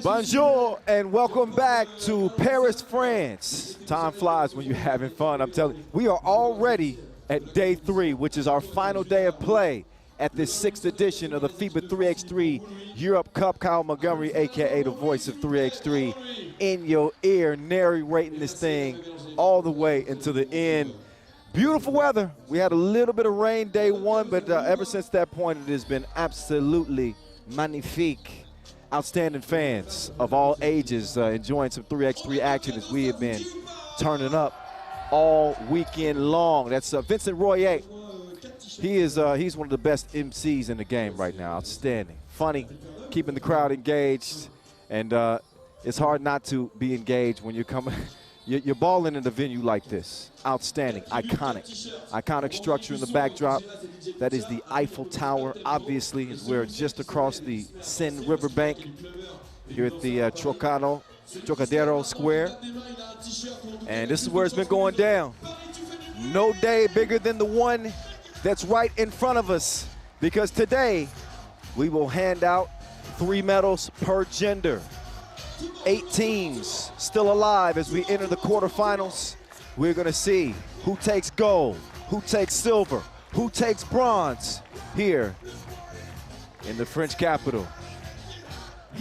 Bonjour and welcome back to Paris, France. Time flies when you're having fun. I'm telling you, we are already at day 3, which is our final day of play at this 6th edition of the FIBA 3x3 Europe Cup. Kyle Montgomery, aka the voice of 3x3, in your ear, narrating this thing all the way until the end. Beautiful weather. We had a little bit of rain day 1, but ever since that point, it has been absolutely magnifique. Outstanding fans of all ages enjoying some 3x3 action as we have been turning up all weekend long. That's Vincent Royer. He's one of the best MCs in the game right now. Outstanding, funny, keeping the crowd engaged, and it's hard not to be engaged when you're coming. You're balling in a venue like this. Outstanding, iconic structure in the backdrop. That is the Eiffel Tower. Obviously, we're just across the Seine riverbank here at the Trocadero Square. And this is where it's been going down. No day bigger than the one that's right in front of us, because today we will hand out 3 medals per gender. 8 teams still alive as we enter the quarterfinals. We're gonna see who takes gold, who takes silver, who takes bronze here in the French capital.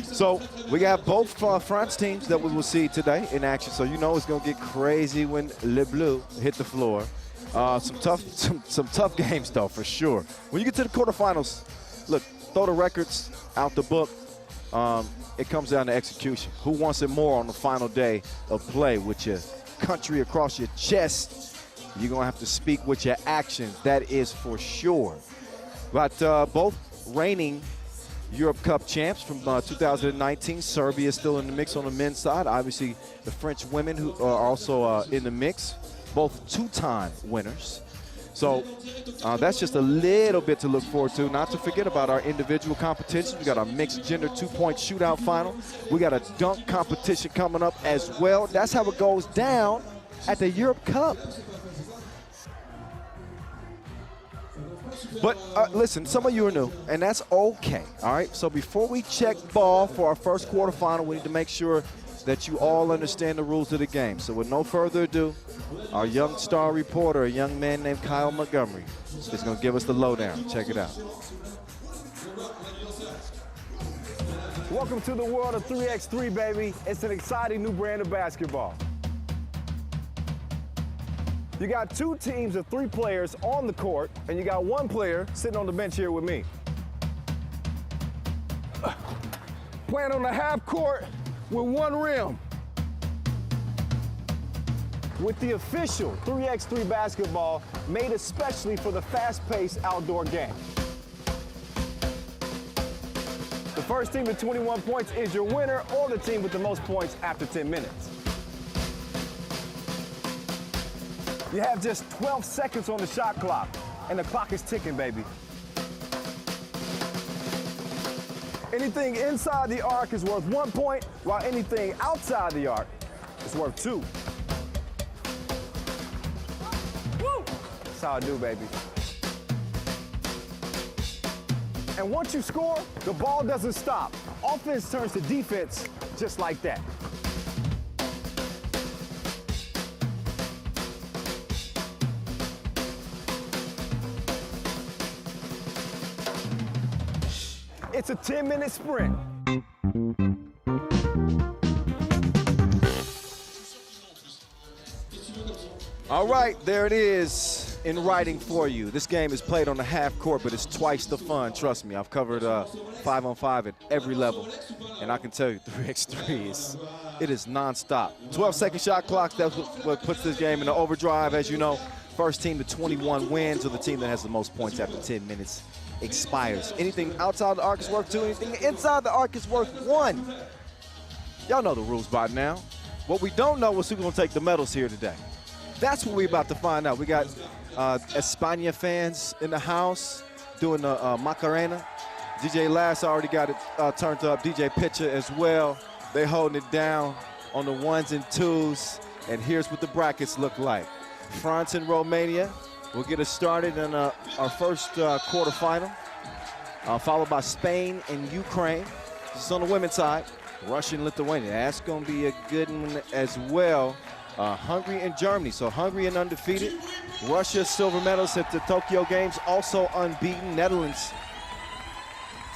So we got both France teams that we will see today in action. So you know it's gonna get crazy when Le Bleu hit the floor. Some tough games though, for sure. When you get to the quarterfinals, look, throw the records out the book. It comes down to execution. Who wants it more on the final day of play? With your country across your chest, you're gonna have to speak with your actions, that is for sure. But both reigning Europe Cup champs from 2019. Serbia is still in the mix on the men's side. Obviously, the French women who are also in the mix, both 2-time winners. So that's just a little bit to look forward to. Not to forget about our individual competitions. We got our mixed gender 2-point shootout final. We got a dunk competition coming up as well. That's how it goes down at the Europe Cup. But listen, some of you are new, and that's okay, all right? So before we check ball for our first quarterfinal, we need to make sure that you all understand the rules of the game. So with no further ado, our young star reporter, a young man named Kyle Montgomery, is going to give us the lowdown. Check it out. Welcome to the world of 3x3, baby. It's an exciting new brand of basketball. You got 2 teams of 3 players on the court, and you got 1 player sitting on the bench here with me. Playing on the half court with 1 rim. With the official 3x3 basketball made especially for the fast-paced outdoor game. The first team with 21 points is your winner, or the team with the most points after 10 minutes. You have just 12 seconds on the shot clock, and the clock is ticking, baby. Anything inside the arc is worth 1 point, while anything outside the arc is worth 2. That's how I do, baby. And once you score, the ball doesn't stop. Offense turns to defense just like that. It's a 10-minute sprint. All right, there it is in writing for you. This game is played on the half court, but it's twice the fun. Trust me, I've covered 5-on-5 at every level, and I can tell you 3x3 is nonstop. 12-second shot clock. That's what puts this game in the overdrive. As you know, first team to 21 wins, or the team that has the most points after 10 minutes expires. Anything outside the arc is worth 2. Anything inside the arc is worth 1. Y'all know the rules by now. What we don't know is who's going to take the medals here today. That's what we're about to find out. We got España fans in the house doing the Macarena. DJ Lass already got it turned up. DJ Pitcher as well. They holding it down on the 1s and 2s. And here's what the brackets look like. France and Romania will get us started in our first quarterfinal, followed by Spain and Ukraine. This is on the women's side. Russia and Lithuania. That's going to be a good one as well. Hungary and Germany. So Hungary and undefeated. Russia, silver medals at the Tokyo Games, also unbeaten. Netherlands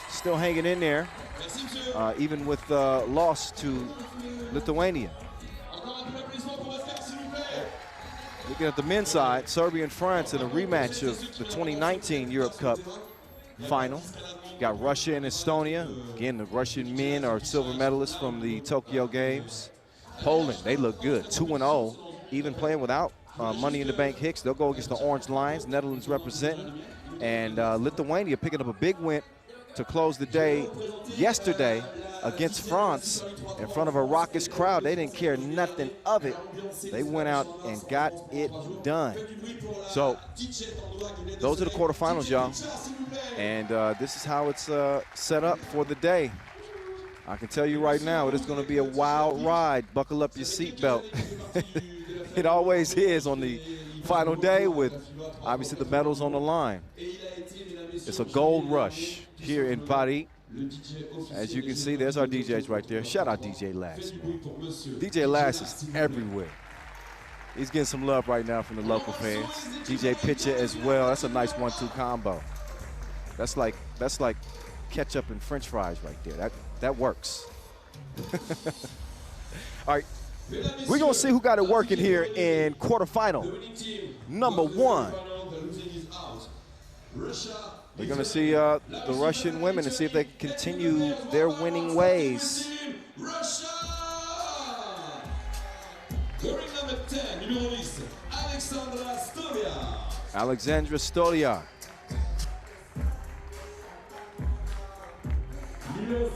still hanging in there, even with the loss to Lithuania. Looking at the men's side, Serbia and France in a rematch of the 2019 Europe Cup final. Got Russia and Estonia. Again, the Russian men are silver medalists from the Tokyo Games. Poland, they look good, 2-0, even playing without Money in the Bank Hicks. They'll go against the Orange Lions, Netherlands representing. And Lithuania picking up a big win to close the day yesterday against France in front of a raucous crowd. They didn't care nothing of it. They went out and got it done. So those are the quarterfinals, y'all. And this is how it's set up for the day. I can tell you right now, it is going to be a wild ride. Buckle up your seatbelt. It always is on the final day with, obviously, the medals on the line. It's a gold rush here in Paris. As you can see, there's our DJs right there. Shout out DJ Lass. DJ Lass is everywhere. He's getting some love right now from the local fans. DJ Pitcher as well. That's a nice 1-2 combo. That's like ketchup and French fries right there. That works. All right, we're gonna see who got it working here in quarterfinal number 1. We're gonna see the Russian women and see if they can continue their winning ways. Alexandra Stolia. Numero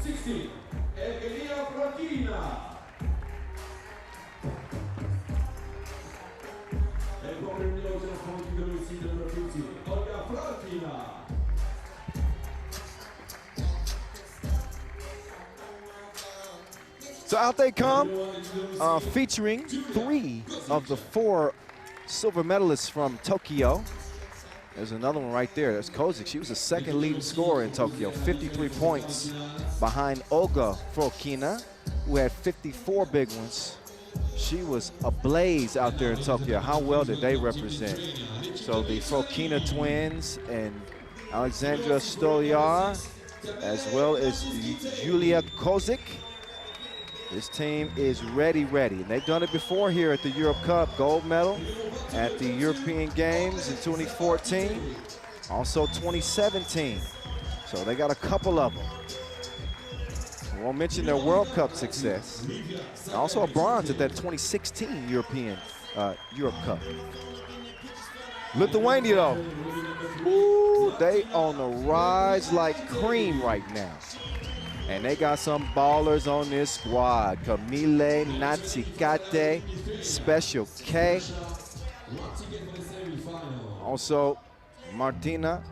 16, Egelia Prochina. E proprio il numero 0 number 50, Olga Prochina. So out they come, featuring 3 of the 4 silver medalists from Tokyo. There's another one right there. That's Kozik. She was the second leading scorer in Tokyo, 53 points behind Olga Frokina, who had 54 big ones. She was ablaze out there in Tokyo. How well did they represent? So the Frokina twins and Alexandra Stoliar, as well as Julia Kozik. This team is ready. And they've done it before here at the Europe Cup, gold medal at the European Games in 2014, also 2017. So they got a couple of them. I won't mention their World Cup success. Also a bronze at that 2016 European Europe Cup. Lithuania though, ooh, they on the rise like cream right now. And they got some ballers on this squad. Camille Natsikate, Special K. Also, Martina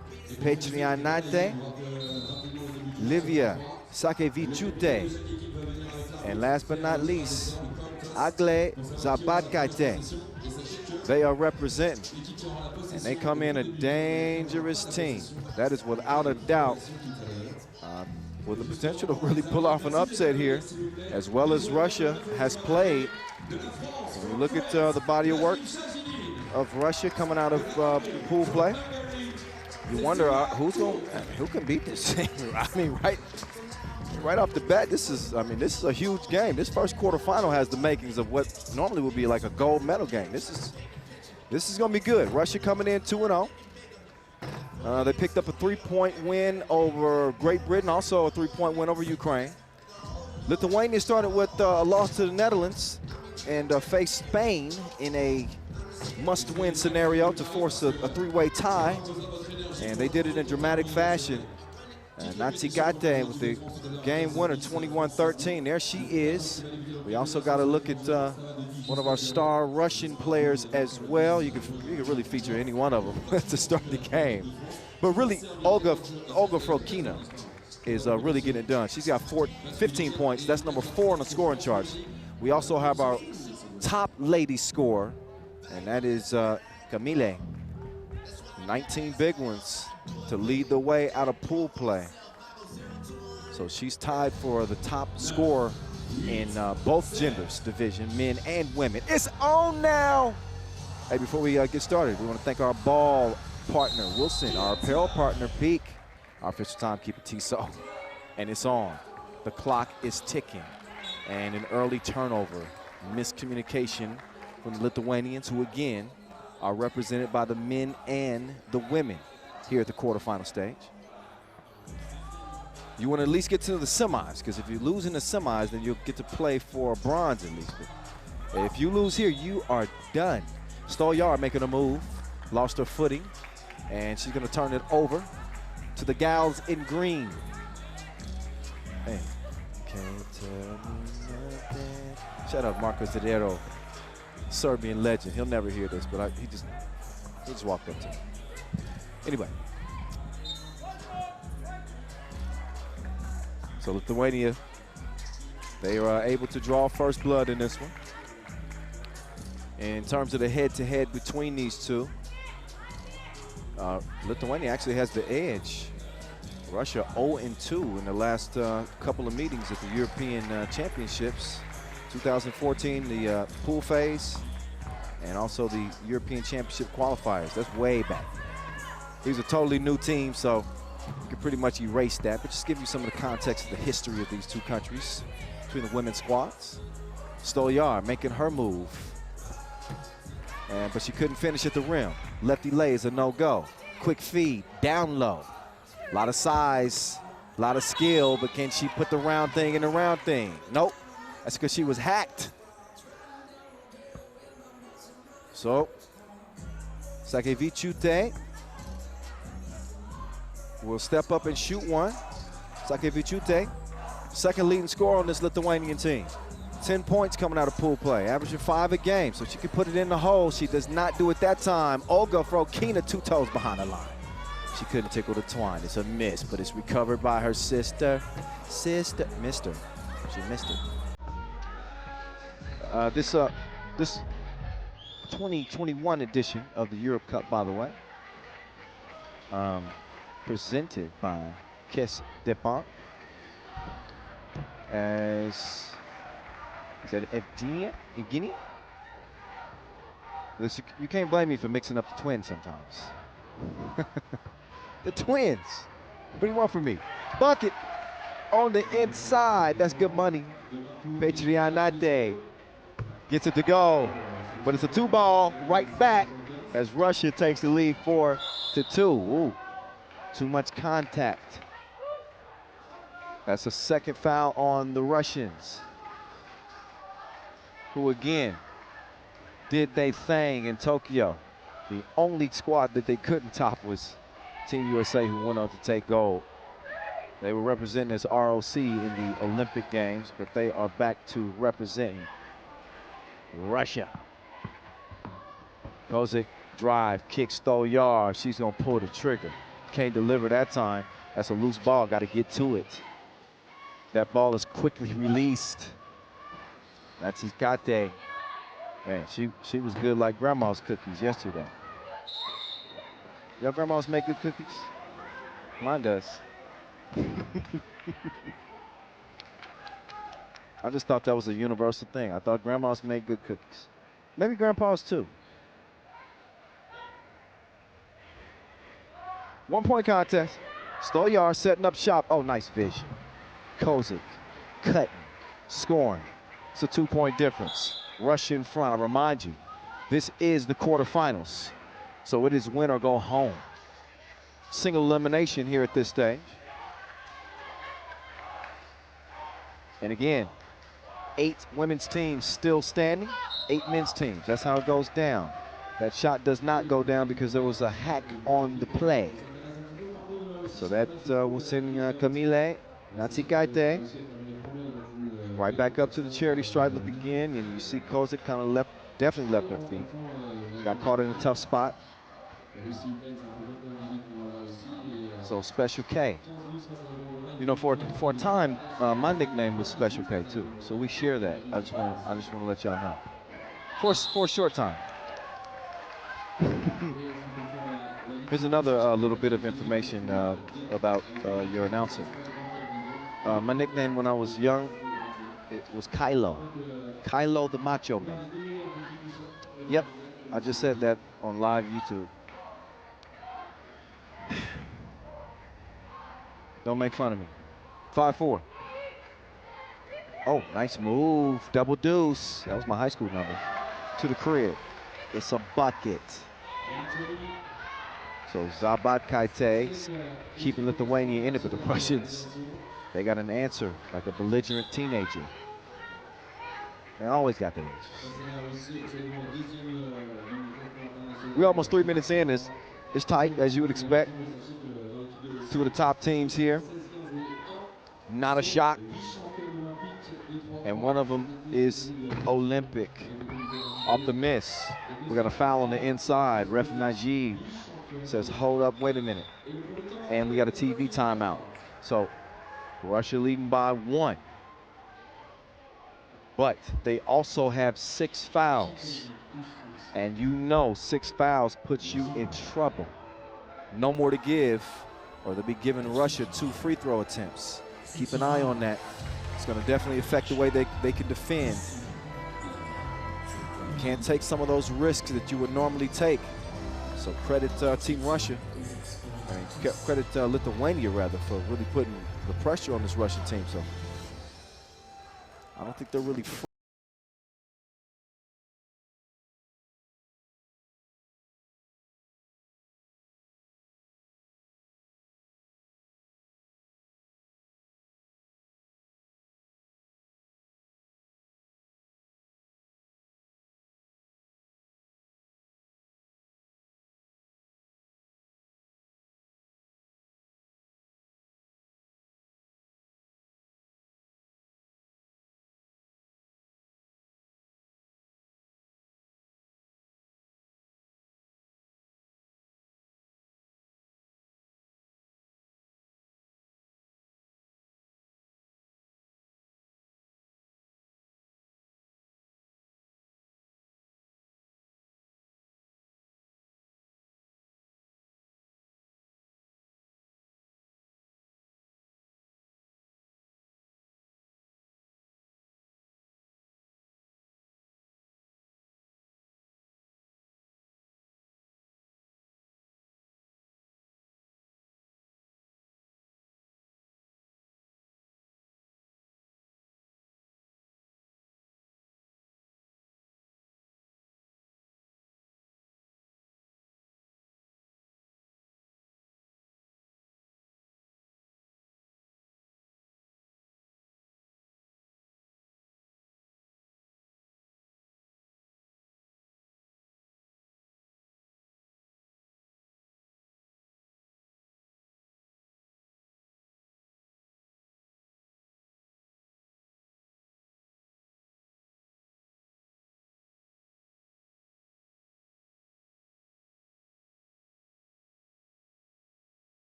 Petrianate, Livia Sakevichute. And last but not least, Agle Zabatkate. They are representing. And they come in a dangerous team. That is without a doubt. With the potential to really pull off an upset here, as well as Russia has played. When you look at the body of work of Russia coming out of pool play, you wonder who can beat this team. I mean, right off the bat, this is a huge game. This first quarterfinal has the makings of what normally would be like a gold medal game. This is going to be good. Russia coming in 2-0. They picked up a 3-point win over Great Britain, also a 3-point win over Ukraine. Lithuania started with a loss to the Netherlands and faced Spain in a must-win scenario to force a 3-way tie. And they did it in dramatic fashion. Natsikate with the game winner, 21-13. There she is. We also got to look at one of our star Russian players as well. You can really feature any one of them to start the game. But really, Olga Frokina is really getting it done. She's got 15 points. That's number 4 on the scoring charts. We also have our top lady scorer, and that is Camille. 19 big ones to lead the way out of pool play. So she's tied for the top scorer in both genders division, men and women. It's on now. Hey, before we get started, we want to thank our ball partner, Wilson, our apparel partner, Peak, our official timekeeper, Tiso. And it's on. The clock is ticking. And an early turnover, miscommunication from the Lithuanians, who again are represented by the men and the women here at the quarterfinal stage. You want to at least get to the semis, because if you lose in the semis, then you'll get to play for a bronze at least. But if you lose here, you are done. Stolyar making a move, lost her footing, and she's going to turn it over to the gals in green. Hey, can't tell me nothing. Shout out Marco Zedero, Serbian legend. He'll never hear this, but he just walked up to me. Anyway. So Lithuania, they are able to draw first blood in this one. In terms of the head-to-head between these two, Lithuania actually has the edge. Russia 0-2 in the last couple of meetings at the European Championships. 2014, the pool phase, and also the European Championship qualifiers. That's way back. These are totally new teams, so you can pretty much erase that, but just give you some of the context of the history of these two countries between the women's squads. Stolyar making her move, but she couldn't finish at the rim. Lefty lay is a no-go. Quick feed, down low. A lot of size, a lot of skill, but can she put the round thing in the round thing? Nope, that's because she was hacked. So, Sakevichute will step up and shoot one. Sakevichute, second leading scorer on this Lithuanian team. 10 points coming out of pool play, averaging 5 a game, so she can put it in the hole. She does not do it that time. Olga Frokina 2 toes behind the line. She couldn't tickle the twine. It's a miss, but it's recovered by her sister. Missed her. She missed it. This 2021 edition of the Europe Cup, by the way, presented by Caisse d'Epargne. Is that Evgenia? You can't blame me for mixing up the twins sometimes. The twins. What do you want from me? Bucket on the inside. That's good money. Petrianate gets it to go, but it's a 2-ball right back as Russia takes the lead 4-2. Ooh, too much contact. That's a second foul on the Russians, who again did their thing in Tokyo. The only squad that they couldn't top was Team USA, who went on to take gold. They were representing as ROC in the Olympic Games, but they are back to representing Russia. Kozik drive, kick, Stolyar. She's gonna pull the trigger. Can't deliver that time. That's a loose ball, gotta get to it. That ball is quickly released. That's Ikate. Man, she was good like grandma's cookies yesterday. Your grandmas make good cookies? Mine does. I just thought that was a universal thing. I thought grandmas made good cookies. Maybe grandpas too. 1-point contest. Stolyar setting up shop. Oh, nice vision. Kozik cutting, scoring. It's a 2-point difference. Russia in front. I remind you, this is the quarterfinals, so it is win or go home. Single elimination here at this stage. And again, 8 women's teams still standing, 8 men's teams. That's how it goes down. That shot does not go down because there was a hack on the play. So that will send Camille Natsikaite right back up to the charity stripe again, and you see Kozik kind of definitely left her feet. Got caught in a tough spot. So Special K. You know, for a time, my nickname was Special K too. So we share that. I just want to let y'all know. For a short time. Here's another little bit of information about your announcer. My nickname when I was young, it was Kylo. Kylo the Macho Man. Yep, I just said that on live YouTube. Don't make fun of me. 5-4. Oh, nice move. Double deuce. That was my high school number. To the crib. It's a bucket. So Zabat Kaite keeping Lithuania in it, but the Russians, they got an answer like a belligerent teenager. They always got the answers. We're almost 3 minutes in. It's tight, as you would expect. Two of the top teams here. Not a shock. And one of them is Olympic. Off the miss. We got a foul on the inside. Ref Najib says, hold up, wait a minute. And we got a TV timeout. So Russia leading by 1. But they also have 6 fouls. And you know 6 fouls puts you in trouble. No more to give, or they'll be giving Russia 2 free throw attempts. Keep an eye on that. It's going to definitely affect the way they can defend. You can't take some of those risks that you would normally take. So credit Team Russia, credit Lithuania rather, for really putting the pressure on this Russian team. So I don't think they're really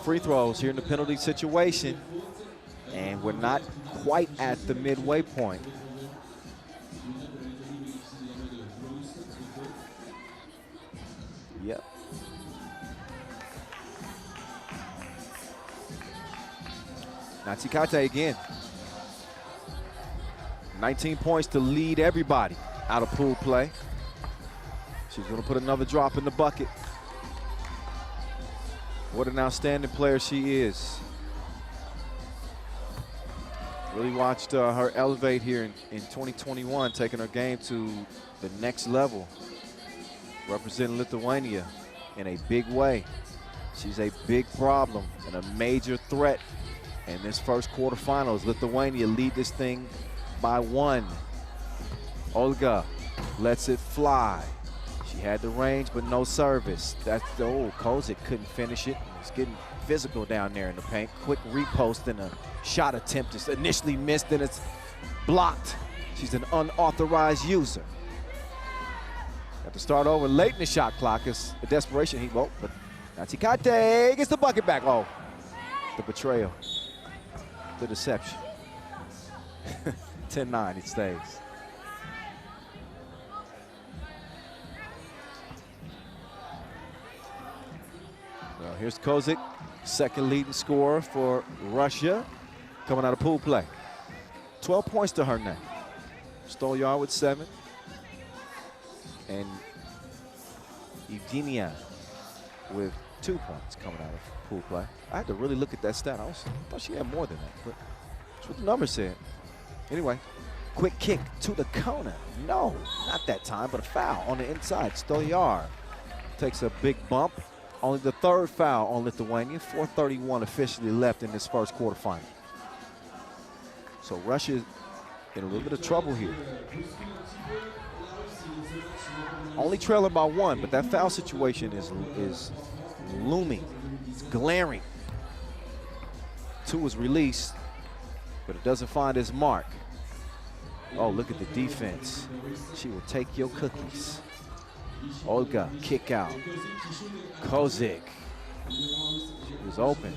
free throws here in the penalty situation. And we're not quite at the midway point. Yep. Natsikate again. 19 points to lead everybody out of pool play. She's going to put another drop in the bucket. What an outstanding player she is. Really watched her elevate here in 2021, taking her game to the next level, representing Lithuania in a big way. She's a big problem and a major threat in this first quarterfinals. Lithuania lead this thing by 1. Olga lets it fly. She had the range, but no service. That's the old Kozik couldn't finish it. It's getting physical down there in the paint. Quick repost and a shot attempt is initially missed and it's blocked. She's an unauthorized user. Got to start over late in the shot clock. It's a desperation heat. Well, but Natsikate gets the bucket back. Oh, the betrayal, the deception. 10-9, it stays. Well, here's Kozik, second leading scorer for Russia, coming out of pool play. 12 points to her name. Stolyar with 7. And Evgenia with 2 points coming out of pool play. I had to really look at that stat. I thought she had more than that, but that's what the number said. Anyway, quick kick to the corner. No, not that time, but a foul on the inside. Stolyar takes a big bump. Only the 3rd foul on Lithuania. 4:31 officially left in this first quarterfinal. So Russia is in a little bit of trouble here. Only trailing by 1, but that foul situation is looming. It's glaring. 2 was released, but it doesn't find its mark. Oh, look at the defense. She will take your cookies. Olga, kick out. Kozik. She was open,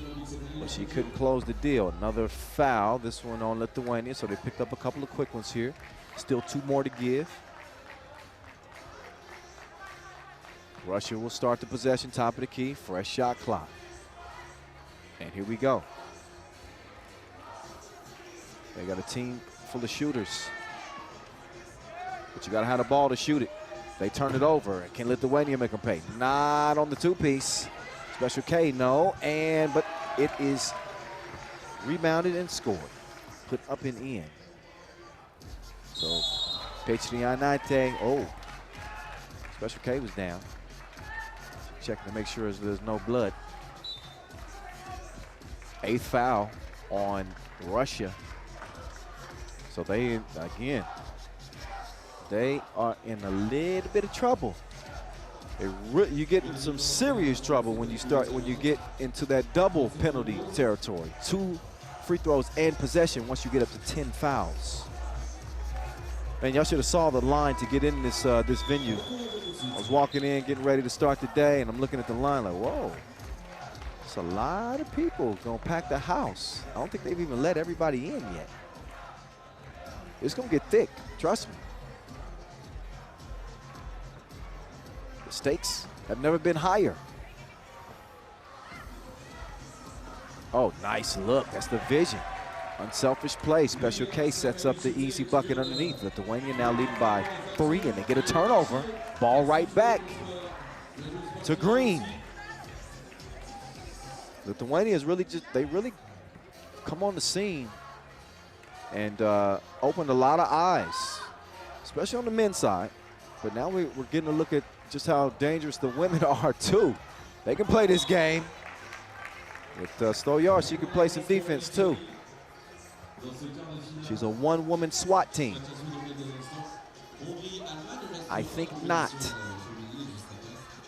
but she couldn't close the deal. Another foul, this one on Lithuania, so they picked up a couple of quick ones here. Still 2 more to give. Russia will start the possession, top of the key, fresh shot clock. And here we go. They got a team full of shooters, but you gotta have the ball to shoot it. They turn it over. Can Lithuania make them pay? Not on the 2-piece. Special K, no. But it is rebounded and scored. Put up and in. So, Petrianate. Oh, Special K was down. Checking to make sure there's no blood. 8th foul on Russia. So they, again, they are in a little bit of trouble. You get in some serious trouble when you get into that double penalty territory. 2 free throws and possession once you get up to 10 fouls. Man, y'all should have saw the line to get in this this venue. I was walking in, getting ready to start the day, and I'm looking at the line like, whoa. It's a lot of people gonna pack the house. I don't think they've even let everybody in yet. It's gonna get thick, trust me. The stakes have never been higher. Oh, nice look, that's the vision. Unselfish play, Special K sets up the easy bucket underneath. Lithuania now leading by 3, and they get a turnover. Ball right back to Green. Lithuania is really they really come on the scene and opened a lot of eyes, especially on the men's side. But now we're getting a look at just how dangerous the women are too. They can play this game. With Stolyar, she can play some defense too. She's a 1-woman SWAT team. I think not.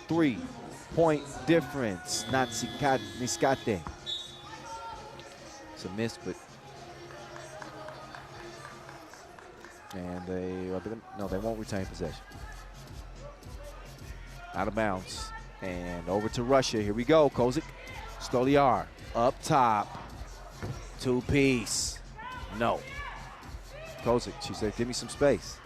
3-point difference. Niskate. It's a miss, but. And they won't retain possession. Out of bounds. And over to Russia. Here we go. Kozik. Stolyar up top. 2-piece. No. Kozik, she said, give me some space.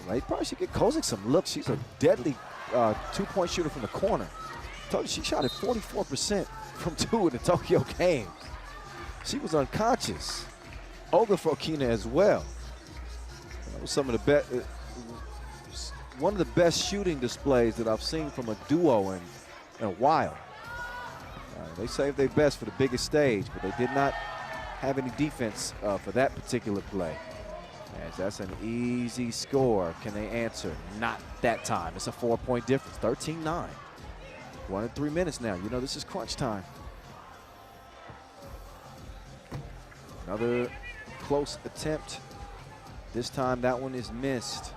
They probably should get Kozik some looks. She's a deadly 2-point shooter from the corner. Told you she shot at 44% from 2 in the Tokyo Games. She was unconscious. Olga Fokina as well. That was some of the best, one of the best shooting displays that I've seen from a duo in a while. They saved their best for the biggest stage, but they did not have any defense for that particular play. As that's an easy score. Can they answer? Not that time. It's a 4-point difference, 13-9. 1 and 3 minutes now. You know this is crunch time. Another close attempt. This time that one is missed.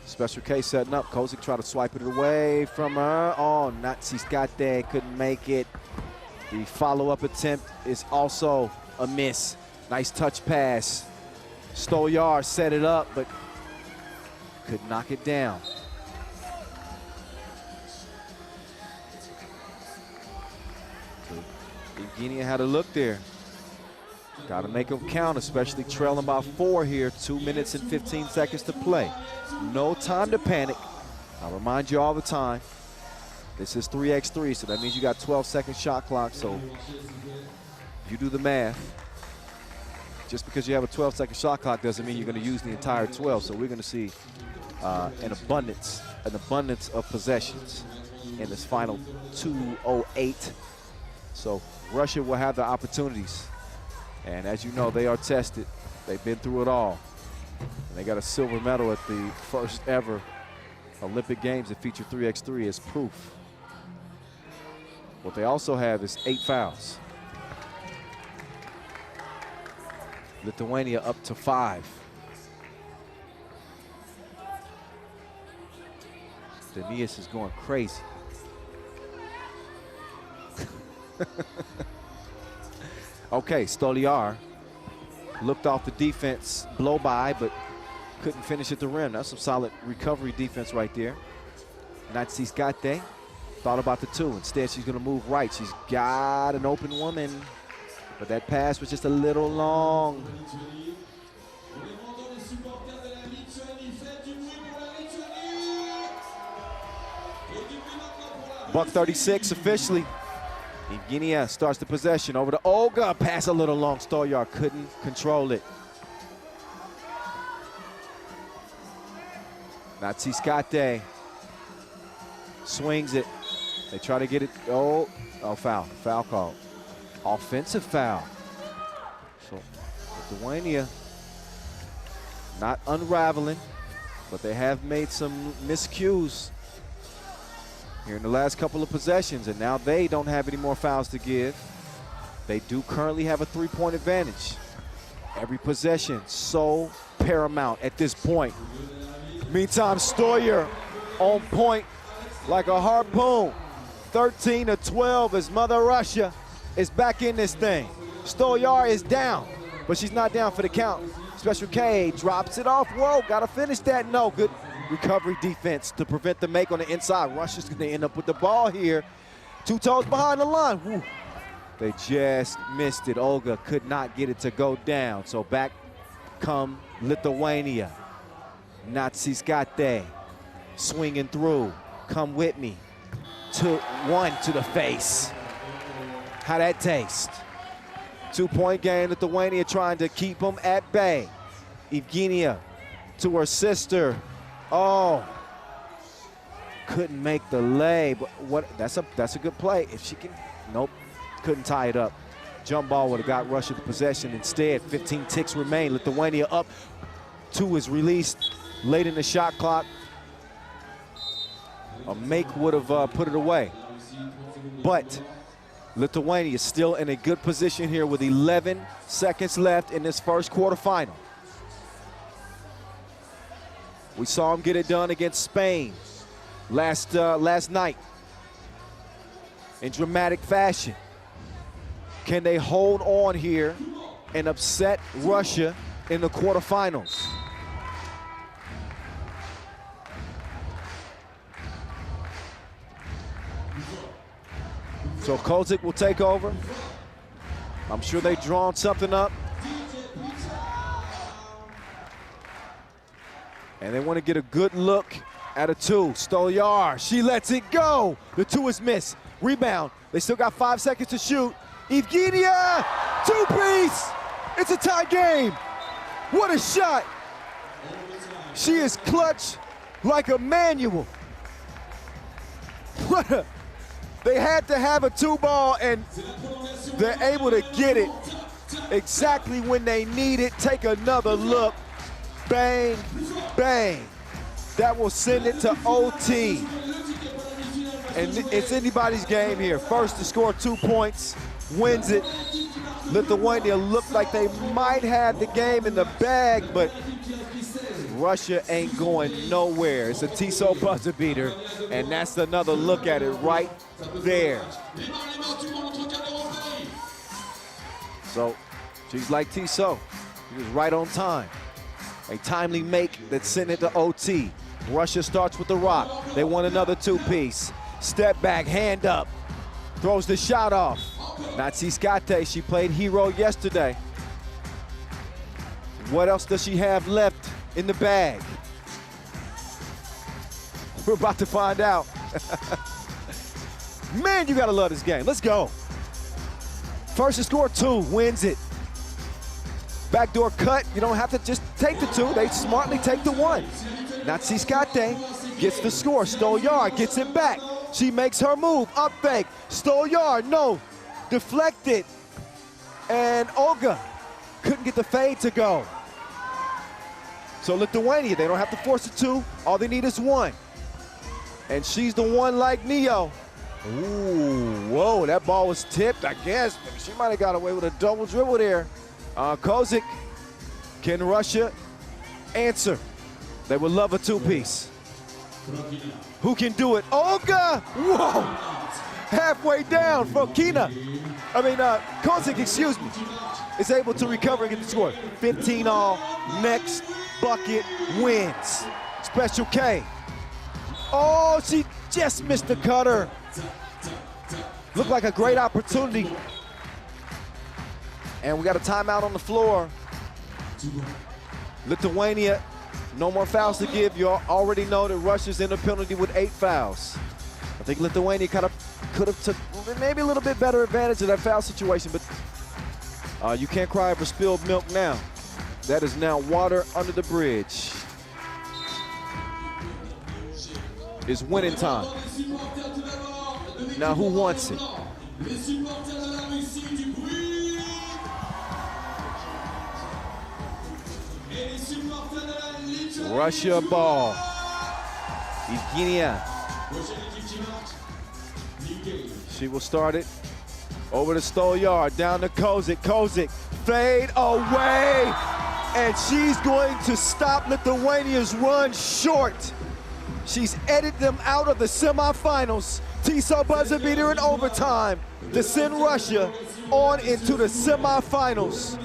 Special K setting up. Kozik tried to swipe it away from her. Oh, not Ciscate, couldn't make it. The follow-up attempt is also a miss. Nice touch pass. Stolyar set it up, but could knock it down. Evgenia had a look there. Got to make them count, especially trailing by 4 here. 2 minutes and 15 seconds to play. No time to panic. I remind you all the time, this is 3x3, so that means you got 12-second shot clock. So you do the math. Just because you have a 12-second shot clock doesn't mean you're going to use the entire 12. So we're going to see an abundance of possessions in this final 2:08. So Russia will have the opportunities. And as you know, they are tested. They've been through it all. And they got a silver medal at the first ever Olympic Games that feature 3x3 as proof. What they also have is 8 fouls. Lithuania up to 5. Denias is going crazy. Okay, Stolyar looked off the defense blow by, but couldn't finish at the rim. That's some solid recovery defense right there. Natsisgate thought about the 2. Instead, she's going to move right. She's got an open woman, but that pass was just a little long. Buck 36 officially. Evgenia starts the possession over to Olga. Pass a little long. Stolyar couldn't control it. Natsisgate swings it. They try to get it. Oh, foul. Foul called. Offensive foul. So Lithuania not unraveling, but they have made some miscues here in the last couple of possessions, and now they don't have any more fouls to give. They do currently have a 3-point advantage. Every possession so paramount at this point. Meantime, Stolyar on point like a harpoon. 13-12 as Mother Russia is back in this thing. Stolyar is down, but she's not down for the count. Special K drops it off. Whoa, gotta finish that. No, good recovery defense to prevent the make on the inside. Russia's gonna end up with the ball here. 2 toes behind the line. Woo. They just missed it. Olga could not get it to go down. So back come Lithuania. Natsisgate swinging through. Come with me. 1 to the face. How that taste? 2-point game. Lithuania trying to keep them at bay. Evgenia to her sister. Oh, couldn't make the lay, but what? That's a good play. If she can, nope, couldn't tie it up. Jump ball would have got Russia the possession. Instead, 15 ticks remain. Lithuania up. 2 is released late in the shot clock. A make would have put it away. But Lithuania is still in a good position here with 11 seconds left in this first quarterfinal. We saw them get it done against Spain last night in dramatic fashion. Can they hold on here and upset Russia in the quarterfinals? So Kozik will take over. I'm sure they've drawn something up. And they want to get a good look At a 2, Stolyar, she lets it go. The 2 is missed. Rebound, they still got 5 seconds to shoot. Evgenia, 2-piece. It's a tie game. What a shot. She is clutch like a manual. They had to have a 2-ball, and they're able to get it exactly when they need it. Take another look. Bang, bang. That will send it to OT. And it's anybody's game here. First to score 2 points, wins it. Lithuania looked like they might have the game in the bag, but Russia ain't going nowhere. It's a Tissot buzzer beater, and that's another look at it right there. So she's like Tissot. She was right on time. A timely make that sent it to OT. Russia starts with the rock. They want another 2-piece. Step back, hand up. Throws the shot off. Natsiskate, she played hero yesterday. What else does she have left in the bag? We're about to find out. Man, you gotta love this game. Let's go. First to score 2, wins it. Backdoor cut, you don't have to just take the 2. They smartly take the 1. Natsiskate gets the score. Stolyar gets it back. She makes her move, up fake. Stolyar, no, deflected. And Olga couldn't get the fade to go. So Lithuania, they don't have to force a 2. All they need is 1. And she's the one like Neo. Ooh, whoa, that ball was tipped, I guess. She might have got away with a double dribble there. Kozik, can Russia answer? They would love a 2-piece. Who can do it? Olga! Whoa! Halfway down from Kozik, excuse me, is able to recover and get the score. 15-all, next bucket wins. Special K. Oh, she just missed the cutter. Looked like a great opportunity. And we got a timeout on the floor. Lithuania, no more fouls to give. You already know that Russia's in a penalty with 8 fouls. I think Lithuania kind of could have took maybe a little bit better advantage of that foul situation, but you can't cry over spilled milk now. That is now water under the bridge. It's winning time. Now who wants it? Russia ball. Evgenia. She will start it. Over to Stolyar, down to Kozik. Kozik, fade away. And she's going to stop Lithuania's run short. She's edited them out of the semifinals. Tissot buzzer beater in overtime to send Russia on into the semifinals.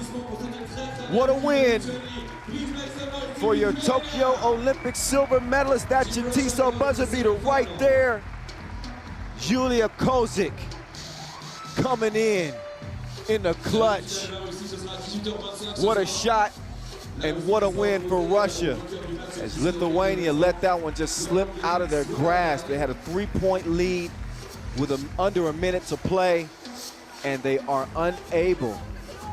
What a win for your Tokyo Olympic silver medalist. That's your Tissot buzzer beater right there. Julia Kozik coming in the clutch. What a shot and what a win for Russia, as Lithuania let that one just slip out of their grasp. They had a 3-point lead with under a minute to play, and they are unable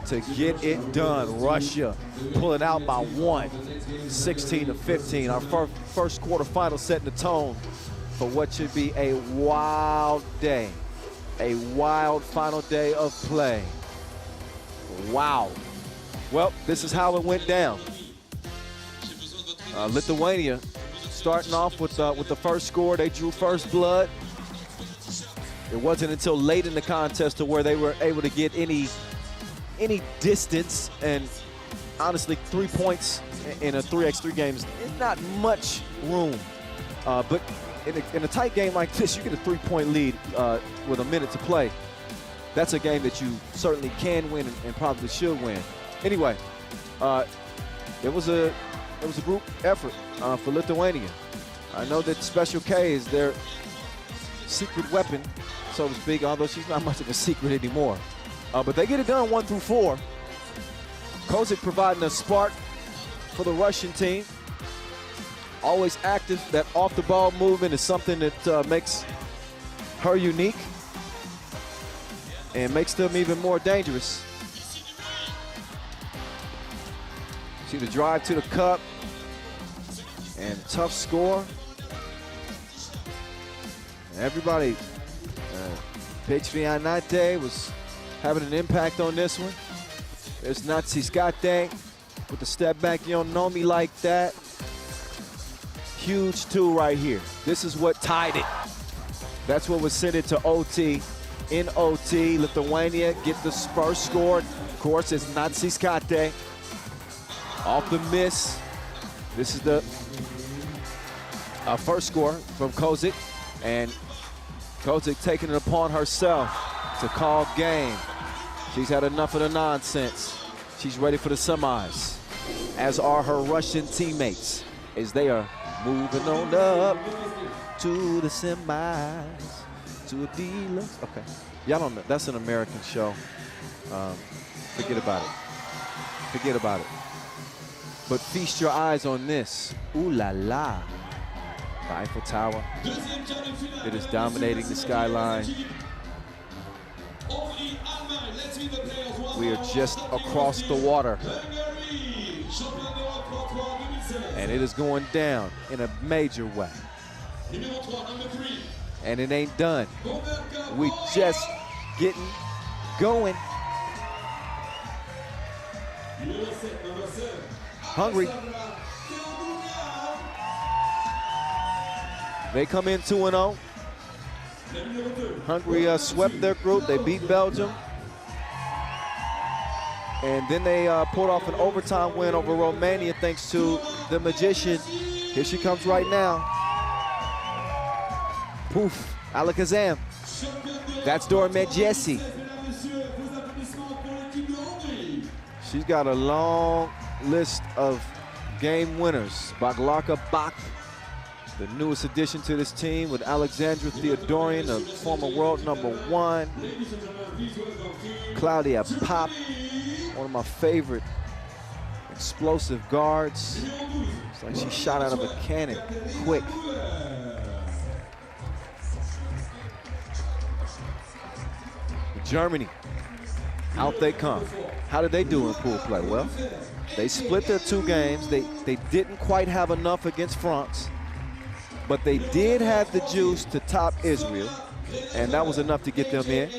to get it done. Russia pulling out by 1, 16-15. Our first quarterfinal setting the tone for what should be a wild day, a wild final day of play. Wow. Well, this is how it went down. Lithuania starting off with the first score. They drew first blood. It wasn't until late in the contest to where they were able to get any distance, and honestly, 3 points in a 3x3 game is not much room. But in a tight game like this, you get a 3-point lead with a minute to play. That's a game that you certainly can win and probably should win. Anyway, it was a group effort for Lithuania. I know that Special K is their secret weapon, so to speak, although she's not much of a secret anymore. But they get it done 1 through 4. Kozik providing a spark for the Russian team. Always active. That off-the-ball movement is something that makes her unique and makes them even more dangerous. See the drive to the cup and tough score. Everybody, Petrianate was having an impact on this one. There's Natsiskate with the step back. You don't know me like that. Huge two right here. This is what tied it. That's what was sent it to OT. In OT, Lithuania get the first score. Of course, it's Natsiskate. Off the miss. This is the first score from Kozik. And Kozik taking it upon herself to call game. She's had enough of the nonsense. She's ready for the semis, as are her Russian teammates, as they are moving on up to the semis, to a deluxe. Okay, y'all don't know, that's an American show. Forget about it. Forget about it. But feast your eyes on this. Ooh la la. The Eiffel Tower. It is dominating the skyline. We are just across the water. And it is going down in a major way. And it ain't done. We just getting going. Hungary. They come in 2-0. Hungary swept their group. They beat Belgium. And then they pulled off an overtime win over Romania thanks to the magician. Here she comes right now. Poof, Alakazam. That's Dormet Jessie. She's got a long list of game winners. Baglarka Bak, the newest addition to this team, with Alexandra Theodorian, a former world #1. Claudia Pop, one of my favorite explosive guards. It's like she shot out of a cannon, quick. Germany, out they come. How did they do in pool play? Well, they split their 2 games. They didn't quite have enough against France, but they did have the juice to top Israel, and that was enough to get them in.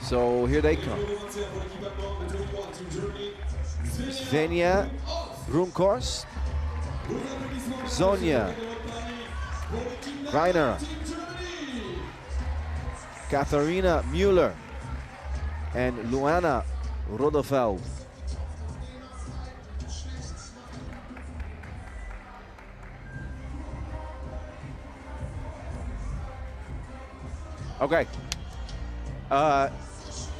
So here they come. Svenja Brunkhorst, Sonja Reiner, Katharina Müller, and Luana Rodefeld. Okay. They're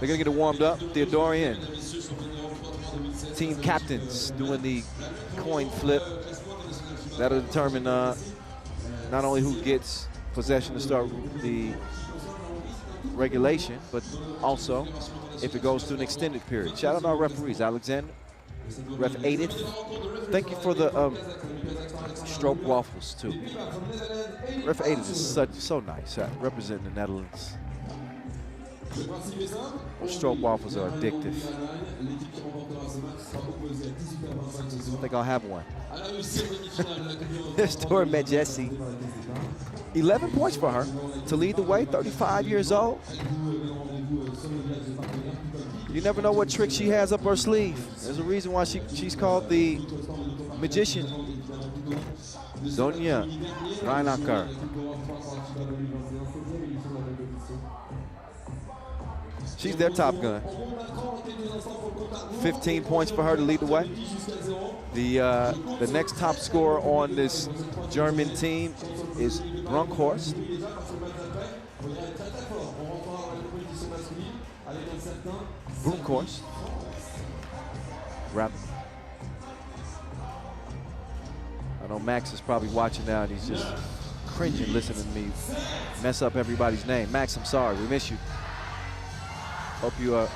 gonna get it warmed up. Theodorian, team captains, doing the coin flip. That'll determine not only who gets possession to start the regulation, but also if it goes to an extended period. Shout out our referees, Alexander, ref 80th. Thank you for the stroke waffles too. Ref 80th is so nice, representing the Netherlands. Stroke waffles are addictive. I think I'll have one. There's Dormet Jessie. 11 points for her to lead the way, 35 years old. You never know what trick she has up her sleeve. There's a reason why she's called the magician. Sonja Reinacker. She's their top gun. 15 points for her to lead the way. The next top scorer on this German team is Brunkhorst. Brunkhorst. I know Max is probably watching now and he's just cringing listening to me mess up everybody's name. Max, I'm sorry, we miss you. Hope you're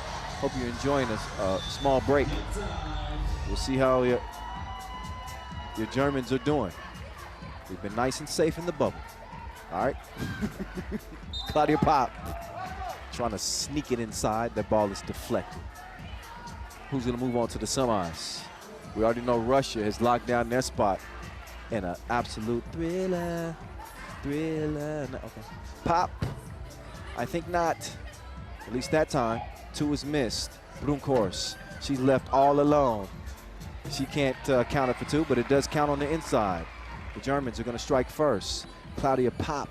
enjoying a small break. We'll see how your Germans are doing. We've been nice and safe in the bubble. All right. Claudia Pop trying to sneak it inside. That ball is deflected. Who's going to move on to the semis? We already know Russia has locked down their spot in an absolute thriller. Thriller. No, okay. Pop. I think not. At least that time. 2 is missed. Brunkhorst. She's left all alone. She can't count it for 2, but it does count on the inside. The Germans are going to strike first. Claudia Pop.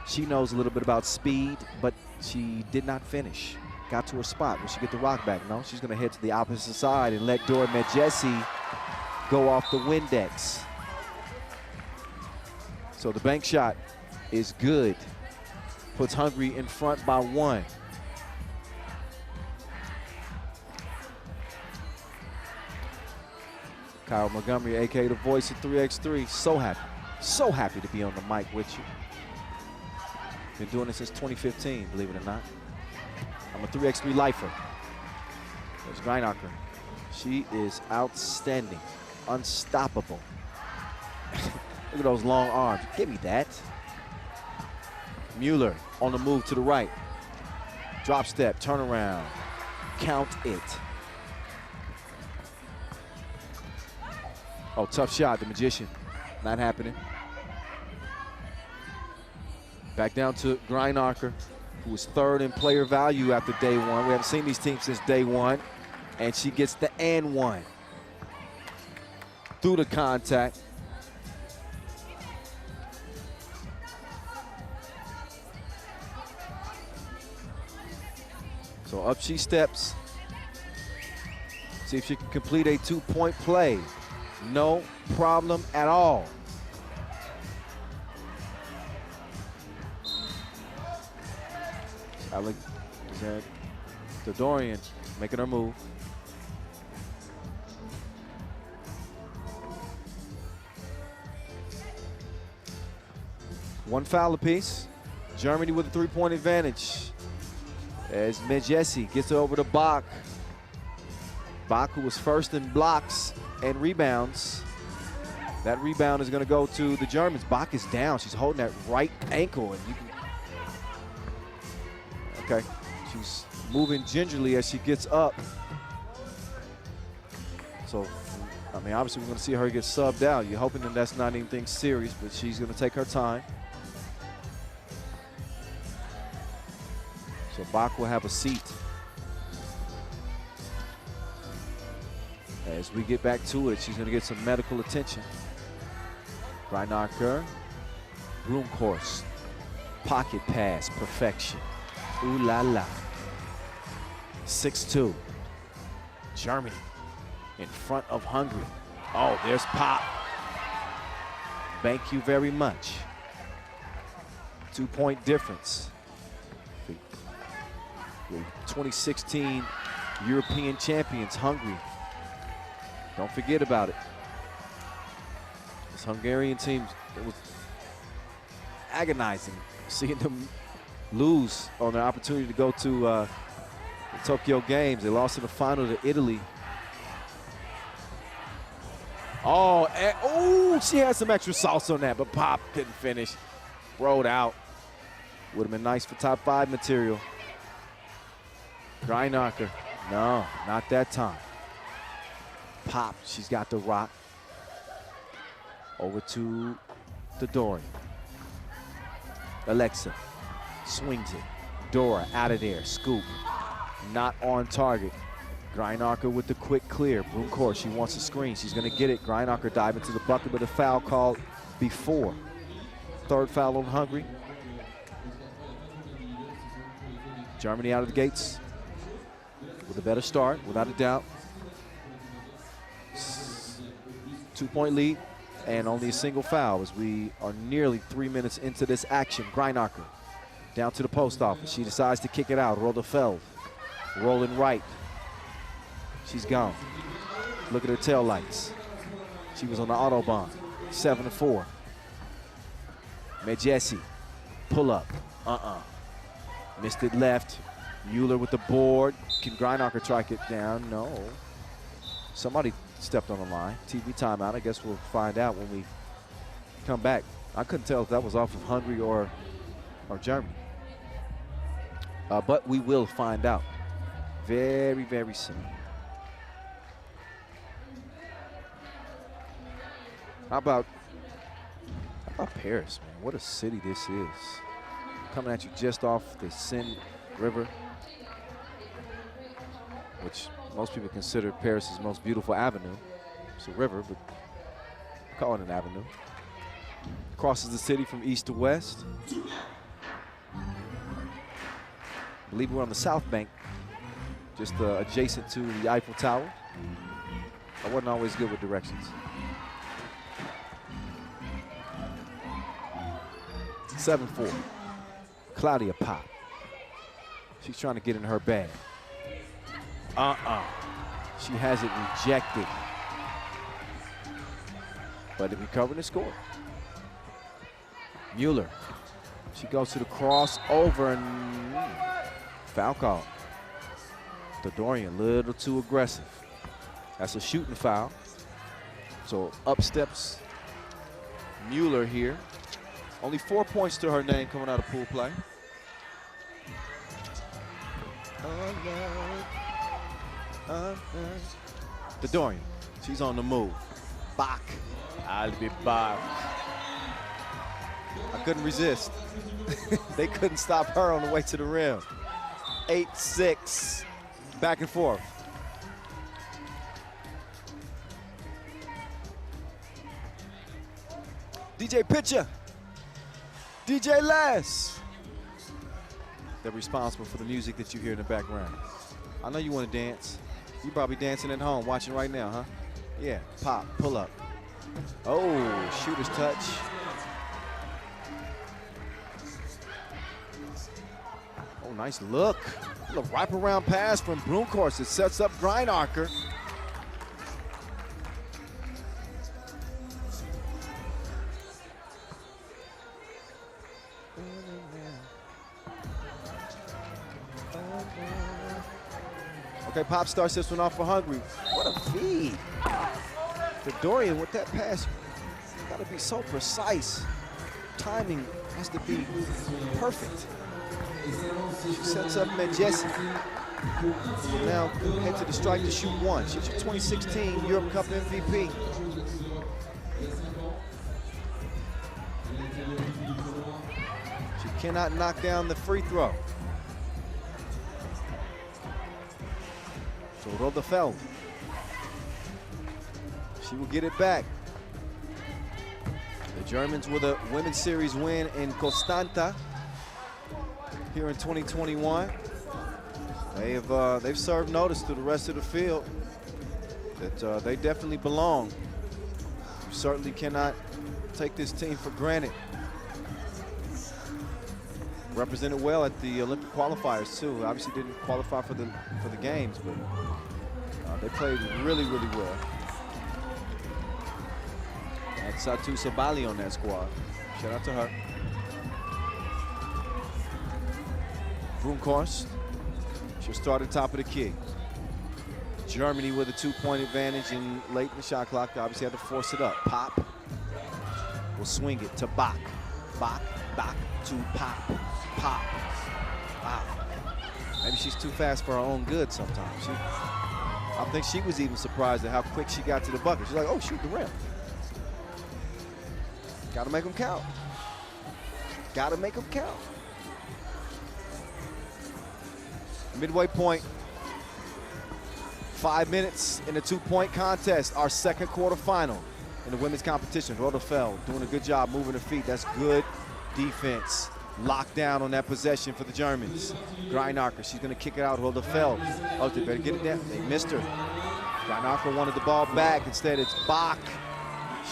She knows a little bit about speed, but she did not finish. Got to her spot. Will she get the rock back? No, she's going to head to the opposite side and let Dora Medjesi go off the Windex. So the bank shot is good. Puts Hungary in front by 1. Kyle Montgomery, aka the voice of 3x3, so happy to be on the mic with you. Been doing it since 2015, believe it or not. I'm a 3x3 lifer. There's Greinacher. She is outstanding, unstoppable. Look at those long arms. Give me that. Mueller on the move to the right. Drop step, turn around, count it. Oh, tough shot, the Magician. Not happening. Back down to Greinacher, who was 3rd in player value after day 1. We haven't seen these teams since day 1. And she gets the and 1. Through the contact. So up she steps. See if she can complete a 2-point play. No problem at all. The Dorian making her move. One foul apiece. Germany with a 3-point advantage. As Medjesi gets it over to Bach. Bach, who was 1st in blocks and rebounds. That rebound is going to go to the Germans. Bach is down. She's holding that right ankle, and you can. Okay, she's moving gingerly as she gets up. So, I mean, obviously we're going to see her get subbed out. You're hoping that that's not anything serious, but she's going to take her time. So Bach will have a seat. As we get back to it, she's going to get some medical attention. Greinacher, Brunkhorst, pocket pass, perfection. Ooh la la. 6-2. Germany in front of Hungary. Oh, there's Pop. Thank you very much. 2-point difference. The 2016 European champions, Hungary. Don't forget about it. This Hungarian team, it was agonizing seeing them lose on their opportunity to go to the Tokyo Games. They lost in the final to Italy. Oh, and, oh, she had some extra sauce on that, but Pop couldn't finish. Rolled out. Would have been nice for top 5 material. Greinacher, no, not that time. Pop, she's got the rock. Over to the Dorian. Alexa swings it. Dora out of there, scoop. Not on target. Greinacher with the quick clear. Brunkhorst, she wants a screen. She's gonna get it. Greinacher dive into the bucket, but a foul called before. 3rd foul on Hungary. Germany out of the gates with a better start, without a doubt. 2-point lead and only a single foul as we are nearly 3 minutes into this action. Greinacher down to the post office. She decides to kick it out. Rodefeld rolling right. She's gone. Look at her tail lights. She was on the Autobahn. 7-4. Medjesi, pull up. Missed it left. Mueller with the board. Can Greinacher track it down? No. Somebody stepped on the line. TV timeout. I guess we'll find out when we come back. I couldn't tell if that was off of Hungary or Germany. But we will find out very, very soon. How about Paris, man? What a city this is. Coming at you just off the Seine River, which most people consider Paris's most beautiful avenue. It's a river, but call it an avenue. Crosses the city from east to west. I believe we're on the south bank, just adjacent to the Eiffel Tower. I wasn't always good with directions. 7-4. Claudia Pop. She's trying to get in her bag. She has it rejected. But it recovered and scored. Mueller. She goes to the crossover and foul call. Dorian, a little too aggressive. That's a shooting foul. So up steps Mueller here. Only 4 points to her name coming out of pool play. Dorian, she's on the move. Bach. I'll be back. I couldn't resist. They couldn't stop her on the way to the rim. 8-6. Back and forth. DJ Pitcher. DJ Les. They're responsible for the music that you hear in the background. I know you want to dance. You're probably dancing at home, watching right now, huh? Yeah, pop, pull up. Oh, shooter's touch. Oh, nice look. A little wraparound pass from Broomkhorst. It sets up Greinarker. Okay, Pop starts this one off for Hungary. What a feed. Dorian with that pass, you gotta be so precise. Timing has to be perfect. She sets up Medjesi. Now head to the strike to shoot one. She's your 2016 Europe Cup MVP. She cannot knock down the free throw. So Rodefeld, she will get it back. The Germans with a women's series win in Constanta here in 2021. They've served notice to the rest of the field that they definitely belong. You certainly cannot take this team for granted. Represented well at the Olympic qualifiers too. Obviously didn't qualify for the games, but they played really, really well. Had Satu Sabali on that squad. Shout out to her. Broomkhorst, she'll start at the top of the key. Germany with a 2-point advantage and late in the shot clock. They obviously had to force it up. Pop will swing it to Bach. Bach, back to Pop. Pop. Wow. Maybe she's too fast for her own good sometimes. I think she was even surprised at how quick she got to the bucket. She's like, oh, shoot the rim. Got to make them count. Got to make them count. Midway point. 5 minutes in a 2-point contest. Our second quarterfinal in the women's competition. Rodefeld doing a good job moving her feet. That's good defense. Locked down on that possession for the Germans. Greinarker, she's going to kick it out. Rodefeld. Oh, they better get it down. They missed her. Greinarker wanted the ball back. Instead, it's Bach.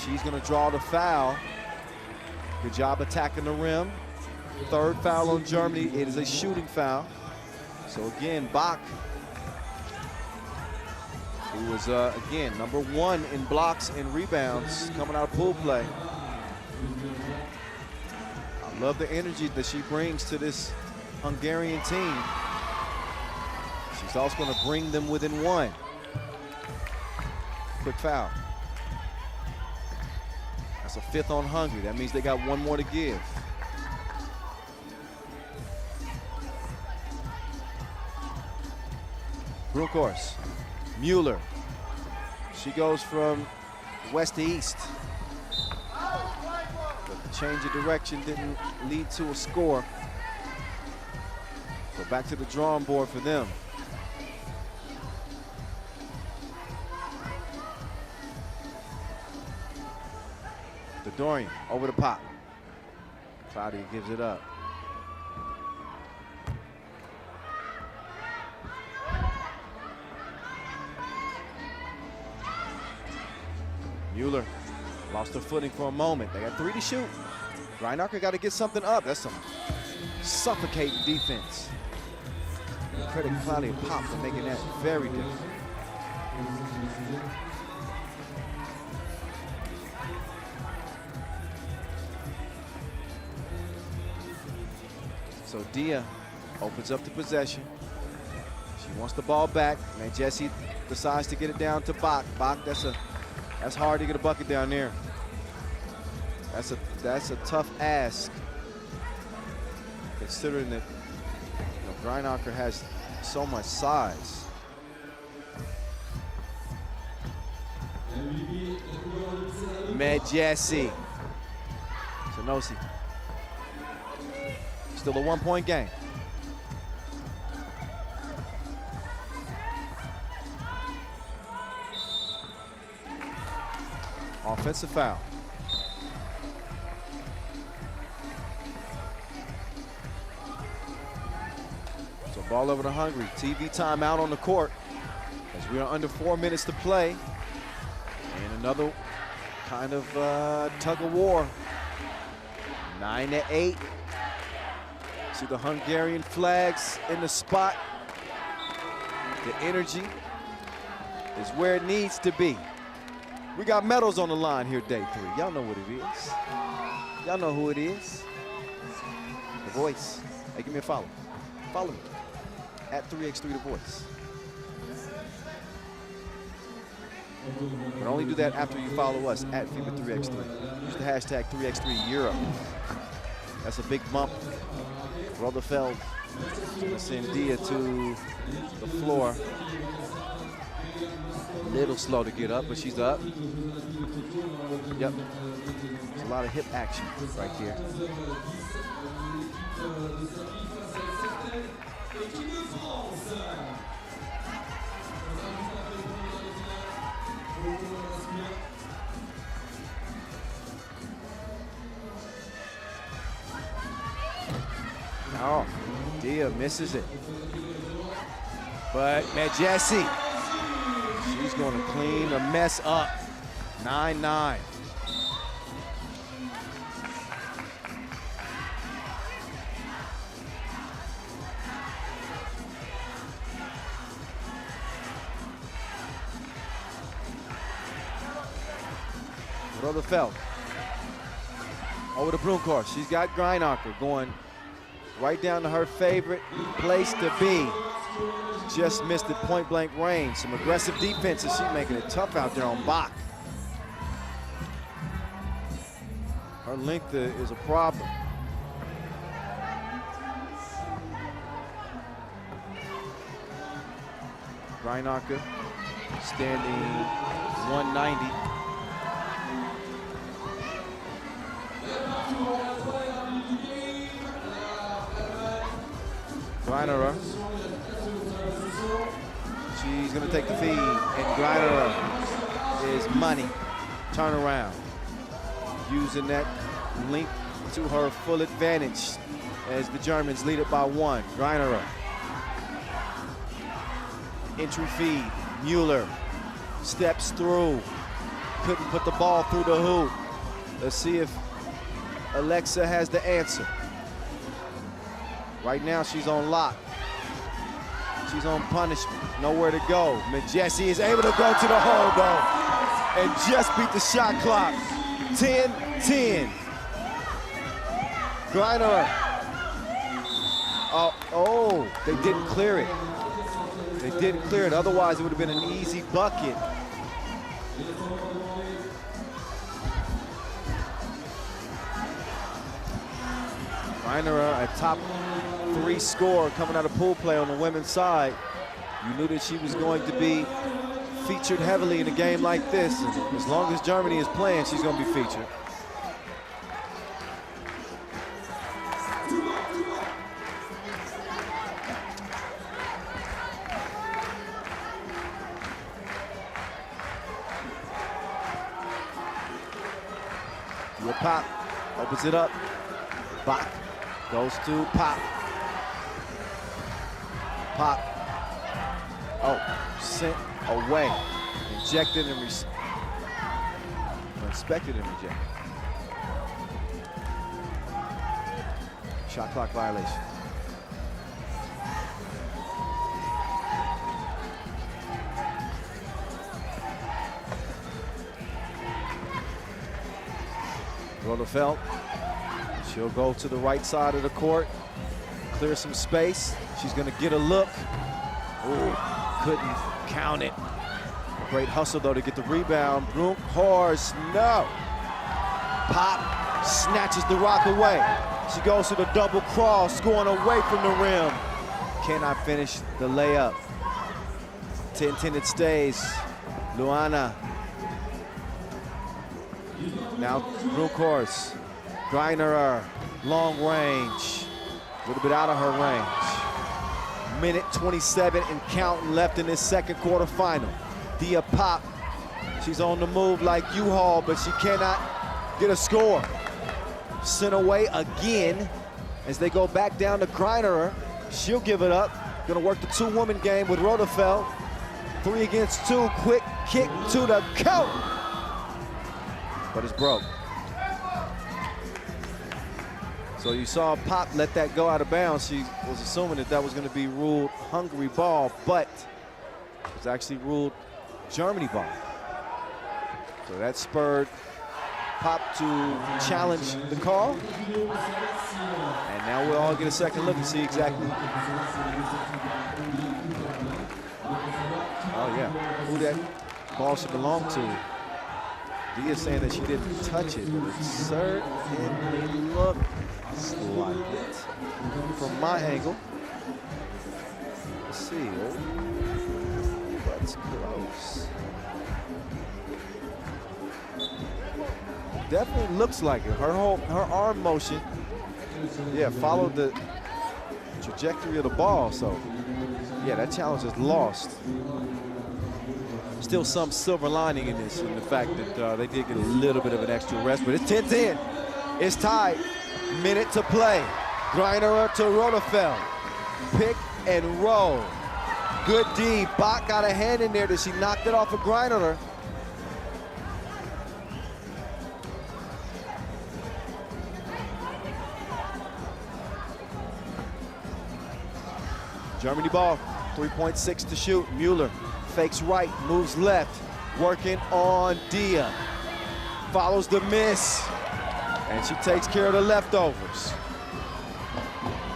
She's going to draw the foul. Good job attacking the rim. Third foul on Germany. It is a shooting foul. So again, Bach, who was, again, #1 in blocks and rebounds coming out of pool play. I love the energy that she brings to this Hungarian team. She's also going to bring them within one. Quick foul. That's a 5th on Hungary. That means they got one more to give. Brunkhorst, Mueller. She goes from west to east. But the change of direction didn't lead to a score. So back to the drawing board for them. Dorian over the pop. Claudia gives it up. Mueller lost her footing for a moment. They got 3 to shoot. Greinacher got to get something up. That's some suffocating defense. Credit Claudia Pop for making that very difficult. So Dia opens up the possession. She wants the ball back. Man, Jesse decides to get it down to Bach. Bach, that's hard to get a bucket down there. That's a tough ask, considering that Greinacher has so much size. Jesse. Sanosi. Still a 1-point game. Offensive foul. So ball over to Hungary. TV timeout on the court as we are under 4 minutes to play. And another kind of tug of war. 9-8. See the Hungarian flags in the spot. The energy is where it needs to be. We got medals on the line here, day 3. Y'all know what it is. Y'all know who it is. The Voice. Hey, give me a follow. Follow me. At 3x3 The Voice. But only do that after you follow us at FIBA 3x3. Use the hashtag 3x3 Europe. That's a big bump. Rutherfeld gonna send Dia to the floor. A little slow to get up, but she's up. Yep. There's a lot of hip action right here. Oh, Dia misses it. But Jesse, she's going to clean the mess up. 9-9. Rutherfeld. Over to Brunkhorst. She's got Greinacher going right down to her favorite place to be. Just missed it point blank range. Some aggressive defenses. She's making it tough out there on Bach. Her length is a problem. Greinacher standing 190. Greinacher. She's going to take the feed, and Greinacher is money. Turn around. Using that length to her full advantage as the Germans lead it by 1. Greinacher. Entry feed. Mueller steps through. Couldn't put the ball through the hoop. Let's see if Alexa has the answer. Right now, she's on lock. She's on punishment. Nowhere to go. Jesse is able to go to the hole, though, and just beat the shot clock. 10-10. Greinacher. Oh, they didn't clear it. They didn't clear it. Otherwise, it would have been an easy bucket. Reiner, a top 3 scorer coming out of pool play on the women's side. You knew that she was going to be featured heavily in a game like this. And as long as Germany is playing, she's going to be featured. Pop opens it up. Bach goes to Pop. Pop. Oh, sent away. Injected and inspected and rejected. Shot clock violation. Rodefeld, she'll go to the right side of the court, clear some space. She's gonna get a look. Ooh, couldn't count it. Great hustle though to get the rebound. Brunkhorst, no. Pop snatches the rock away. She goes to the double cross, going away from the rim. Cannot finish the layup. 10-10 it stays. Luana. Now Brunkhorst, Greiner, long range, a little bit out of her range. Minute 27 and counting left in this second quarterfinal. Dia Pop, she's on the move like U-Haul, but she cannot get a score. Sent away again as they go back down to Greiner. She'll give it up. Gonna work the 2-woman game with Rodefeld. 3 against 2, quick kick to the count. But it's broke. So you saw Pop let that go out of bounds. She was assuming that that was going to be ruled Hungary ball, but it was actually ruled Germany ball. So that spurred Pop to challenge the call. And now we'll all get a second look and see exactly. Oh yeah, who that ball should belong to. Dia saying that she didn't touch it, but it certainly looks like it. From my angle, let's see, but it's close. Definitely looks like it. Her arm motion, yeah, followed the trajectory of the ball. So, yeah, that challenge is lost. Still some silver lining in this, in the fact that they did get a little bit of an extra rest, but it's 10-10. It's tied. Minute to play. Greiner to Rodefeld. Pick and roll. Good D. Bach got a hand in there. Did she knock it off of Greiner? Germany ball. 3.6 to shoot. Mueller fakes right, moves left, working on Dia. Follows the miss, and she takes care of the leftovers.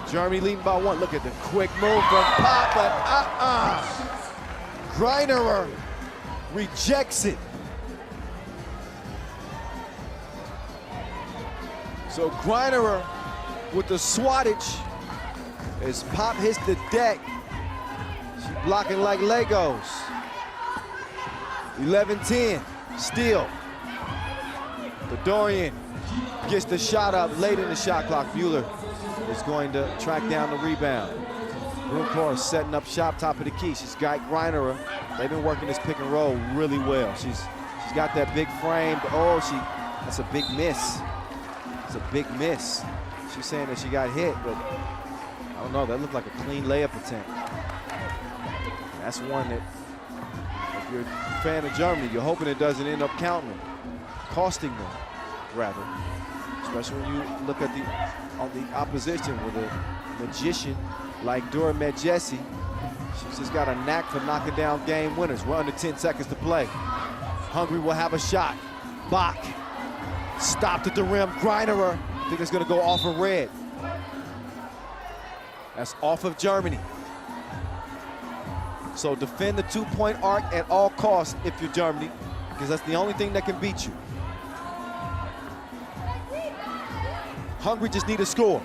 Germany leading by 1. Look at the quick move from Pop, but Greiner rejects it. So Greiner with the swattage as Pop hits the deck. She's blocking like Legos. 11-10, steal. The Dorian gets the shot up late in the shot clock. Mueller is going to track down the rebound. Brunkhorst setting up shop, top of the key. She's got Greiner. They've been working this pick and roll really well. She's got that big frame. Oh, that's a big miss. It's a big miss. She's saying that she got hit, but I don't know. That looked like a clean layup attempt. That's one that, if you're a fan of Germany, you're hoping it doesn't end up counting them, costing them, rather. Especially when you look at the opposition with a magician like Dora Medjesi. She's just got a knack for knocking down game winners. We're under 10 seconds to play. Hungary will have a shot. Bach stopped at the rim. Greiner, I think it's going to go off of red. That's off of Germany. So defend the 2-point arc at all costs if you're Germany. because that's the only thing that can beat you. Hungary just need a score.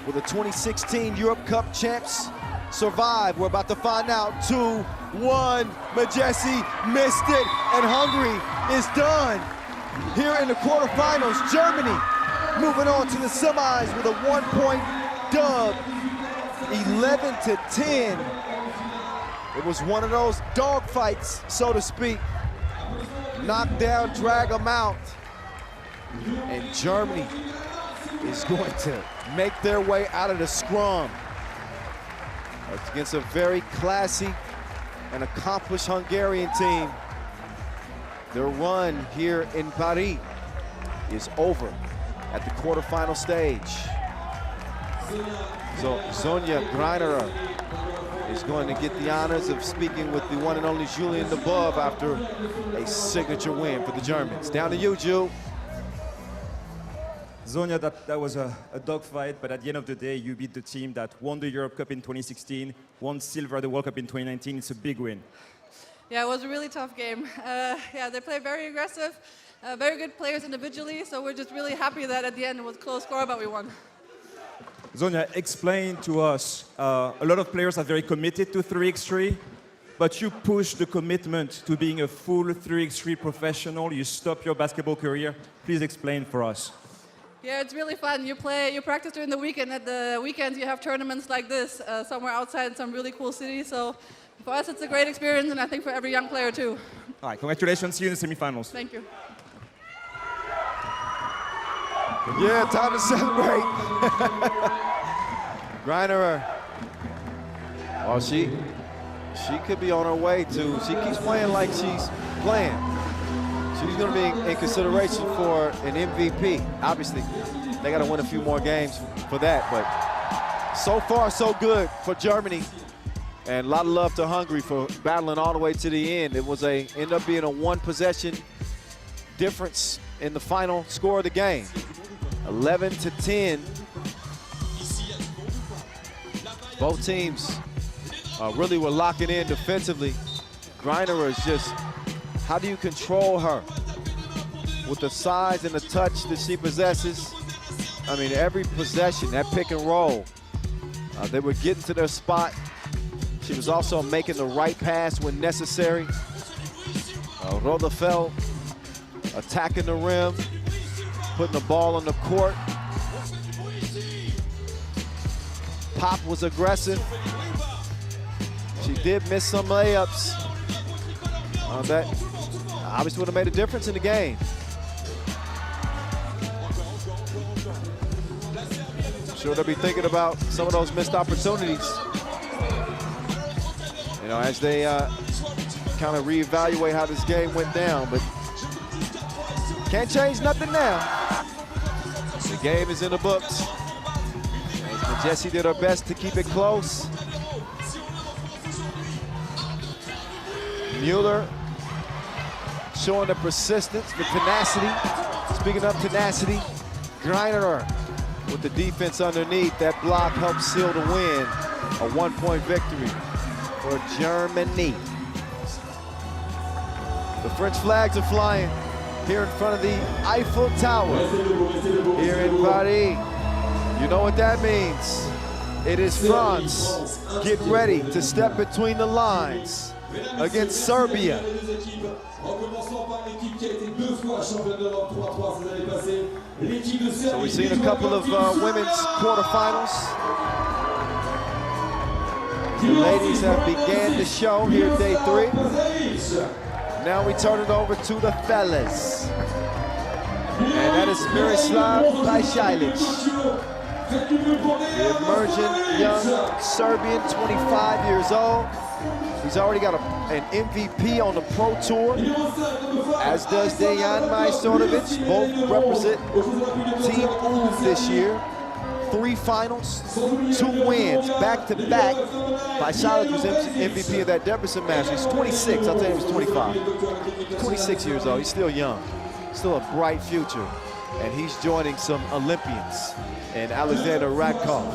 Will the 2016 Europe Cup champs survive? We're about to find out. 2-1, Majesi missed it, and Hungary is done. Here in the quarterfinals, Germany moving on to the semis with a 1-point dub, 11-10. It was one of those dogfights, so to speak. Knock down, drag them out. And Germany is going to make their way out of the scrum. It's against a very classy and accomplished Hungarian team. Their run here in Paris is over at the quarterfinal stage. So Sonja Greinerer is going to get the honors of speaking with the one and only Julien Leboeuf after a signature win for the Germans. Down to you, Ju. Sonja, that was a dogfight, but at the end of the day, you beat the team that won the Europe Cup in 2016, won silver at the World Cup in 2019. It's a big win. Yeah, it was a really tough game. Yeah, they play very aggressive, very good players individually, so we're just really happy that at the end it was a close score, but we won. Sonja, explain to us, a lot of players are very committed to 3x3, but you push the commitment to being a full 3x3 professional. You stop your basketball career. Please explain for us. Yeah, it's really fun. You practice during the weekend. At the weekends, you have tournaments like this somewhere outside in some really cool cities. So for us, it's a great experience, and I think for every young player too. All right, congratulations. See you in the semifinals. Thank you. Yeah, time to celebrate. Greinerer. Well, she could be on her way to, she keeps playing like she's playing. She's going to be in consideration for an MVP. Obviously, they got to win a few more games for that, but so far, so good for Germany. And a lot of love to Hungary for battling all the way to the end. It was ended up being a one-possession difference in the final score of the game. 11-10. Both teams really were locking in defensively. Greinerer is just, how do you control her with the size and the touch that she possesses? I mean, every possession, that pick and roll, they were getting to their spot. She was also making the right pass when necessary. Rodefeld attacking the rim, putting the ball on the court. Pop was aggressive. She did miss some layups. That obviously would have made a difference in the game. I'm sure they'll be thinking about some of those missed opportunities. You know, as they kind of reevaluate how this game went down, but can't change nothing now. The game is in the books. And Jessie did her best to keep it close. Mueller showing the persistence, the tenacity. Speaking of tenacity, Greinerer with the defense underneath. That block helped seal the win. A one-point victory for Germany. The French flags are flying here in front of the Eiffel Tower here in Paris. You know what that means. It is France getting ready to step between the lines against Serbia. So we've seen a couple of women's quarterfinals. The ladies have began the show here day 3. Now we turn it over to the fellas. And that is Miroslav Pajsilic. The emerging young Serbian, 25 years old. He's already got an MVP on the Pro Tour, as does Dejan Majstorovic. Both represent Team UV this year. 3 finals, 2 wins, back-to-back. Pajsilic was MVP of that Debrecen match. He's 26, I'll tell you he was 25. 26 years old, he's still young. Still a bright future. And he's joining some Olympians. And Alexander Radkov,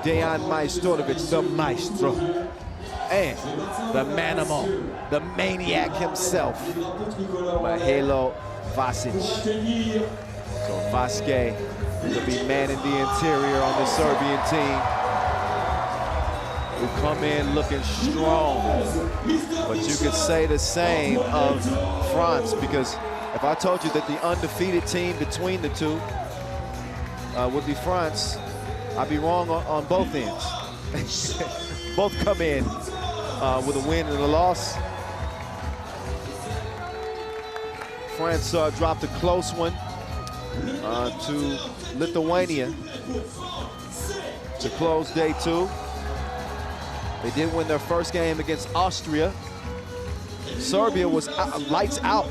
Dejan Majstorovic, the maestro. And the manimal, the maniac himself, Mahelo Vasic. So Vasquez will be manning the interior on the Serbian team, who come in looking strong. But you could say the same of France, because if I told you that the undefeated team between the two would be France, I'd be wrong on both ends. Both come in with a win and a loss. France dropped a close one to Lithuania to close day 2. They did win their first game against Austria. Serbia was lights out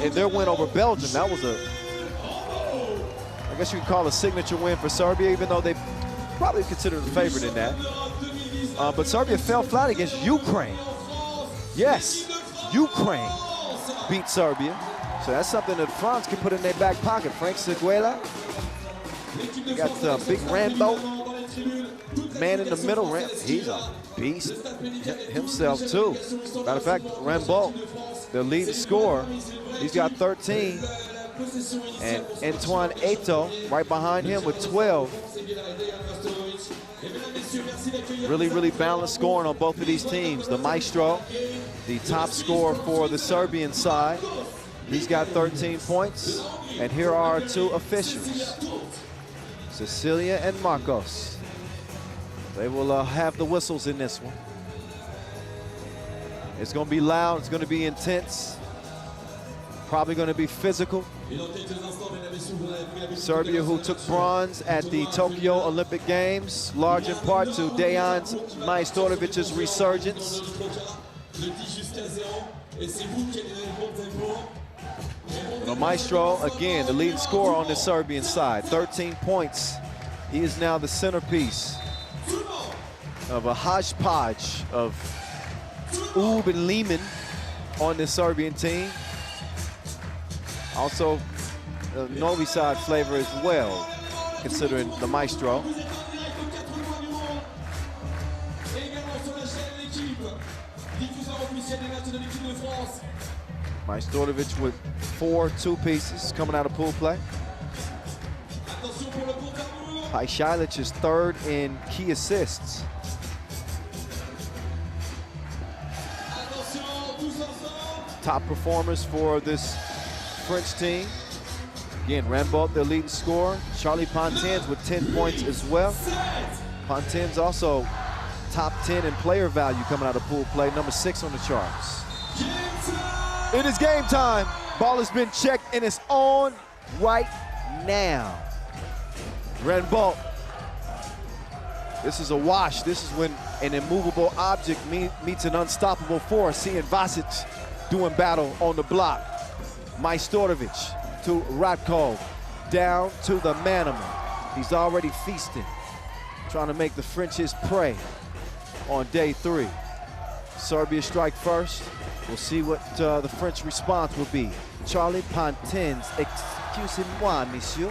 in their win over Belgium. That was I guess you could call a signature win for Serbia, even though they probably considered the favorite in that. But Serbia fell flat against Ukraine. Yes, Ukraine beat Serbia. So that's something that France can put in their back pocket. Frank Seguela, got Big Rambo, man in the middle. He's a beast himself too. Matter of fact, Rambo, the leading scorer, he's got 13. And Antoine Eto right behind him with 12. Really balanced scoring on both of these teams. The Maestro, the top scorer for the Serbian side, he's got 13 points. And here are our two officials, Cecilia and Marcos. They will have the whistles in this one. It's going to be loud, it's going to be intense, probably going to be physical. Serbia, who took bronze at the Tokyo Olympic Games, large in part to Dejan Majstorovic's resurgence. The Maestro, again, the leading scorer on the Serbian side, 13 points. He is now the centerpiece of a hodgepodge of Ub and Lehman on the Serbian team. Also, a Novi Sad flavor as well, considering the Maestro. Majstorovic with 4 two-pieces coming out of pool play. Pajšalić is 3rd in key assists. Top performers for this French team. Again, Rambo, their leading scorer. Charlie Pontins with 10 points as well. Pontins also top 10 in player value coming out of pool play, number 6 on the charts. It is game time. Ball has been checked and it's on right now. Rambo. This is a wash. This is when an immovable object meets an unstoppable force. Seeing Vasic doing battle on the block. Majstorovic to Radkov, down to the Manimal. He's already feasting, trying to make the French his prey on day 3. Serbia strike first. We'll see what the French response will be. Charlie Pontins, excusez-moi, monsieur.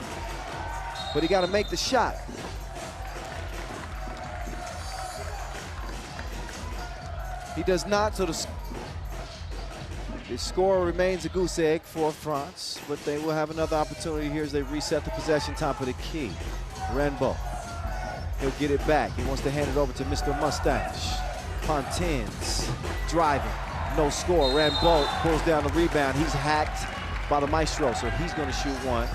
But he got to make the shot. He does not, so the score remains a goose egg for France, but they will have another opportunity here as they reset the possession time for the key. Rambo, he'll get it back. He wants to hand it over to Mr. Mustache. Pontins driving, no score. Rambo pulls down the rebound. He's hacked by the Maestro, so he's going to shoot one.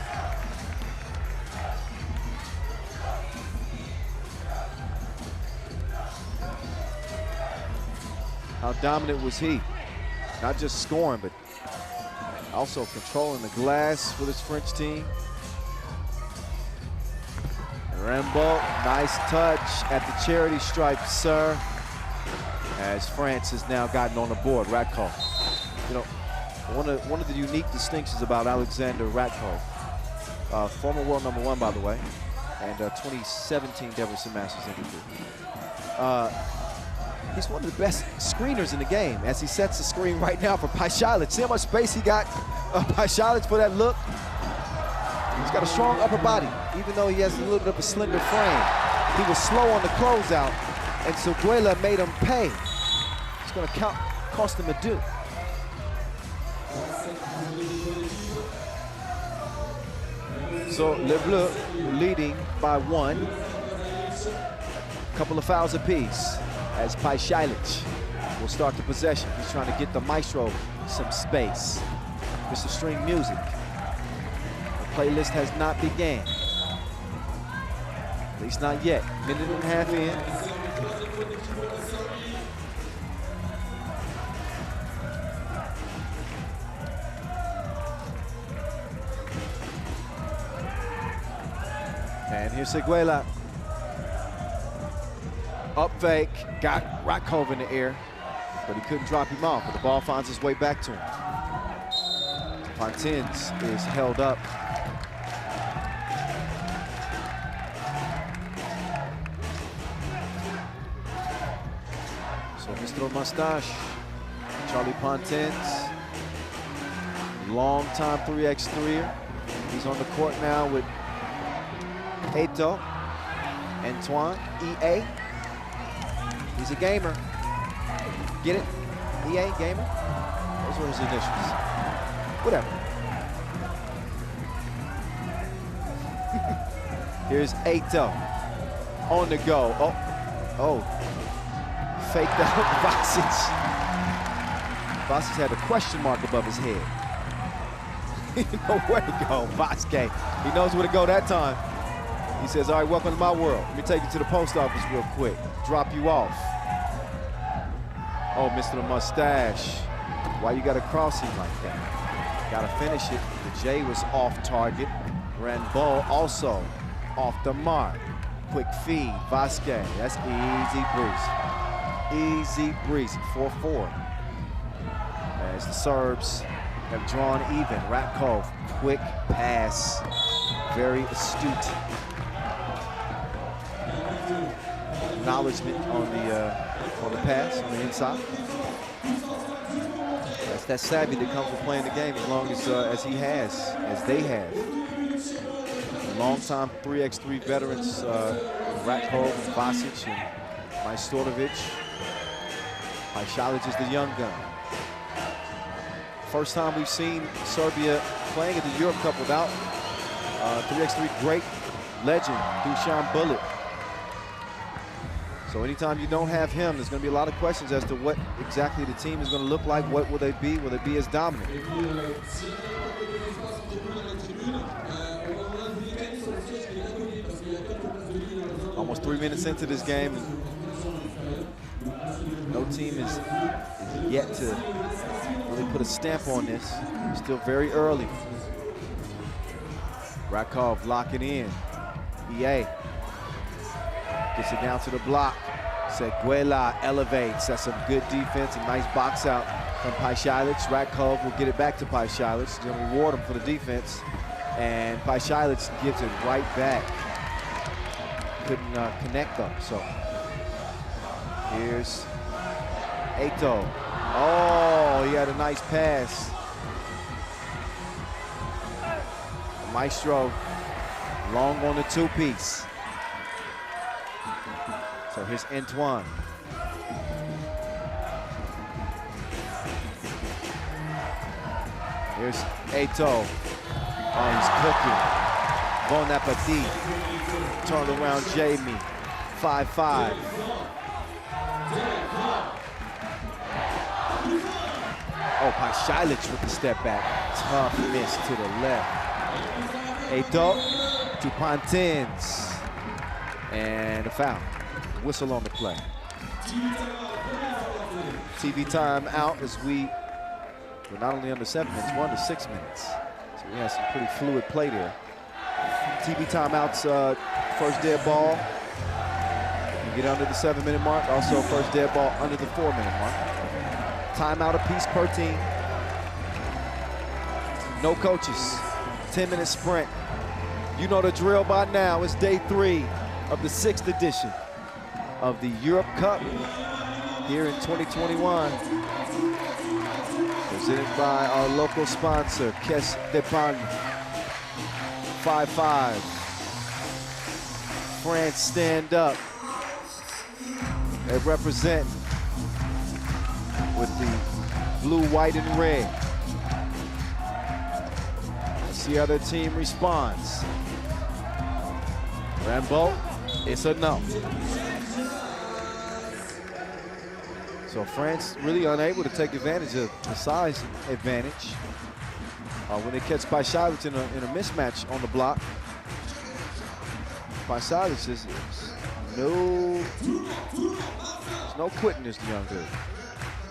How dominant was he? Not just scoring, but also controlling the glass for this French team. Rambo, nice touch at the charity stripe, sir. As France has now gotten on the board. Radkov. You know, one of the unique distinctions about Alexander Radkov, former world #1, by the way, and 2017 Deverson Masters MVP. He's one of the best screeners in the game as he sets the screen right now for Pajšalić. See how much space he got, Pajšalić, for that look? He's got a strong upper body, even though he has a little bit of a slender frame. He was slow on the closeout, and Seguela made him pay. It's going to cost them a do. So Les Bleus leading by 1. Couple of fouls apiece as Pajšajlić will start the possession. He's trying to get the maestro some space. Mr. String Music. The playlist has not began. At least not yet. Minute and a half in. And here's Seguela. Up fake, got Ratkov in the air, but he couldn't drop him off, but the ball finds its way back to him. Pontins is held up. So Mr. Mustache, Charlie Pontins, long-time 3x3er. He's on the court now with Eto, Antoine, EA. He's a gamer. Get it? EA, gamer? Those were his initials. Whatever. Here's Eto on the go. Oh. Faked out Vasic. Vasic had a question mark above his head. He didn't know where to go, Vasquez. He knows where to go that time. He says, all right, welcome to my world. Let me take you to the post office real quick. Drop you off. Oh, Mr. Mustache. Why you got to cross him like that? Got to finish it. The J was off target. Ranbol also off the mark. Quick feed, Vasquez. That's easy breezy. Easy breezy, 4-4. As the Serbs have drawn even. Ratkov, quick pass. Very astute. Acknowledgement on the pass on the inside. That's that savvy that comes with playing the game as long as he has, as they have. Long-time 3x3 veterans, Ratkov and Vasic and Majstorovic. Pajšajlić is the young gun. First time we've seen Serbia playing at the Europe Cup without 3x3 great legend, Dusan Bulut. So anytime you don't have him, there's going to be a lot of questions as to what exactly the team is going to look like. What will they be? Will they be as dominant? Almost 3 minutes into this game, no team is yet to really put a stamp on this. Still very early. Ratkov locking in. EA gets it down to the block. Seguela elevates. That's some good defense. A nice box out from Pajšajlić. Ratkov will get it back to Pajšajlić. He's going to reward him for the defense. And Pajšajlić gives it right back. Couldn't connect them. So here's Eto. Oh, he had a nice pass. Maestro long on the two-piece. So here's Antoine. Here's Eto. Oh, he's cooking. Bon appetit. Turn around Jamie. 5-5. Oh, Pajšajlić with the step back. Tough miss to the left. Eto to Pontins. And a foul. Whistle on the play. TV time out as we're not only under 7 minutes, we're under 6 minutes. So we have some pretty fluid play there. TV timeouts, first dead ball. You get under the 7-minute mark. Also first dead ball under the 4-minute mark. Timeout apiece per team. No coaches. 10-minute sprint. You know the drill by now. It's day 3 of the 6th edition of the Europe Cup here in 2021. Presented by our local sponsor, Caisse d'Epargne. 5-5. France stand up. They represent with the blue, white, and red. Let's see how their team responds. Rambo, it's a no. So France really unable to take advantage of the size advantage. When they catch Paisialic in a mismatch on the block, Paisialic is there's no quitting this young dude.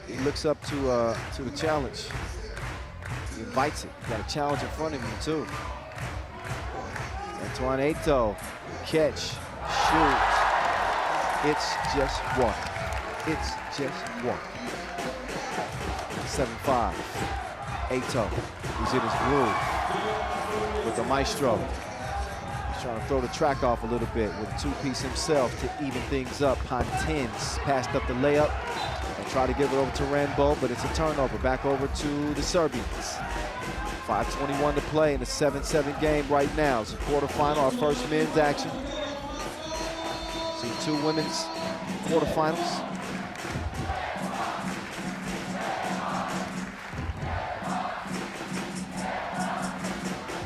He looks up to the challenge. He invites it. Got a challenge in front of him too. Antoine Eto'o, catch, shoot. It's just one. It's just one. 7-5. Eto'o, he's in his groove with the maestro. He's trying to throw the track off a little bit with a two-piece himself to even things up. Pontins passed up the layup and tried to give it over to Rambo, but it's a turnover. Back over to the Serbians. 5:21 to play in a 7-7 game right now. It's a quarterfinal, our first men's action. See two women's quarterfinals.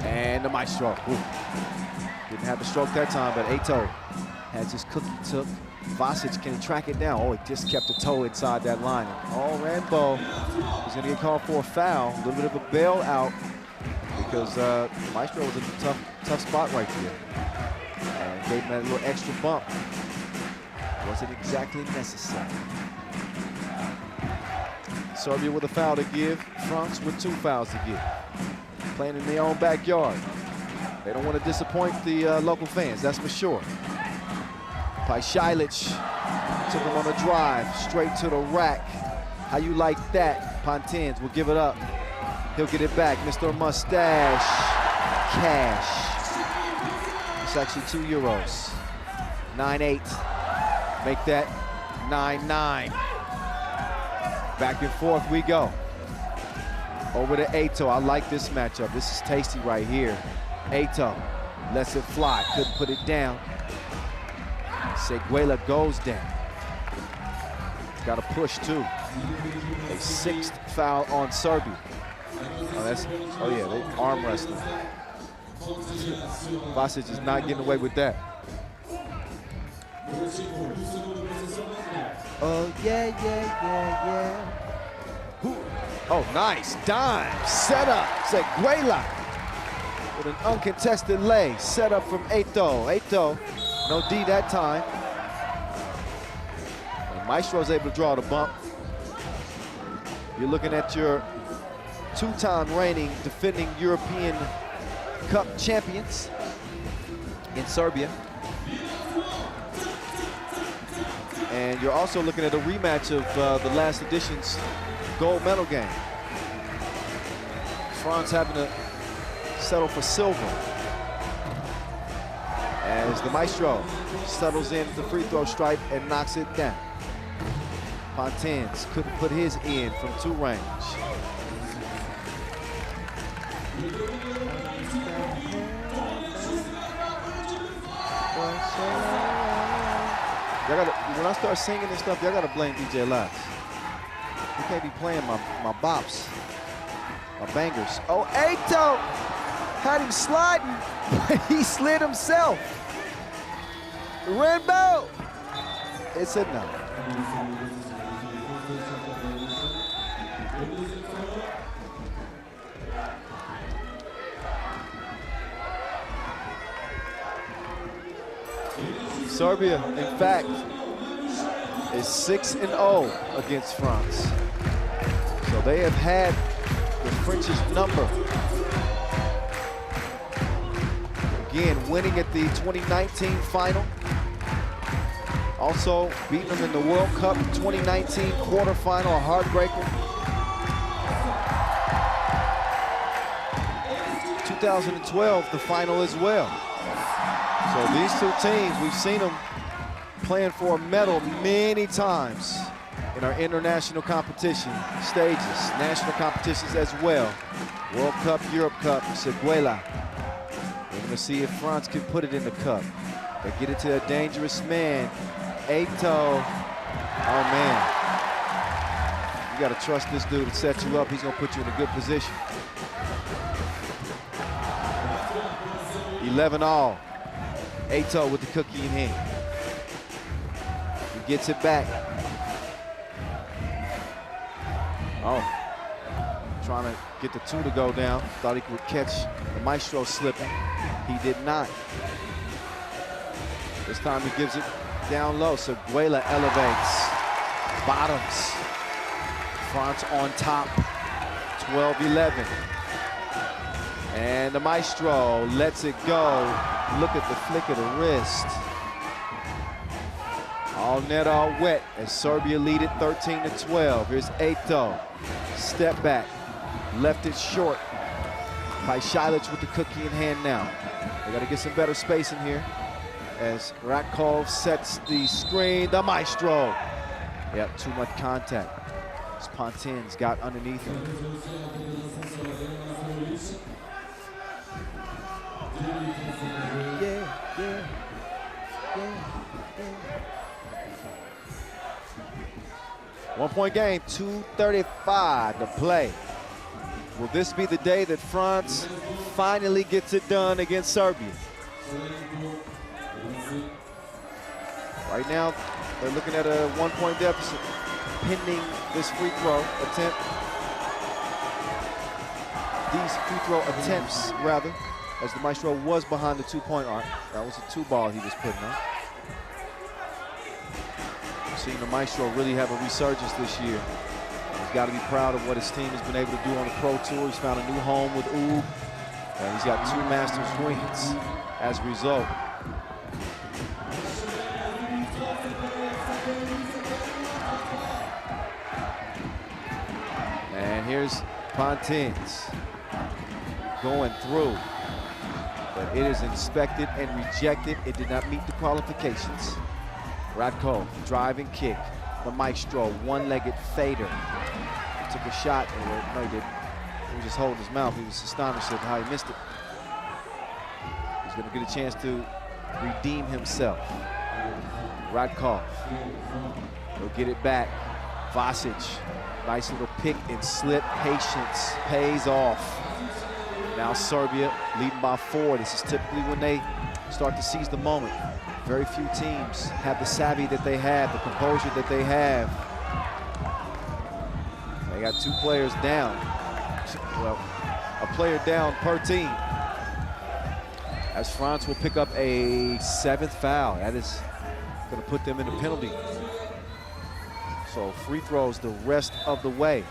And the maestro. Ooh. Didn't have the stroke that time, but Eto'o has his cookie took. Vasic, can he track it down? Oh, he just kept the toe inside that line. Oh, Rambo is going to get called for a foul. A little bit of a bailout because Maestro was in a tough spot right there. And gave him that little extra bump. Wasn't exactly necessary. Serbia with a foul to give. France with 2 fouls to give. Playing in their own backyard. They don't want to disappoint the local fans, that's for sure. Paisialic took him on a drive, straight to the rack. How you like that? Pontins will give it up. He'll get it back. Mr. Mustache, cash. It's actually €2. 9-8, make that 9-9. Back and forth we go. Over to Eto'o. I like this matchup. This is tasty right here. Eto'o lets it fly, couldn't put it down. Seguela goes down. Got a push too. A 6th foul on Serbia. Oh yeah, they arm wrestling. Vasic is not getting away with that. Oh yeah, yeah, yeah, yeah. Ooh. Oh, nice dime, set up, Seguela with an uncontested lay, set up from Eto'o. Eto'o, no D that time. And Maestro's able to draw the bump. You're looking at your 2-time reigning defending European Cup champions in Serbia. And you're also looking at a rematch of the last edition's gold medal game. France having to settle for silver as the Maestro settles in the free throw stripe and knocks it down. Pontins couldn't put his in from 2 range. When I start singing and stuff, y'all gotta blame DJ Lax. You can't be playing my bops, my bangers. Oh, Eto'o had him sliding, but he slid himself. Rambo, it's a no. Serbia, in fact, is 6-0 against France. So they have had the French's number. Again, winning at the 2019 final. Also beating them in the World Cup 2019 quarterfinal, a heartbreaker. 2012, the final as well. So these 2 teams, we've seen them playing for a medal many times in our international competition stages, national competitions as well. World Cup, Europe Cup, Seguela. We're gonna see if France can put it in the cup. They get it to a dangerous man, Eto'o. Oh man. You got to trust this dude to set you up. He's going to put you in a good position. 11 all. Ato with the cookie in hand. He gets it back. Oh, trying to get the 2 to go down. Thought he could catch the Maestro slipping. He did not. This time he gives it down low. So Guela elevates. Bottoms. France on top. 12-11. And the Maestro lets it go. Look at the flick of the wrist. All net, all wet as Serbia lead it 13-12. Here's Ato. Step back. Left it short. Pajsilic with the cookie in hand now. They got to get some better space in here as Radkov sets the screen. The Maestro. Yep, too much contact. Pontin's got underneath him. Yeah. 1 point game, 2:35 to play. Will this be the day that France finally gets it done against Serbia? Right now, they're looking at a 1 point deficit pending this free throw attempt. These free throw attempts, rather, as the Maestro was behind the 2 point arc. That was a 2 ball he was putting on. We've seen the Maestro really have a resurgence this year. He's got to be proud of what his team has been able to do on the Pro Tour. He's found a new home with Oob, and he's got 2 Masters wins as a result. And here's Pontins going through, but it is inspected and rejected. It did not meet the qualifications. Radkov, drive and kick. The Maestro, one-legged fader. Took a shot, no, he didn't. He was just holding his mouth. He was astonished at how he missed it. He's gonna get a chance to redeem himself. Radkov, he'll get it back. Vasic, nice little pick and slip. Patience pays off. Now Serbia leading by 4. This is typically when they start to seize the moment. Very few teams have the savvy that they have, the composure that they have. They got 2 players down. Well, a player down per team. As France will pick up a 7th foul. That is going to put them in the penalty. So free throws the rest of the way.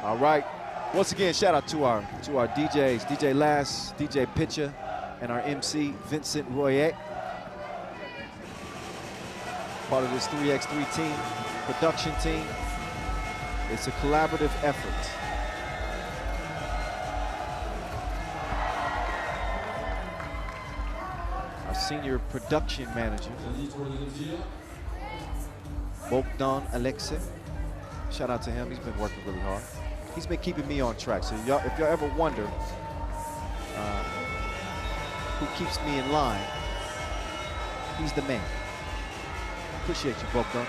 All right. Once again, shout out to our DJs, DJ Lass, DJ Pitcher, and our MC, Vincent Royet. Part of this 3x3 team, production team. It's a collaborative effort. Our senior production manager, Bogdan Alexei. Shout out to him, he's been working really hard. He's been keeping me on track. So if y'all ever wonder who keeps me in line, he's the man. Appreciate you, Bogdan.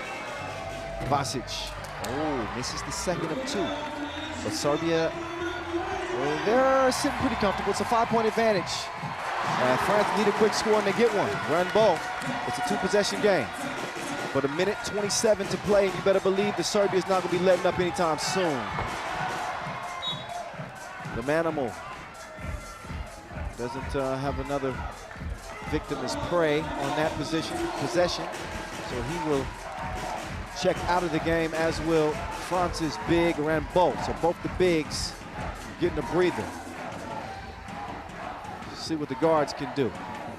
Vasic, oh, misses the 2nd of 2. But Serbia, well, they're sitting pretty comfortable. It's a 5-point advantage. France need a quick score and they get one. Run ball. It's a 2-possession game. But a minute 27 to play, and you better believe that Serbia is not going to be letting up anytime soon. The Manimal doesn't have another victim as prey on that possession, so he will check out of the game, as will France's big Rambo. So both the bigs getting a breather. See what the guards can do.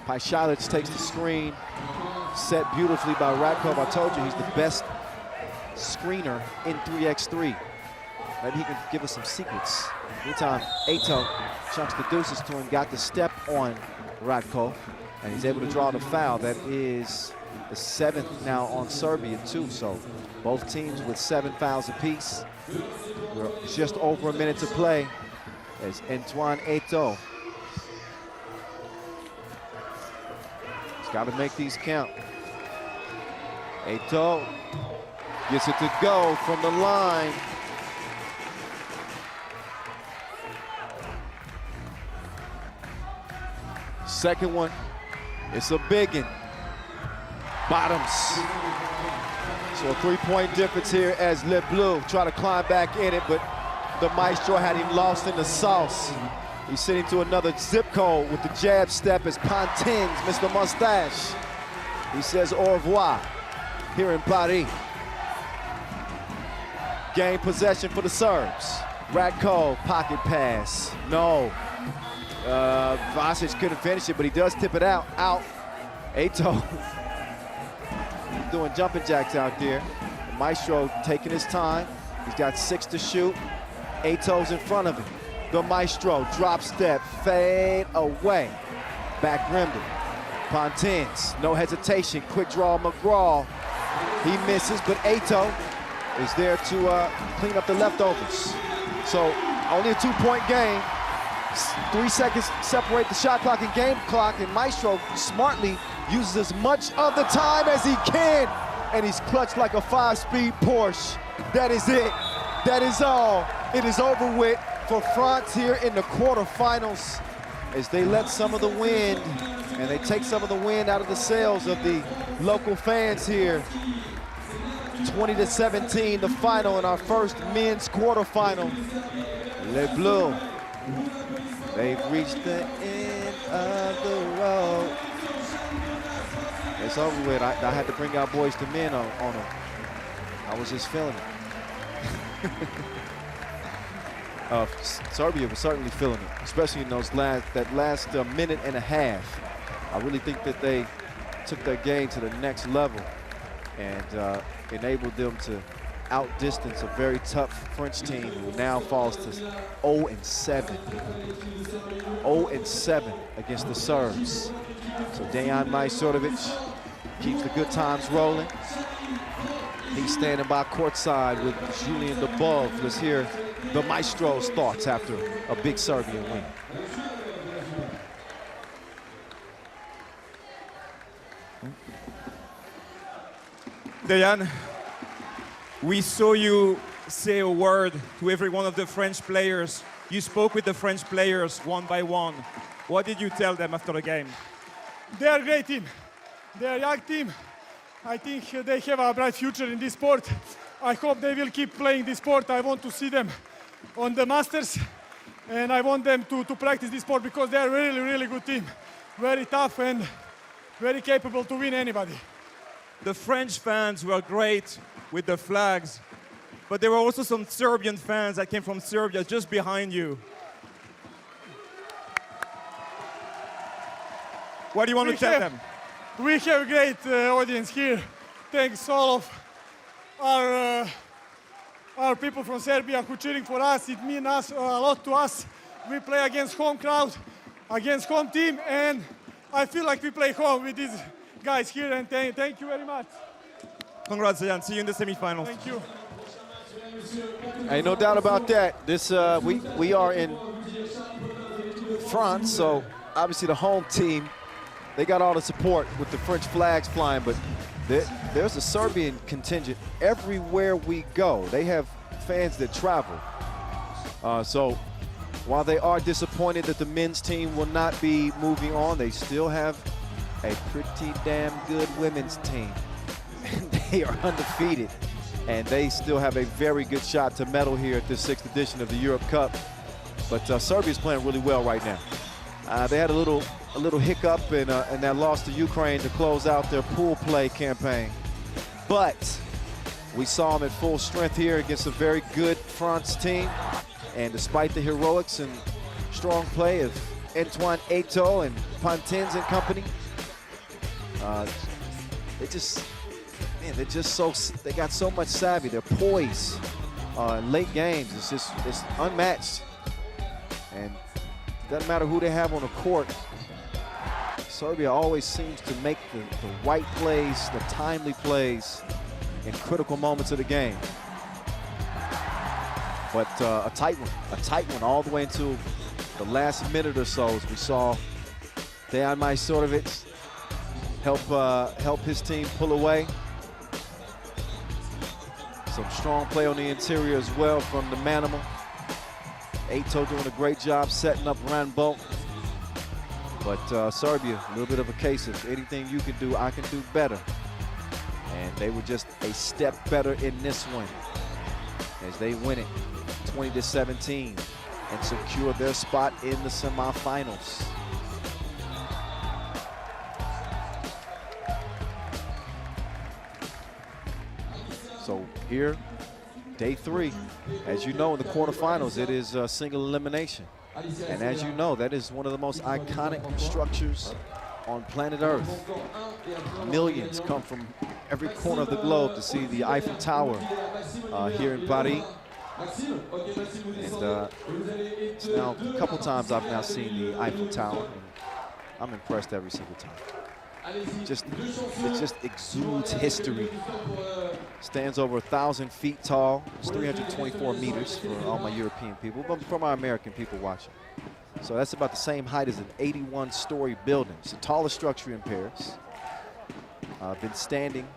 Pajsilic takes the screen. set beautifully by Radkov. I told you he's the best screener in 3x3. Maybe he can give us some secrets. Meantime, Ato chunks the deuces to him, got the step on Radkov, and he's able to draw the foul. That is the 7th now on Serbia too, so both teams with 7 fouls apiece. We're just over a minute to play as Antoine Ato. He's got to make these count. Ato gets it to go from the line. Second one, it's a big one. Bottoms. So a 3-point difference here as Le Bleu try to climb back in it, but the Maestro had him lost in the sauce. He's sitting to another zip code with the jab step as Pantins, Mr. Mustache. He says au revoir here in Paris. Game possession for the Serbs. Radkov, pocket pass, no. Vasic couldn't finish it, but he does tip it out. Ato doing jumping jacks out there. Maestro taking his time. He's got 6 to shoot. Ato's in front of him. The Maestro, drop step, fade away. Back rimmed it. Pontins, no hesitation, quick draw McGraw. He misses, but Ato is there to clean up the leftovers. So only a 2-point game. 3 seconds separate the shot clock and game clock, and Maestro smartly uses as much of the time as he can, and he's clutched like a 5-speed Porsche. That is it. That is all. It is over with for France here in the quarterfinals as they let some of the wind, and they take some of the wind out of the sails of the local fans here. 20-17, the final in our first men's quarterfinal. Les Bleus. They've reached the end of the road. It's over with. I had to bring out Boys to Men on them. I was just feeling it. Serbia was certainly feeling it, especially in those last minute and a half. I really think that they took their game to the next level and enabled them to outdistance a very tough French team who now falls to 0-7. 0-7 against the Serbs. So Dejan Majstorovic keeps the good times rolling. He's standing by courtside with Julian Dubov. Let's hear the Maestro's thoughts after a big Serbian win. Dejan, we saw you say a word to every one of the French players. You spoke with the French players one by one. What did you tell them after the game? They are a great team. They are a young team. I think they have a bright future in this sport. I hope they will keep playing this sport. I want to see them on the Masters, and I want them to practice this sport because they are a really, really good team. Very tough and very capable to win anybody. The French fans were great with the flags, but there were also some Serbian fans that came from Serbia just behind you. What do you want to tell them? We have a great audience here. Thanks all of our people from Serbia who are cheering for us. It means a lot to us. We play against home crowd, against home team, and I feel like we play home with these guys here, and thank you very much. Congrats, Dejan. See you in the semifinals. Thank you. Ain't no doubt about that. This we are in France, so obviously the home team, they got all the support with the French flags flying, but there's a Serbian contingent everywhere we go. They have fans that travel. So while they are disappointed that the men's team will not be moving on, they still have a pretty damn good women's team. They are undefeated, and they still have a very good shot to medal here at this 6th edition of the Europe Cup. But Serbia's playing really well right now. They had a little hiccup in that loss to Ukraine to close out their pool play campaign. But we saw them at full strength here against a very good France team. And despite the heroics and strong play of Antoine Ato and Pantins and company, they're just so, they got so much savvy. Their poise in late games it's unmatched. And it doesn't matter who they have on the court. Serbia always seems to make the right plays, the timely plays in critical moments of the game. But a tight one all the way into the last minute or so, as we saw Dejan Majstorovic help his team pull away. Some strong play on the interior as well from the Manimal. Ato doing a great job setting up Ranbo. But Serbia, a little bit of a case of anything you can do, I can do better. And they were just a step better in this one as they win it 20-17 and secure their spot in the semifinals. So here, day 3, as you know, in the quarterfinals, it is a single elimination. And as you know, that is one of the most iconic structures on planet Earth. Millions come from every corner of the globe to see the Eiffel Tower here in Paris. And it's now a couple times I've now seen the Eiffel Tower, and I'm impressed every single time. It just exudes history. Stands over 1,000 feet tall. It's 324 meters for all my European people, but from our American people watching. So that's about the same height as an 81-story building. It's the tallest structure in Paris. Been standing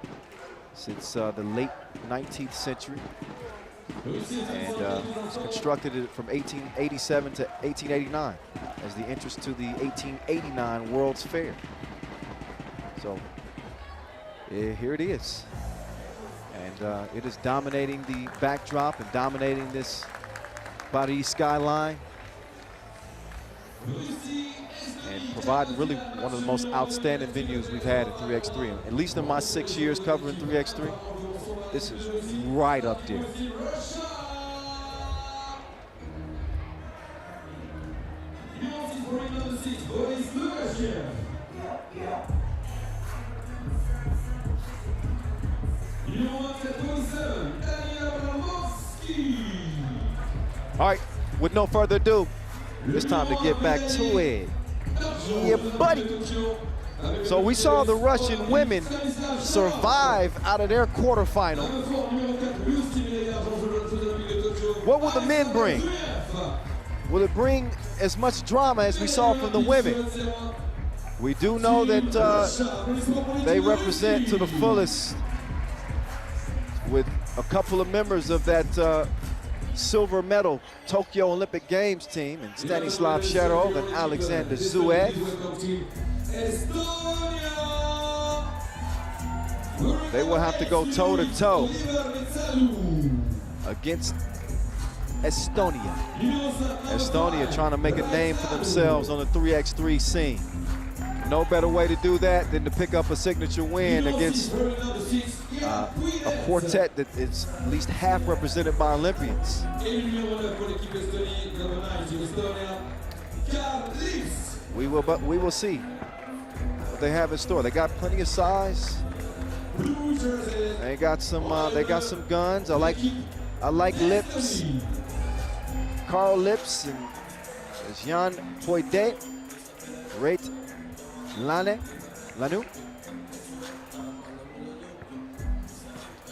since the late 19th century. And it's constructed from 1887 to 1889 as the entrance to the 1889 World's Fair. So here it is. And it is dominating the backdrop and dominating this Paris skyline. And providing really one of the most outstanding venues we've had in 3x3. At least in my 6 years covering 3x3, this is right up there. All right, with no further ado, it's time to get back to it. Yeah, buddy. So we saw the Russian women survive out of their quarterfinal. What will the men bring? Will it bring as much drama as we saw from the women? We do know that they represent to the fullest with a couple of members of that silver medal Tokyo Olympic Games team, and Stanislav Sherov and Alexander Zhuev. They will have to go toe-to-toe against Estonia. Estonia trying to make a name for themselves on the 3x3 scene. No better way to do that than to pick up a signature win against a quartet that is at least half represented by Olympians. We will see what they have in store. They got plenty of size. They got some guns. I like Lips, Carl Lips, and Jean Poidet, Rate Lanu,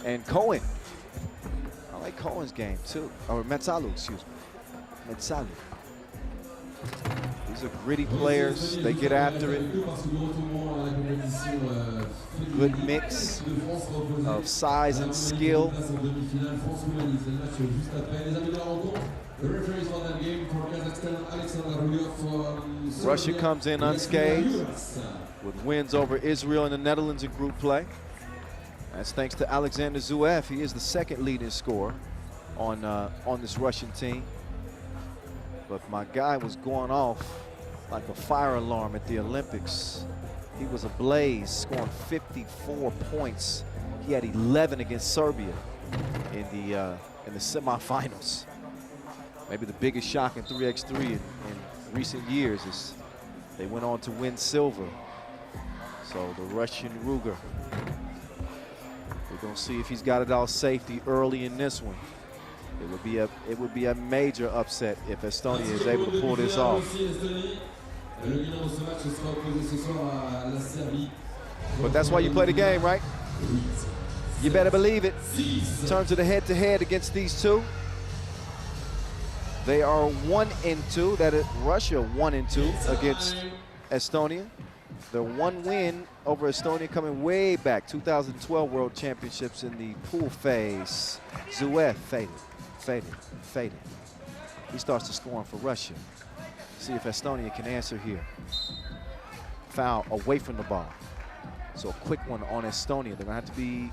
and Cohen. I like Cohen's game too. Or Metsalu, excuse me. Metsalu. These are gritty players. They get after it. Good mix of size and skill. Russia comes in unscathed with wins over Israel and the Netherlands in group play. That's thanks to Alexander Zhuev. He is the second leading scorer on this Russian team. But my guy was going off like a fire alarm at the Olympics. He was ablaze, scoring 54 points. He had 11 against Serbia in the semifinals. Maybe the biggest shock in 3x3 in recent years is they went on to win silver. So the Russian Ruger Gonna see if he's got it all safety early in this one. It would be a major upset if Estonia is able to pull this off. But that's why you play the game, right? You better believe it. In terms of the head-to-head against these two, they are 1-2. That is Russia 1-2 against Estonia. Their one win over Estonia coming way back, 2012 World Championships in the pool phase. Zuev faded. He starts to score for Russia. See if Estonia can answer here. Foul away from the ball. So a quick one on Estonia. They're gonna have to be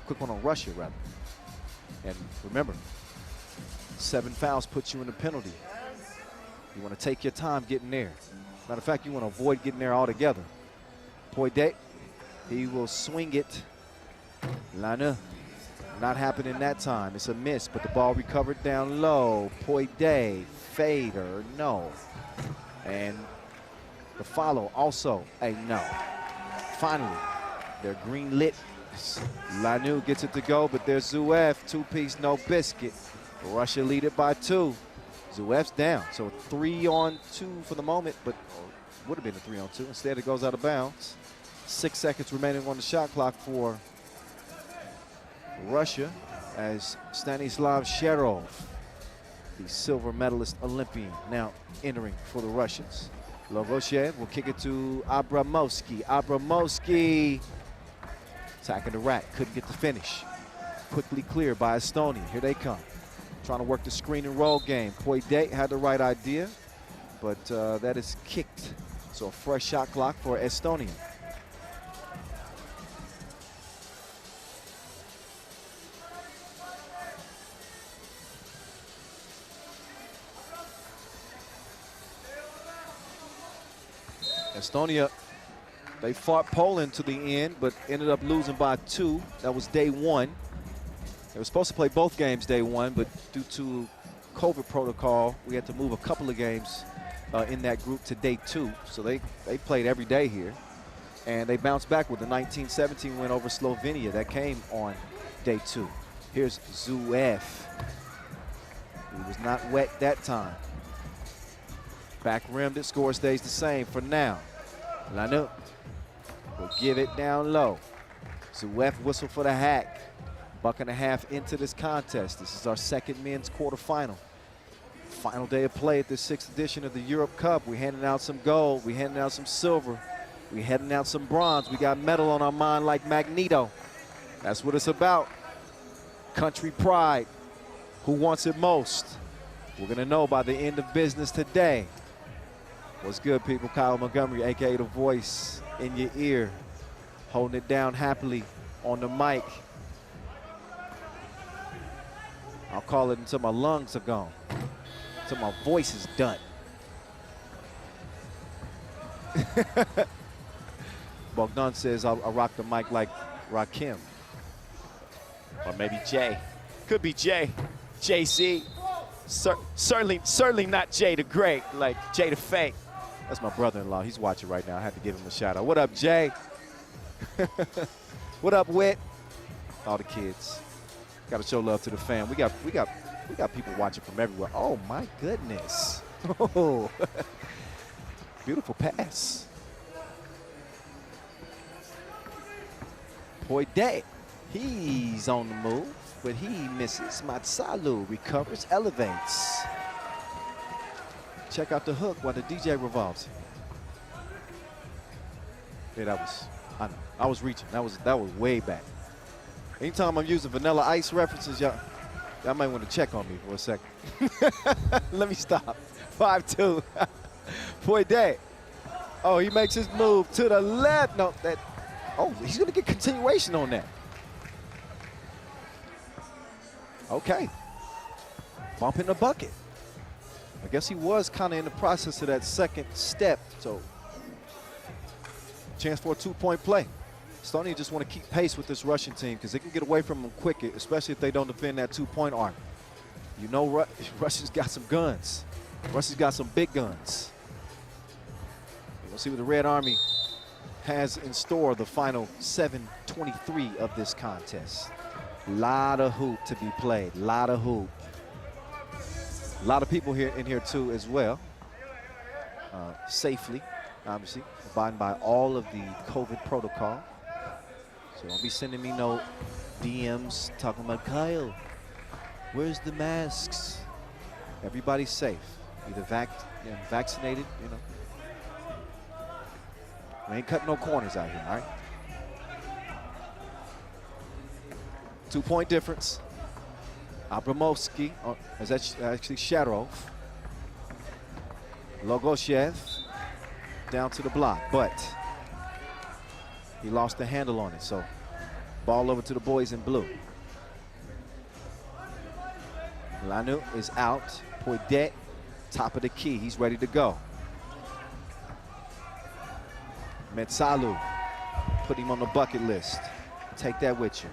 quick one on Russia, rather. And remember, 7 fouls puts you in the penalty. You want to take your time getting there. Matter of fact, you want to avoid getting there altogether. Poide, he will swing it. Lana, not happening that time. It's a miss, but the ball recovered down low. Poide, fader, no. And the follow also a no. Finally, they're green lit. Lanu gets it to go, but there's Zuev, 2-piece, no biscuit. Russia lead it by 2. Zuev's down, so 3-on-2 for the moment, but would have been a 3-on-2. Instead, it goes out of bounds. 6 seconds remaining on the shot clock for Russia as Stanislav Sherov, the silver medalist Olympian, now entering for the Russians. Lovoshev will kick it to Abramovsky. Abramovsky attacking the rack, couldn't get the finish. Quickly cleared by Estonia. Here they come. Trying to work the screen and roll game. Poide had the right idea, but that is kicked. So a fresh shot clock for Estonia. Estonia, they fought Poland to the end, but ended up losing by 2. That was day 1. They were supposed to play both games day 1, but due to COVID protocol, we had to move a couple of games in that group to day 2. So they played every day here. And they bounced back with the 19-17 win over Slovenia. That came on day 2. Here's Zuev. He was not wet that time. Back rimmed it, score stays the same for now. Lanu will give it down low. Zuev whistle for the hack. $1.50 into this contest. This is our second men's quarterfinal. Final day of play at this 6th edition of the Europe Cup. We're handing out some gold, we're handing out some silver, we're handing out some bronze. We got metal on our mind like Magneto. That's what it's about. Country pride. Who wants it most? We're gonna know by the end of business today. What's good, people? Kyle Montgomery, AKA The Voice, in your ear. Holding it down happily on the mic. I'll call it until my lungs are gone, until my voice is done. Bogdan says I'll rock the mic like Rakim. Or maybe Jay. Could be Jay. JC. Certainly not Jay the Great, like Jay the Fake. That's my brother-in-law. He's watching right now. I had to give him a shout out. What up, Jay? What up, Wit? All the kids. Got to show love to the fam. We got people watching from everywhere. Oh my goodness. Oh. Beautiful pass. Poide. He's on the move, but he misses. Matsalu recovers, elevates. Check out the hook while the DJ revolves. Yeah, I was reaching. That was way back. Anytime I'm using Vanilla Ice references, y'all might want to check on me for a second. Let me stop. 5-2. Poide. Oh, he makes his move to the left. No, that. Oh, he's going to get continuation on that. Okay. Bump in the bucket. I guess he was kind of in the process of that second step, so chance for a 2-point play. Estonia just want to keep pace with this Russian team because they can get away from them quick, especially if they don't defend that 2-point arc. You know, Russia's got some guns. Russia's got some big guns. We'll see what the Red Army has in store the final 7:23 of this contest. Lot of hoop to be played, lot of hoop. A lot of people here in here too as well. Safely, obviously, abiding by all of the COVID protocol. So don't be sending me no DMs talking about, Kyle, where's the masks? Everybody's safe, either vaccinated, you know. We ain't cutting no corners out here, all right? 2-point difference. Abramovsky, is that actually Sharov. Logoshev down to the block, but he lost the handle on it, so ball over to the boys in blue. Lanu is out. Poidet, top of the key, he's ready to go. Metsalu, put him on the bucket list. Take that with you.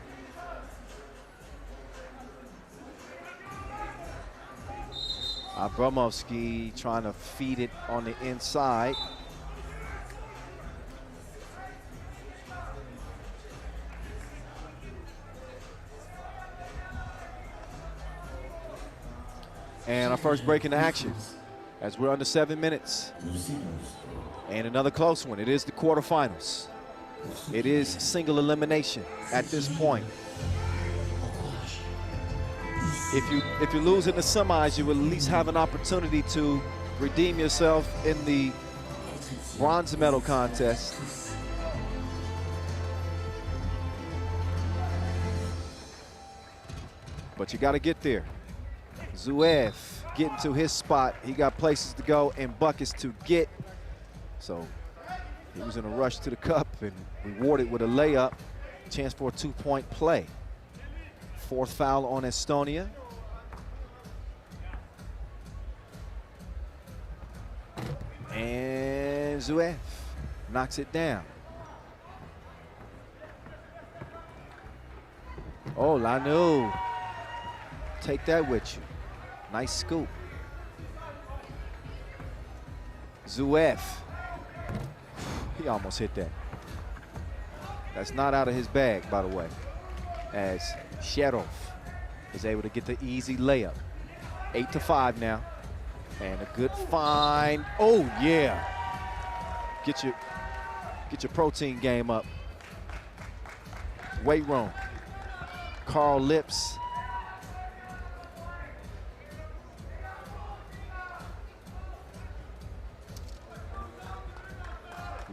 Abramovsky trying to feed it on the inside. And our first break into action as we're under 7 minutes. And another close one. It is the quarterfinals. It is single elimination at this point. If you lose in the semis, you will at least have an opportunity to redeem yourself in the bronze medal contest. But you got to get there. Zuev getting to his spot. He got places to go and buckets to get. So he was in a rush to the cup and rewarded with a layup. Chance for a 2-point play. Fourth foul on Estonia. And Zuev knocks it down. Oh, Lanu. Take that with you. Nice scoop. Zuev. He almost hit that. That's not out of his bag, by the way, as Sharov is able to get the easy layup. 8-5 now. And a good find. Oh, yeah. Get your protein game up. Weight room. Carl Lips.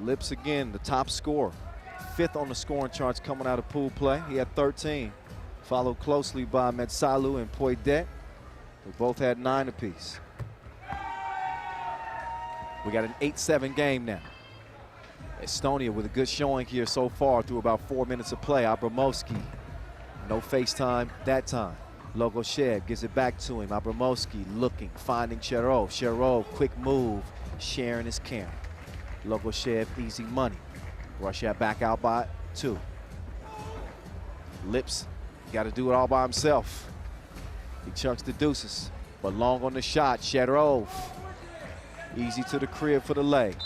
Lips again, the top scorer. 5th on the scoring charts coming out of pool play. He had 13. Followed closely by Metsalu and Poidet, who both had 9 apiece. We got an 8-7 game now. Estonia with a good showing here so far through about 4 minutes of play. Abramovsky, no FaceTime that time. Logoshev gives it back to him. Abramovsky looking, finding Sharov. Sharov, quick move. Sharing is caring. Logoshev, easy money. Russia back out by 2. Lips, got to do it all by himself. He chunks the deuces, but long on the shot. Sharov, easy to the crib for the leg.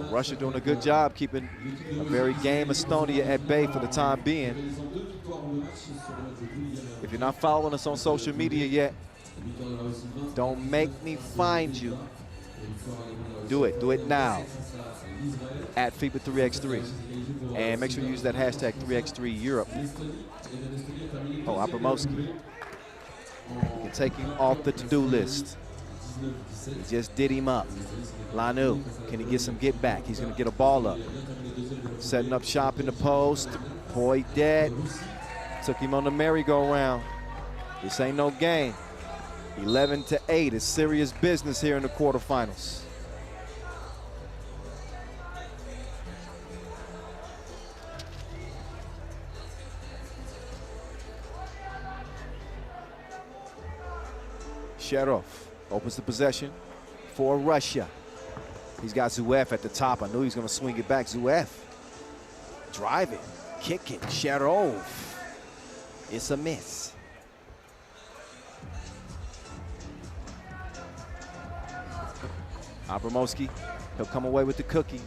Russia doing a good job keeping a very game Estonia at bay for the time being. If you're not following us on social media yet, don't make me find you. Do it now at FIBA 3x3. And make sure you use that hashtag 3x3 Europe. Oh, Abramovsky. You can take him off the to-do list. He just did him up. Lanu, can he get some get back? He's going to get a ball up. Setting up shop in the post. Poidet took him on the merry-go-round. This ain't no game. 11-8 is serious business here in the quarterfinals. Sharov opens the possession for Russia. He's got Zuev at the top. I knew he was going to swing it back. Zuev, drive it, kick it. Sharov, it's a miss. Abramovsky He'll come away with the cookie.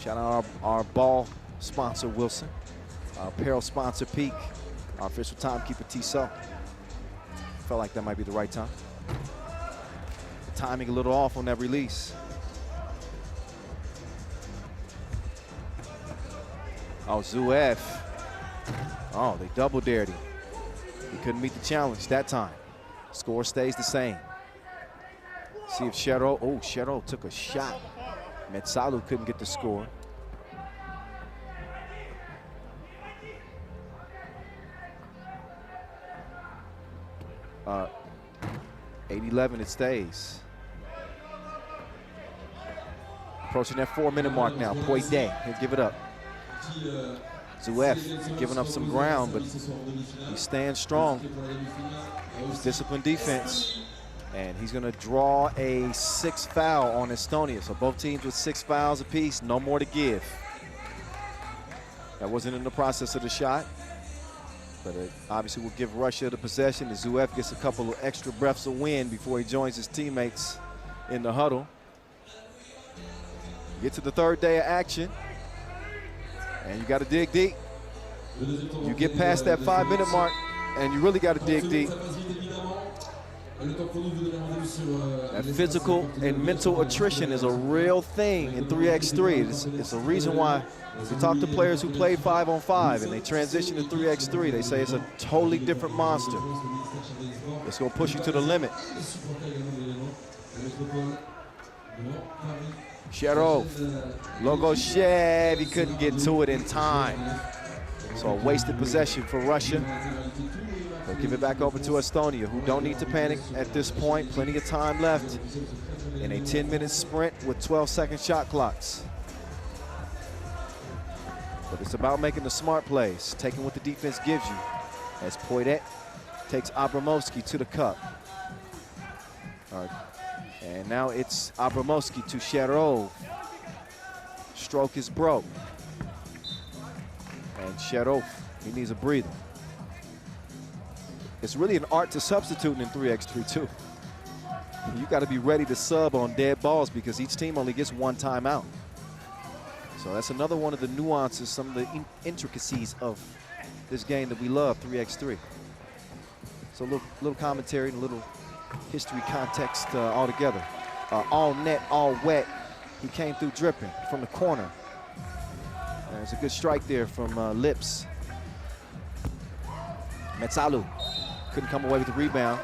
Shout out our ball sponsor, Wilson. Our apparel sponsor, Peak. Our official timekeeper, Tissot. Felt like that might be the right time. The timing a little off on that release. Oh, Zuev. Oh, they double dared him. He couldn't meet the challenge that time. Score stays the same. See if Shero, oh, Shero took a shot. Metsalu couldn't get the score. 8-11, it stays. Approaching that 4-minute mark now. Poyet, he'll give it up. Zuev giving up some ground, but he stands strong. It's disciplined defense. And he's going to draw a 6th foul on Estonia. So both teams with 6 fouls apiece, no more to give. That wasn't in the process of the shot, but it obviously will give Russia the possession. As Zuev gets a couple of extra breaths of wind before he joins his teammates in the huddle. Get to the 3rd day of action, and you got to dig deep. You get past that 5-minute mark, and you really got to dig deep. That physical and mental attrition is a real thing in 3x3. It's a reason why we talk to players who play 5-on-5 and they transition to 3x3. They say it's a totally different monster. It's going to push you to the limit. Sherov, Logoshev, he couldn't get to it in time. So a wasted possession for Russia. They'll give it back over to Estonia, who don't need to panic at this point. Plenty of time left in a 10-minute sprint with 12-second shot clocks. But it's about making the smart plays, taking what the defense gives you. As Poyet takes Abramovsky to the cup. All right. And now it's Abramovsky to Sherov. Stroke is broke. And Sherov, he needs a breather. It's really an art to substituting in 3x3 too. You got to be ready to sub on dead balls because each team only gets 1 timeout. So that's another one of the nuances, some of the intricacies of this game that we love, 3x3. So a little commentary and a little history context all together. All net, all wet. He came through dripping from the corner. There's a good strike there from Lips. Metsalu couldn't come away with the rebound.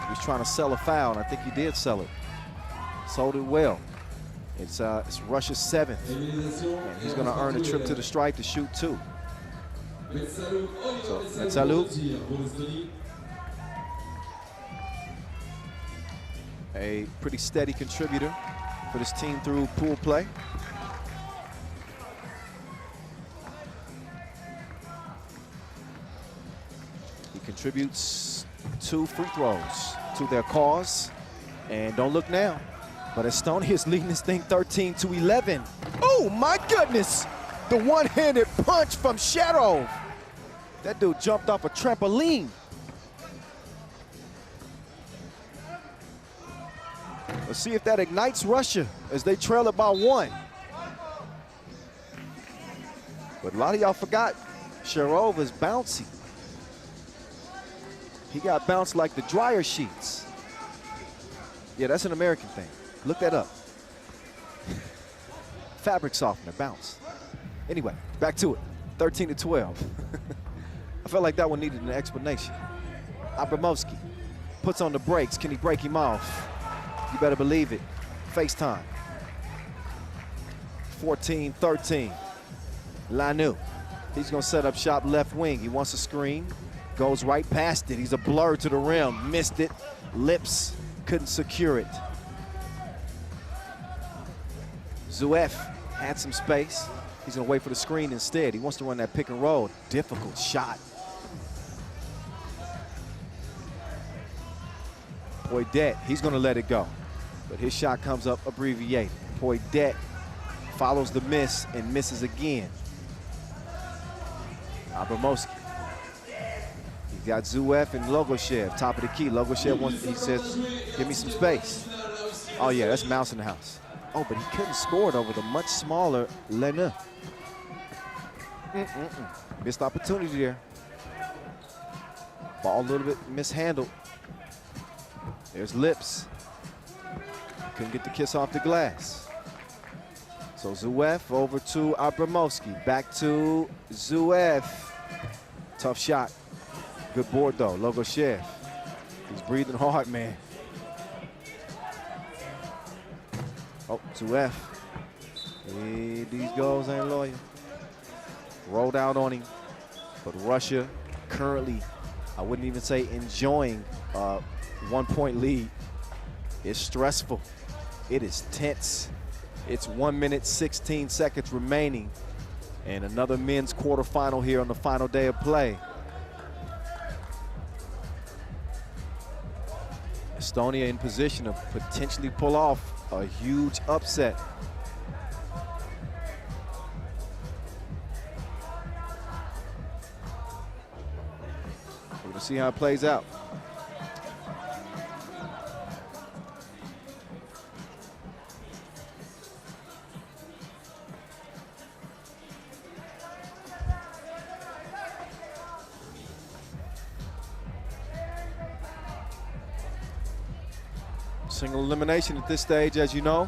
He was trying to sell a foul, and I think he did sell it. Sold it well. It's Russia's 7th, and he's going to earn a trip to the stripe to shoot 2. So Metsalu, a pretty steady contributor for this team through pool play. He contributes 2 free throws to their cause. And don't look now, but Estonia is leading this thing 13-11. Oh my goodness! The one-handed punch from Sherov. That dude jumped off a trampoline. Let's see if that ignites Russia as they trail it by 1. But a lot of y'all forgot Sherov is bouncy. He got bounced like the dryer sheets. Yeah, that's an American thing. Look that up. Fabric softener, bounce. Anyway, back to it. 13-12. I felt like that one needed an explanation. Abramovsky puts on the brakes. Can he break him off? You better believe it. FaceTime. 14-13. Lanu. He's going to set up shop left wing. He wants a screen. Goes right past it. He's a blur to the rim. Missed it. Lips couldn't secure it. Zuev had some space. He's going to wait for the screen instead. He wants to run that pick and roll. Difficult shot. Poyet, he's going to let it go. But his shot comes up abbreviated. Poyet follows the miss and misses again. Abramovsky. He's got Zuev and Logoshev, top of the key. Logoshev wants, he says, give me some space. Oh yeah, that's Mouse in the house. Oh, but he couldn't score it over the much smaller Lena. Missed opportunity there. Ball a little bit mishandled. There's Lips. Couldn't get the kiss off the glass. So Zuev over to Abramowski. Back to Zuev. Tough shot. Good board though, Logoshev. He's breathing hard, man. Oh, Zuev. Hey, these goals ain't loyal. Rolled out on him. But Russia currently, I wouldn't even say enjoying a 1-point lead. It's stressful. It is tense. It's 1 minute, 16 seconds remaining. And another men's quarterfinal here on the final day of play. Estonia in position to potentially pull off a huge upset. We're gonna see how it plays out. Single elimination at this stage, as you know.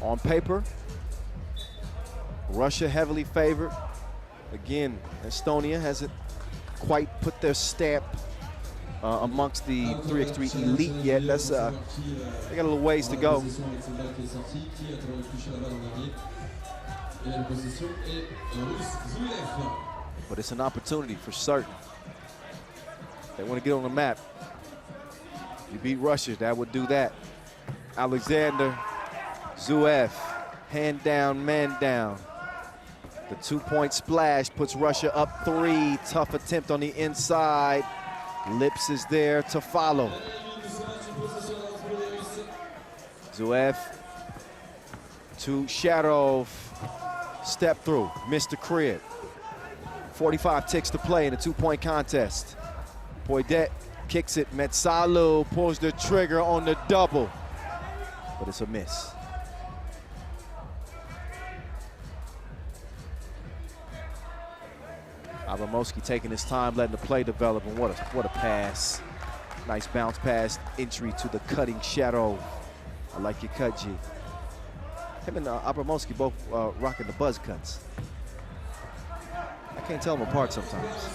On paper, Russia heavily favored. Again, Estonia hasn't quite put their stamp amongst the 3x3 elite yet. That's they got a little ways to go. But it's an opportunity for certain. They want to get on the map. You beat Russia, that would do that. Alexander Zuev, hand down, man down. The 2-point splash puts Russia up 3. Tough attempt on the inside. Lips is there to follow. Zuev to Sharov. Step through, missed the crib. 45 ticks to play in a 2-point contest. Poidet kicks it, Metsalu pulls the trigger on the double, but it's a miss. Abramowski taking his time, letting the play develop, and what a pass. Nice bounce pass, entry to the cutting Shadow. I like your cut, G. Him and Abramowski both rocking the buzz cuts. I can't tell them apart sometimes.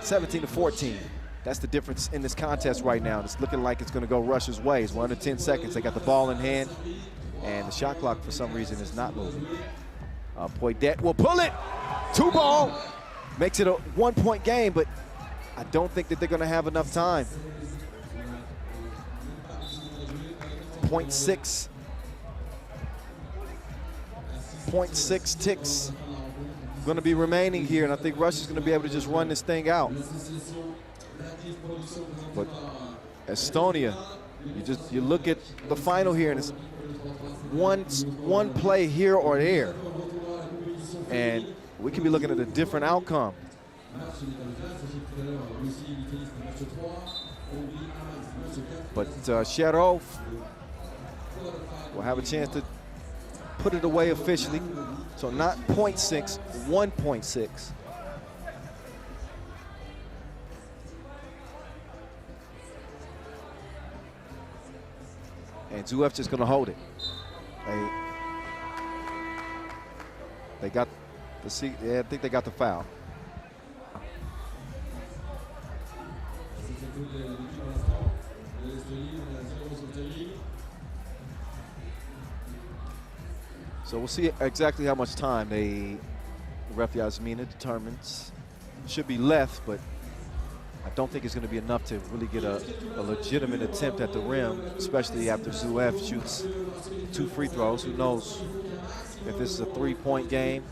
17-14. That's the difference in this contest right now. It's looking like it's going to go Russia's way. It's 1 to 10 seconds. They got the ball in hand, and the shot clock for some reason is not moving. Poidet will pull it. 2-ball. Makes it a 1-point game, but I don't think that they're going to have enough time. 0.6 ticks going to be remaining here, and I think Russia's going to be able to just run this thing out. But Estonia, you look at the final here, and it's one play here or there, and we could be looking at a different outcome. But Sharov will have a chance to put it away officially. So not 0.6, 1.6. And Zuev just going to hold it. They got the seat. Yeah, I think they got the foul. So we'll see exactly how much time ref Yasmina determines. Should be left, but I don't think it's going to be enough to really get a legitimate attempt at the rim, especially after Zuev shoots 2 free throws. Who knows if this is a 3-point game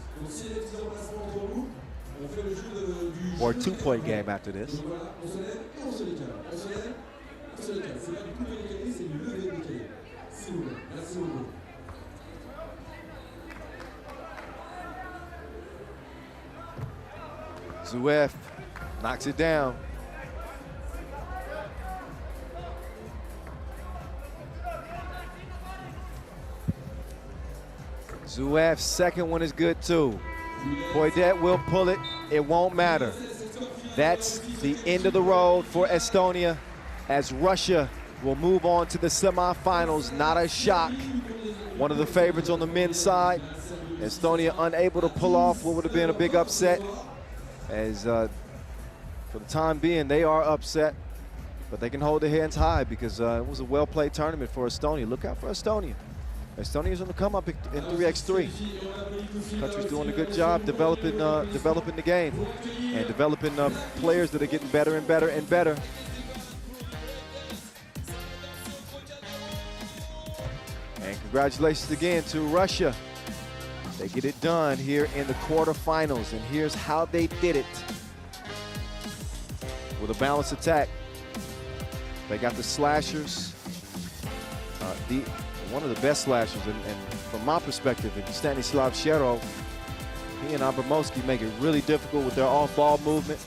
or a 2-point game after this. Zuev knocks it down. Zuev's second one is good too. Poidet will pull it, it won't matter. That's the end of the road for Estonia as Russia will move on to the semifinals. Not a shock. One of the favorites on the men's side. Estonia unable to pull off what would have been a big upset, as for the time being they are upset, but they can hold their hands high because it was a well-played tournament for Estonia. Look out for Estonia. Estonia's on the come up in 3x3. The country's doing a good job developing the game and developing players that are getting better and better and better. And congratulations again to Russia. They get it done here in the quarterfinals, and here's how they did it. With a balanced attack. They got the slashers, one of the best slashers, and from my perspective, Stanislav Shero, he and Abramowski make it really difficult with their off-ball movement.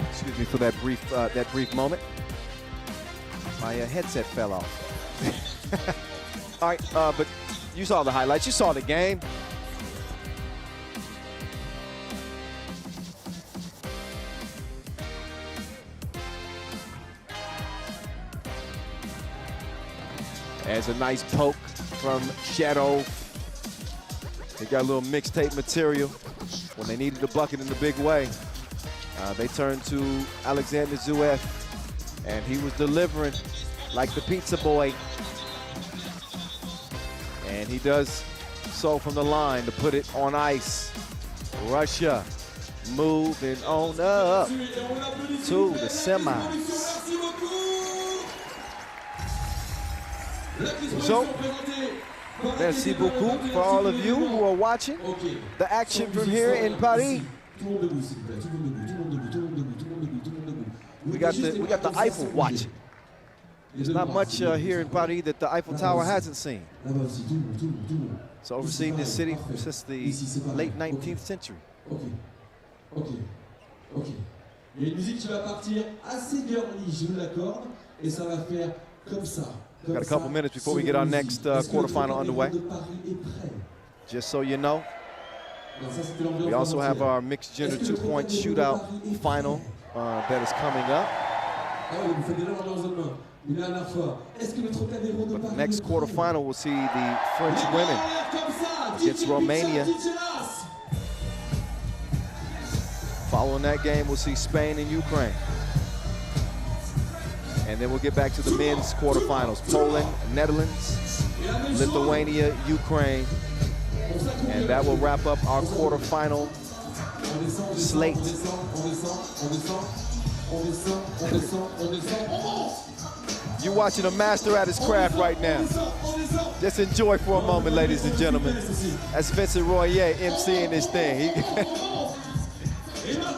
Excuse me for that brief moment. My headset fell off. All right, but you saw the highlights. You saw the game. As a nice poke from Shadow. They got a little mixtape material when they needed a bucket in the big way. They turned to Alexander Zuev, and he was delivering like the pizza boy. And he does so from the line to put it on ice. Russia moving on up to the semis. So, merci beaucoup for all of you who are watching the action from here in Paris. We got the Eiffel watching. There's not much here in Paris that the Eiffel Tower hasn't seen. It's overseen this city since the late 19th century. Ok. Il y a une musique qui va partir assez girly, je vous l'accorde, et ça va faire comme ça. Got a couple minutes before we get our next quarterfinal underway. Just so you know, we also have our mixed gender 2-point shootout final that is coming up. But the next quarterfinal will see the French women against Romania. Following that game, we'll see Spain and Ukraine. And then we'll get back to the men's quarterfinals. Poland, Netherlands, Lithuania, Ukraine. And that will wrap up our quarterfinal slate. You're watching a master at his craft right now. Just enjoy for a moment, ladies and gentlemen. That's Vincent Royer emceeing this thing.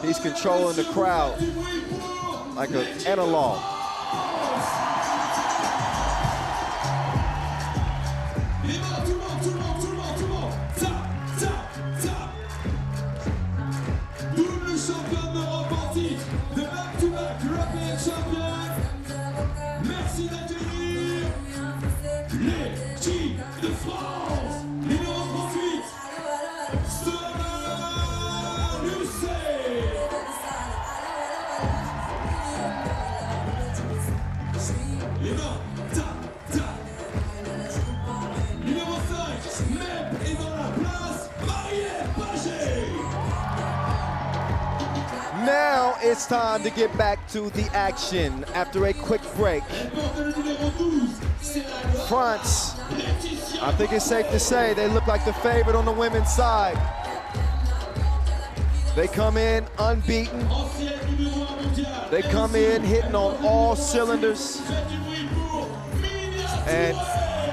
He's controlling the crowd like an analog. Now it's time to get back to the action after a quick break. France, I think it's safe to say they look like the favorite on the women's side. They come in unbeaten. They come in hitting on all cylinders. And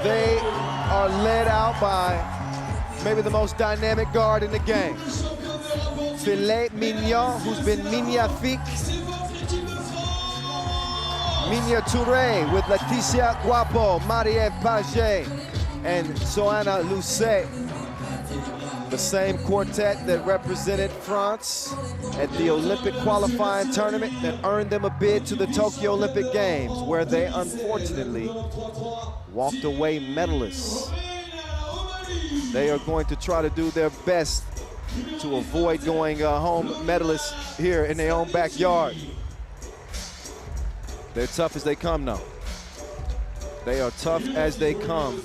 they are led out by maybe the most dynamic guard in the game. Filet Mignon, who's been magnifique. Minya Touré with Laetitia Guapo, Marie-Ève Paget, and Soana Lucet. The same quartet that represented France at the Olympic qualifying tournament that earned them a bid to the Tokyo Olympic Games, where they unfortunately walked away medalists. They are going to try to do their best to avoid going home medalists here in their own backyard. They're tough as they come now. They are tough as they come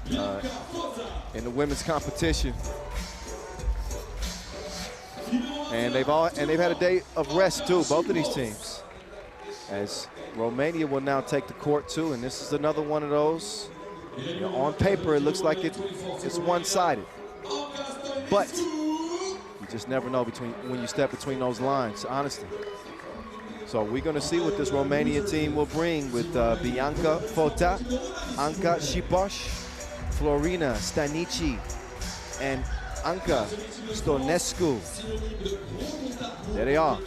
in the women's competition. And they've had a day of rest too, both of these teams. As Romania will now take the court too, and this is another one of those. You know, on paper, it looks like it's one-sided, but you just never know when you step between those lines, honestly. So we're going to see what this Romanian team will bring with Bianca Fota, Anca Shiposh, Florina Stanici, and Anca Stonescu. There they are.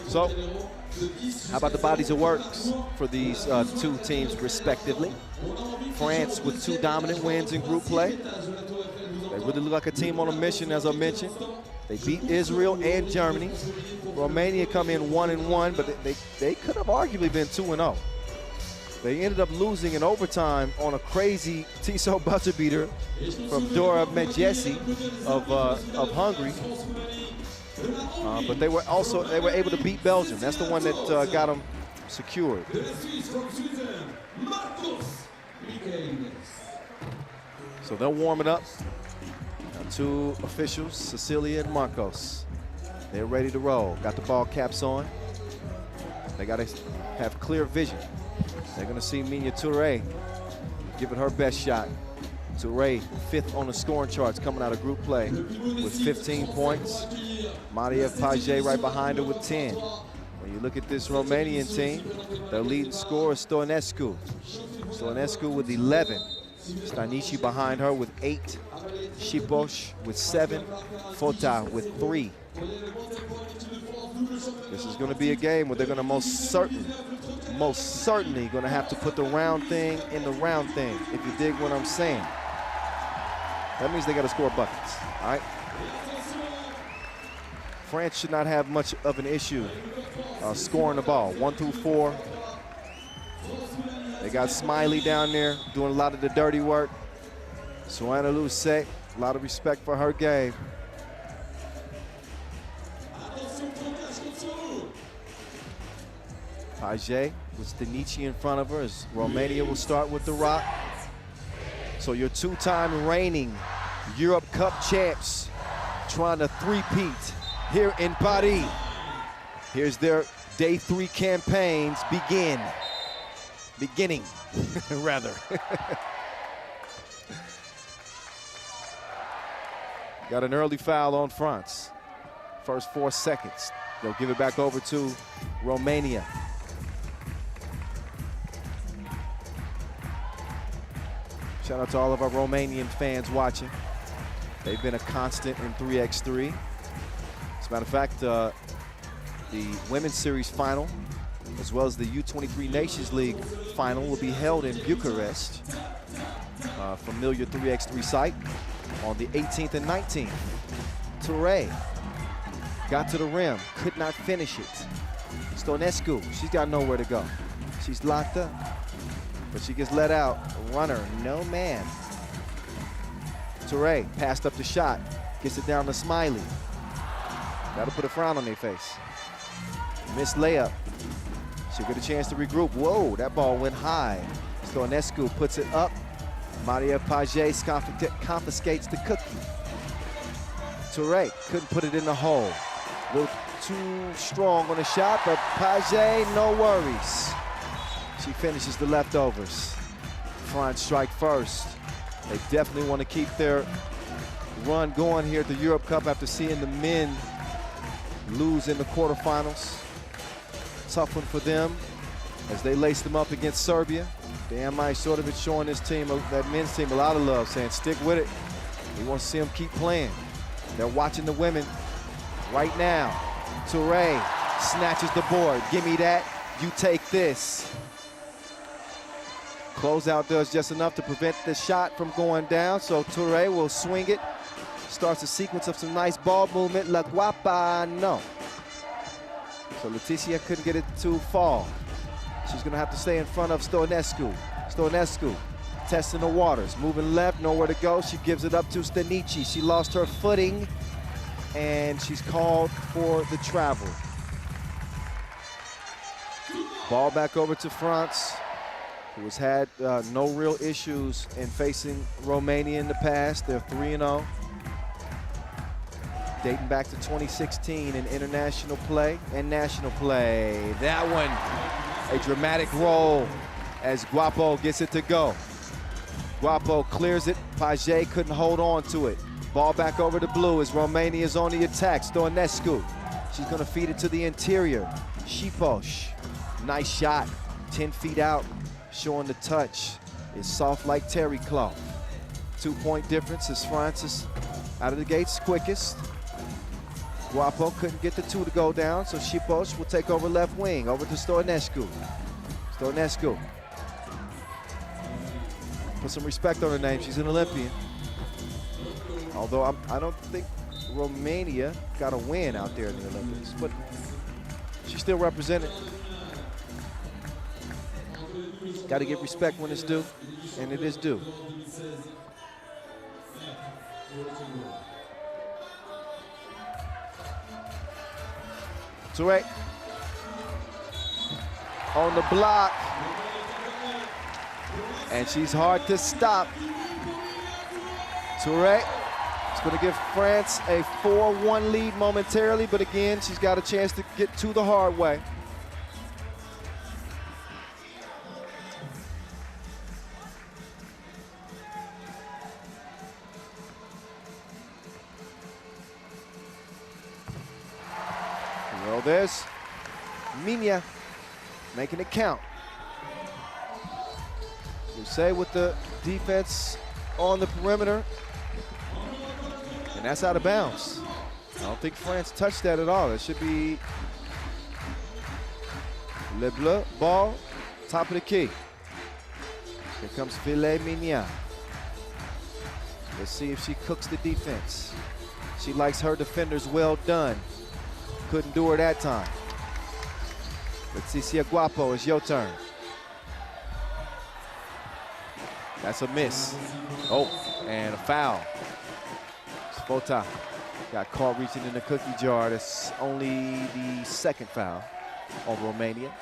So, how about the bodies of works for these two teams respectively? France with 2 dominant wins in group play. They really look like a team on a mission, as I mentioned. They beat Israel and Germany. Romania come in 1-1, but they could have arguably been 2-0. They ended up losing in overtime on a crazy Tissot buzzer beater from Dora Medjesi of Hungary. But they were able to beat Belgium. That's the one that got them secured. So they're warming up. Now 2 officials, Cecilia and Marcos. They're ready to roll. Got the ball caps on. They got to have clear vision. They're going to see Minya Touré giving her best shot. Touré, 5th on the scoring charts coming out of group play with 15 points. Marie-Ève Paget right behind her with 10. When you look at this Romanian team, their leading scorer is Stonescu. Stonescu with 11. Stanici behind her with 8. Shiposh with 7. Fota with 3. This is going to be a game where they're going to most certainly going to have to put the round thing in the round thing, if you dig what I'm saying. That means they got to score buckets, all right? France should not have much of an issue scoring the ball. 1 through 4. They got Smiley down there doing a lot of the dirty work. Soana Lucet, a lot of respect for her game. Paget with Stanici in front of her as Romania will start with the rock. So your 2-time reigning Europe Cup champs trying to three-peat here in Paris. Here's their day 3 campaigns beginning, rather. Got an early foul on France. First 4 seconds. They'll give it back over to Romania. Shout out to all of our Romanian fans watching. They've been a constant in 3x3. As a matter of fact, the Women's Series final, as well as the U23 Nations League final, will be held in Bucharest, familiar 3x3 site, on the 18th and 19th. Touré got to the rim, could not finish it. Stonescu, she's got nowhere to go. She's locked up, but she gets let out. Runner, no man. Touré passed up the shot, gets it down to Smiley. That'll put a frown on their face. Missed layup. She'll get a chance to regroup. Whoa, that ball went high. Stonescu puts it up. Marie-Ève Paget confiscates the cookie. Touré couldn't put it in the hole. A little too strong on the shot, but Paget, no worries. She finishes the leftovers. France strike first. They definitely want to keep their run going here at the Europe Cup after seeing the men lose in the quarterfinals. Tough one for them as they laced them up against Serbia. Dan Mike sort of been showing this team, that men's team, a lot of love, saying stick with it. We want to see them keep playing. They're watching the women right now. Touré snatches the board. Give me that, you take this. Closeout does just enough to prevent the shot from going down, so Touré will swing it. Starts a sequence of some nice ball movement. La Guapa, no. So Leticia couldn't get it to fall. She's gonna have to stay in front of Stonescu. Stonescu testing the waters, moving left, nowhere to go. She gives it up to Stanici. She lost her footing, and she's called for the travel. Ball back over to France, who has had no real issues in facing Romania in the past. They're 3-0. Dating back to 2016 in international play and national play. That one, a dramatic roll as Guapo gets it to go. Guapo clears it. Paget couldn't hold on to it. Ball back over to blue as Romania's on the attack. Stonescu, she's gonna feed it to the interior. Shiposh, nice shot, 10 feet out, showing the touch. It's soft like terry cloth. 2-point difference as Francis out of the gates quickest. Guapo couldn't get the 2 to go down, so Shiposh will take over left wing, over to Stonescu. Stonescu. Put some respect on her name, she's an Olympian. Although I don't think Romania got a win out there in the Olympics, but she's still represented. Got to give respect when it's due, and it is due. Touré on the block, and she's hard to stop. Touré is going to give France a 4-1 lead momentarily, but again, she's got a chance to get to the hard way. Well, there's Minya making it count. You say with the defense on the perimeter, and that's out of bounds. I don't think France touched that at all. It should be Le Bleu, ball, top of the key. Here comes Filet Minya. Let's see if she cooks the defense. She likes her defenders well done. Couldn't do her that time. Leticia Guapo, it's your turn. That's a miss. Oh, and a foul. Spota got caught reaching in the cookie jar. That's only the second foul on Romania.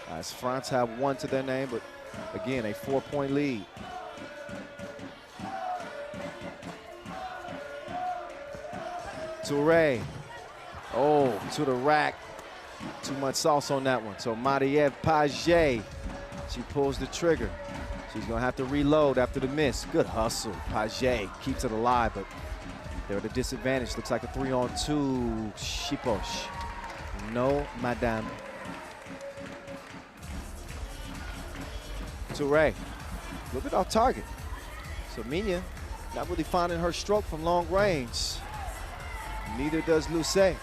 As France have 1 to their name, but again, a 4-point lead. Touré. Oh, to the rack. Too much sauce on that one. So Marie-Ève Paget, she pulls the trigger. She's gonna have to reload after the miss. Good hustle. Paget keeps it alive, but they're at a disadvantage. Looks like a 3-on-2. Shiposh. No, madame. Touré, a little bit off target. So Minya not really finding her stroke from long range. Neither does Lucet.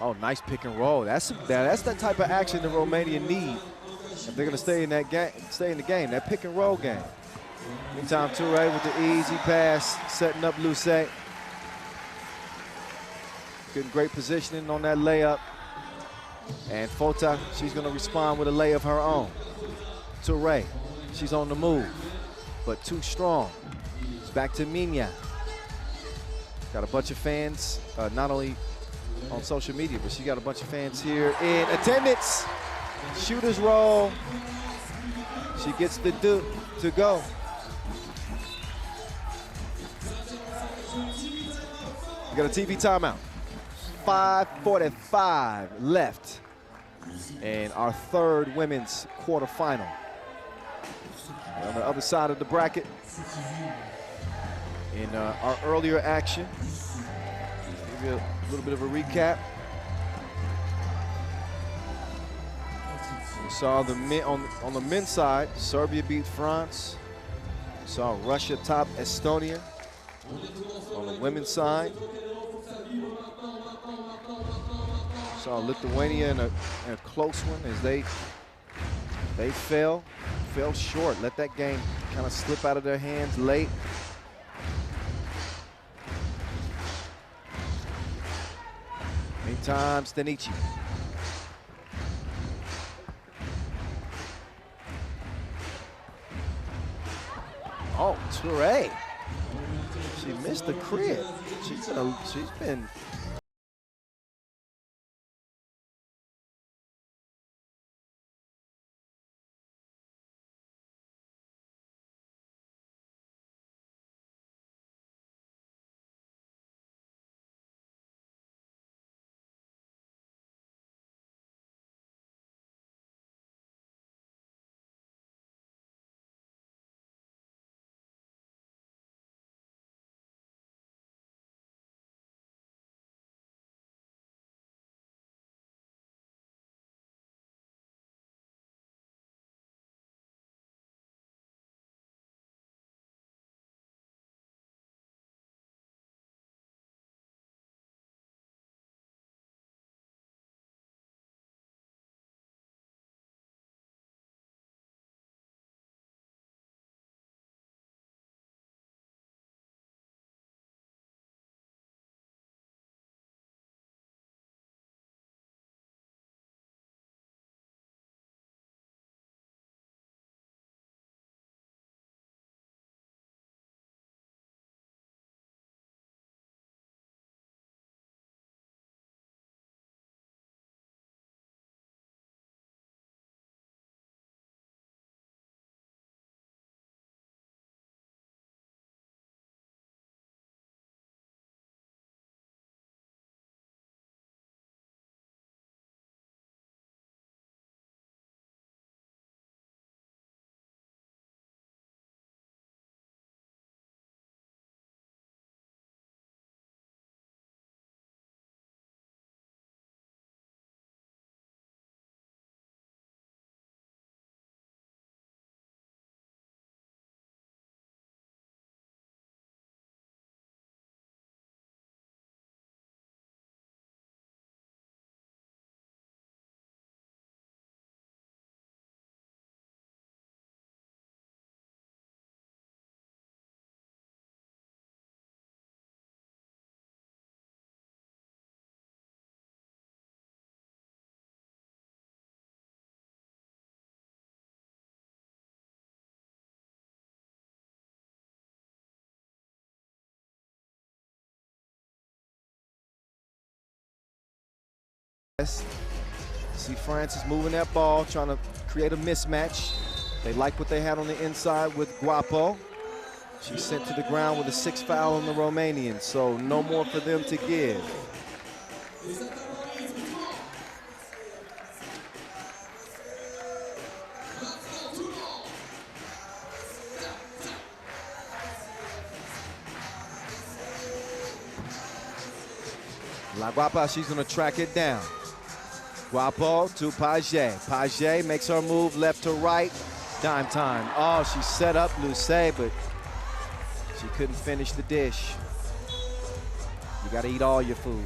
Oh, nice pick and roll. That's the type of action that Romania need if they're gonna stay in that game, stay in the game. That pick and roll game. Meantime, Touré with the easy pass, setting up Lucet. Getting great positioning on that layup. And Fota, she's gonna respond with a lay of her own. Touré, she's on the move, but too strong. It's back to Minya. Got a bunch of fans, not only on social media, but she got a bunch of fans here in attendance. Shooter's roll. She gets the do to go. We got a TV timeout. 5:45 left in our third women's quarterfinal. On the other side of the bracket, in our earlier action, give you a little bit of a recap. We saw the men on the men's side, Serbia beat France. We saw Russia top Estonia. On the women's side, Saw Lithuania in a close one as they fell short. Let that game kind of slip out of their hands late. Meantime, Stanici. Oh, Toure. She missed the crib. She's been see Francis moving that ball, trying to create a mismatch. They like what they had on the inside with Guapo. She's sent to the ground with a 6th foul on the Romanians, so no more for them to give. La Guapa, she's gonna track it down. Guapo to Paget. Paget makes her move left to right. Dime time. Oh, she set up Luce, but she couldn't finish the dish. You gotta eat all your food.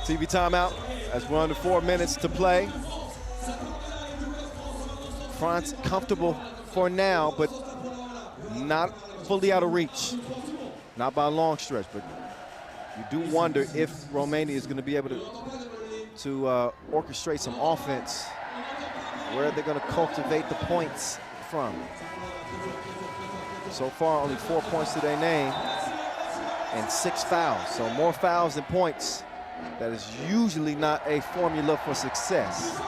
TV timeout as we're under 4 minutes to play. France comfortable for now, but not fully out of reach. Not by a long stretch, but you do wonder if Romania is going to be able to orchestrate some offense. Where they're going to cultivate the points from. So far, only 4 points to their name and 6 fouls. So more fouls than points. That is usually not a formula for success.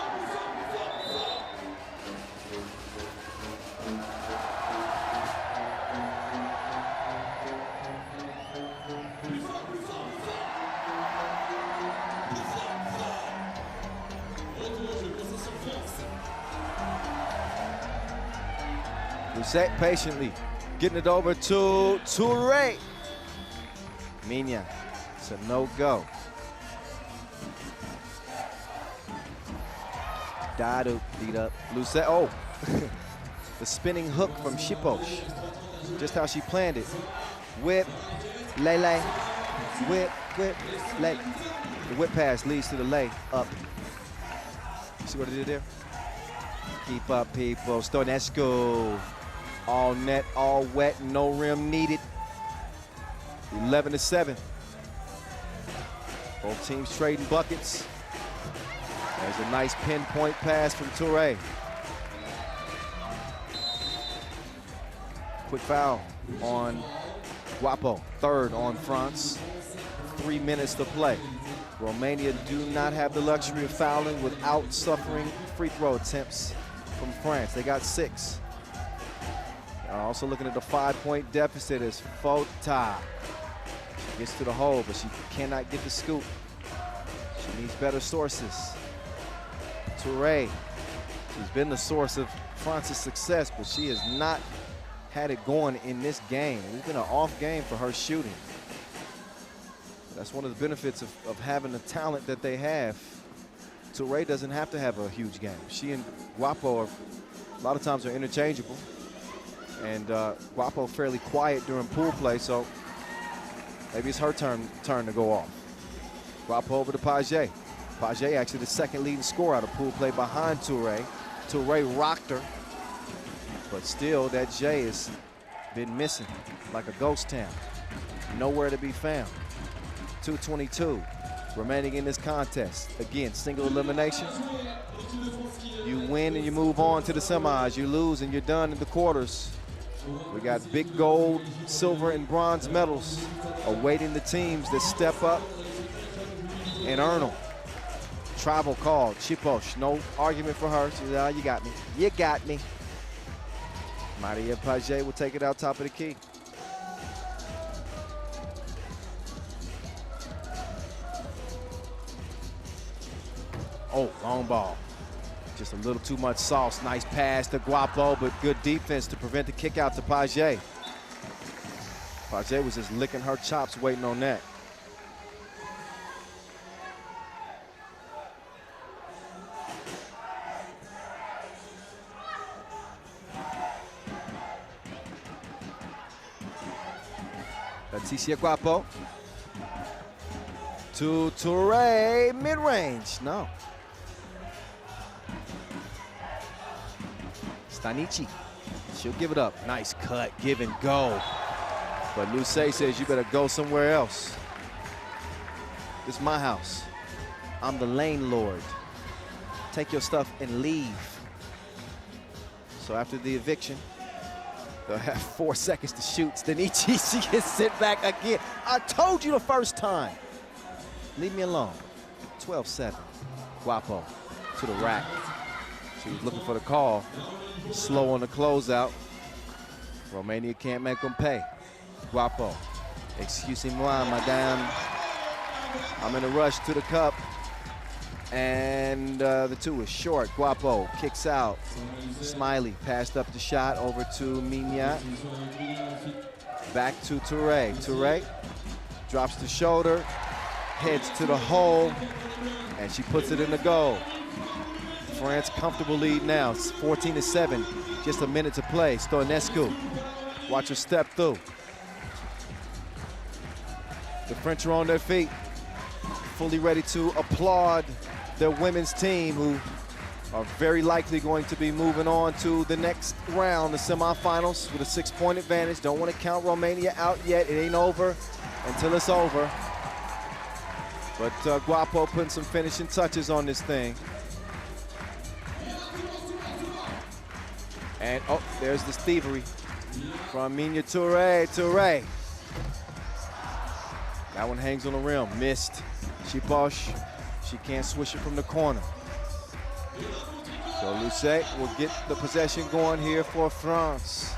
Set patiently, getting it over to Toure. Minya, it's a no-go. Dadu beat up Lucet. Oh, The spinning hook from Szypos. Just how she planned it. Whip, lay, whip, lay. The whip pass leads to the lay up. See what it did there? Keep up, people. Stonescu. All net, all wet, no rim needed. 11-7. Both teams trading buckets. There's a nice pinpoint pass from Touré. Quick foul on Guapo. Third on France. 3 minutes to play. Romania do not have the luxury of fouling without suffering free throw attempts from France. They got 6. Also looking at the 5-point deficit is Fota. She gets to the hole, but she cannot get the scoop. She needs better sources. Touré, she's been the source of France's success, but she has not had it going in this game. It's been an off game for her shooting. That's one of the benefits of having the talent that they have. Touré doesn't have to have a huge game. She and Guapo are, a lot of times are interchangeable. And Guapo fairly quiet during pool play, so maybe it's her turn to go off. Guapo over to Page. Page actually the second leading scorer out of pool play behind Touré. Touré rocked her, but still that J has been missing like a ghost town. Nowhere to be found. 2:22 remaining in this contest. Again, single elimination. You win and you move on to the semis. You lose and you're done in the quarters. We got big gold, silver, and bronze medals awaiting the teams that step up and earn them. Travel called. Szypos, no argument for her. She said, oh, you got me. You got me. Maria Page will take it out top of the key. Oh, long ball. Just a little too much sauce. Nice pass to Guapo, but good defense to prevent the kick out to Page. Page was just licking her chops waiting on that. Leticia Guapo. To Touré, mid-range, no. Stanici, she'll give it up. Nice cut, give and go. But Luce says you better go somewhere else. This is my house. I'm the lane lord. Take your stuff and leave. So after the eviction, they'll have 4 seconds to shoot. Stanici, she gets sent back again. I told you the first time. Leave me alone. 12-7. Guapo to the rack. She was looking for the call. Slow on the closeout. Romania can't make them pay. Guapo. Excusez-moi, madame. I'm in a rush to the cup. And the 2 is short. Guapo kicks out. Smiley passed up the shot over to Mignat. Back to Touré. Touré drops the shoulder. Heads to the hole, and she puts it in the goal. France comfortable lead now. It's 14-7, just a minute to play. Stonescu, watch her step through. The French are on their feet, fully ready to applaud their women's team, who are very likely going to be moving on to the next round, the semifinals, with a 6-point advantage. Don't want to count Romania out yet. It ain't over until it's over. But Guapo putting some finishing touches on this thing. And, oh, there's this thievery from Mignat Touré. Touré. That one hangs on the rim. Missed. Szypos, she can't swish it from the corner. So Luce will get the possession going here for France.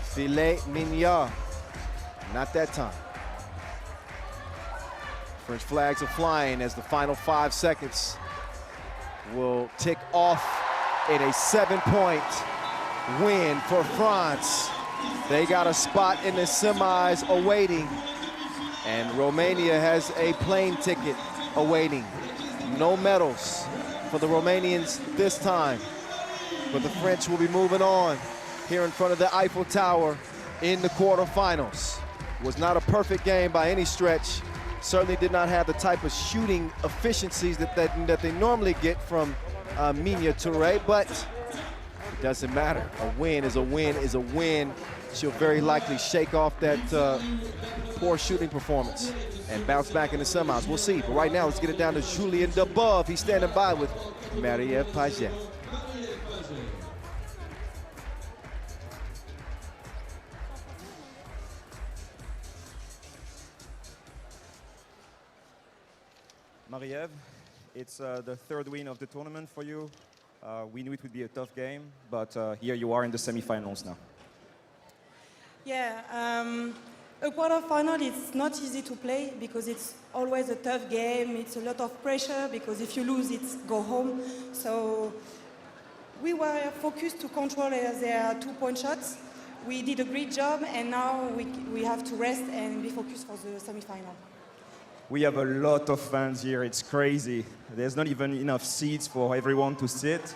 Filet Mignat. Not that time. French flags are flying as the final 5 seconds will tick off in a 7-point win for France. They got a spot in the semis awaiting, and Romania has a plane ticket awaiting. No medals for the Romanians this time. But the French will be moving on here in front of the Eiffel Tower in the quarterfinals. Was not a perfect game by any stretch. Certainly did not have the type of shooting efficiencies that they normally get from Mina Touré, but it doesn't matter. A win is a win is a win. She'll very likely shake off that poor shooting performance and bounce back in the semis. We'll see. But right now, let's get it down to Julien Debove. He's standing by with Marie-Ève Paget. Marie-Ève, it's the third win of the tournament for you. We knew it would be a tough game, but here you are in the semifinals now. Yeah, a quarterfinal is not easy to play because it's always a tough game. It's a lot of pressure because if you lose, it's go home. So we were focused to control their two-point shots. We did a great job, and now we have to rest and be focused for the semifinal. We have a lot of fans here. It's crazy. There's not even enough seats for everyone to sit.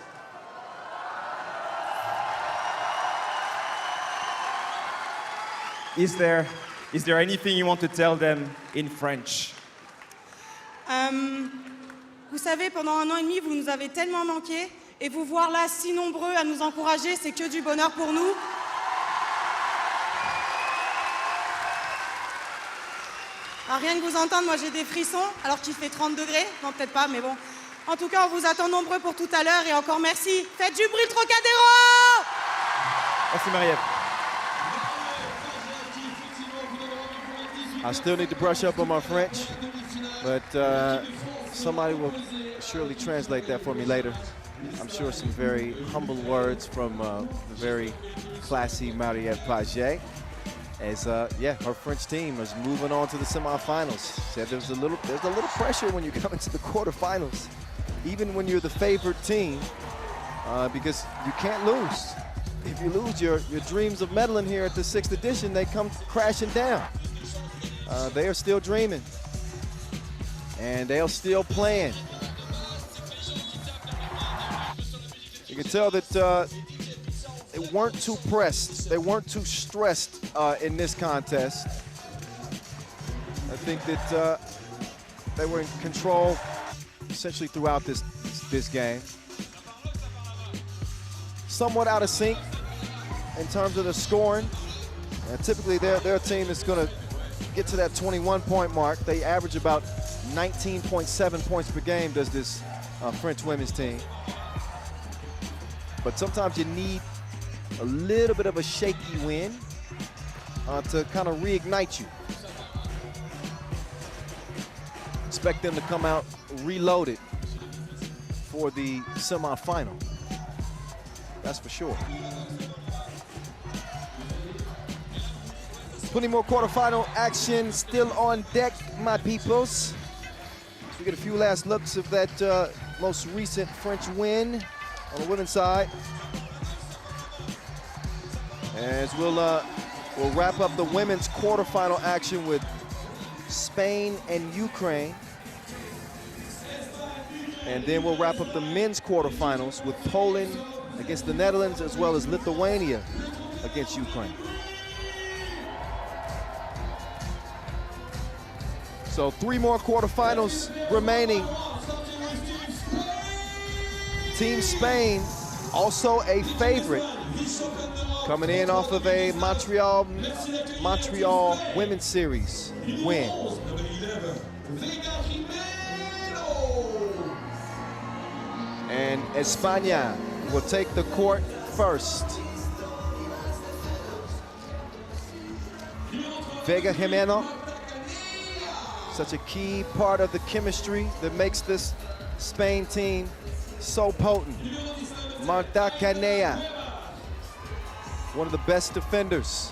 Is there anything you want to tell them in French? Vous savez, pendant 1 an et demi, vous nous avez tellement manqué. Et vous voir là si nombreux à nous encourager, c'est que du bonheur pour nous. Alors rien que vous entendre, moi j'ai des frissons, alors qu'il fait 30 degrés. Non, peut-être pas, mais bon. En tout cas, on vous attend nombreux pour tout à l'heure. Et encore merci. Faites du bruit, le Trocadéro! Merci Marie-Ève. I still need to brush up on my French, but somebody will surely translate that for me later. I'm sure some very humble words from the very classy Marie-Ève Paget. As yeah, her French team is moving on to the semifinals. Said there's a little pressure when you come into the quarterfinals, even when you're the favored team, because you can't lose. If you lose, your dreams of medaling here at the 6th edition, they come crashing down. They are still dreaming, and they are still playing. You can tell that they weren't too pressed. They weren't too stressed in this contest. I think that they were in control essentially throughout this game. Somewhat out of sync in terms of the scoring. And typically, they're a team that's going to get to that 21-point mark. They average about 19.7 points per game, does this French women's team. But sometimes you need a little bit of a shaky win to kind of reignite you. Expect them to come out reloaded for the semifinal. That's for sure. Plenty more quarterfinal action still on deck, my peoples. We get a few last looks of that most recent French win on the women's side. As we'll wrap up the women's quarterfinal action with Spain and Ukraine. And then we'll wrap up the men's quarterfinals with Poland against the Netherlands, as well as Lithuania against Ukraine. So 3 more quarterfinals remaining. Team Spain, also a favorite, coming in off of a Montreal Women's Series win. And España will take the court first. Vega Jimeno, such a key part of the chemistry that makes this Spain team so potent. Marta Canea, one of the best defenders.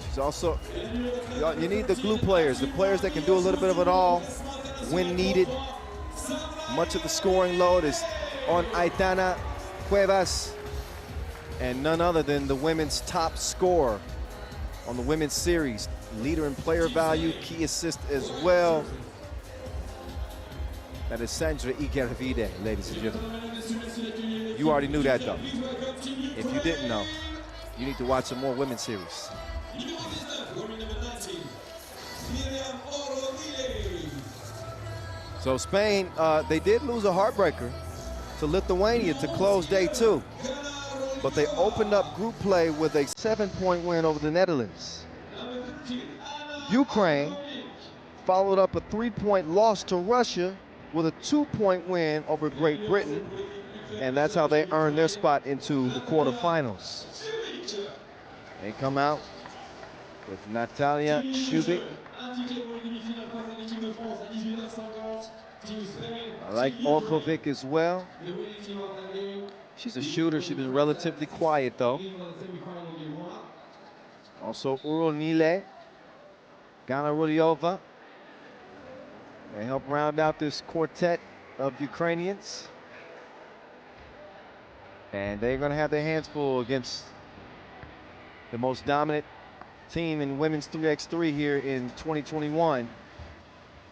She's also, you need the glue players, the players that can do a little bit of it all when needed. Much of the scoring load is on Aitana Cuevas, and none other than the women's top scorer on the women's series. Leader in player value, key assist as well. That is Sandra Iguervide, ladies and gentlemen. You already knew that, though. If you didn't know, you need to watch some more women's series. So Spain, they did lose a heartbreaker to Lithuania to close day 2. But they opened up group play with a 7-point win over the Netherlands. Ukraine followed up a 3-point loss to Russia with a 2-point win over Great Britain. And that's how they earned their spot into the quarterfinals. They come out with Natalia Shubik. I like Orkovic as well. She's a shooter. She's been relatively quiet, though. Also, Uronile, Gana Rudiova. They help round out this quartet of Ukrainians. And they're going to have their hands full against the most dominant team in women's 3x3 here in 2021.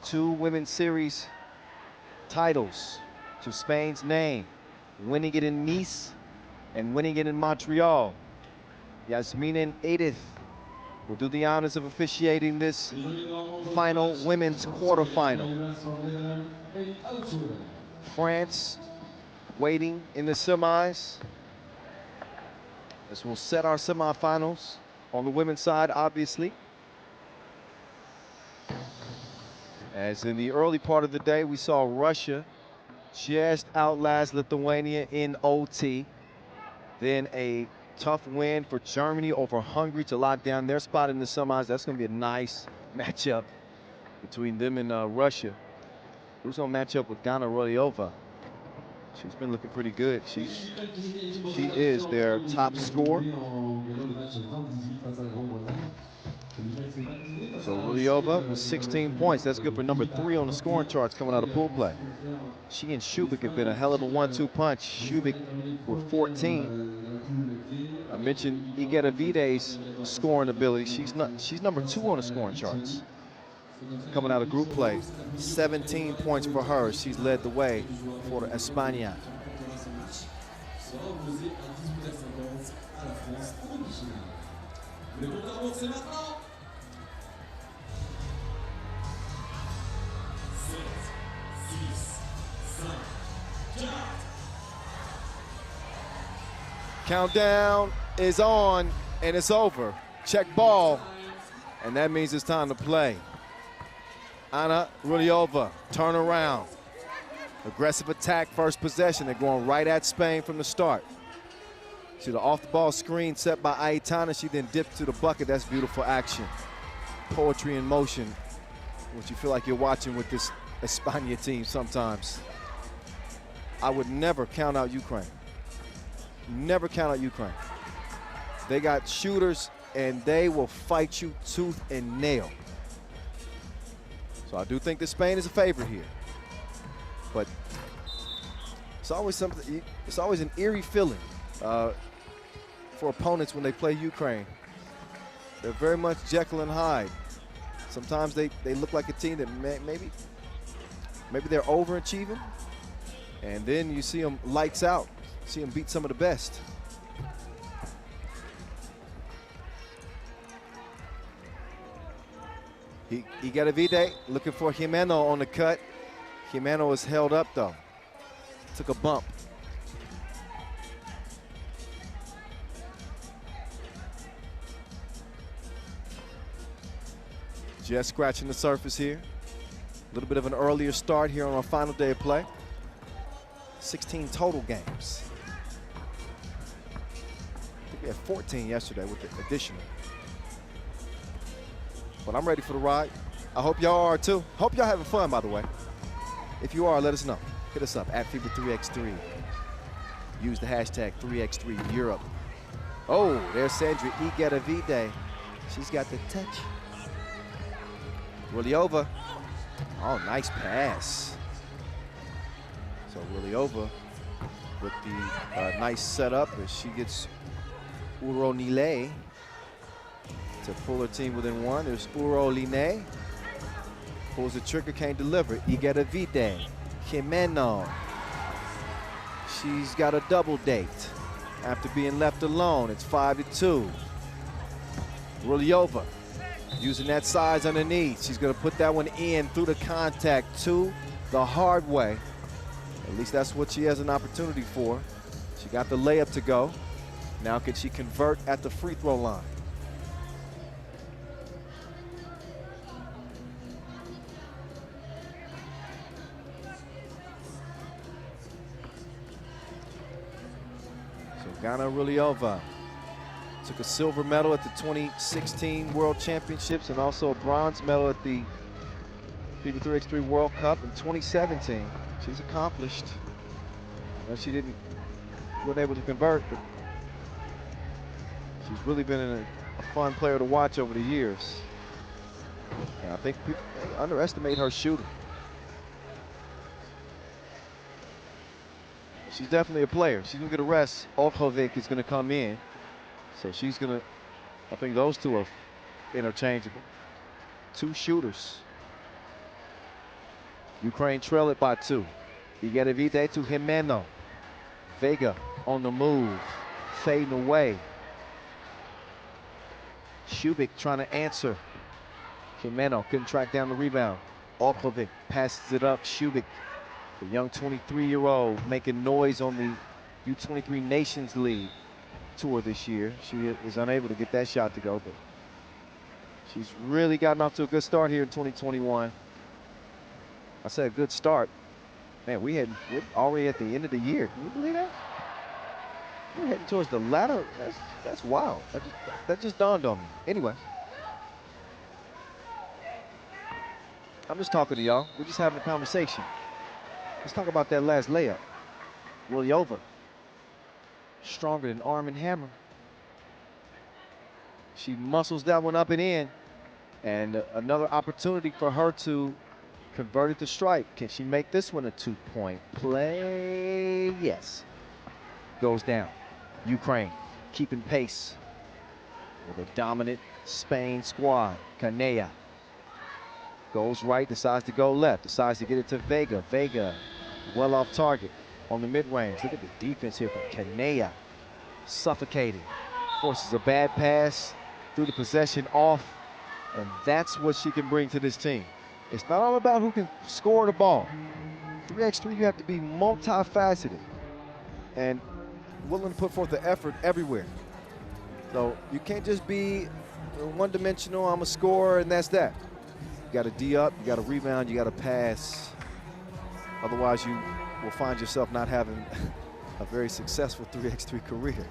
2 women's series titles to Spain's name, winning it in Nice and winning it in Montreal. Yasmina Edith will do the honors of officiating this final women's quarterfinal. France waiting in the semis. This will set our semifinals on the women's side, obviously. As in the early part of the day, we saw Russia just outlast Lithuania in OT. Then a tough win for Germany over Hungary to lock down their spot in the semis. That's going to be a nice matchup between them and Russia. Who's going to match up with Gana Rudiova? She's been looking pretty good. She is their top scorer. So Rudiova with 16 points. That's good for number 3 on the scoring charts coming out of pool play. She and Shubik have been a hell of a 1-2 punch. Shubik with 14. I mentioned Igeta Vide's scoring ability. She's number 2 on the scoring charts. Coming out of group play, 17 points for her. She's led the way for España. Countdown is on and it's over. Check ball, and that means it's time to play. Anna Rudiova, turn around. Aggressive attack, first possession. They're going right at Spain from the start. See the off-the-ball screen set by Aitana. She then dipped to the bucket. That's beautiful action. Poetry in motion, which you feel like you're watching with this España team sometimes. I would never count out Ukraine. Never count out Ukraine. They got shooters, and they will fight you tooth and nail. So I do think that Spain is a favorite here. But it's always something. It's always an eerie feeling for opponents when they play Ukraine. They're very much Jekyll and Hyde. Sometimes they look like a team that maybe they're overachieving, and then you see them lights out. See them beat some of the best. Igeta looking for Jimeno on the cut. Jimeno is held up though. Took a bump. Just scratching the surface here. A little bit of an earlier start here on our final day of play. 16 total games. I think we had 14 yesterday with the additional. But I'm ready for the ride. I hope y'all are too. Hope y'all having fun, by the way. If you are, let us know. Hit us up at FIBA 3x3. Use the hashtag 3x3Europe. Oh, there's Sandra Igeta Vide. She's got the touch. Rudiova. Oh, nice pass. So Rudiova with the nice setup as she gets Uronile to pull her team within one. There's Uronile. Pulls the trigger, can't deliver. Igeta Vide. Jimeno. she's got a double date. After being left alone, it's 5-2. Ruliova using that size underneath. She's gonna put that one in through the contact to the hard way. At least that's what she has an opportunity for. She got the layup to go. Now can she convert at the free throw line? So Gana Ruliova took a silver medal at the 2016 World Championships and also a bronze medal at the FIBA 3x3 World Cup in 2017. She's accomplished. Well, she wasn't able to convert, but she's really been a fun player to watch over the years. And I think people underestimate her shooting. She's definitely a player. She's gonna get a rest. Olkovic is gonna come in. So she's gonna, I think those two are interchangeable. Two shooters. Ukraine trail it by 2. Igerevite to Jimeno. Vega on the move, fading away. Shubik trying to answer. Jimeno couldn't track down the rebound. Olkovic passes it up. Shubik, the young 23-year-old, making noise on the U23 Nations League tour this year. She is unable to get that shot to go, but she's really gotten off to a good start here in 2021. I said a good start. Man, we're already at the end of the year. Can you believe that? We're heading towards the latter. That's wild. That just dawned on me. Anyway, I'm just talking to y'all. We're just having a conversation. Let's talk about that last layup. Ruliova, stronger than Arm and Hammer. She muscles that one up and in, and another opportunity for her to convert it to strike. Can she make this one a 2-point play? Yes. Goes down. Ukraine keeping pace with a dominant Spain squad. Canea goes right, decides to go left, decides to get it to Vega. Vega well off target on the mid-range. Look at the defense here from Canea. Suffocating. Forces a bad pass through the possession off, and that's what she can bring to this team. It's not all about who can score the ball. 3x3, you have to be multifaceted and willing to put forth the effort everywhere. So you can't just be one-dimensional, I'm a scorer, and that's that. You got to D up, you got to rebound, you got to pass. Otherwise, you will find yourself not having a very successful 3x3 career.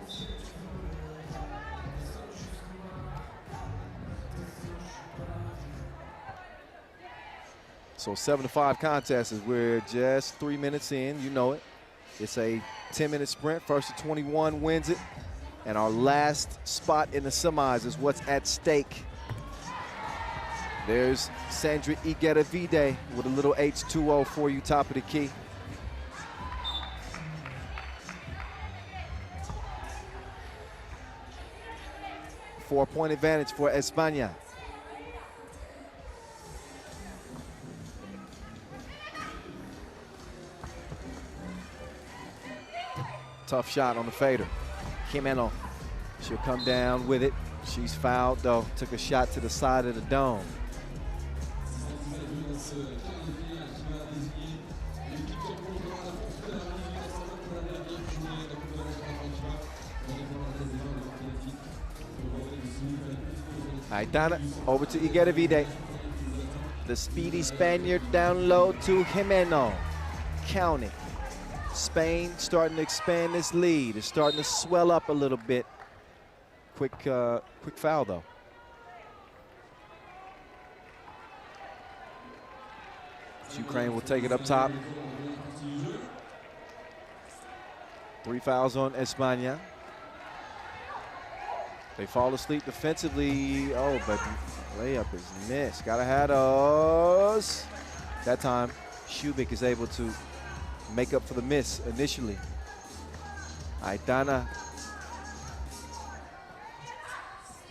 So 7-5 contest as we're just 3 minutes in, you know it. It's a 10-minute sprint, first to 21 wins it. And our last spot in the semis is what's at stake. There's Sandra Igerevide with a little H2O for you, top of the key. Four-point advantage for España. Tough shot on the fader. Jimeno, she'll come down with it. She's fouled though, took a shot to the side of the dome. Aitana over to Igerevide. The speedy Spaniard down low to Jimeno. Count it. Spain starting to expand this lead. It's starting to swell up a little bit. Quick foul though. Ukraine will take it up top. 3 fouls on España. They fall asleep defensively. Oh, but layup is missed. Gotta have those. That time, Shubik is able to make up for the miss initially. Aitana.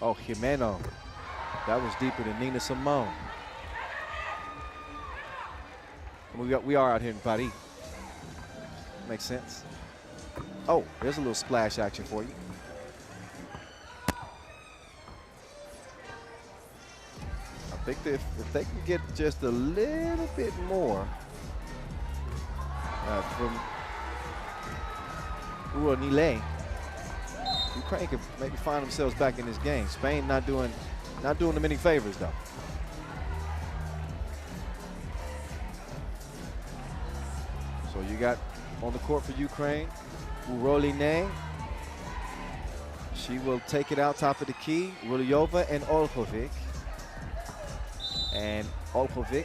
Oh, Jimeno. That was deeper than Nina Simone. We are out here in Paris. Makes sense. Oh, there's a little splash action for you. I think that if they can get just a little bit more from Uronile, Ukraine could maybe find themselves back in this game. Spain not doing them any favors though. So you got on the court for Ukraine, Uroline. She will take it out top of the key. Rulyova and Olchovic. And Olchovic,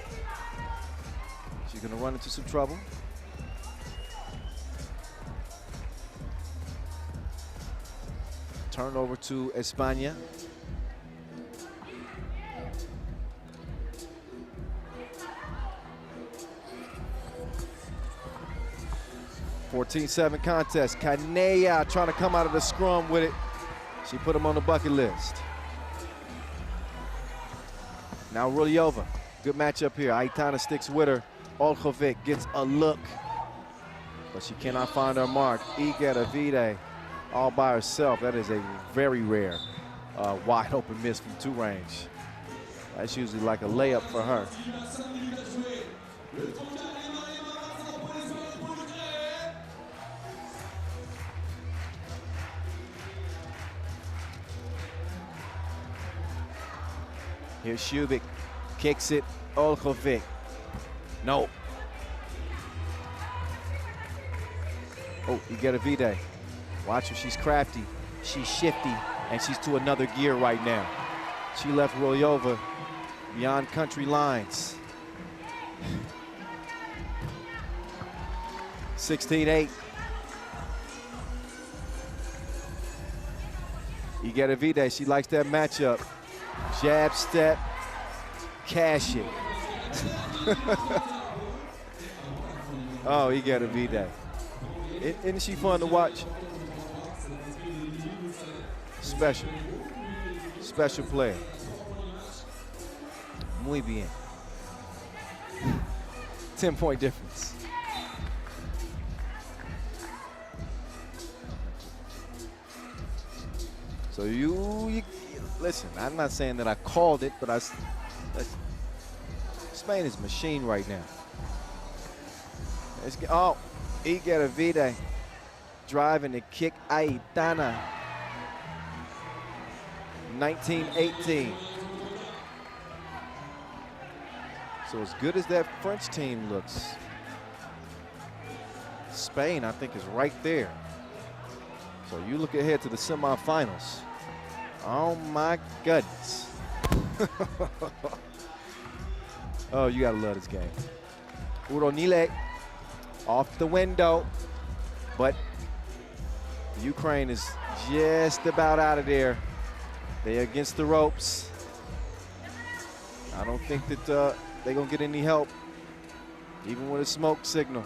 she's gonna run into some trouble. Turnover to España. (14-7) contest. Canella trying to come out of the scrum with it. She put him on the bucket list. Now Rulyova, good matchup here. Aitana sticks with her. Olchovic gets a look, but she cannot find her mark. Igedavide all by herself. That is a very rare wide open miss from two range. That's usually like a layup for her. Here's Shubik, kicks it, Olchovic. No. Oh, Igedavide. Watch her, she's crafty, she's shifty, and she's to another gear right now. She left Rulyova beyond country lines. 16-8. Igedavide, she likes that matchup. Jab step, cash it. Oh, Igedavide. Isn't she fun to watch? Special player. Muy bien. 10-point difference. So you listen, I'm not saying that I called it, but Spain is a machine right now. Let's get, oh, Igedavide driving the kick. Aitana. 19-18. So as good as that French team looks, Spain, I think, is right there. So you look ahead to the semifinals. Oh my goodness. Oh, you gotta love this game. Uronile off the window, but Ukraine is just about out of there. They're against the ropes. I don't think that they're gonna get any help, even with a smoke signal.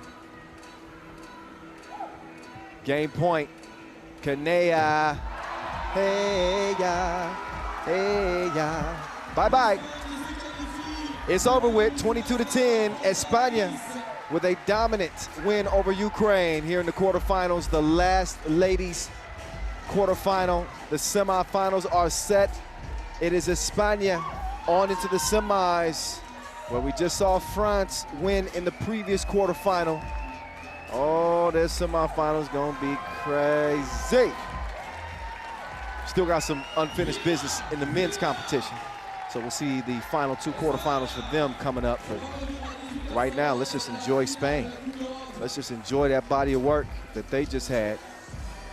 Game point, Canella. Hey, yeah, hey, yeah. Bye-bye. It's over with, 22-10. España with a dominant win over Ukraine here in the quarterfinals. The last ladies quarterfinal. The semifinals are set. It is España on into the semis, where we just saw France win in the previous quarterfinal. Oh, this semifinal's gonna be crazy. Still got some unfinished business in the men's competition. So we'll see the final two quarterfinals for them coming up. But right now, let's just enjoy Spain. Let's just enjoy that body of work that they just had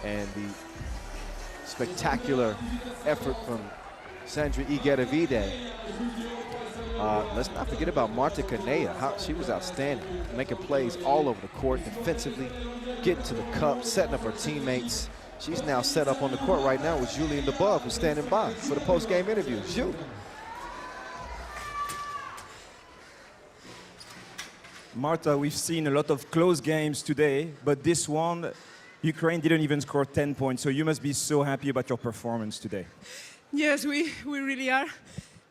and the spectacular effort from Sandra Igedavide. Let's not forget about Marta Canella. She was outstanding, making plays all over the court defensively, getting to the cup, setting up her teammates. She's now set up on the court right now with Julien Debove, who's standing by for the post-game interview. Jules. Marta, we've seen a lot of close games today, but this one, Ukraine didn't even score 10 points, so you must be so happy about your performance today. Yes, we really are,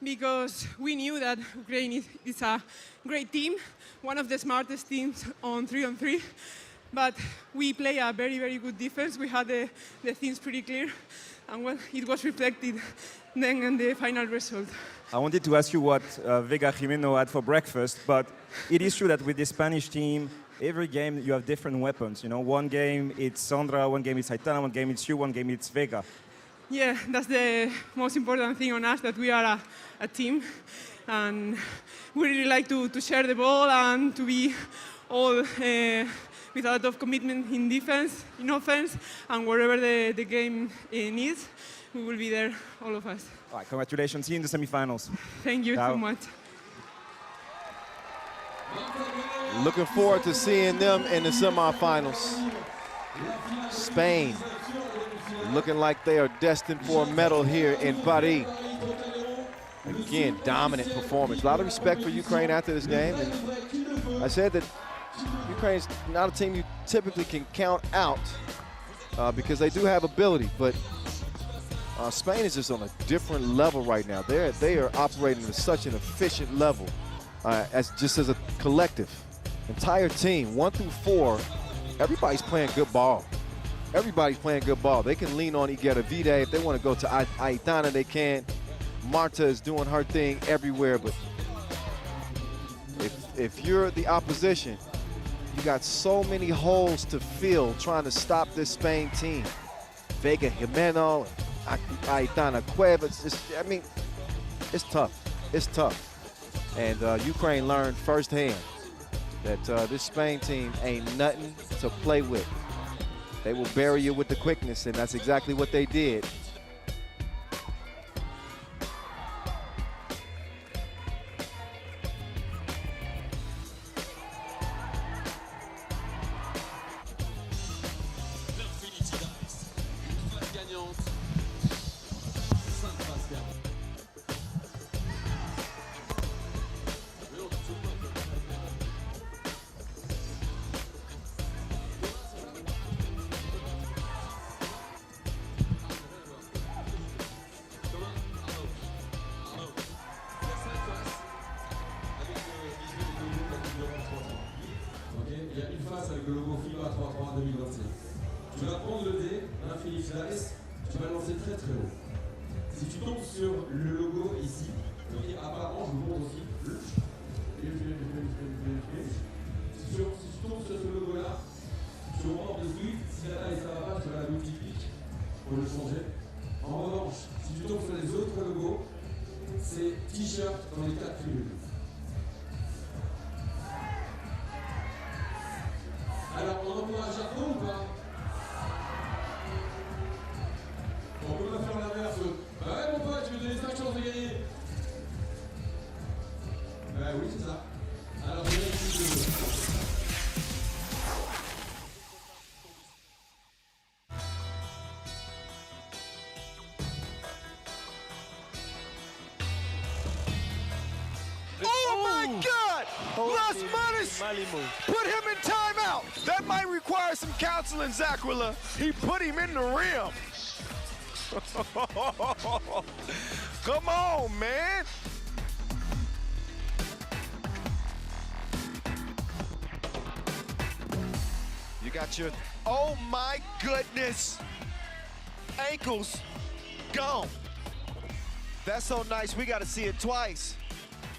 because we knew that Ukraine is a great team, one of the smartest teams on 3-on-3, but we play a very, very good defense. We had the things pretty clear, and well, it was reflected then in the final result. I wanted to ask you what Vega Jimeno had for breakfast, but it is true that with the Spanish team, every game you have different weapons. You know, one game it's Sandra, one game it's Aitana, one game it's you, one game it's Vega. Yeah, that's the most important thing on us, that we are a team, and we really like to share the ball and to be all with a lot of commitment in defense, in offense, and wherever the game needs, we will be there, all of us. All right, congratulations. See you in the semifinals. Thank you so much. Looking forward to seeing them in the semifinals. Spain looking like they are destined for a medal here in Paris. Again, dominant performance. A lot of respect for Ukraine after this game. And I said that Ukraine's not a team you typically can count out because they do have ability, but Spain is just on a different level right now. They are operating at such an efficient level as a collective. Entire team, 1 through 4, everybody's playing good ball. Everybody's playing good ball. They can lean on Igera Vide. If they want to go to Aitana, they can. Marta is doing her thing everywhere, but if you're the opposition, you got so many holes to fill trying to stop this Spain team. Vega Jimeno, Aitana Cuevas. It's tough. It's tough. And Ukraine learned firsthand that this Spain team ain't nothing to play with. They will bury you with the quickness, and that's exactly what they did. Il y a une face avec le logo FIBA 3x3 2021. Tu vas prendre le dé, l'infini slice, tu vas lancer très très haut. Si tu tombes sur le logo ici, apparemment je vous montre aussi. Si tu tombes sur ce logo là, tu remontes de suite. Si la taille ça va pas, tu vas à la boutique typique pour le changer. En revanche, si tu tombes sur les autres logos, c'est t-shirt dans les 4 tribunes. Alors, on encourage à fond ou pas? On peut pas faire l'inverse. Bah ouais, mon pote, je vais donner 5 chances de gagner. Bah oui, c'est ça. Alors, je vais donner Oh my God! Las Manos put him in timeout. That might require some counseling, Zaquila. He put him in the rim. Come on, man. You got your, oh my goodness. Ankles gone. That's so nice, we gotta see it twice.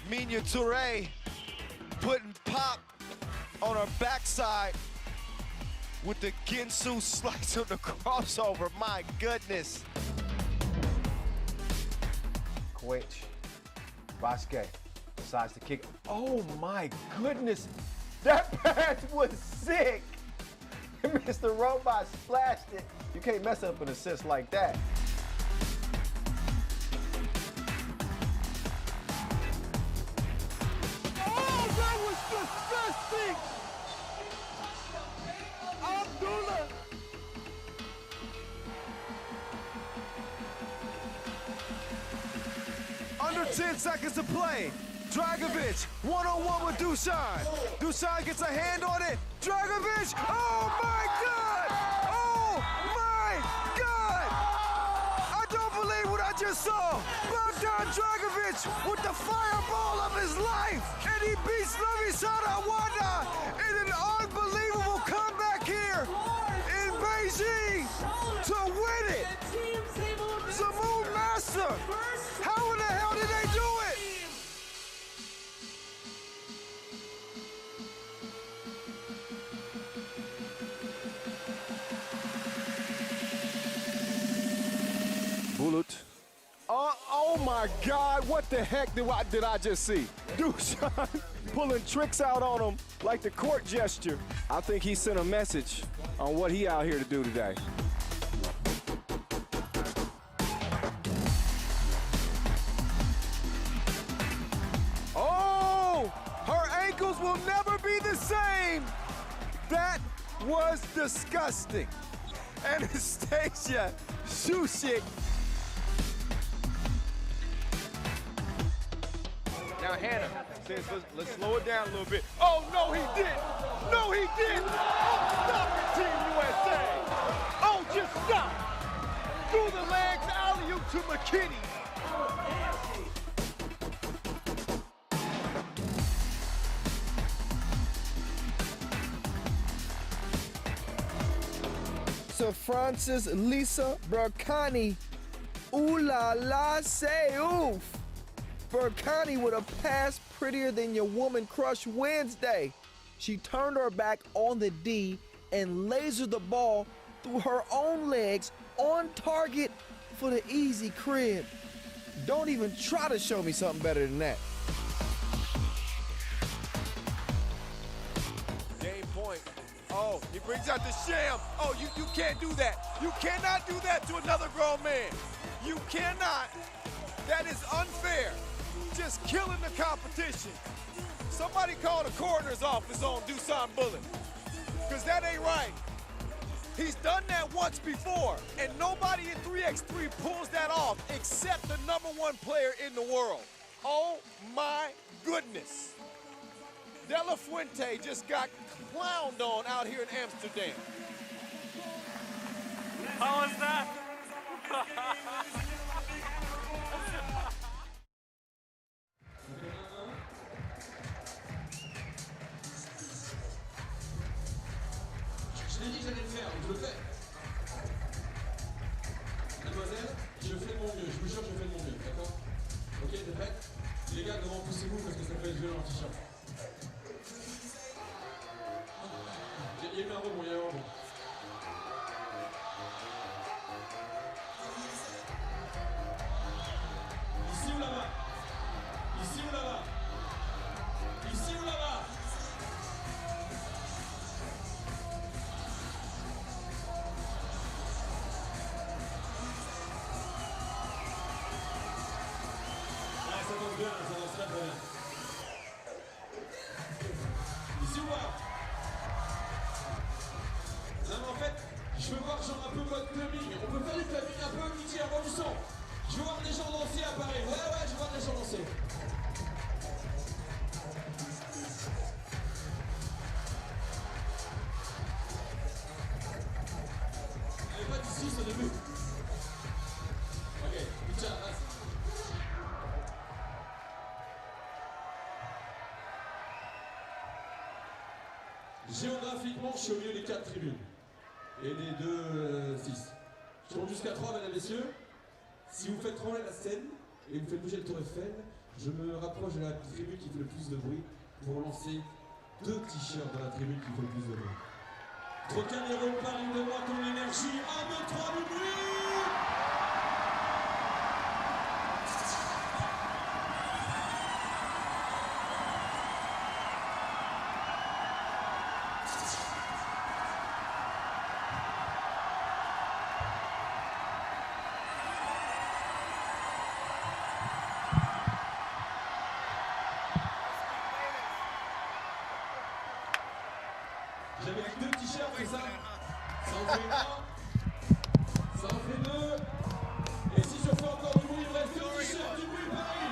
Minya Touré putting pop on her backside with the Ginsu slice on the crossover. My goodness. Quich, Basque decides to kick. Oh my goodness, that pass was sick. Mr. Robot splashed it. You can't mess up an assist like that. That was disgusting! Abdullah! Under 10 seconds to play. Dragovic, one-on-one with Dusan. Dusan gets a hand on it. Dragovic, oh my God! Oh my God! I don't believe what I just saw. Bogdan Dragovic with the fireball of his life. And he beats Novi Sada Wanda in an unbelievable comeback here. win it! Samoon Master! How in the hell did they do it? Bulut. Oh my God, what the heck did I just see? Dushan pulling tricks out on him like the court gesture. I think he sent a message on what he out here to do today. Oh, her ankles will never be the same. That was disgusting. Anastasia Shootout. Now Hannah says, let's slow it down a little bit. Oh, no, he didn't. No, he didn't. Oh, stop it, Team USA. Oh, just stop. Through the legs, alley-oop to McKinney. Sir Francis Lisa Berkani. Ooh la la, say oof. Berkani with a pass prettier than your woman crush Wednesday. She turned her back on the D and lasered the ball through her own legs on target for the easy crib. Don't even try to show me something better than that. Game point. Oh, he brings out the sham. Oh, you can't do that. You cannot do that to another grown man. You cannot. That is unfair. Just killing the competition. Somebody call the coroner's office on Dushan Bullet, because that ain't right. He's done that once before, and nobody in 3x3 pulls that off except the #1 player in the world. Oh my goodness. De La Fuente just got clowned on out here in Amsterdam. How was that? Je l'ai dit que j'allais le faire, donc je le fais. Mademoiselle, je fais de mon mieux, je vous jure que je fais de mon mieux, d'accord? Ok, t'es prête? Les gars, devant, poussez-vous parce que ça peut être violent, t-shirt. Il y a eu un rebond, il y a eu un rebond. Ici ou là-bas? Ici ou là-bas? Ici ou là-bas? Ah, ça danse bien, ça danse très très bien. Ici ou là? Non mais en fait, je veux voir genre un peu votre clubbing. On peut faire du clubbing un peu DJ avant du son. Je veux voir des gens danser à Paris. Ouais, je veux voir des gens danser. Allez, pas d'ici, c'est au début. Ok, tiens, vas-y. Géographiquement, je suis au milieu des 4 tribunes. Et des 2 6. Je compte jusqu'à 3, mesdames et messieurs. Si vous faites trembler la scène et vous faites bouger le tour Eiffel, je me rapproche de la tribune qui fait le plus de bruit pour lancer 2 t-shirts dans la tribune qui fait le plus de bruit. Trocadéro, Paris, de moi ton énergie. 1, 2, 3, du bruit! J'avais 2 t-shirts, c'est ça? Ça en fait 1, ça en fait 2. Et si je fais encore du bruit, il me reste 2 t-shirts, du bruit Paris.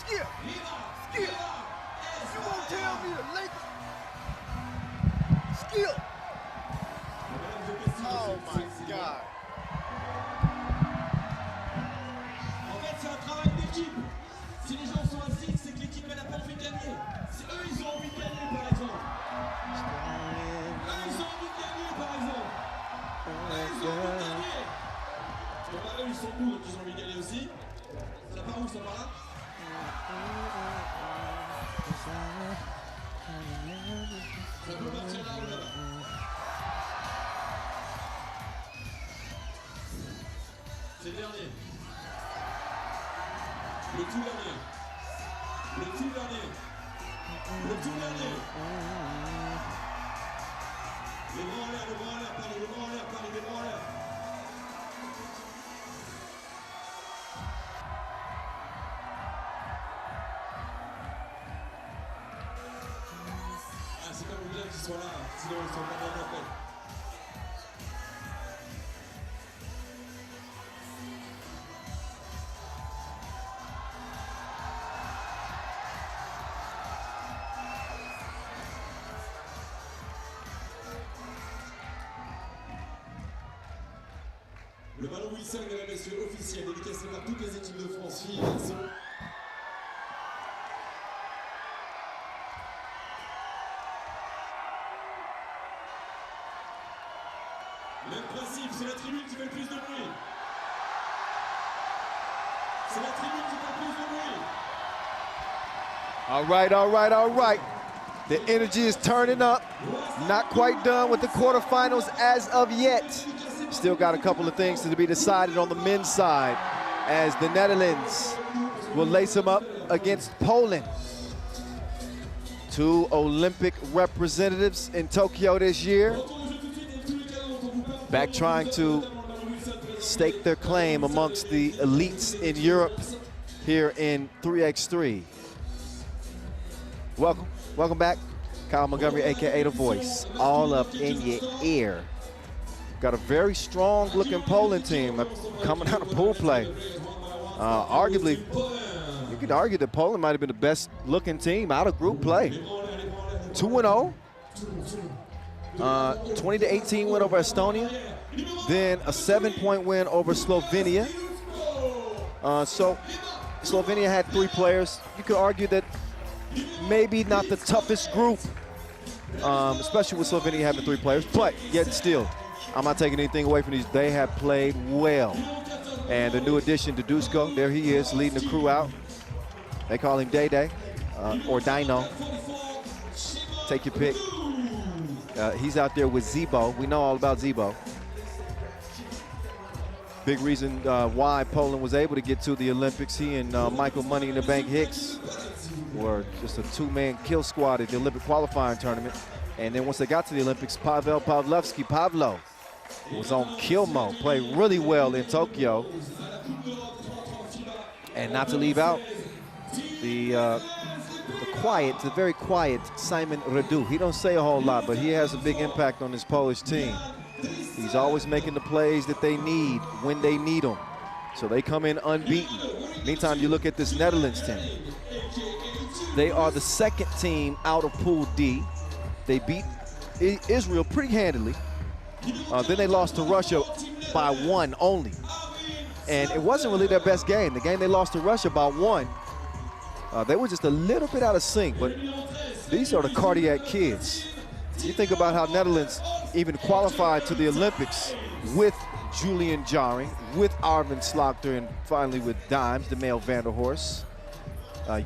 Skip! Skip! You won't tell me the Lakers. Skip! Oh my God. En fait, c'est un travail d'équipe. Si les gens sont assis, c'est que l'équipe elle n'a pas envie de gagner. Si eux ils ont envie de gagner par exemple. là où ils sont bons, donc ils ont envie de gagner aussi. Ça part où, ça part là? Ça peut partir là ou là-bas. C'est le dernier. Le tout dernier. Le tout dernier. Le tout dernier. Le bras en l'air, Paris, le bras en l'air, Paris, le bras en l'air. Ah, c'est comme bien qu'ils soient là, sinon ils sont pas dans la tête. Le ballon Wilson, mesdames et messieurs, officiel, dédicacé par toutes les équipes de France, filles et garçons. Même principe, c'est la tribune qui fait le plus de bruit. C'est la tribune qui fait le plus de bruit. All right, all right, all right. The energy is turning up. Not quite done with the quarterfinals as of yet. Still got a couple of things to be decided on the men's side as the Netherlands will lace them up against Poland. Two Olympic representatives in Tokyo this year. Back trying to stake their claim amongst the elites in Europe here in 3x3. Welcome, welcome back. Kyle Montgomery, AKA The Voice, all up in your ear. Got a very strong looking Poland team coming out of pool play. Arguably, you could argue that Poland might have been the best looking team out of group play. 2-0, 20-18 win over Estonia, then a 7-point win over Slovenia. So Slovenia had 3 players. You could argue that maybe not the toughest group, especially with Slovenia having 3 players, but yet still, I'm not taking anything away from these. They have played well. And the new addition to Dusko, there he is, leading the crew out. They call him Day-Day, or Dino. Take your pick. He's out there with Zebo. We know all about Zebo. Big reason why Poland was able to get to the Olympics. He and Michael Money in the Bank Hicks were just a 2-man kill squad at the Olympic qualifying tournament. And then once they got to the Olympics, Pavel Pavlovsky, Pavlo, was on kill mode, played really well in Tokyo. And not to leave out the very quiet Simon Radu. He don't say a whole lot, but he has a big impact on this Polish team. He's always making the plays that they need when they need them. So they come in unbeaten. Meantime, you look at this Netherlands team. They are the second team out of Pool D. They beat Israel pretty handily. Then they lost to Russia by 1 only. And it wasn't really their best game. The game they lost to Russia by 1, they were just a little bit out of sync, but these are the cardiac kids. You think about how Netherlands even qualified to the Olympics with Julian Jaring, with Arvin Slaughter, and finally with Dimes, the male Vanderhorst.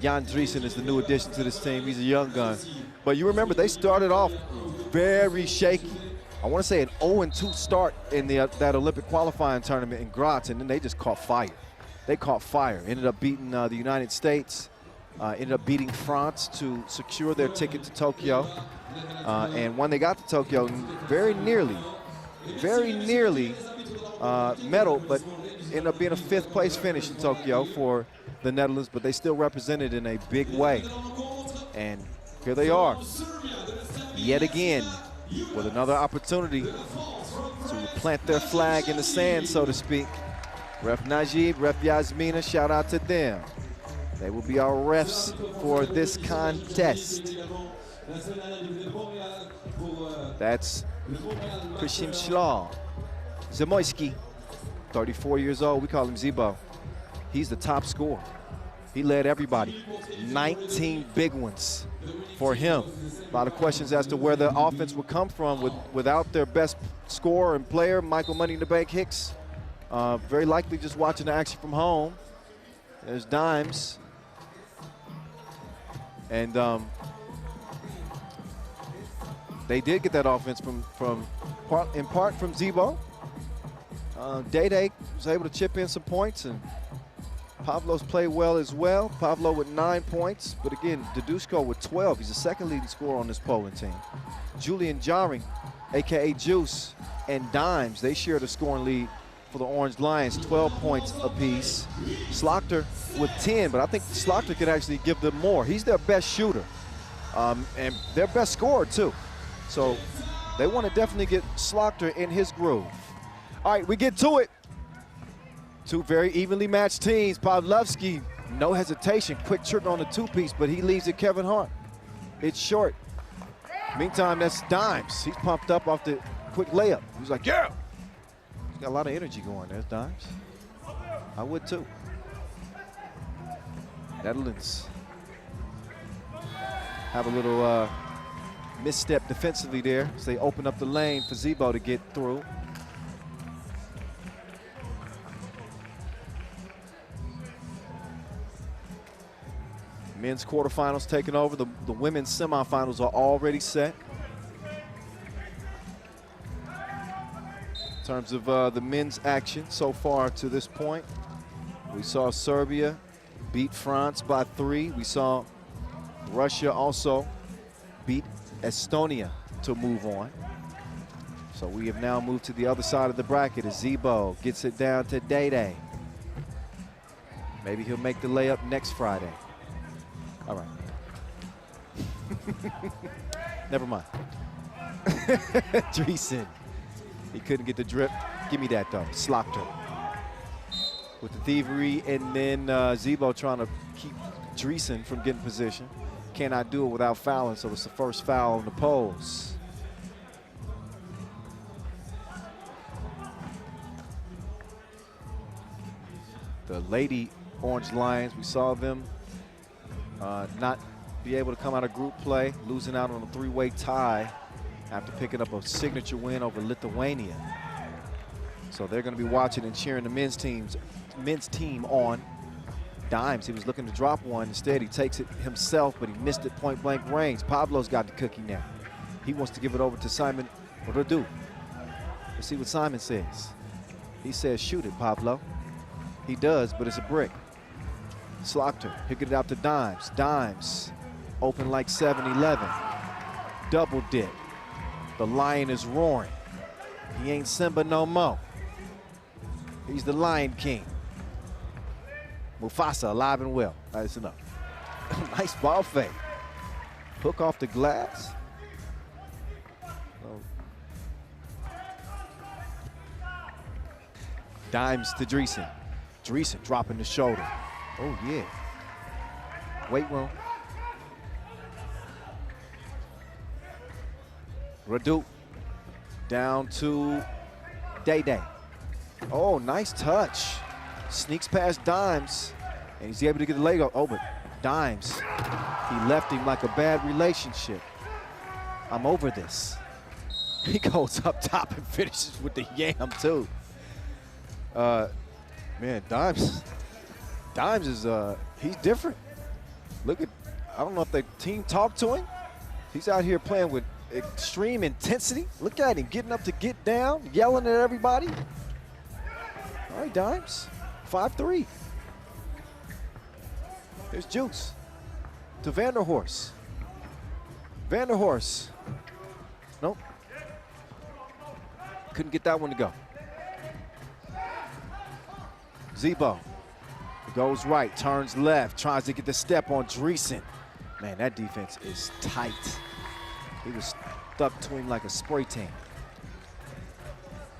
Jan Driesen is the new addition to this team. He's a young gun. But you remember, they started off very shaky. I want to say an 0-2 start in that Olympic qualifying tournament in Graz, and then they just caught fire. They caught fire. Ended up beating the United States, ended up beating France to secure their ticket to Tokyo. And when they got to Tokyo, very nearly medaled, but ended up being a 5th place finish in Tokyo for the Netherlands, but they still represented in a big way. And here they are, yet again, with another opportunity to plant their flag in the sand, so to speak. Ref Najib, Ref Yasmina, shout out to them. They will be our refs for this contest. That's Krzysztof Szlaw. Zamoyski, 34 years old, we call him Zebo. He's the top scorer. He led everybody, 19 big ones for him. A lot of questions as to where the offense would come from without their best scorer and player, Michael Money in the Bank Hicks. Very likely just watching the action from home. There's Dimes. And they did get that offense in part from Zebo. Day was able to chip in some points, and Pavlo's played well as well. Pavlo with 9 points, but again, Dadushko with 12. He's the second leading scorer on this Poland team. Julian Jaring, AKA Juice, and Dimes, they share the scoring lead for the Orange Lions, 12 points apiece. Slaughter with 10, but I think Slaughter could actually give them more. He's their best shooter, and their best scorer too. So they want to definitely get Slaughter in his groove. All right, we get to it. Two very evenly matched teams. Pavlovsky, no hesitation, quick trigger on the two-piece, but he leaves it Kevin Hart. It's short. Meantime, that's Dimes. He's pumped up off the quick layup. He's like, yeah. He's got a lot of energy going. There's Dimes. I would too. Netherlands have a little misstep defensively there as they open up the lane for Zebo to get through. Men's quarterfinals taking over. The women's semifinals are already set. In terms of the men's action so far to this point, we saw Serbia beat France by 3. We saw Russia also beat Estonia to move on. So we have now moved to the other side of the bracket as Zebo gets it down to Day. Maybe he'll make the layup next Friday. All right. Never mind. Dreesen. He couldn't get the drip. Give me that though. Slaughter with the thievery, and then Zebo trying to keep Dreesen from getting position. Cannot do it without fouling, so it's the first foul on the Poles. The Lady Orange Lions, we saw them not be able to come out of group play, losing out on a 3-way tie after picking up a signature win over Lithuania. So they're going to be watching and cheering the men's team on. Dimes, he was looking to drop one. Instead, he takes it himself, but he missed it point blank range. Pablo's got the cookie now. He wants to give it over to Simon Radu. Let's see what Simon says. He says, shoot it, Pablo. He does, but it's a brick. Slaughter, he'll get it out to Dimes. Dimes, open like 7-11. Double dip. The lion is roaring. He ain't Simba no more. He's the Lion King. Mufasa, alive and well. That's enough. Nice ball fake. Hook off the glass. Dimes to Dreesen. Dreesen dropping the shoulder. Oh, yeah. Weight room. Radu down to Day. Oh, nice touch. Sneaks past Dimes, and he's able to get the leg up. Oh, but Dimes, he left him like a bad relationship. I'm over this. He goes up top and finishes with the yam, too. Man, Dimes is, he's different. Look at, I don't know if the team talked to him. He's out here playing with extreme intensity. Look at him, getting up to get down, yelling at everybody. All right, Dimes, 5-3. There's Juice to Vanderhorst. Vanderhorst, nope. Couldn't get that one to go. Zebo goes right, turns left, tries to get the step on Dreesen. Man, that defense is tight. He was stuck to him like a spray tan.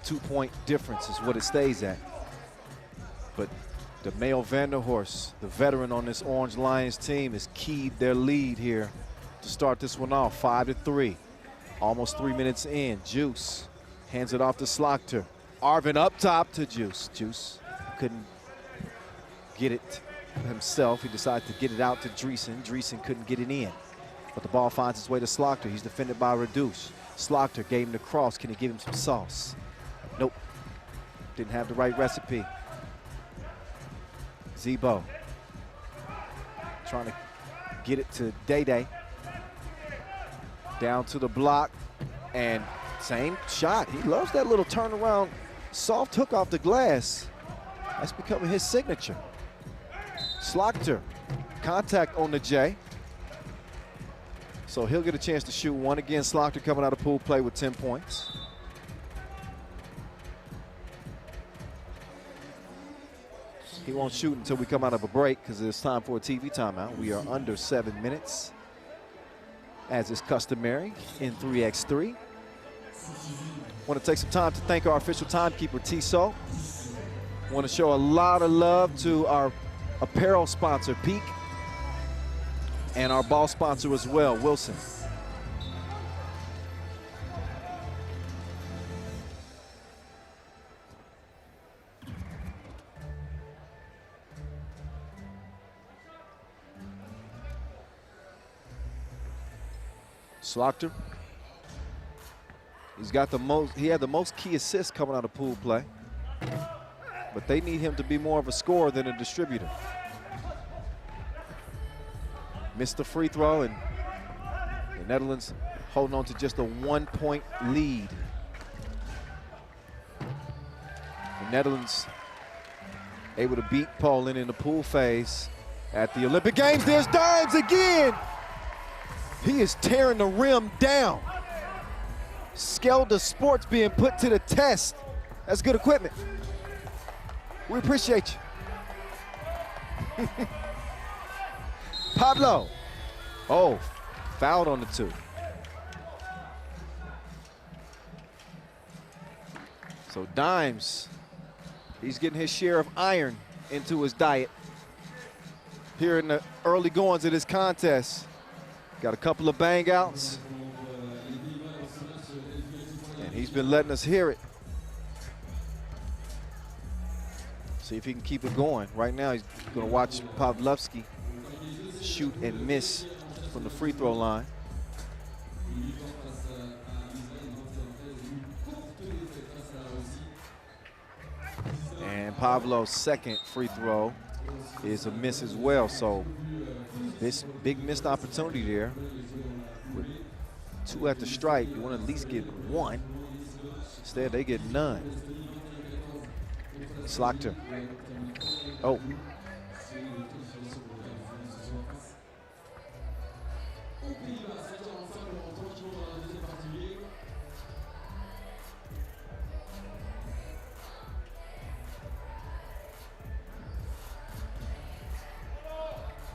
2-point difference is what it stays at. But the male Vanderhorst, the veteran on this Orange Lions team, has keyed their lead here to start this one off, 5-3. Almost 3 minutes in. Juice hands it off to Slaughter. Arvin up top to Juice. Juice couldn't get it himself. He decided to get it out to Dreesen. Dreesen couldn't get it in. But the ball finds its way to Slaughter. He's defended by Reduce. Slaughter gave him the cross. Can he give him some sauce? Nope. Didn't have the right recipe. Zebo trying to get it to Day. Down to the block, and same shot. He loves that little turnaround, soft hook off the glass. That's becoming his signature. Slaughter, contact on the J. So he'll get a chance to shoot one. Again, Slaughter coming out of pool play with 10 points. He won't shoot until we come out of a break because it's time for a TV timeout. We are under 7 minutes, as is customary in 3x3. Want to take some time to thank our official timekeeper, Tissot. Want to show a lot of love to our apparel sponsor, Peak, and our ball sponsor as well, Wilson. Slaughter. He had the most key assists coming out of pool play. But they need him to be more of a scorer than a distributor. Missed the free throw, and the Netherlands holding on to just a 1-point lead. The Netherlands able to beat Poland in the pool phase at the Olympic Games. There's Dimes again. He is tearing the rim down. Skelda Sports being put to the test. That's good equipment. We appreciate you. Pablo. Oh, fouled on the 2. So Dimes, he's getting his share of iron into his diet here in the early goings of this contest. Got a couple of bang outs, and he's been letting us hear it. See if he can keep it going. Right now, he's going to watch Pavlovsky shoot and miss from the free throw line. And Pavlo's second free throw is a miss as well. So this big missed opportunity there. With 2 at the stripe, you want to at least get 1. Instead, they get none. Slaughter. Oh.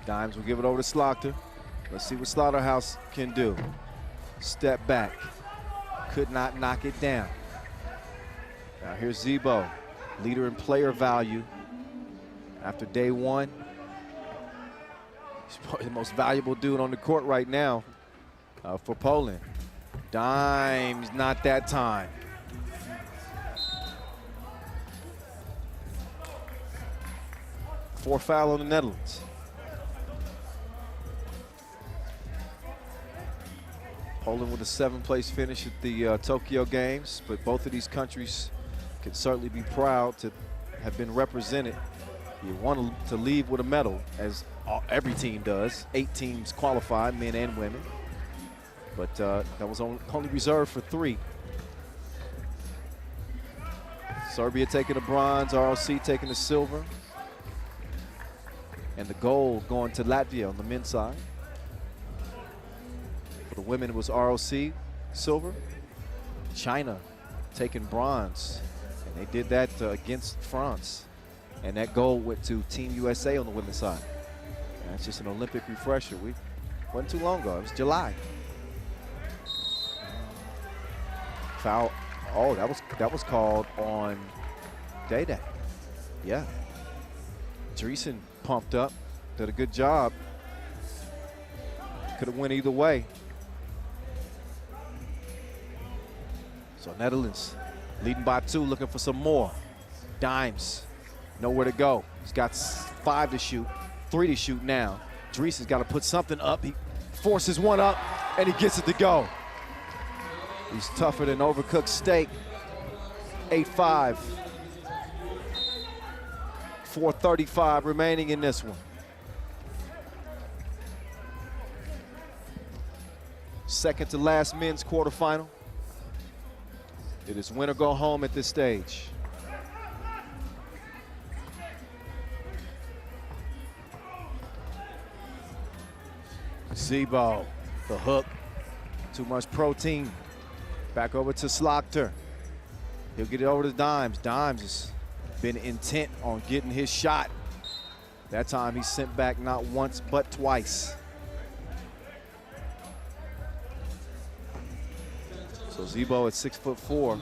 Dimes will give it over to Slaughter. Let's see what Slaughterhouse can do. Step back. Could not knock it down. Now here's Zebo, leader in player value. After day 1, he's probably the most valuable dude on the court right now for Poland. Dimes, not that time. Fourth foul on the Netherlands. Poland with a 7th place finish at the Tokyo Games, but both of these countries can certainly be proud to have been represented. You want to leave with a medal, as every team does. 8 teams qualified, men and women. But that was only reserved for 3. Serbia taking the bronze, ROC taking the silver. And the gold going to Latvia on the men's side. For the women, it was ROC, silver. China taking bronze, and they did that against France. And that gold went to Team USA on the women's side. And it's just an Olympic refresher. Wasn't too long ago, it was July. Foul, oh, that was called on Day. Yeah. Dreesen pumped up, did a good job. Could have went either way. So Netherlands leading by 2, looking for some more. Dimes, nowhere to go. He's got 5 to shoot, 3 to shoot now. Dreesen's got to put something up. He forces one up, and he gets it to go. He's tougher than overcooked steak. 8-5. 4:35 remaining in this one. Second to last men's quarterfinal. It is win or go home at this stage. Zebo, the hook, too much protein. Back over to Slaughter. He'll get it over to Dimes. Dimes has been intent on getting his shot. That time he sent back not once but twice. So Zebo at 6'4".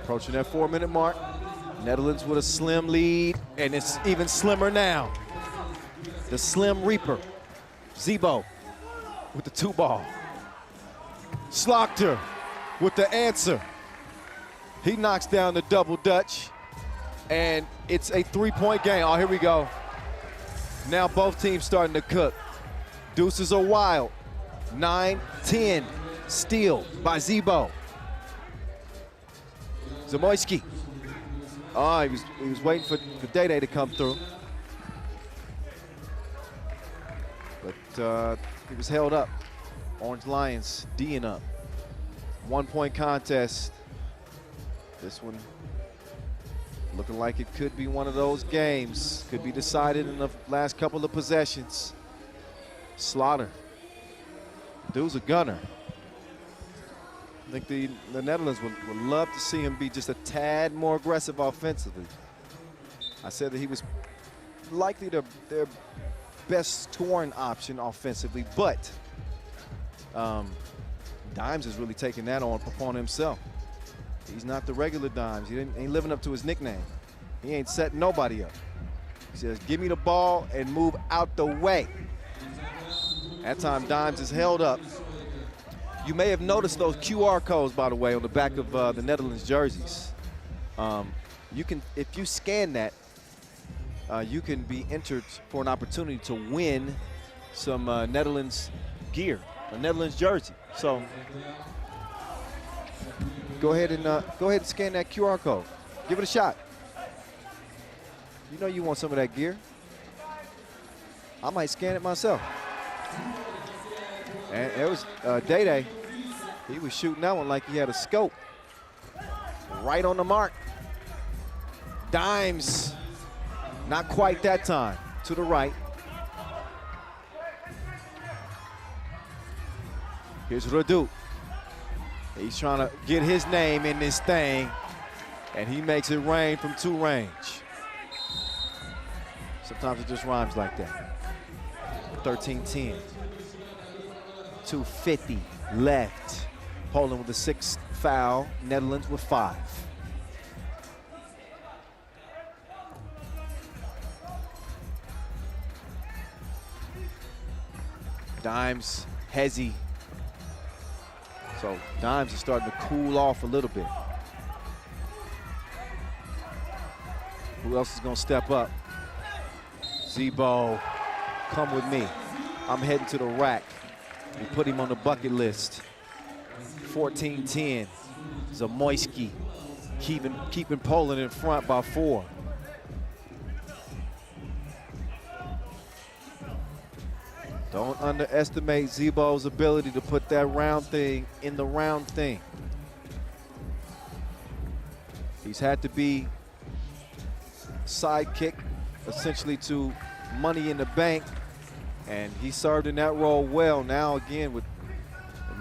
Approaching that 4-minute mark. Netherlands with a slim lead, and it's even slimmer now. The Slim Reaper, Zebo with the 2-ball. Slaughter with the answer. He knocks down the double Dutch, and it's a 3-point game. Oh, here we go. Now both teams starting to cook. Deuces are wild. 9-10, steal by Zebo. Zamoyski. Oh, he was waiting for Day-Day to come through. But he was held up. Orange Lions D'ing up. 1-point contest. This one looking like it could be one of those games. Could be decided in the last couple of possessions. Slaughter. Dude's a gunner. I think the Netherlands would love to see him be just a tad more aggressive offensively. I said that he was likely their best scoring option offensively, but Dimes is really taking that upon himself. He's not the regular Dimes. He ain't living up to his nickname. He ain't setting nobody up. He says, give me the ball and move out the way. That time Dimes is held up. You may have noticed those QR codes, by the way, on the back of the Netherlands jerseys. You can, if you scan that, you can be entered for an opportunity to win some Netherlands gear, a Netherlands jersey. So go ahead and scan that QR code. Give it a shot. You know you want some of that gear. I might scan it myself. And it was Day-Day. He was shooting that one like he had a scope. Right on the mark. Dimes, not quite that time. To the right. Here's Radu. He's trying to get his name in this thing, and he makes it rain from 2 range. Sometimes it just rhymes like that. 13-10. 2:50 left. Poland with the 6th foul, Netherlands with 5. Dimes, Hezzy. So Dimes is starting to cool off a little bit. Who else is gonna step up? Zebo, come with me. I'm heading to the rack. We put him on the bucket list. 14-10. Zamoyski keeping Poland in front by 4. Don't underestimate Zebo's ability to put that round thing in the round thing. He's had to be sidekick essentially to Money in the Bank, and he served in that role well. Now again with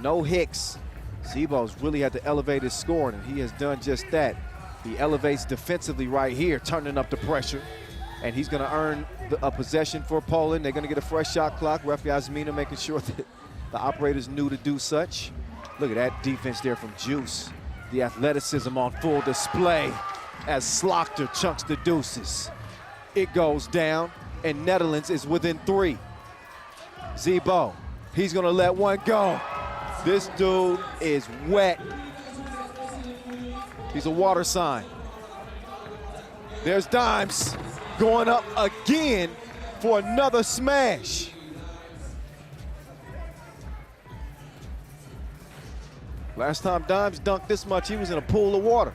no Hicks, Zebo's really had to elevate his scoring, and he has done just that. He elevates defensively right here, turning up the pressure, and he's gonna earn a possession for Poland. They're gonna get a fresh shot clock. Ref Yasmina making sure that the operators knew to do such. Look at that defense there from Juice. The athleticism on full display as Slaughter chunks the deuces. It goes down, and Netherlands is within 3. Zebo, he's gonna let one go. This dude is wet. He's a water sign. There's Dimes going up again for another smash. Last time Dimes dunked this much, he was in a pool of water.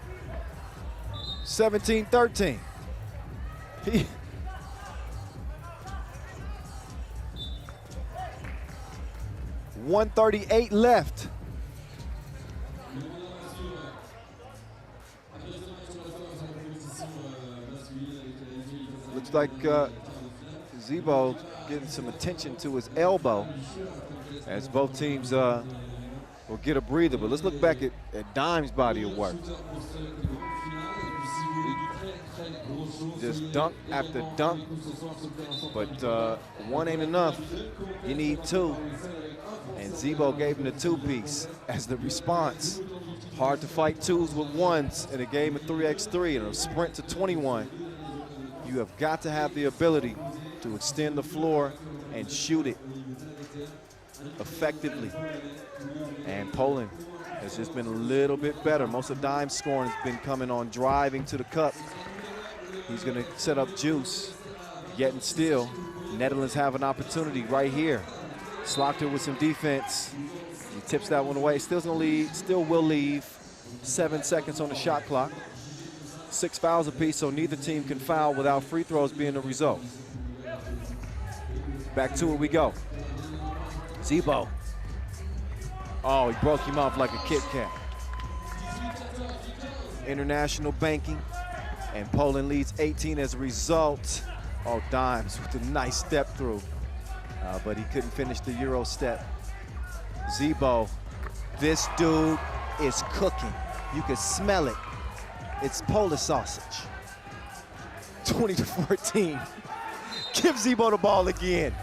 17-13. 1:38 left. Looks like Zebo getting some attention to his elbow as both teams will get a breather. But let's look back at Dime's body of work. Just dunk after dunk, but one ain't enough. You need two. And Zebo gave him the two-piece as the response. Hard to fight twos with ones in a game of 3x3 and a sprint to 21. You have got to have the ability to extend the floor and shoot it effectively. And Poland has just been a little bit better. Most of Dime's scoring has been coming on driving to the cup. He's going to set up juice, yet and still, Netherlands have an opportunity right here. Slaughter with some defense. He tips that one away. Still will leave 7 seconds on the shot clock. 6 fouls apiece, so neither team can foul without free throws being the result. Back to it we go. Zebo. Oh, he broke him off like a Kit Kat. International banking, and Poland leads 18 as a result. Oh, Dimes with a nice step through. But he couldn't finish the Euro step. Zebo, this dude is cooking. You can smell it. It's Polish sausage. 20-14. Give Zebo the ball again.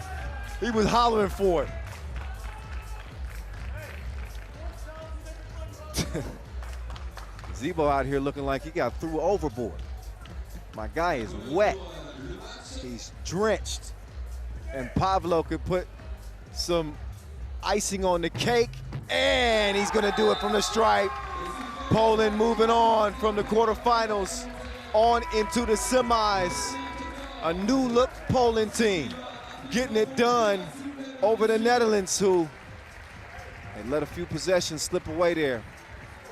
He was hollering for it. Zebo out here looking like he got threw overboard. My guy is wet. He's drenched. And Pavlo could put some icing on the cake, and he's gonna do it from the stripe. Poland moving on from the quarterfinals on into the semis. A new look Poland team getting it done over the Netherlands, who they let a few possessions slip away there,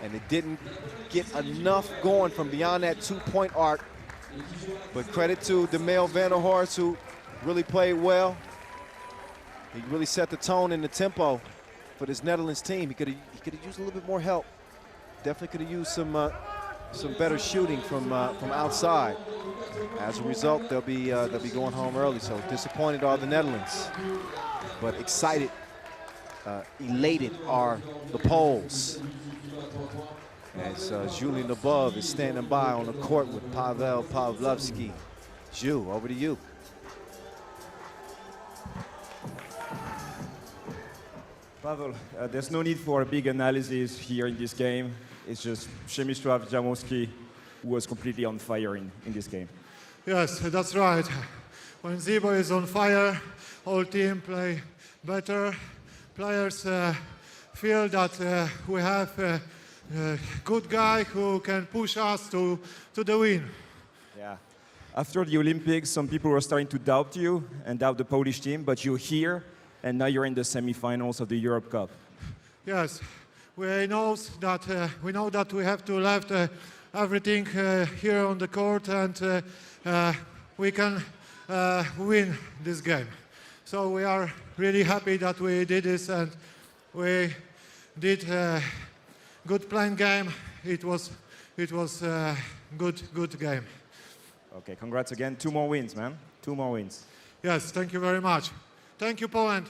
and it didn't get enough going from beyond that 2-point arc. But credit to Demel van der Horst, who really played well. He really set the tone and the tempo for this Netherlands team. He could have used a little bit more help. Definitely could have used some better shooting from outside. As a result, they'll be going home early. So disappointed are the Netherlands, but excited, elated are the Poles. As Julian Labov is standing by on the court with Pavel Pavlovsky. Ju, over to you. Pavel, there's no need for a big analysis here in this game. It's just Przemysław Jamowski who was completely on fire in this game. Yes, that's right. When Zebo is on fire, whole team play better. Players feel that we have a good guy who can push us to the win. Yeah. After the Olympics, some people were starting to doubt you and doubt the Polish team, but you're here, and now you're in the semifinals of the Europe Cup. Yes, we know that we have to left everything here on the court, and we can win this game. So we are really happy that we did this, and we did a good playing game. It was a good game. Okay, congrats again. 2 more wins, man. 2 more wins. Yes, thank you very much. Thank you, Poland.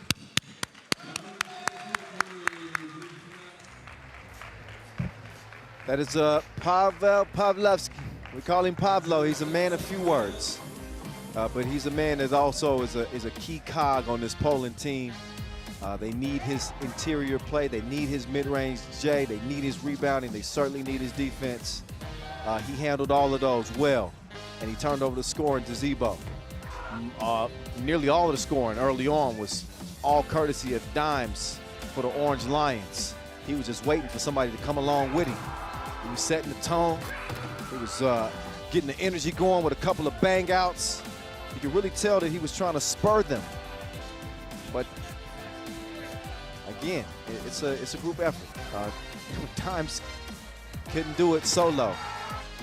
That is Pavel Pavlovsky. We call him Pavlo. He's a man of few words, but he's a man that also is a key cog on this Poland team. They need his interior play. They need his mid-range J. They need his rebounding. They certainly need his defense. He handled all of those well, and he turned over the scoring to Zebo. Nearly all of the scoring early on was all courtesy of Dimes for the Orange Lions. He was just waiting for somebody to come along with him. He was setting the tone. He was getting the energy going with a couple of bang outs. You could really tell that he was trying to spur them. But again, it's a group effort. Times couldn't do it solo.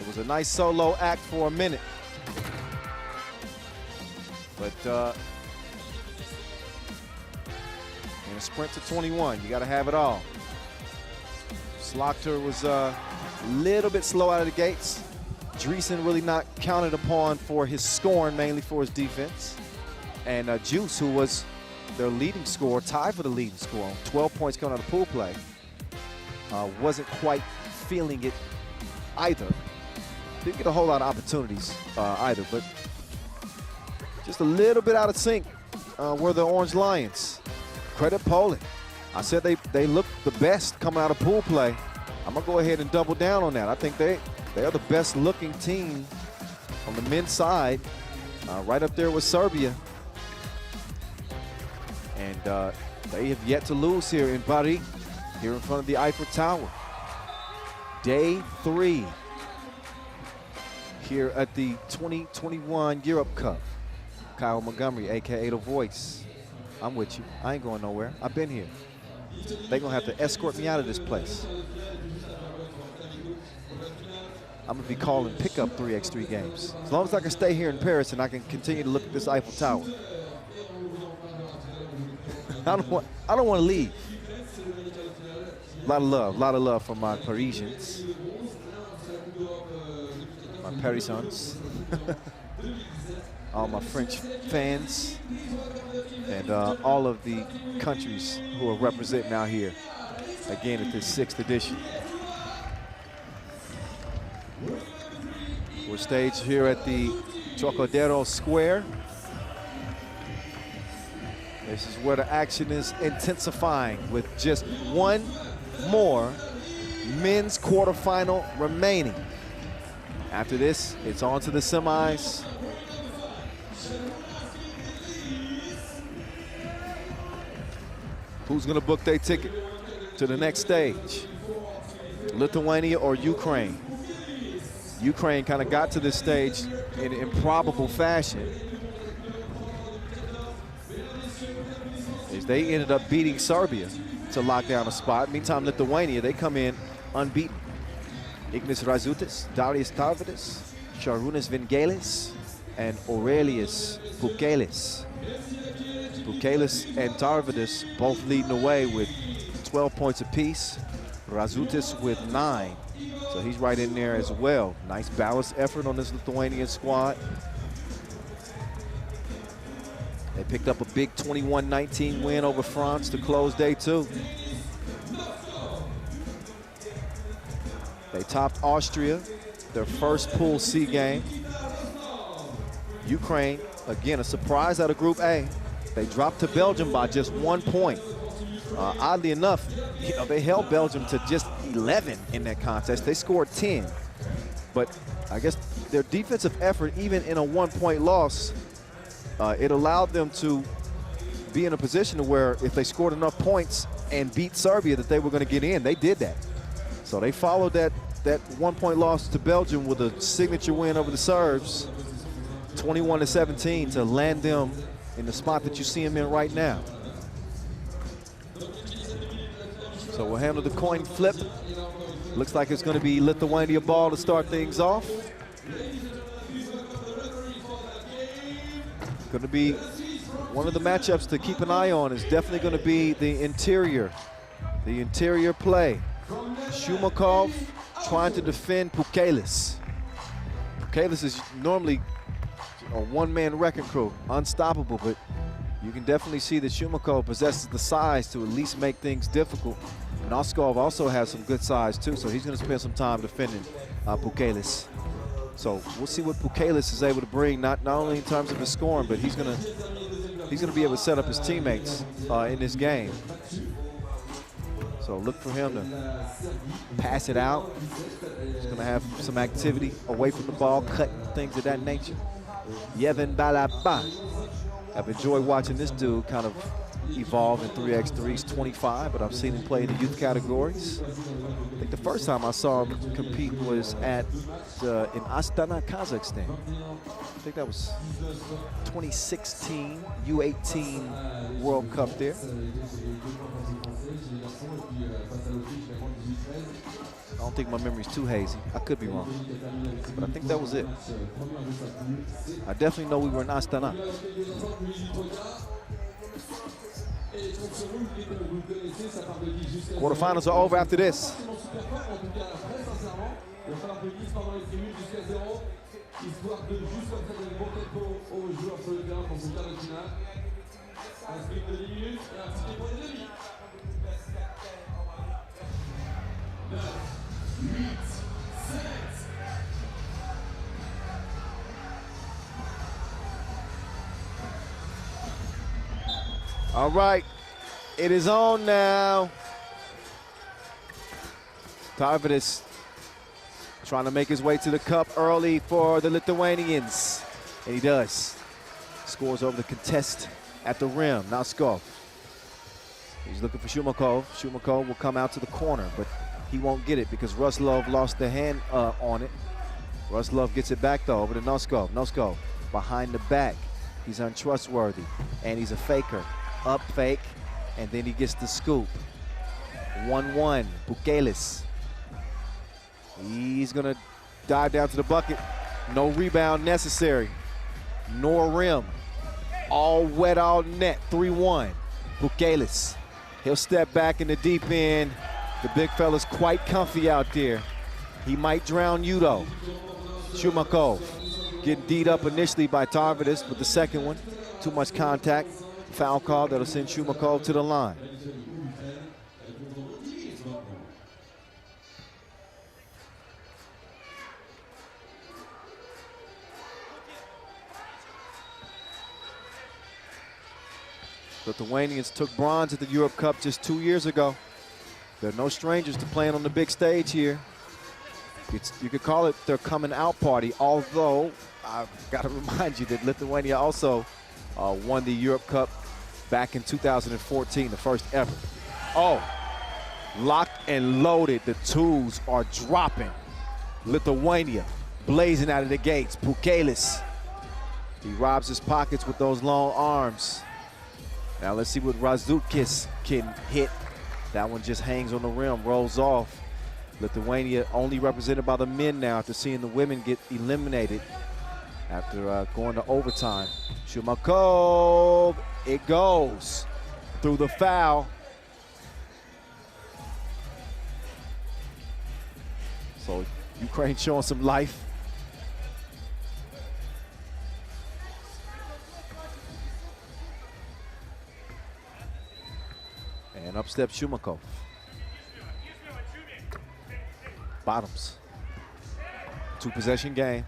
It was a nice solo act for a minute. But in a sprint to 21, you got to have it all. Slaughter was a little bit slow out of the gates. Dreesen really not counted upon for his scoring, mainly for his defense. And Juice, who was their leading scorer, tied for the leading score, 12 points coming out of pool play, wasn't quite feeling it either. Didn't get a whole lot of opportunities either, but just a little bit out of sync were the Orange Lions. Credit Poland. I said they looked the best coming out of pool play. I'm gonna go ahead and double down on that. I think they are the best looking team on the men's side, right up there with Serbia. And they have yet to lose here in Paris, here in front of the Eiffel Tower. Day 3 here at the 2021 Europe Cup. Kyle Montgomery, AKA The Voice. I'm with you. I ain't going nowhere. I've been here. They're gonna have to escort me out of this place. I'm gonna be calling pickup 3x3 games. As long as I can stay here in Paris and I can continue to look at this Eiffel Tower. I don't want to leave. A lot of love from my Parisians. My Parisans. All my French fans. And all of the countries who are representing out here, again, at this 6th edition. We're staged here at the Trocadero Square. This is where the action is intensifying with just one more men's quarterfinal remaining. After this, it's on to the semis. Who's gonna book their ticket to the next stage? Lithuania or Ukraine? Ukraine kind of got to this stage in improbable fashion. As they ended up beating Serbia to lock down a spot. Meantime, Lithuania, they come in unbeaten. Ignas Razutis, Darius Tarvidis, Šarūnas Vingelis, and Aurelius Pukelis. Pukelis and Tarvidis both leading the way with 12 points apiece. Razutis with 9. So he's right in there as well. Nice balanced effort on this Lithuanian squad. They picked up a big 21-19 win over France to close day 2. They topped Austria, their first Pool C game. Ukraine, again, a surprise out of Group A. They dropped to Belgium by just 1 point. Oddly enough, they held Belgium to just 11 in that contest. They scored 10. But I guess their defensive effort, even in a 1-point loss, it allowed them to be in a position to where if they scored enough points and beat Serbia that they were going to get in. They did that. So they followed that 1-point loss to Belgium with a signature win over the Serbs, 21-17, to land them in the spot that you see them in right now. So we'll handle the coin flip. Looks like it's going to be Lithuania ball to start things off. Going to be one of the matchups to keep an eye on is definitely going to be the interior play. Shumakov trying to defend Pukelis. Pukelis is normally a one-man wrecking crew, unstoppable, but you can definitely see that Shumakov possesses the size to at least make things difficult. And Oskov also has some good size too, so he's going to spend some time defending Pukelis. So we'll see what Pukelis is able to bring, not only in terms of his scoring, but he's going to be able to set up his teammates in this game. So look for him to pass it out. He's going to have some activity away from the ball, cutting things of that nature. Yevhen Balaba. I've enjoyed watching this dude kind of evolve in 3x3. He's 25, but I've seen him play in the youth categories. I think the first time I saw him compete was in Astana, Kazakhstan. I think that was 2016 U18 World Cup there. I don't think my memory's too hazy. I could be wrong, but I think that was it. I definitely know we were in Astana. Quarterfinals are over after this. All right, it is on now. Tarvidis trying to make his way to the cup early for the Lithuanians, and he does. Scores over the contest at the rim. Noskov. He's looking for Shumakov. Shumakov will come out to the corner, but he won't get it because Ruslov lost the hand on it. Ruslov gets it back though over to Noskov. Noskov behind the back. He's untrustworthy, and he's a faker. Up fake, and then he gets the scoop. 1-1, Bukelis. He's gonna dive down to the bucket. No rebound necessary, nor rim. All wet, all net, 3-1. Bukelis, he'll step back in the deep end. The big fella's quite comfy out there. He might drown you though. Shumakov getting D'd up initially by Tarvidis, but the second one, too much contact. Foul call that'll send Shumakov to the line. Lithuanians took bronze at the Europe Cup just 2 years ago. They're no strangers to playing on the big stage here. You could call it their coming out party, although I've got to remind you that Lithuania also won the Europe Cup back in 2014, the first ever. Oh, locked and loaded. The twos are dropping. Lithuania blazing out of the gates. Bukelis, he robs his pockets with those long arms. Now let's see what Razukis can hit. That one just hangs on the rim, rolls off. Lithuania only represented by the men now after seeing the women get eliminated after going to overtime. Shumakov, it goes through the foul. So Ukraine showing some life. And up steps Shumakov. Bottoms. 2-possession game.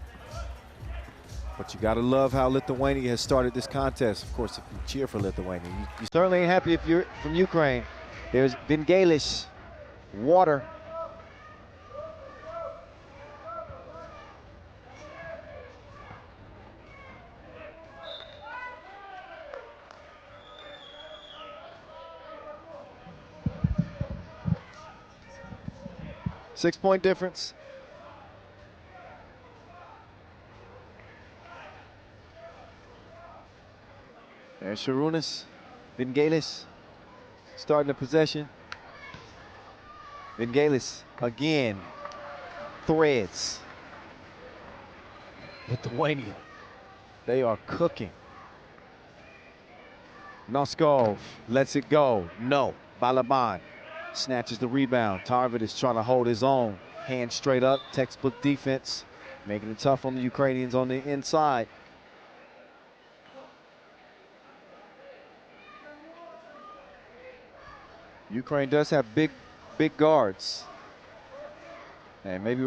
But you gotta love how Lithuania has started this contest. Of course, if you cheer for Lithuania, you certainly ain't happy if you're from Ukraine. There's Vingalish, water. Six-point difference. There's Sharunas, Vingalis starting the possession. Vingalis again, threads. Lithuania, they are cooking. Noskov lets it go, no. Balaban snatches the rebound. Tarvid is trying to hold his own. Hand straight up, textbook defense, making it tough on the Ukrainians on the inside. Ukraine does have big guards. And maybe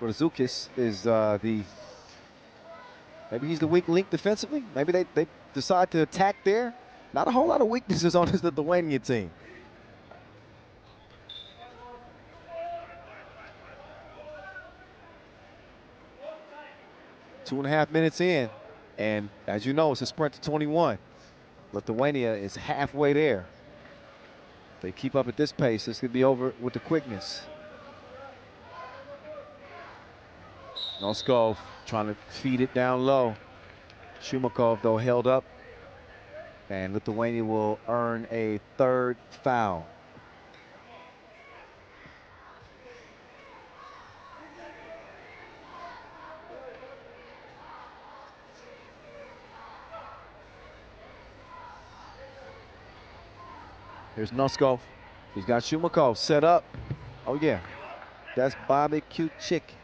Razukis is maybe he's the weak link defensively. Maybe they decide to attack there. Not a whole lot of weaknesses on this Lithuanian team. Two and a half minutes in, and as you know, it's a sprint to 21. Lithuania is halfway there. If they keep up at this pace, this could be over with the quickness. Noskov trying to feed it down low. Shumakov, though, held up. And Lithuania will earn a third foul. Here's Noskov. He's got Shumakov set up. Oh, yeah. That's barbecue chicken.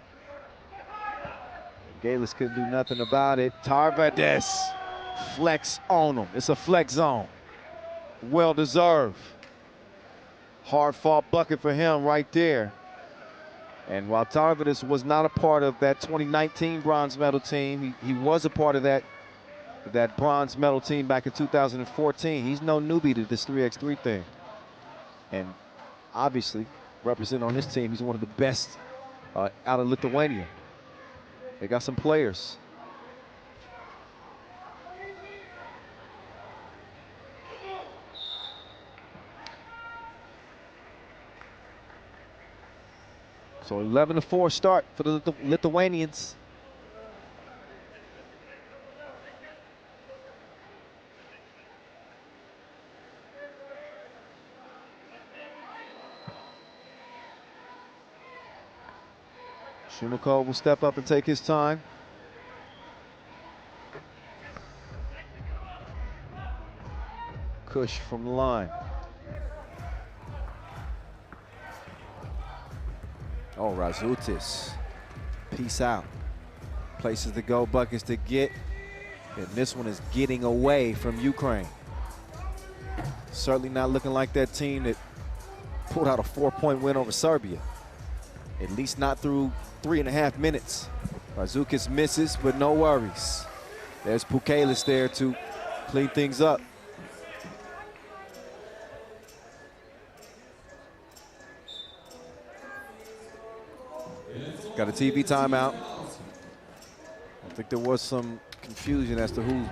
Galis couldn't do nothing about it. Tarvades flex on him. It's a flex zone. Well deserved. Hard fought bucket for him right there. And while Tarvades was not a part of that 2019 bronze medal team, he was a part of that bronze medal team back in 2014. He's no newbie to this 3x3 thing. And obviously, representing on this team, he's one of the best out of Lithuania. They got some players. So 11-4 start for the Lithuanians. Shumakov will step up and take his time. Kush from the line. Oh, Razutis. Peace out. Places to go, buckets to get. And this one is getting away from Ukraine. Certainly not looking like that team that pulled out a 4-point win over Serbia. At least not through 3.5 minutes. Razukis misses, but no worries. There's Pukelis there to clean things up. Got a TV timeout. I think there was some confusion as to whose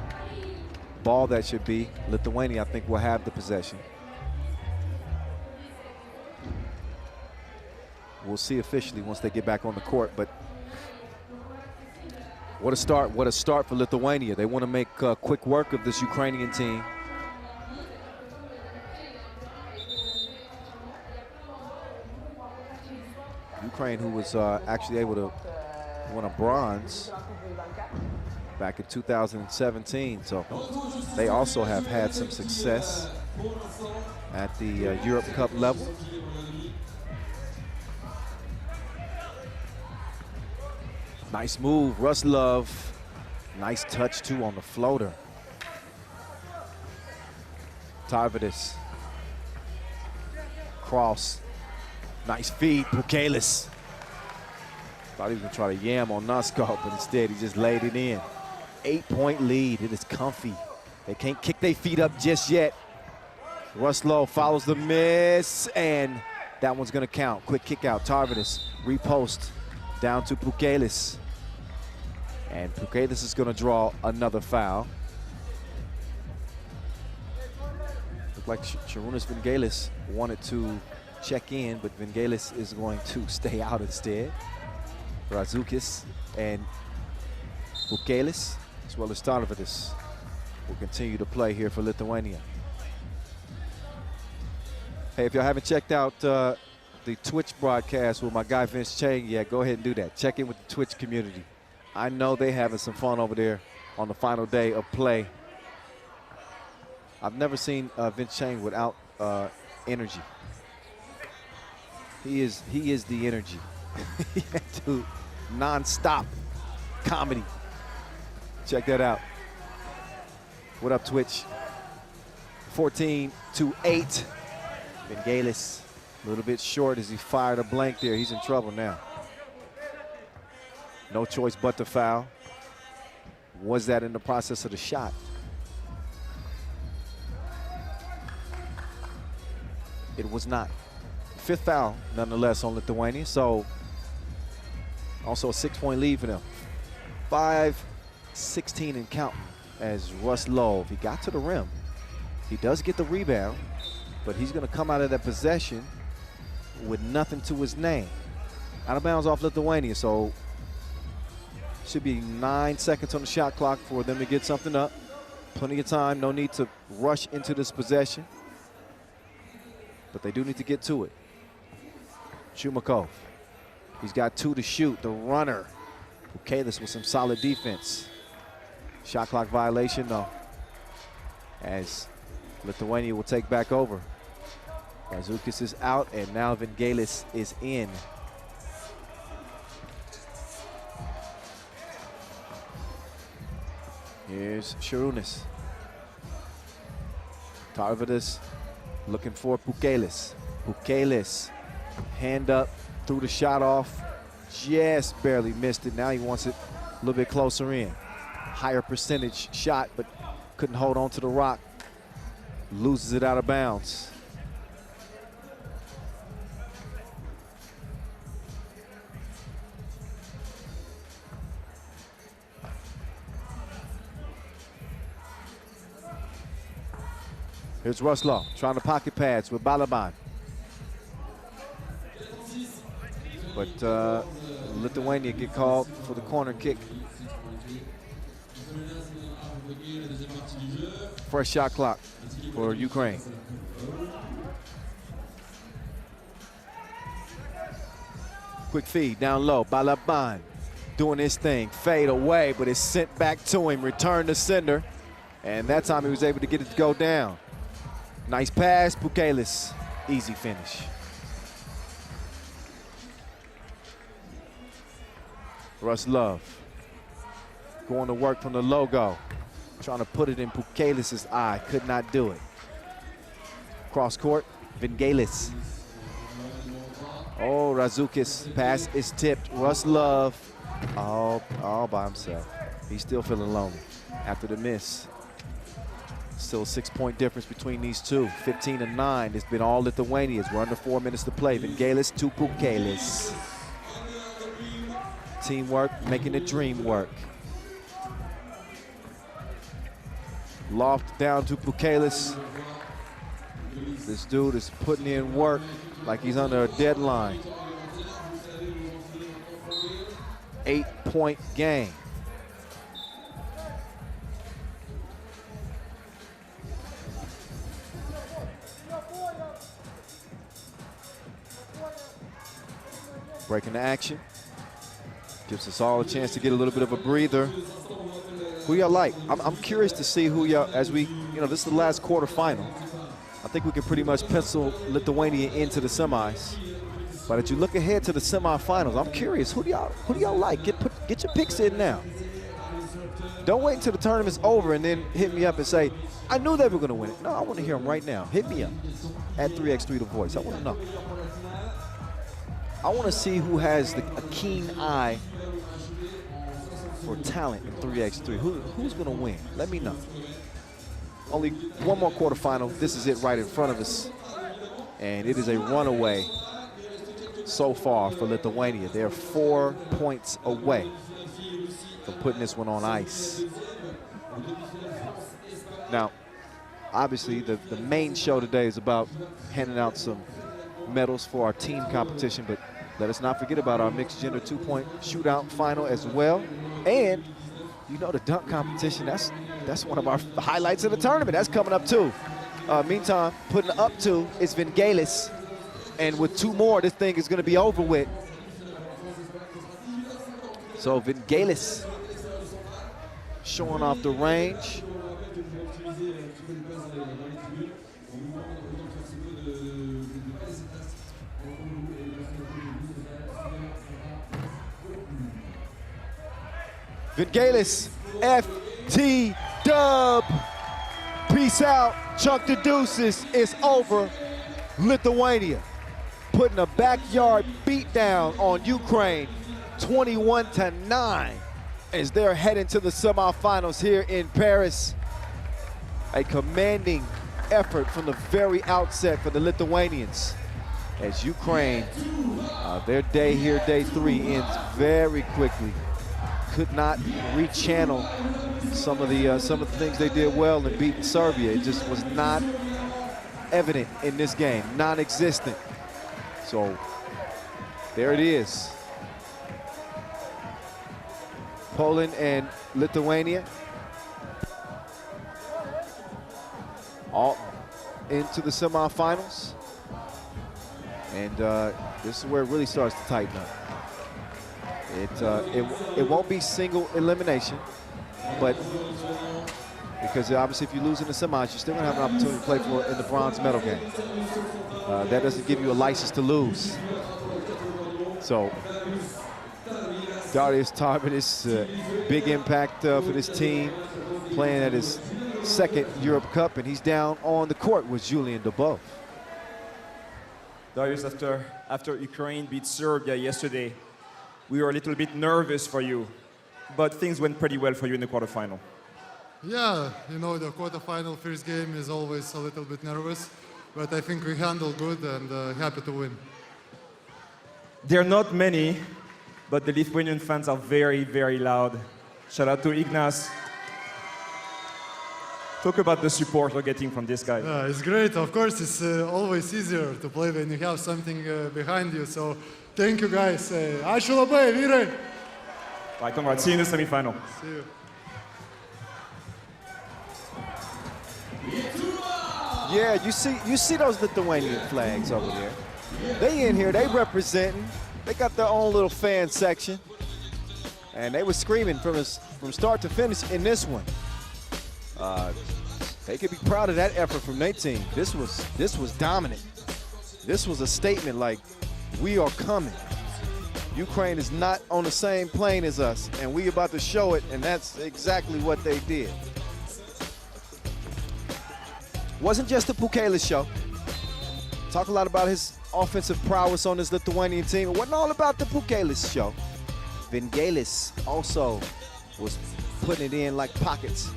ball that should be. Lithuania, I think, will have the possession. We'll see officially once they get back on the court, but what a start for Lithuania. They want to make quick work of this Ukrainian team. Ukraine, who was actually able to win a bronze back in 2017, so they also have had some success at the Europe Cup level. Nice move, Ruslov. Nice touch too on the floater. Tarvades. Cross. Nice feed, Pukelis. Thought he was gonna try to yam on Noskov, but instead he just laid it in. 8-point lead, it is comfy. They can't kick their feet up just yet. Ruslov follows the miss, and that one's gonna count. Quick kick out, Tarvades, repost down to Pukelis. And Pukelis is gonna draw another foul. Looked like Sharunas Vingelis wanted to check in, but Vingelis is going to stay out instead. Razukis and Pukelis, as well as Tarvades, will continue to play here for Lithuania. Hey, if y'all haven't checked out the Twitch broadcast with my guy Vince Chang yet, go ahead and do that. Check in with the Twitch community. I know they having some fun over there on the final day of play. I've never seen Vince Chang without energy. He is the energy. He had to non-stop comedy. Check that out. What up, Twitch? 14-8. Vingelis a little bit short as he fired a blank there. He's in trouble now. No choice but to foul. Was that in the process of the shot? It was not. Fifth foul, nonetheless, on Lithuania. So, also a 6-point lead for them. 5-16 and counting as Ruslov. He got to the rim. He does get the rebound, but he's going to come out of that possession with nothing to his name. Out of bounds off Lithuania, so should be 9 seconds on the shot clock for them to get something up. Plenty of time, no need to rush into this possession, but they do need to get to it. Chumakov, he's got 2 to shoot, the runner. Pukelis with some solid defense. Shot clock violation though, as Lithuania will take back over. Razukis is out, and now Vingelis is in. Here's Sharunas. Tarvidas looking for Pukelis. Pukelis, hand up, threw the shot off, just barely missed it. Now he wants it a little bit closer in. Higher percentage shot, but couldn't hold on to the rock. Loses it out of bounds. Here's Ruslav trying to pocket pads with Balaban. But Lithuania get called for the corner kick. Fresh shot clock for Ukraine. Quick feed down low. Balaban doing his thing. Fade away, but it's sent back to him. Return to sender. And that time he was able to get it to go down. Nice pass, Pukelis. Easy finish. Russ Love going to work from the logo. Trying to put it in Pukelis' eye. Could not do it. Cross court, Vingelis. Oh, Razukis. Pass is tipped. Russ Love all by himself. He's still feeling lonely after the miss. Still a 6-point difference between these two. 15-9. It's been all Lithuanians. We're under 4 minutes to play. Vingelis to Pukelis. Teamwork, making the dream work. Loft down to Pukelis. This dude is putting in work like he's under a deadline. 8-point game. Breaking the action. Gives us all a chance to get a little bit of a breather. Who y'all like? I'm curious to see who y'all, as we, this is the last quarterfinal. I think we can pretty much pencil Lithuania into the semis. But as you look ahead to the semifinals, I'm curious, who do y'all like? Get your picks in now. Don't wait until the tournament's over and then hit me up and say, I knew they were gonna win it. No, I want to hear them right now. Hit me up at 3x3 The Voice. I want to know. I want to see who has a keen eye for talent in 3x3. Who's going to win? Let me know. Only one more quarterfinal. This is it right in front of us. And it is a runaway so far for Lithuania. They're 4 points away from putting this one on ice. Now, obviously, the main show today is about handing out some medals for our team competition, but let us not forget about our mixed gender 2-point shootout final as well. And the dunk competition, that's one of our highlights of the tournament. That's coming up too. Meantime, putting up 2 is Vingelis. And with 2 more, this thing is gonna be over with. So Vingelis showing off the range. Vingelis, FT dub. Peace out, chunk the deuces, it's over. Lithuania putting a backyard beatdown on Ukraine, 21-9, as they're heading to the semifinals here in Paris. A commanding effort from the very outset for the Lithuanians, as Ukraine, their day here, day 3, ends very quickly. Could not rechannel some of the things they did well in beating Serbia. It just was not evident in this game, non-existent. So there it is. Poland and Lithuania all into the semifinals. And this is where it really starts to tighten up. It won't be single elimination, but because obviously if you lose in the semis, you're still gonna have an opportunity to play for in the bronze medal game. That doesn't give you a license to lose. So Darius Tarvidis, big impact for this team, playing at his second Europe Cup, and he's down on the court with Julien Dubov. Darius, after Ukraine beat Serbia yesterday, we were a little bit nervous for you, but things went pretty well for you in the quarterfinal. Yeah, you know, the quarterfinal first game is always a little bit nervous, but I think we handled good and happy to win. There are not many, but the Lithuanian fans are very, very loud. Shout out to Ignas. Talk about the support you're getting from this guy. Yeah, it's great. Of course, it's always easier to play when you have something behind you. So thank you, guys. Ačiū labai, vyrai. Bye, congrats. See you in the semifinal. See you. Yeah, you see those Lithuanian flags over there. They in here, they representing. They got their own little fan section. And they were screaming from start to finish in this one. They could be proud of that effort from their team. This was dominant. This was a statement like, we are coming. Ukraine is not on the same plane as us, and we about to show it, and that's exactly what they did. Wasn't just a Pukelis show. Talk a lot about his offensive prowess on this Lithuanian team. It wasn't all about the Pukelis show. Vingelis also was putting it in like pockets.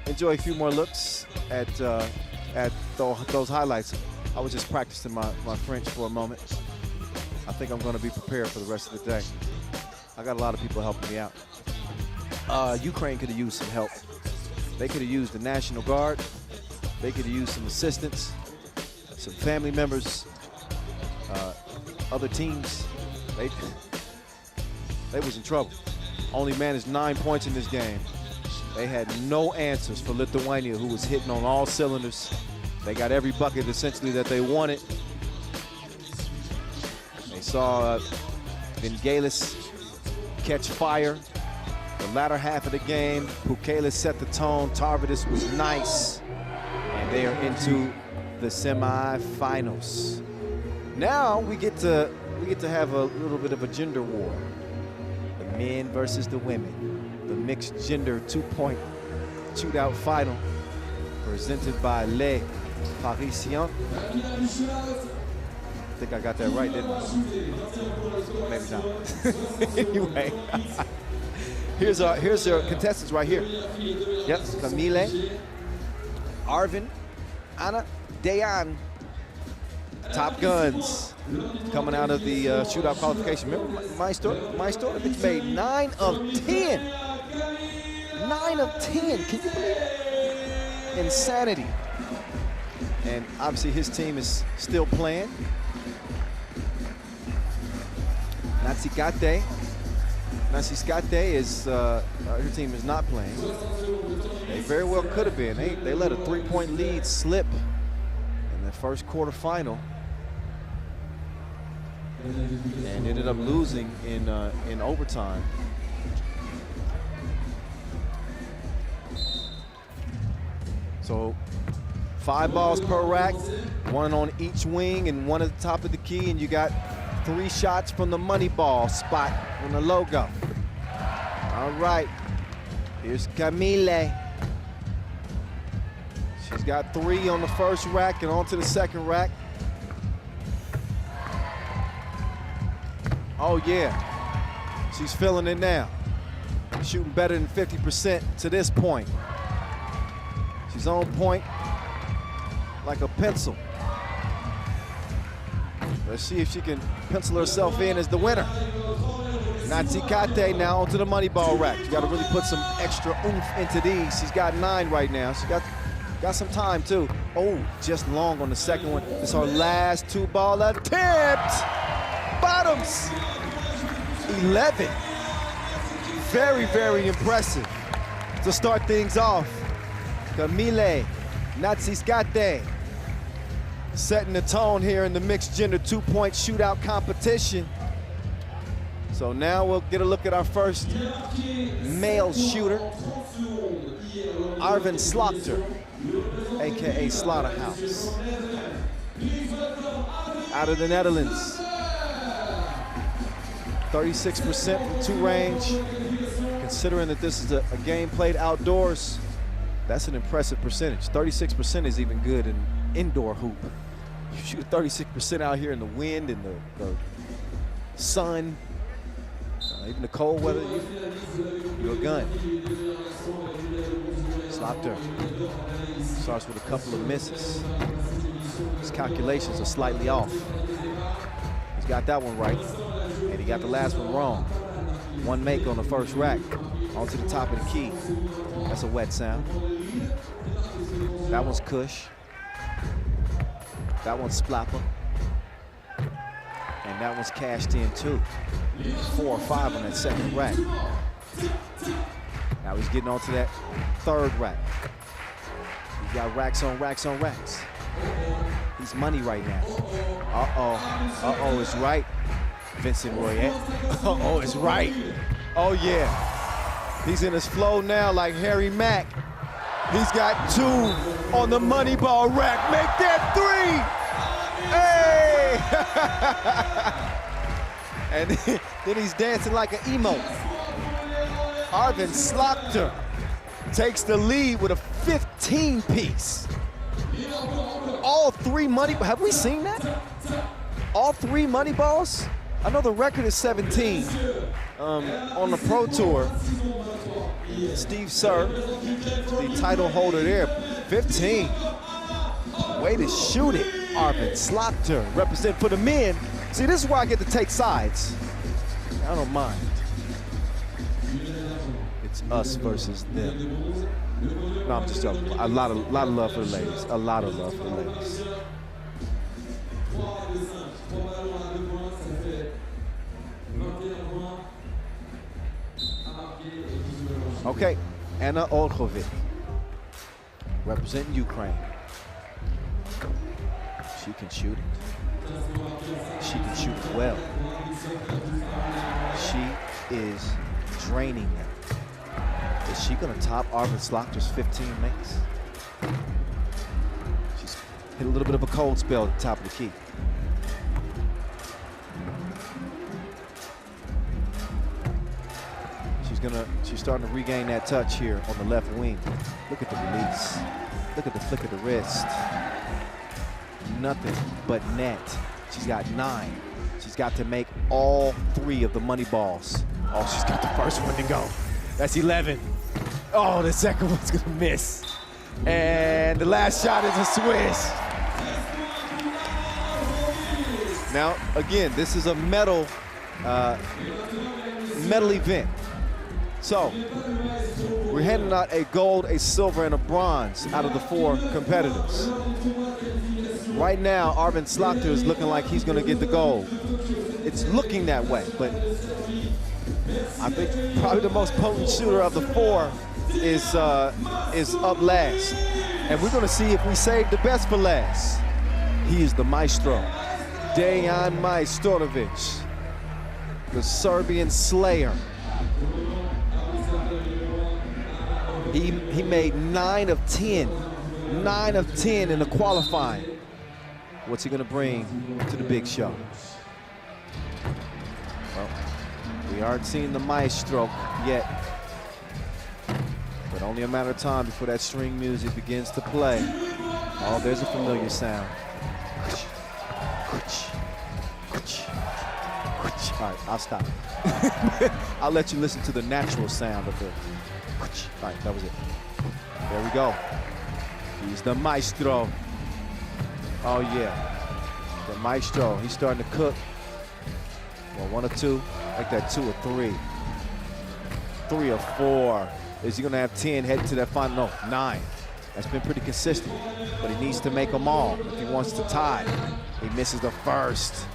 Enjoy a few more looks at those highlights. I was just practicing my French for a moment. I think I'm going to be prepared for the rest of the day. I got a lot of people helping me out. Ukraine could have used some help. They could have used the National Guard. They could have used some assistance, some family members, other teams. They was in trouble. Only managed 9 points in this game. They had no answers for Lithuania, who was hitting on all cylinders. They got every bucket essentially that they wanted. They saw Vingelis catch fire. The latter half of the game, Pukelis set the tone. Tarvidis was nice. And they are into the semifinals. Now we get to have a little bit of a gender war. The men versus the women. The mixed gender 2-point shootout final presented by Les Parisiens. I think I got that right, didn't I? Maybe not. Anyway, here's our contestants right here. Yep, Camille, Arvin, Anna, Dayan, top guns coming out of the shootout qualification. Remember my story? My story made 9 of 10. 9 of 10, can you believe it? Insanity. And obviously his team is still playing. Natsikate is, her team is not playing. They very well could have been. They let a 3-point lead slip in the first quarterfinal and ended up losing in overtime. So 5 balls per rack, 1 on each wing and 1 at the top of the key, and you got 3 shots from the money ball spot on the logo. All right, here's Camille. She's got 3 on the first rack and on to the second rack. Oh yeah, She's feeling it now. Shooting better than 50% to this point. She's on point like a pencil. Let's see if she can pencil herself in as the winner. Natsikate now onto the money ball rack. You got to really put some extra oomph into these. She's got 9 right now. She got some time too. Oh, just long on the second one. It's her last 2 ball attempt. Bottoms. 11. Very, very impressive to start things off. Camille Natsiskate setting the tone here in the mixed gender 2-point shootout competition. So now we'll get a look at our first male shooter, Arvin Slaughter, AKA Slaughterhouse, out of the Netherlands. 36% from 2 range. Considering that this is a game played outdoors, that's an impressive percentage. 36% is even good in indoor hoop. You shoot 36% out here in the wind and the sun, even the cold weather, you're a gun. Slaughter starts with a couple of misses. His calculations are slightly off. He's got that one right, and he got the last one wrong. 1 make on the first rack, onto the top of the key. That's a wet sound. That one's Kush. That one's Splapper. And that one's cashed in too. 4 or 5 on that second rack. Now he's getting onto that third rack. He's got racks on racks on racks. He's money right now. Uh-oh, it's right. Vincent Royette. Uh-oh, it's right. Oh yeah. He's in his flow now like Harry Mack. He's got 2 on the money ball rack. Make that 3. Hey! And then he's dancing like an emo. Arvin Slaughter takes the lead with a 15-piece. All 3 money, have we seen that? All 3 money balls? I know the record is 17 on the Pro Tour. Steve Sir, the title holder there, 15. Way to shoot it, Arvin Slaughter, represent for the men. See, this is where I get to take sides. I don't mind. It's us versus them. No, I'm just joking. A lot of love for the ladies. A lot of love for the ladies. Okay, Anna Olchovic, representing Ukraine. She can shoot it. She can shoot it well. She is draining them. Is she gonna top Arvin Slaughter's 15 makes? She's hit a little bit of a cold spell at the top of the key. She's starting to regain that touch here on the left wing. Look at the release. Look at the flick of the wrist. Nothing but net. She's got 9. She's got to make all 3 of the money balls. Oh, she's got the first one to go. That's 11. Oh, the second one's gonna miss. And the last shot is a swish. Now, again, this is a medal event. So, we're handing out a gold, a silver, and a bronze out of the 4 competitors. Right now, Arvin Slaughter is looking like he's gonna get the gold. It's looking that way, but I think probably the most potent shooter of the 4 is up last. And we're gonna see if we save the best for last. He is the maestro, Dejan Majstorovic, the Serbian slayer. He made 9 of 10. 9 of 10 in the qualifying. What's he gonna bring to the big show? Well, we aren't seeing the maestro yet, but only a matter of time before that string music begins to play. Oh, there's a familiar sound. All right, I'll stop. I'll let you listen to the natural sound of the. All right, that was it. There we go. He's the maestro. Oh yeah, the maestro. He's starting to cook. Well, 1 or 2, like that 2 or 3. 3 or 4. Is he gonna have 10 heading to that final? No, 9. That's been pretty consistent, but he needs to make them all if he wants to tie. He misses the first.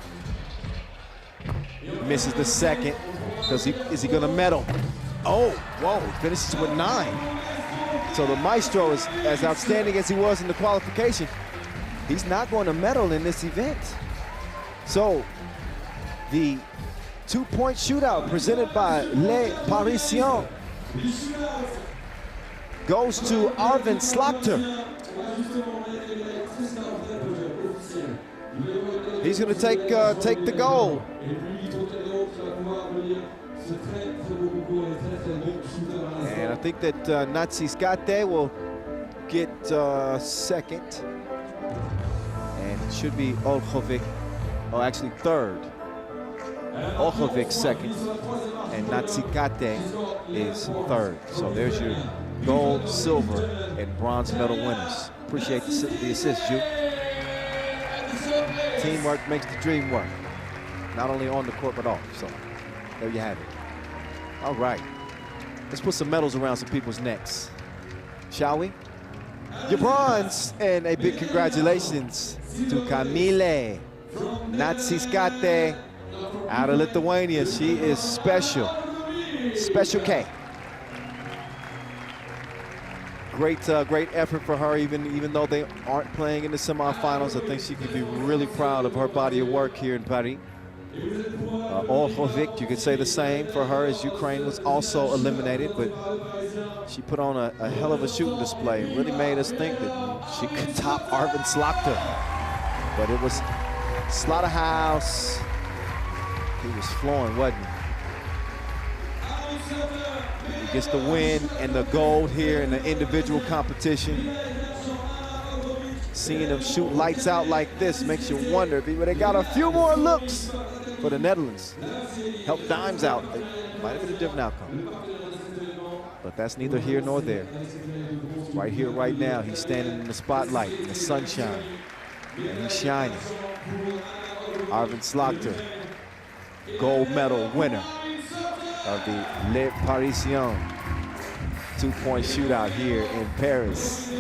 Misses the second. Is he gonna medal? Oh, whoa, he finishes with 9. So the maestro is as outstanding as he was in the qualification. He's not going to medal in this event. So the 2-point shootout presented by Les Parisiens goes to Arvind Slagter. He's going to take the gold. And I think that Natsiskate will get second. And it should be Olchovic, actually third. Olchovic second, and Natsikate is third. So there's your gold, silver, and bronze medal winners. Appreciate the assist, Ju. Teamwork makes the dream work. Not only on the court, but off. So there you have it. All right. Let's put some medals around some people's necks, shall we? Your bronze, and a big congratulations to Camille Natsiskate out of Lithuania. She is special. Special K. Great effort for her, even though they aren't playing in the semifinals. I think she could be really proud of her body of work here in Paris. Olchovic, you could say the same for her, as Ukraine was also eliminated, but she put on a hell of a shooting display. It really made us think that she could top Arvind Slagter. But it was Slaughterhouse. He was flowing, wasn't he? He gets the win and the gold here in the individual competition. Seeing them shoot lights out like this makes you wonder if they got a few more looks for the Netherlands. Help Dimes out. It might have been a different outcome. But that's neither here nor there. Right here, right now, he's standing in the spotlight, in the sunshine, and he's shining. Arvind Slagter, gold medal winner of the Les Parisiens 2-point shootout here in Paris.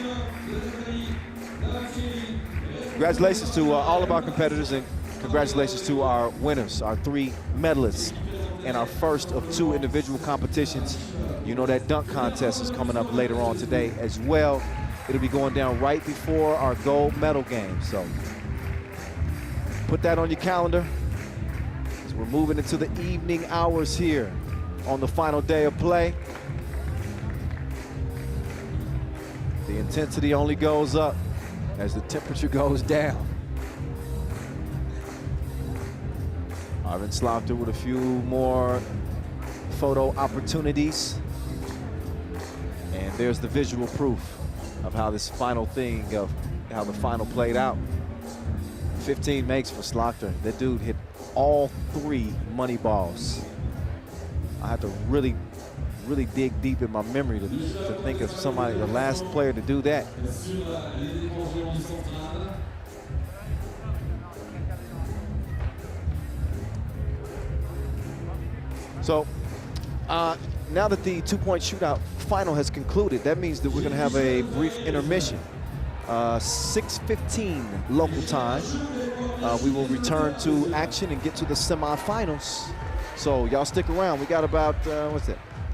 Congratulations to all of our competitors, and congratulations to our winners, our 3 medalists, and our first of 2 individual competitions. You know that dunk contest is coming up later on today as well. It'll be going down right before our gold medal game. So put that on your calendar, as we're moving into the evening hours here on the final day of play. The intensity only goes up as the temperature goes down. Arvind Slagter with a few more photo opportunities. And there's the visual proof of how this final thing, of how the final played out. 15 makes for Slagter. That dude hit all 3 money balls. I had to really dig deep in my memory to think of somebody, the last player to do that. So now that the 2-point shootout final has concluded, that means that we're going to have a brief intermission. 6:15 local time. We will return to action and get to the semifinals. So y'all stick around. We got about,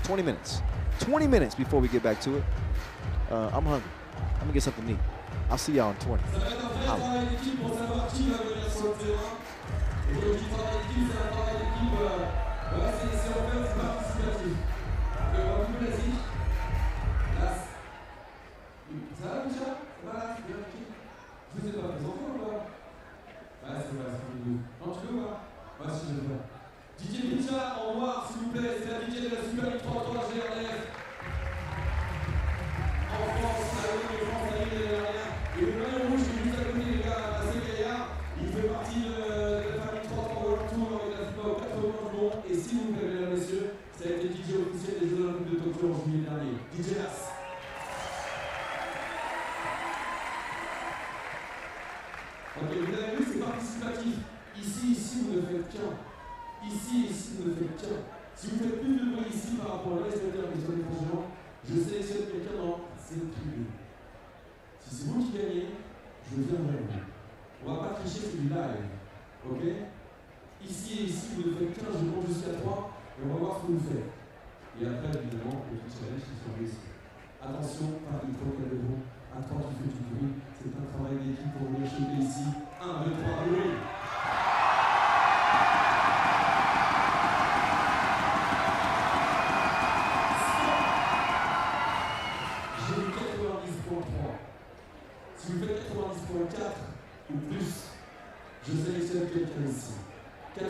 20 minutes. 20 minutes before we get back to it. I'm hungry. I'm gonna get something to eat. I'll see y'all in 20. Holla. DJ Picha en noir, s'il vous plaît, c'est la DJ de la Super League 3-3 GRDF. En France, à l'année dernière. Et le maillot rouge qui est juste à côté, les gars, c'est Gaillard. Il fait partie de la famille 3-3 World Tour avec la FIBA 4 du monde. Et s'il vous plaît, Ok, vous avez vu, c'est participatif. Ici, vous ne faites qu'un. Ici, vous ne faites qu'un. Si vous faites plus de bruit ici par rapport au reste de terrain qui sont les gens, je sélectionne quelqu'un dans cette tribune. Si c'est vous qui gagnez, je viens vers vous. On va pas tricher, c'est du live. Ok? Ici, vous ne faites qu'un, je compte jusqu'à 3 et on va voir ce que vous faites. Et après, évidemment, le petit challenge qui sera ici. Attention, pas de trop qu'à vous. À 3, tu fais du bruit. C'est un travail d'équipe pour venir shooter ici. 1, 2, 3, bruit. J'ai eu 90.3. Si vous faites 90.4 ou plus, je sélectionne quelqu'un ici. 90.4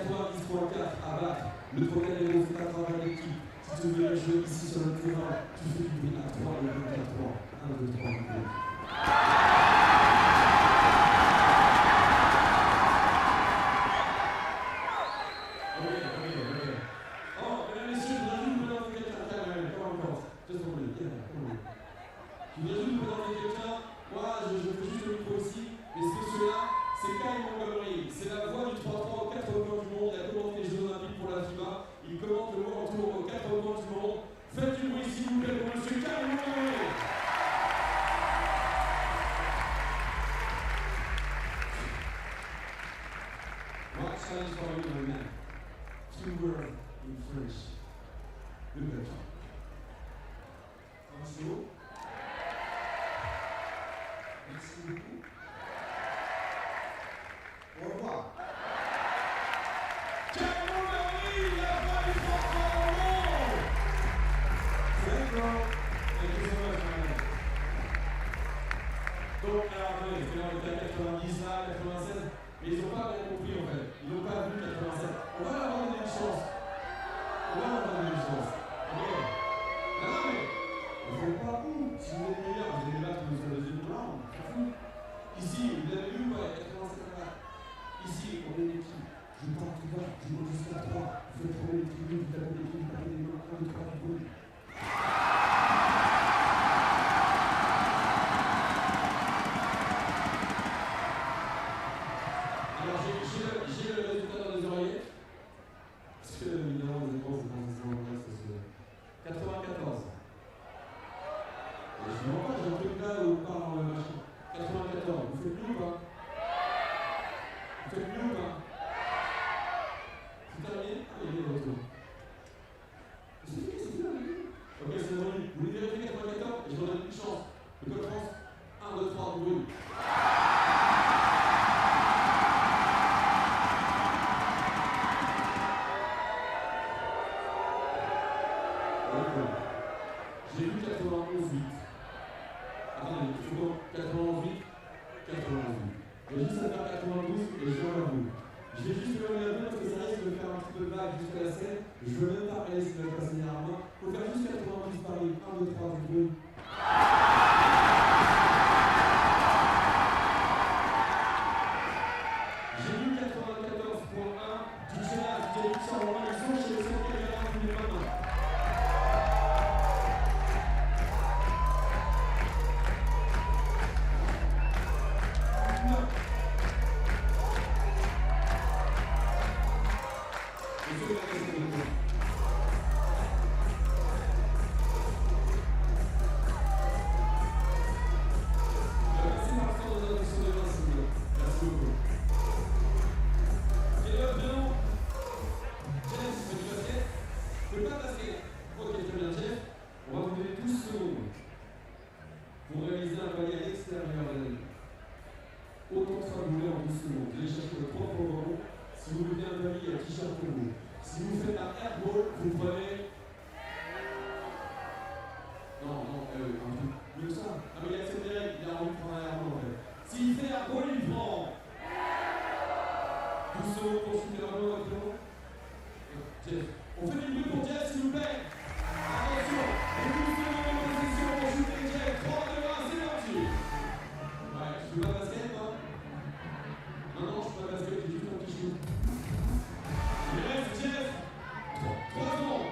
à battre. Le Trocadéro, c'est un travail d'équipe. Si tu veux jouer ici sur le terrain, tu fais du bruit à 3 et à 3. 1, 2, 3, bruit. Je viens juste vous présenter quelqu'un. Moi, je fais juste le micro ici. Mais ce monsieur-là, c'est Kyle Montgomery. C'est la voix du 3-3 aux 4 coins du monde. Il a commenté les Jeux Olympiques pour la FIBA. Il commente le World Tour aux 4 coins du monde. Faites du bruit, s'il vous plaît, pour monsieur Kyle Montgomery. What challenge for you, my man? 2 words in French. Le bête. Un show. Merci beaucoup. Au revoir. Quel Montgomery, la voix du 3-3 au monde! Thank you. Thank you so much, man. Donc, alors, attendez, on était à 90 là, 96, mais ils n'ont pas bien compris en fait. Ils n'ont pas vu 87. On va leur donner une chance. Ok. Non, mais. Vous ne faites pas où? Si vous êtes meilleur, vous allez battre sur le deuxième round. C'est fou. Ici, vous avez vu ou pas? 87 là. Ici, on est une équipe. Je pars tout bas, je monte jusqu'à 3. Vous faites tomber les tribunes, vous tapez des tribunes, vous tapez des mains, 1, 2, 3, du bruit. Alors, j'ai le résultat dans les oreillettes. Parce que, évidemment, vous êtes bons, c'est 94. Je ne vois pas, j'ai un truc là où on parle en machin. 94, vous faites mieux ou pas? Vous faites mieux ou pas? C'est terminé? Ah, il est de retour. C'est fini. Ok, c'est bon. Vous voulez vérifier 94? Et je vous donne une chance. Le code France, 1, 2, 3, bruit. J'ai vu 91-8. Attendez, il faut 91-8. 91-8. Je vais juste faire 92 et je viens vers vous. Je vais juste me lever parce que ça risque de faire un petit peu de vague jusqu'à la scène. Je veux même pas regarder ce qui va passer derrière moi. Il faut faire juste 92 Paris. 1, 2, 3, du bruit. J'ai vu 94.1 du Shootout qui a eu sur Romania. Ils sont chez les 5 caméras tous les matins. Pour réaliser un palier à l'extérieur de la ligne. Autant de fois vous voulez en 12 secondes. Vous allez chercher votre propre ballon. Si vous voulez un palier, il y a t-shirt pour vous. Si vous faites un airball, vous prenez. Non, un truc mieux que ça. Ah, mais il a accepté, il a envie de prendre un airball en fait. S'il fait airball, il prend. 12 secondes pour shooter un ballon avec l'eau. Jeff. On fait du bruit pour Jeff, s'il vous plaît. Attention, 12 secondes de position pour shooter Jeff. 3, 2, 1, c'est parti. Ouais, je joue pas basket, moi. Non, je joue pas basket, j'ai juste un petit shoot. Il reste Jeff. 3 secondes.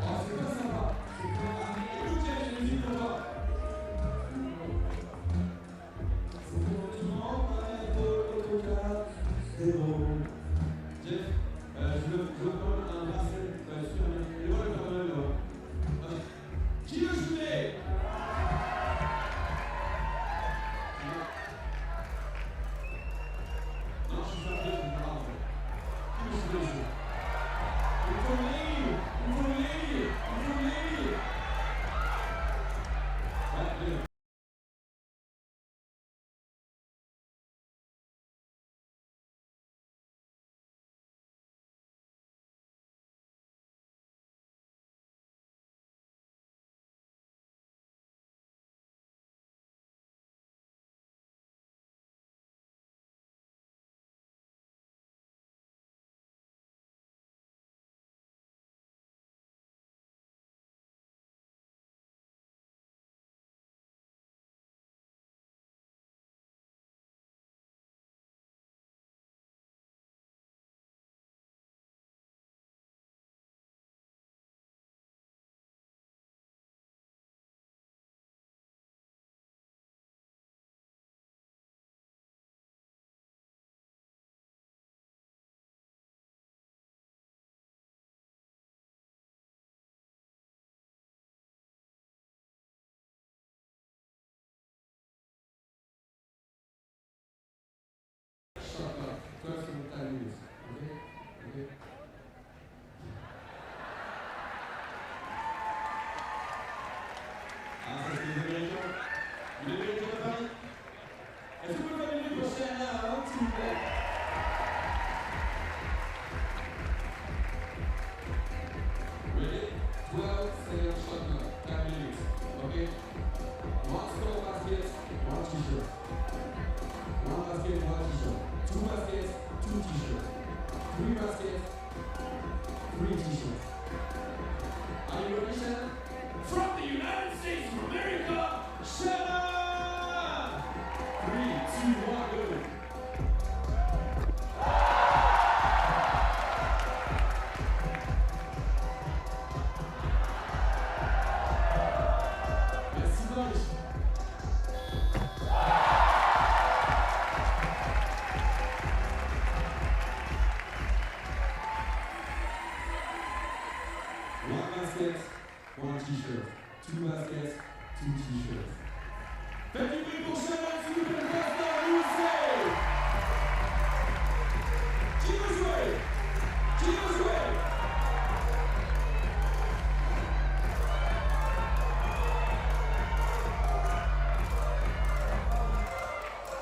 Oh, c'est pas sympa. Écoute, Jeff, j'ai t-shirts. 2 baskets, 2 t-shirts. Faites du bruit pour Shootout, s'il vous plaît, Pasteur, USA! Qui veut jouer? Qui veut jouer?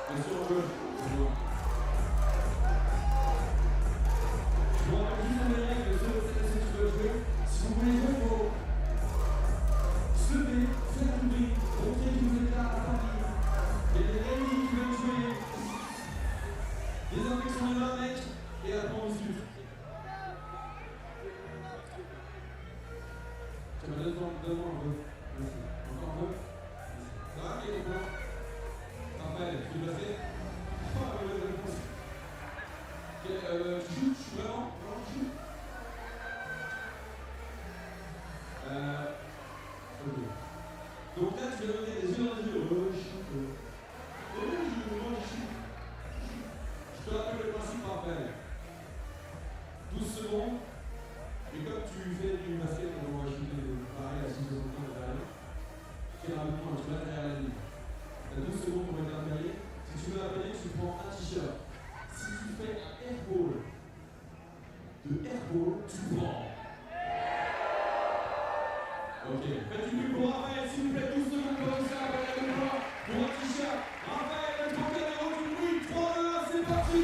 Bien sûr, on veut. Je vous rappelle juste une règle de ceux qui veulent jouer. Si vous voulez jouer, il faut se lever, faire du bruit, montrer que vous êtes là à Paris. Il y a des ladies qui veulent jouer. Des hommes qui sont là, mec, et après on discute. Tiens, donne-moi un peu. Merci. Encore un peu. Ça va, qui est bon? Raphaël, tu veux passer? Shoot, vraiment shoot. Ok. Donc là, tu vas donner des yeux dans les yeux. Shoot. Je te rappelle le principe, Raphaël. 12 secondes. Et comme tu fais du basket, on va shooter pareil à 6 secondes derrière. Très rapidement, tu vas derrière la ligne. Tu as 12 secondes pour interférer. Si tu veux appeler, tu prends un t-shirt. Si tu fais un airball, tu prends. Ok. Faites du bruit pour Raphaël, s'il vous plaît, 12 secondes pour ça, pour un t-shirt. Raphaël, le Trocadéro du bruit, 3, 2, 1, c'est parti.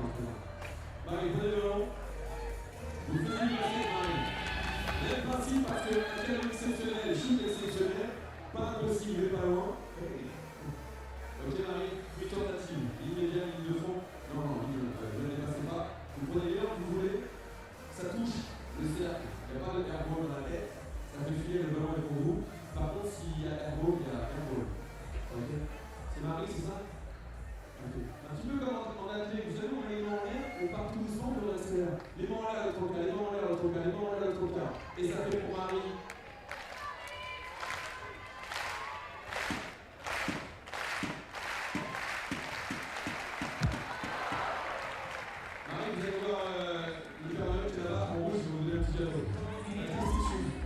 Marie, prenez le long. Vous faites du basket, Marie. Même principe parce que un tel exceptionnel, shoot exceptionnel, pas impossible, mais pas loin. Ok, Marie, puis tentative. Ligne médiane, ligne de fond. Non, ne dépassez pas. Vous prenez bien, vous voulez. Ça touche le cercle. Il n'y a pas de airball dans la tête. Ça fait filer le ballon est pour vous. Par contre, s'il y a airball, il y a airball. Ok. C'est Marie, c'est ça? Ok. Un petit peu comme en athlète, vous savez, on met les mains en l'air, on part tout doucement pour rester là. Les mains en l'air, le trocar, les mains en l'air, le trocar, les mains en l'air, le trocar. Et ça fait pour Marie. Marie, vous allez voir l'hypermanion qui est là-bas, en rouge, je vais vous donner un petit cadeau.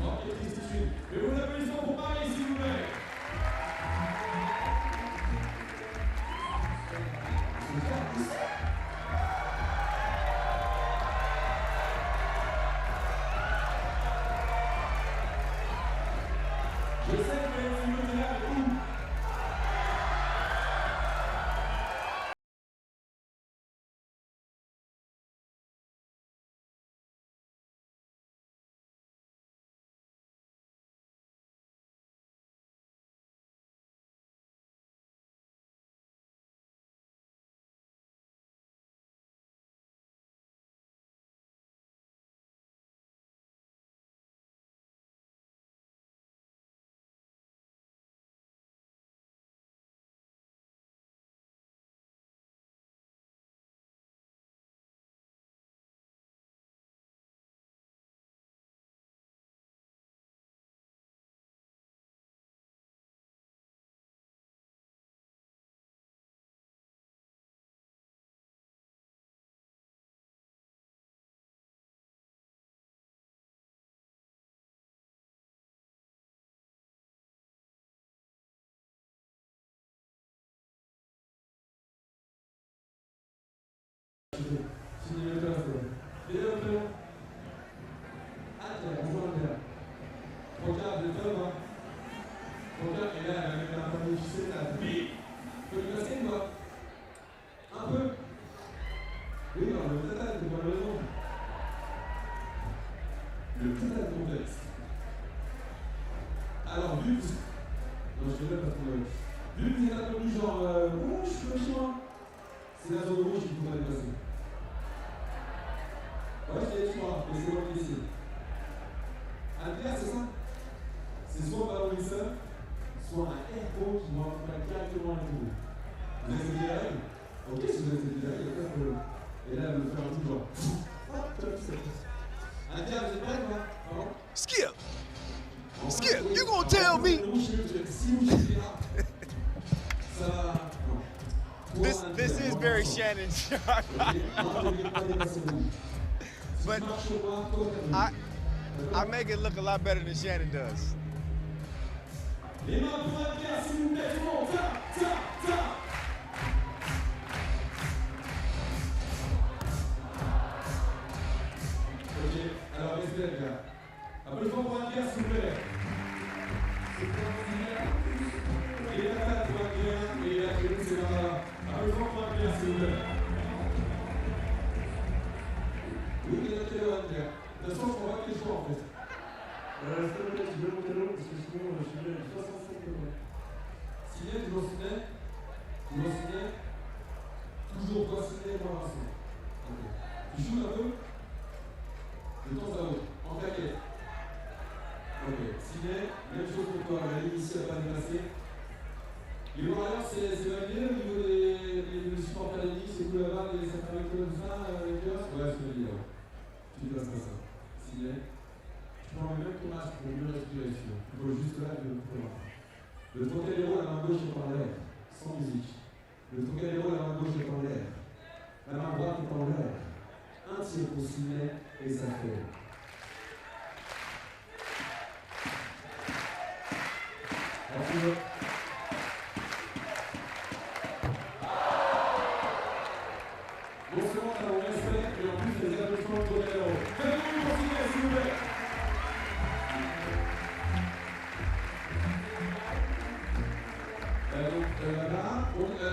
Ok, tristitude. Mais vous l'applaudissez pour Marie, s'il vous plaît. Je sais que vous avez une là, mais où? Signez le plafond. Et le plafond. Attends, bonjour le gars. Regarde le plafond. Regarde, et là, avec la famille, tu sais, t'as bip. Tu peux le casser ou pas? Un peu. Oui, non, le tata, c'est pas le raison. Le tata est complexe. Alors, vu que. Non, je vais pas parce que. Vu que vous êtes un peu du genre. Oh, je suis pas chez moi. C'est la zone rouge qu'il faut pas dépasser. Ouais, je t'ai dit, moi, mais c'est moi qui décide. Alter, c'est ça? C'est soit un ballon seul, soit un airball qui va faire directement à l'épaule. Vous acceptez la règle? Ok, si vous acceptez la règle, il n'y a pas de problème. Et là, vous faire un truc genre. Alter, vous êtes prêts ou pas? Pardon? Skip! Skip, you gonna tell me? This is very Shannon Sharp. But I make it look a lot better than Shannon does. Les mains pour la pierre, s'il vous plaît, tout le monde. Ta. Ok, alors respect les gars. Applaudissements pour la pierre, s'il vous plaît. Et la tête pour la pierre, et la clé, c'est là-bas. Applaudissements pour la pierre, s'il vous plaît. Oui, il y a la clé de la pierre. De toute façon, on va pas les choix en fait. S'il vous plaît, tu peux monter l'eau, parce que sinon, je suis bien à 65 km. Signer, toujours signer. Toujours signer. Toujours pas signer, pas avancer. Ok. Tu shoots un peu. De temps à autre. En claquette. Ok. Signer. Même chose pour toi. La ligne ici, elle va pas dépasser. Les warriors, c'est validé au niveau des supporters de ligne. C'est cool là-bas, ça fait avec comme ça, les gars. Ouais, c'est validé. Tu passes pas ça. Signer. Je prends le même tournage pour mieux respirer ici. Il faut juste là que vous pouvez voir. Le Trocadéro, la main gauche est en l'air, sans musique. Le Trocadéro, la main gauche est en l'air. La main droite est en l'air. Un tir pour signer et ça fait. Merci. Bon, c'est bon, on respecte et en plus les applaudissements de Trocadéro. Faites-nous pour signer, s'il vous plaît. Donc là,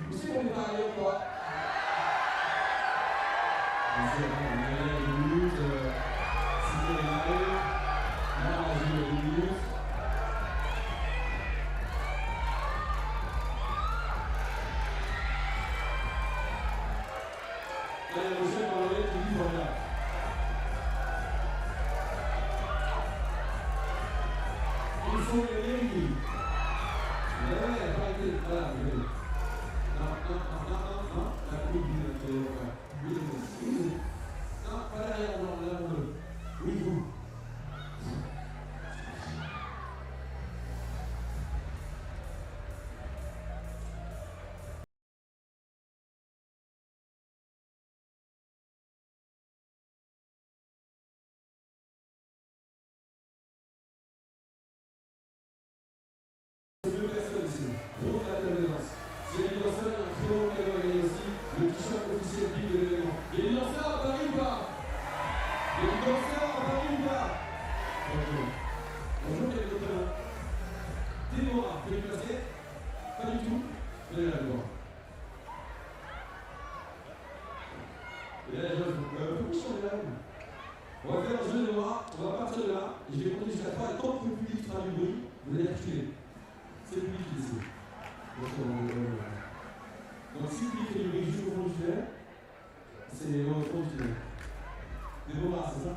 vous savez qu'on est mariés ou pas? Deux personnes ici, pour la bienveillance. Si les danseurs, il y a un très bon cadeau à gagner aussi, le t-shirt officiel big de l'événement. Il y a des danseurs à Paris ou pas? Il y a des danseurs à Paris ou pas? Bonjour. Bonjour, quel est votre nom? Déborah, vous pouvez passer? Pas du tout? Venez là, Déborah. Et là, pourquoi changer la règle? On va faire un jeu de bras, on va partir de là, et je vais compter jusqu'à 3, et tant que le public fera du bruit, vous allez reculer. C'est le public qui décide. Donc si le public fait du bruit juste au fond du tunnel, c'est au fond du tunnel. Des Déborah, c'est ça?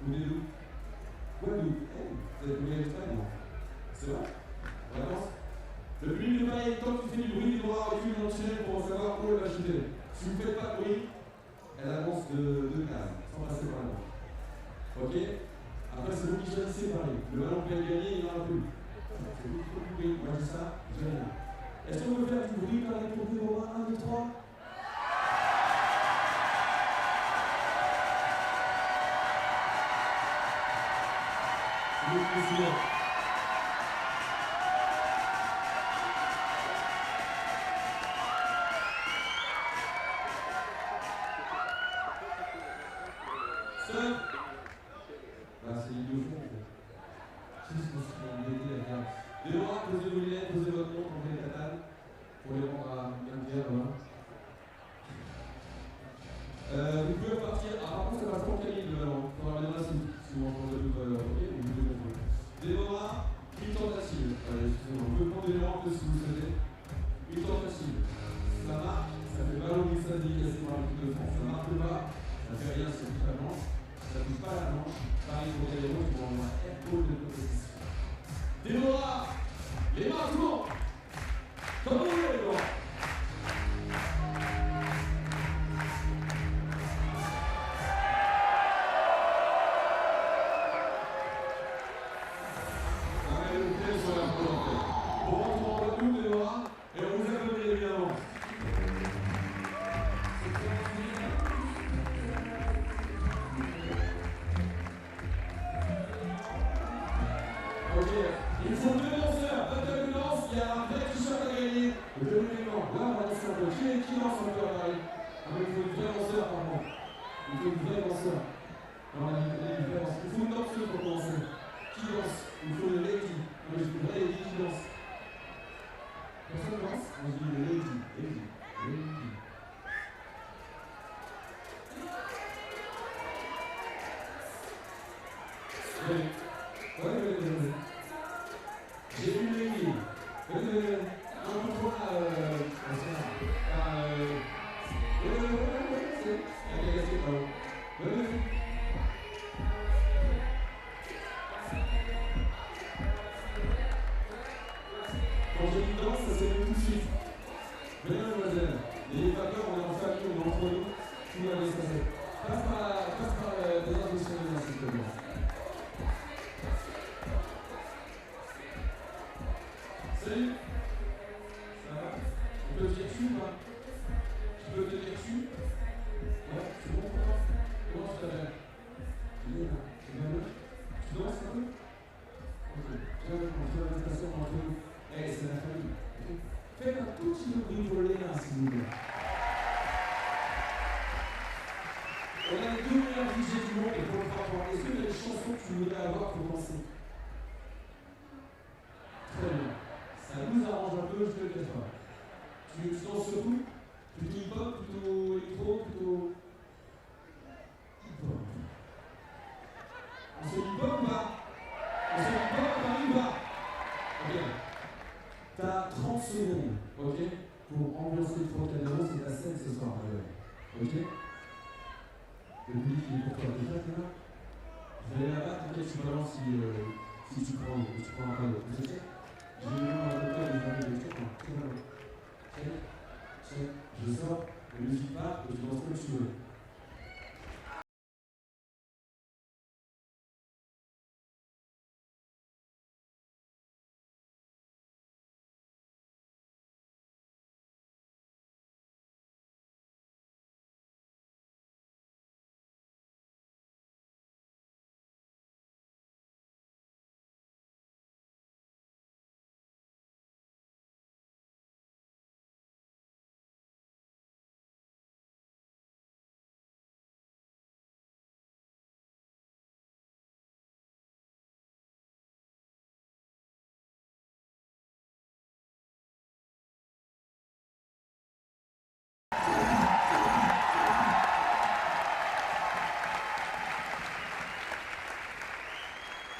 Ou des loups? Quoi, loups? Vous avez combien d'extraits? Non. C'est vrai? On avance? Le public de Paris, tant que tu fais du bruit, Déborah recule dans le tunnel pour savoir où elle va chuter. Si vous ne faites pas de bruit, elle avance de 2 cases, sans passer par là. Ok? Après, c'est vous qui choisissez Paris. Le ballon peut être gagné, il n'y en aura plus. C'est vous qui faites du bruit. Moi, je dis ça, je gagne. Est-ce qu'on peut faire du bruit Paris pour Déborah? 1, 2, 3. Merci. C'est idiot fond en fait. Qu'est-ce qu'on se fait embêter à faire? Déborah, posez vos lunettes, posez votre nom, tombez la table pour les rendre à bien clair. Voilà. Vous pouvez repartir. Ah, par contre, ça passe pour Camille le ballon. Il faudra mettre là si vous entendez le ballon. Ok, vous pouvez comprendre. Déborah, une tentative. Allez, excusez-moi. Vous pouvez prendre des rangs si vous souhaitez. Une tentative. Ça marque, ça fait ballon glissade dédicacé par l'équipe de France. Ça marque pas, ça fait rien, c'est toute la manche. Ça ne touche pas la manche. Pareil pour les héros qui vont avoir un air-ball de compétition. Déborah, les mains tout le monde. Comme vous voulez, Déborah. Il faut 2 danseurs, battle de danse, il y a un vrai t-shirt à gagner. Le élément, là on va danser un peu. Qui danse un peu à Paris? Ah mais il faut une vraie danseur apparemment. Il faut une vraie danseur. On a dit une vraie danseuse. Il faut une danseuse pour commencer. Qui danse? Il faut une lady. Non mais je une vraie lady qui danse. Personne danse? Moi je dis une lady. Ouais. J'ai vu les filles. Un peu trop quand je dis danse, ça s'est tout de suite. Venez, mademoiselle. N'ayez pas peur, on est en famille, on est entre nous. Tout va bien se passer. Passe par des instructions de danse, s'il te plaît. Salut. Ça va? On peut te dire dessus ou pas? Tu peux te dire dessus? Ouais, c'est bon pour toi? Comment tu t'appelles? Léna. Tu vas bien? Tu danses un peu? Ok. Viens avec moi, viens avec ta soeur entre nous. Hey, c'est la famille. Okay. Faites un tout petit peu de bruit pour Léna, s'il vous plaît. On a les 2 meilleurs DJ du monde et pour le faire voir. Est-ce qu'il y a des chansons que tu voudrais avoir pour danser? Très bien. Ça nous arrange un peu, je te le cache pas. Tu danses sur tout? Plutôt hip-hop, plutôt électro, plutôt... Ok? Le public il est pour toi. T'es prêt, là? Je vais aller là-bas, t'inquiète, je suis pas loin si tu prends un panneau. Vous êtes prêts? J'ai mis à peu près les années de tout. Très bien. Check. Je sors, la musique part et tu danses comme tu veux.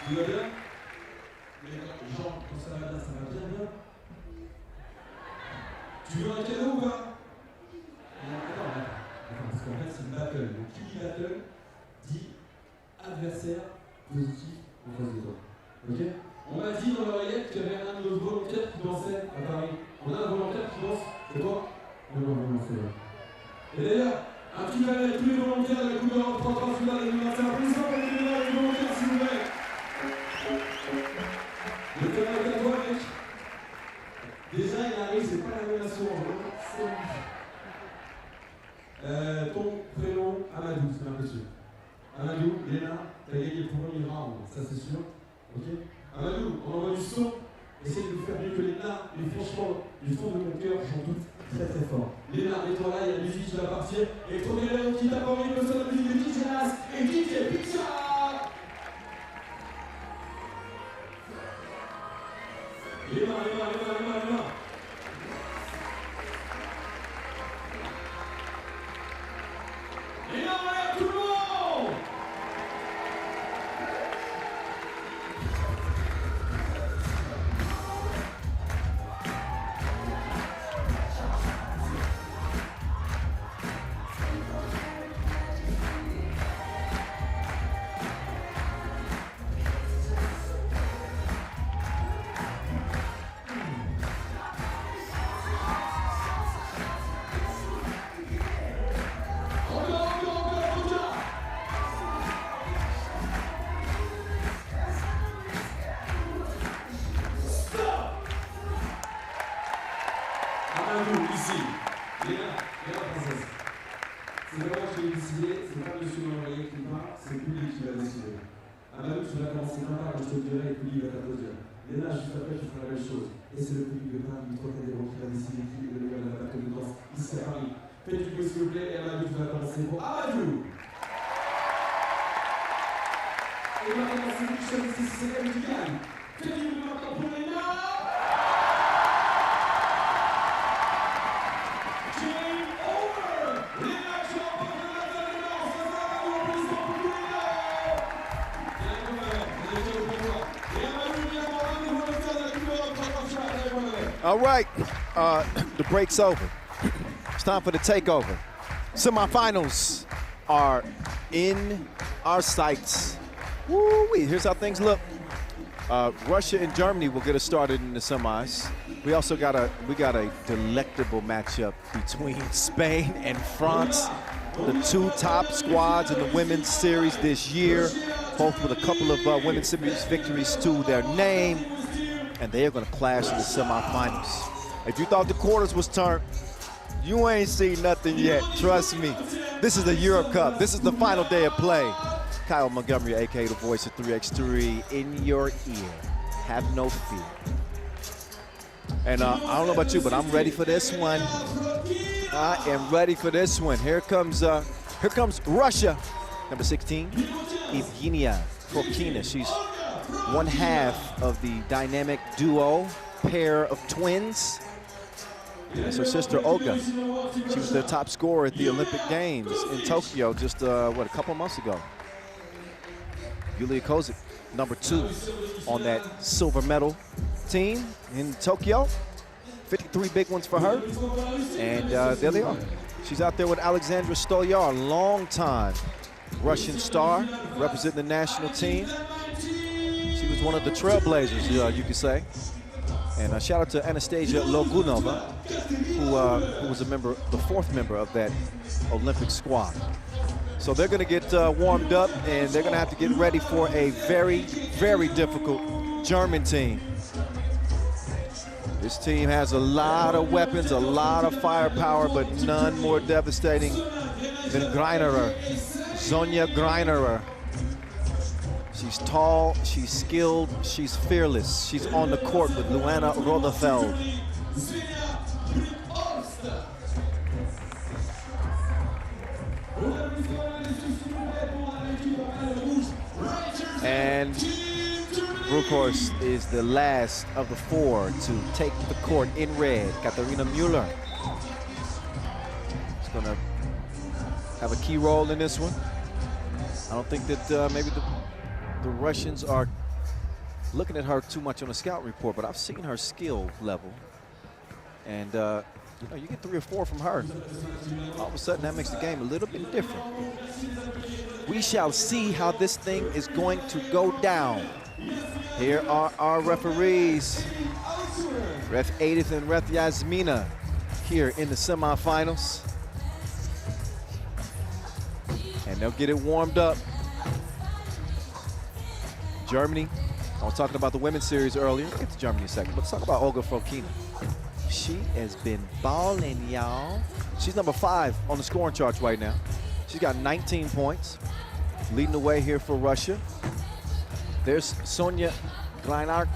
Tu vas bien? Jean, quand ça va bien? Tu veux un cadeau ou pas? Attends, parce qu'en fait c'est une battle. Donc qui dit battle dit adversaire positif en face de toi. Ok? On m'a dit dans l'oreillette qu'il y avait un de nos volontaires qui dansait à Paris. On a un volontaire qui danse, c'est toi? Non, c'est vrai. Et d'ailleurs, un petit appel avec tous les volontaires de la Coupe d'Europe 33 finale de 2025. Applaudissements pour les volontaires, s'il vous plaît. Le terrain est à toi, mec. Déjà, il arrive, c'est pas la même assurance. Ton prénom, Amadou, c'est impressionnant. Amadou, Léna, t'as gagné le premier round, ça c'est sûr. Ok? Amadou, on envoie du son. Essaye de faire mieux que Léna, mais franchement, du fond de mon cœur, j'en doute très très fort. Léna, mets-toi là, il y a la musique qui va partir. Et le premier round qui t'a pas envie de le son de la musique de DJ Nas et DJ Pizza. Les mains. Et là, voilà tout le monde! Ici, Léna, princesse. C'est pas moi qui l'ai décidé, c'est pas monsieur l'envoyé qui parle, c'est le public qui l'a décidé. Amadou, tu vas commencer comme ça, quand je te le dirai, et le public va t'applaudir. Léna, juste après, tu feras la même chose. Et c'est le public de Paris, toi qui a décidé qui est le gars de la battle de danse, ici à Paris. Faites du bruit s'il vous plaît, et Amadou, tu vas commencer pour Amadou. Et maintenant, c'est vous qui choisissez si c'est elle qui gagne. Faites du bruit maintenant pour Léna. All right, the break's over. It's time for the takeover. Semifinals are in our sights. Woo-wee, here's how things look. Russia and Germany will get us started in the semis. We also got a delectable matchup between Spain and France, the two top squads in the women's series this year, both with a couple of women's series victories to their name, and they are going to clash in the semifinals. If you thought the quarters was turned, you ain't seen nothing yet. Trust me. This is the Europe Cup. This is the final day of play. Kyle Montgomery, aka the voice of 3x3, in your ear. Have no fear. And I don't know about you, but I'm ready for this one. I am ready for this one. Here comes Russia, number 16, Evgenia Krokina. She's one half of the dynamic duo pair of twins. That's her sister Olga. She was their top scorer at the Olympic Games in Tokyo just a couple months ago. Yulia Kozik, number 2 on that silver medal team in Tokyo. 53 big ones for her, and there they are. She's out there with Alexandra Stolyar, long-time Russian star, representing the national team. She was one of the trailblazers, you could say. And shout out to Anastasia Logunova, who was the fourth member of that Olympic squad. So they're gonna get warmed up, and they're gonna have to get ready for a very, very difficult German team. This team has a lot of weapons, a lot of firepower, but none more devastating than Greinerer, Sonja Greinerer. She's tall, she's skilled, she's fearless. She's on the court with Luana Rodefeld. And Brukhorst is the last of the four to take the court in red. Katharina Müller is going to have a key role in this one. I don't think that maybe the Russians are looking at her too much on the scout report, but I've seen her skill level. And you know, you get 3 or 4 from her, all of a sudden that makes the game a little bit different. We shall see how this thing is going to go down. Here are our referees, Ref Edith and Ref Yasmina, here in the semifinals. And they'll get it warmed up. Germany, I was talking about the women's series earlier. We'll get to Germany in a second. Let's talk about Olga Fokina. She has been balling, y'all. She's number 5 on the scoring charts right now. She's got 19 points, leading the way here for Russia. There's Sonja Greinerer.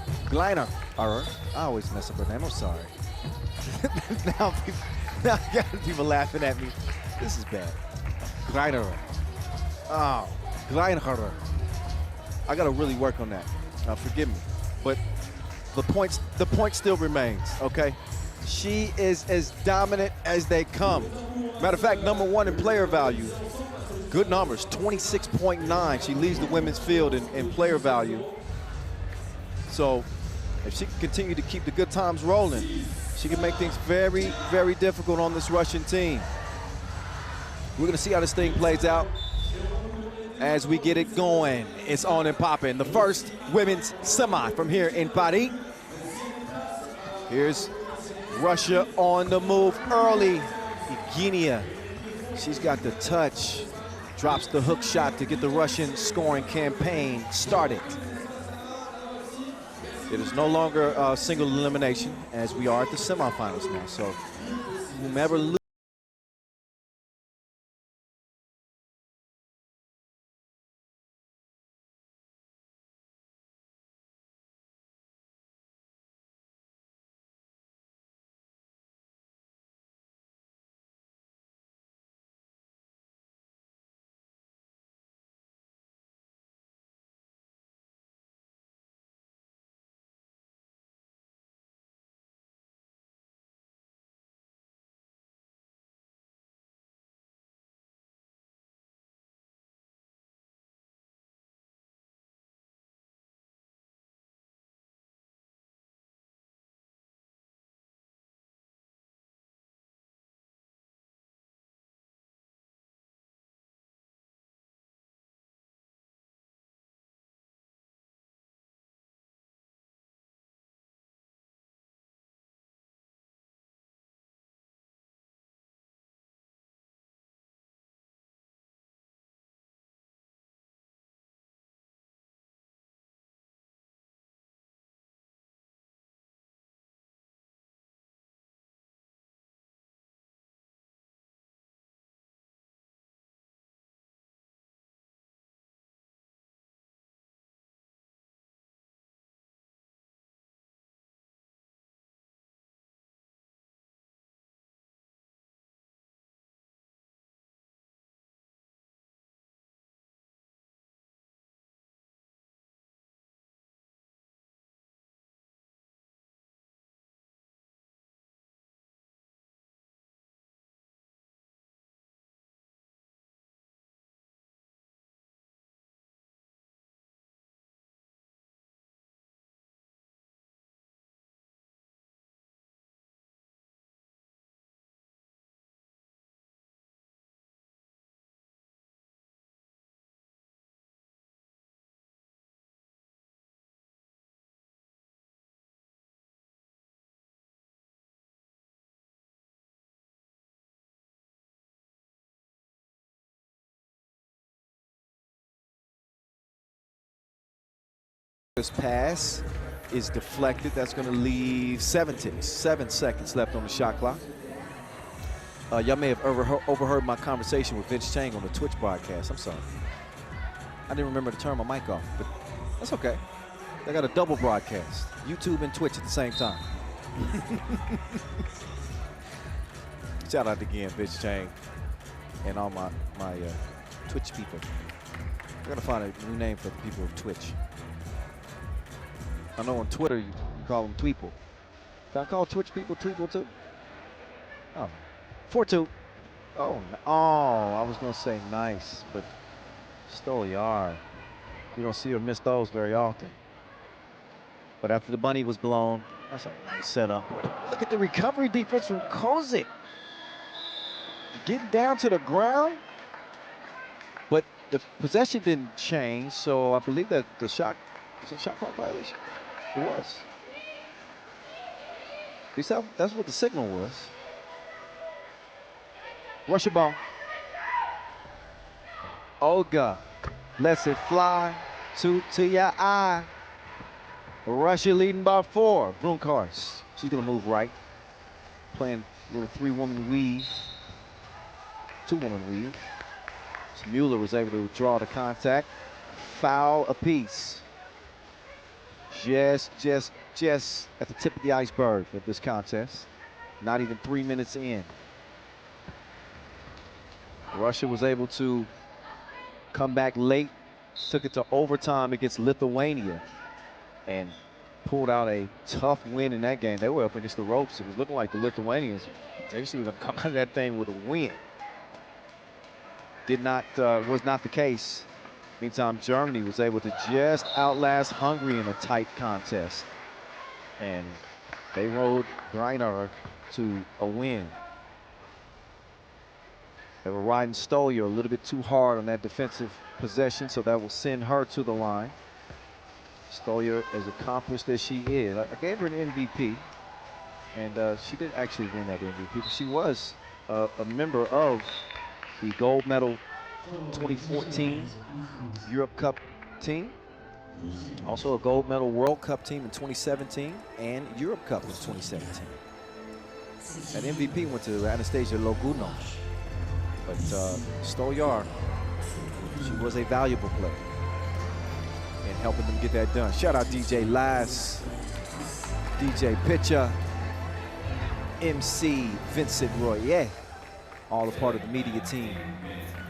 I always mess up her name, I'm sorry. now people laughing at me. This is bad. Greinerer. Oh, Greinerer. I gotta really work on that. Forgive me. But the point still remains, okay? She is as dominant as they come. Matter of fact, number 1 in player value. Good numbers, 26.9. She leads the women's field in player value. So if she can continue to keep the good times rolling, she can make things very, very difficult on this Russian team. We're gonna see how this thing plays out as we get it going. It's on and popping. The first women's semi from here in Paris. Here's Russia on the move early. Evgenia, she's got the touch. Drops the hook shot to get the Russian scoring campaign started. It is no longer a single elimination, as we are at the semifinals now. So whomever loses This pass is deflected. That's going to leave 7 seconds left on the shot clock. Y'all may have overheard my conversation with Vince Chang on the Twitch broadcast. I'm sorry. I didn't remember to turn my mic off, but that's okay. They got a double broadcast, YouTube and Twitch at the same time. Shout out again, Vince Chang, and all my Twitch people. I gotta find a new name for the people of Twitch. I know on Twitter you call them Tweeple. Can I call Twitch people Tweeple too? Oh, 4-2. Oh, I was gonna say nice, but stole a yard. You don't see her miss those very often. But after the bunny was blown, that's a nice setup. Look at the recovery defense from Kozik. Getting down to the ground. But the possession didn't change, so I believe that the shot, was it a shot clock violation? It was. At least that's what the signal was. Russia ball. Olga lets it fly to your eye. Russia leading by 4. Brunkhorst, she's gonna move right. Playing a little 3-woman weave. 2-woman weave. So Mueller was able to draw the contact. Foul apiece. Just at the tip of the iceberg of this contest. Not even 3 minutes in. Russia was able to come back late, took it to overtime against Lithuania, and pulled out a tough win in that game. They were up against the ropes. It was looking like the Lithuanians, they just were gonna come out of that thing with a win. Was not the case. Meantime, Germany was able to just outlast Hungary in a tight contest. And they rode Greiner to a win. They were riding Stolyer a little bit too hard on that defensive possession, so that will send her to the line. Stolyer, as accomplished as she is, I gave her an MVP, and she did actually win that MVP, but she was a member of the gold medal 2014 Europe Cup team, also a gold medal World Cup team in 2017 and Europe Cup in 2017. That MVP went to Anastasia Logunov, but Stolyer, she was a valuable player in helping them get that done. Shout out DJ Lass, DJ Pitcher, MC Vincent Royer, all a part of the media team,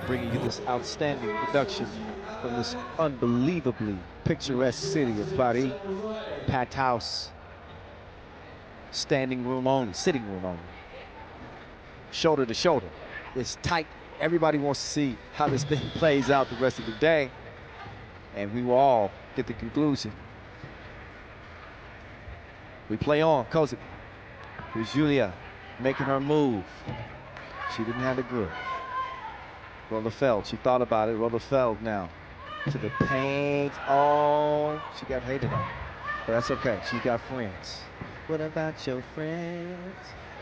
bringing you this outstanding production from this unbelievably picturesque city of Paris. Packed house, standing room only, sitting room only, shoulder to shoulder. It's tight. Everybody wants to see how this thing plays out the rest of the day, and we will all get the conclusion. We play on. Kozik. Here's Julia making her move. She didn't have the grip. Rollefeld, she thought about it. Rollefeld now to the paint. Oh, she got hated on. But that's okay. She got friends. What about your friends?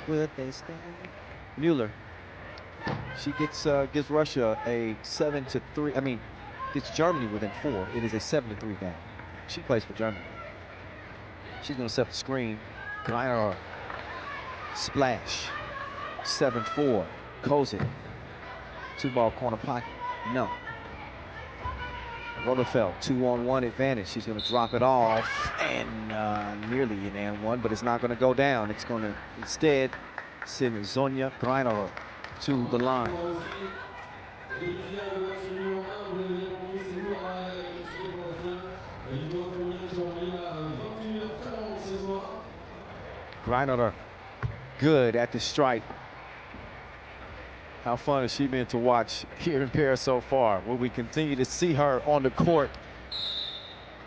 Will they stay? Mueller. She gives Russia a 7-3. I mean, gets Germany within 4. It is a 7-3 game. She plays for Germany. She's gonna set the screen. Greiner. Splash. 7-4. Kozik. 2-ball corner pocket. No. Rollefeld, 2-on-1 advantage. She's going to drop it off, and nearly an and one, but it's not going to go down. It's going to instead send Zonia Greiner to the line. Greiner good at the strike. How fun has she been to watch here in Paris so far? Will we continue to see her on the court?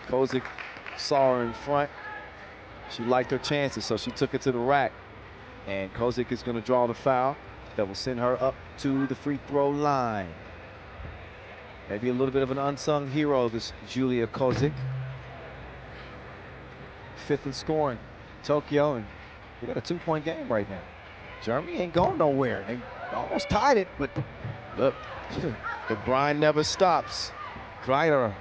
Kozik saw her in front. She liked her chances, so she took it to the rack. And Kozik is going to draw the foul that will send her up to the free throw line. Maybe a little bit of an unsung hero, this Julia Kozik. 5th in scoring, Tokyo, and we got a 2-point game right now. Germany ain't going nowhere. They almost tied it, but look, the grind never stops. Greiner.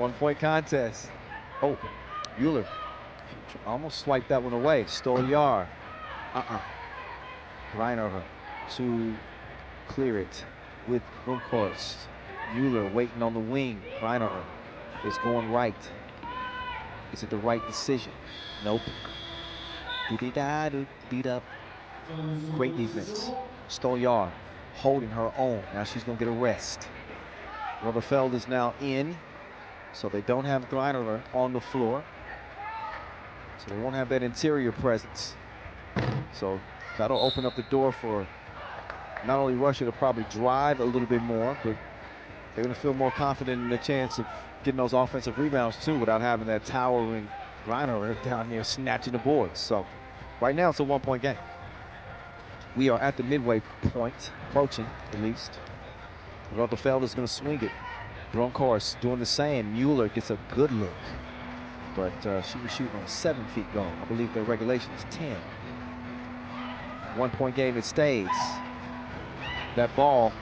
1-point contest. Oh, Mueller almost swiped that one away. Stolyar. Reiner to clear it with Brunkhorst. Mueller waiting on the wing. Reiner is going right. Is it the right decision? Nope. Great defense. Stolyar holding her own. Now she's going to get a rest. Rotherfeld is now in, so they don't have Greiner on the floor. So they won't have that interior presence. So that'll open up the door for not only Russia to probably drive a little bit more, but they're going to feel more confident in the chance of getting those offensive rebounds too without having that towering Greiner down here snatching the boards. So right now it's a 1-point game. We are at the midway point, approaching at least. Rotherfeld is going to swing it. Brunkhorst doing the same. Mueller gets a good look, but she was shooting on a 7 feet goal. I believe the regulation is 10. 1-point game, it stays. That ball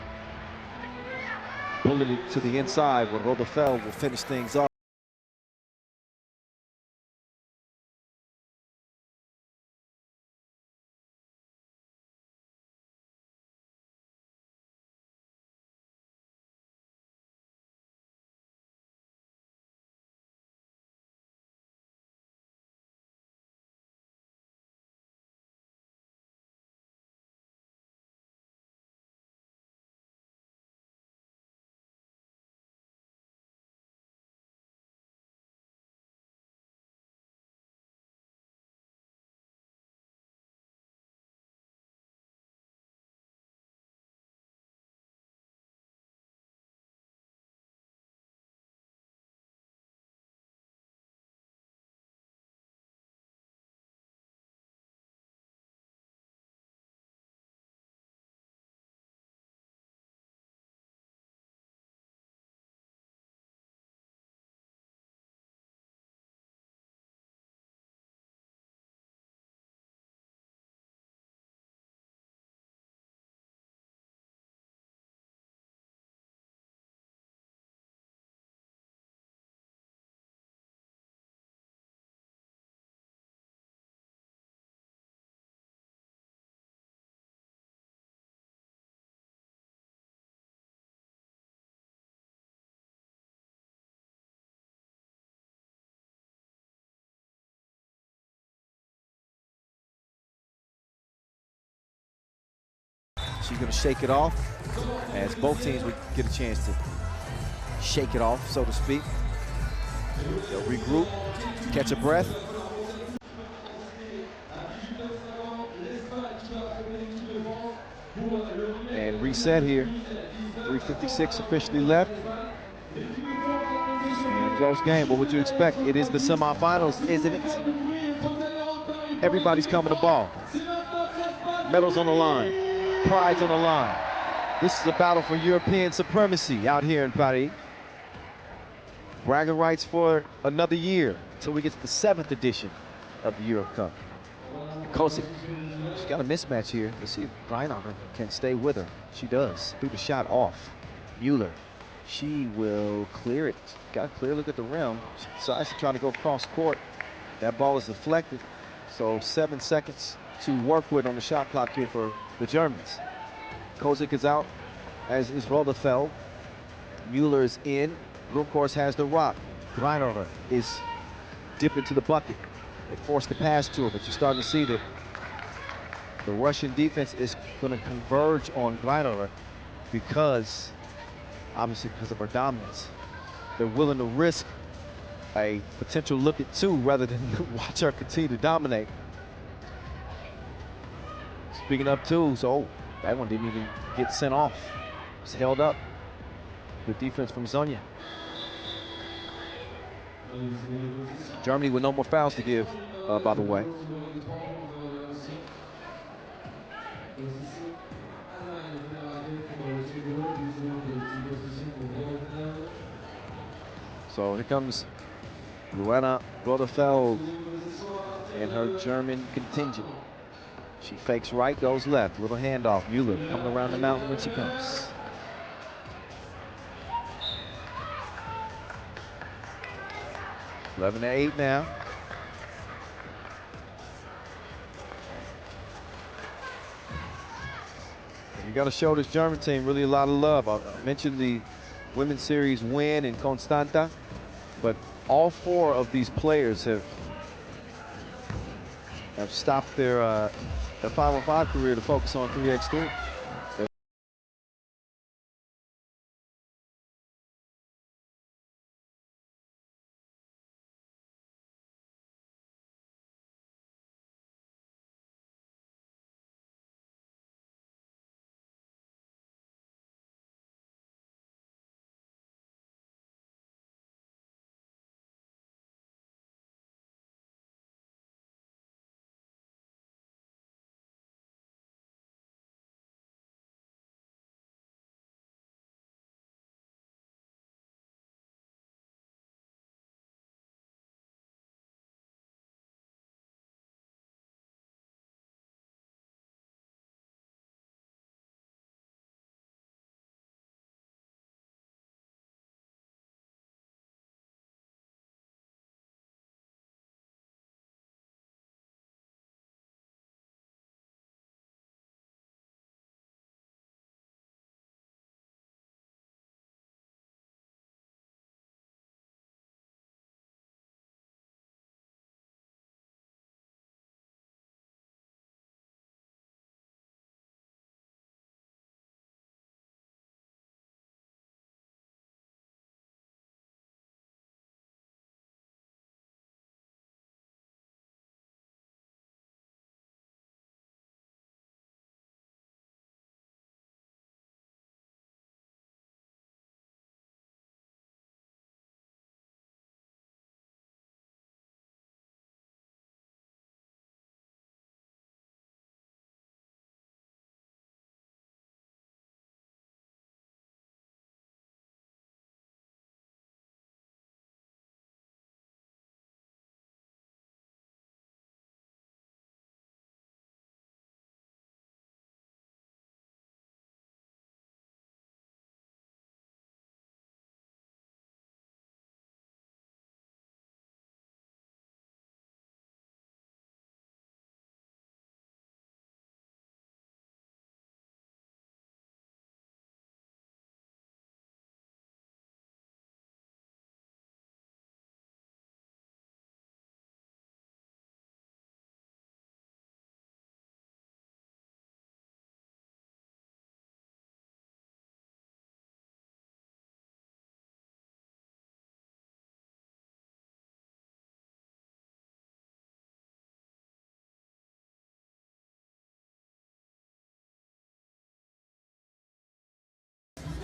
bulleted to the inside where Rotherfeld will finish things off. She's going to shake it off as both teams would get a chance to shake it off, so to speak. They'll regroup, catch a breath. And reset here. 3:56 officially left. Close game. What would you expect? It is the semifinals, isn't it? Everybody's coming to ball. Medals on the line. Pride's on the line. This is a battle for European supremacy out here in Paris. Bragging rights for another year until we get to the 7th edition of the Euro Cup. Kosic, she's got a mismatch here. Let's see if Greiner can stay with her. She does. Threw the shot off. Mueller, she will clear it. Got a clear look at the rim. She decides to try to go cross court. That ball is deflected. So 7 seconds to work with on the shot clock here for the Germans. Kosic is out, as is Rotherfeld. Mueller is in. Brunkhorst has the rock. Greiner is dipping to the bucket. They forced the pass to her, but you're starting to see that the Russian defense is going to converge on Greiner because, obviously because of her dominance. They're willing to risk a potential look at 2 rather than watch her continue to dominate. Speaking of 2s, oh, that one didn't even get sent off. It's held up. Good defense from Zonia. Germany with no more fouls to give, by the way. So here comes Luana Rotherfeld and her German contingent. She fakes right, goes left. Little handoff. Mueller coming around the mountain when she comes. 11-8 now. You got to show this German team really a lot of love. I mentioned the women's series win in Constanta, but all 4 of these players have stopped their 5-on-5 career to focus on 3x3.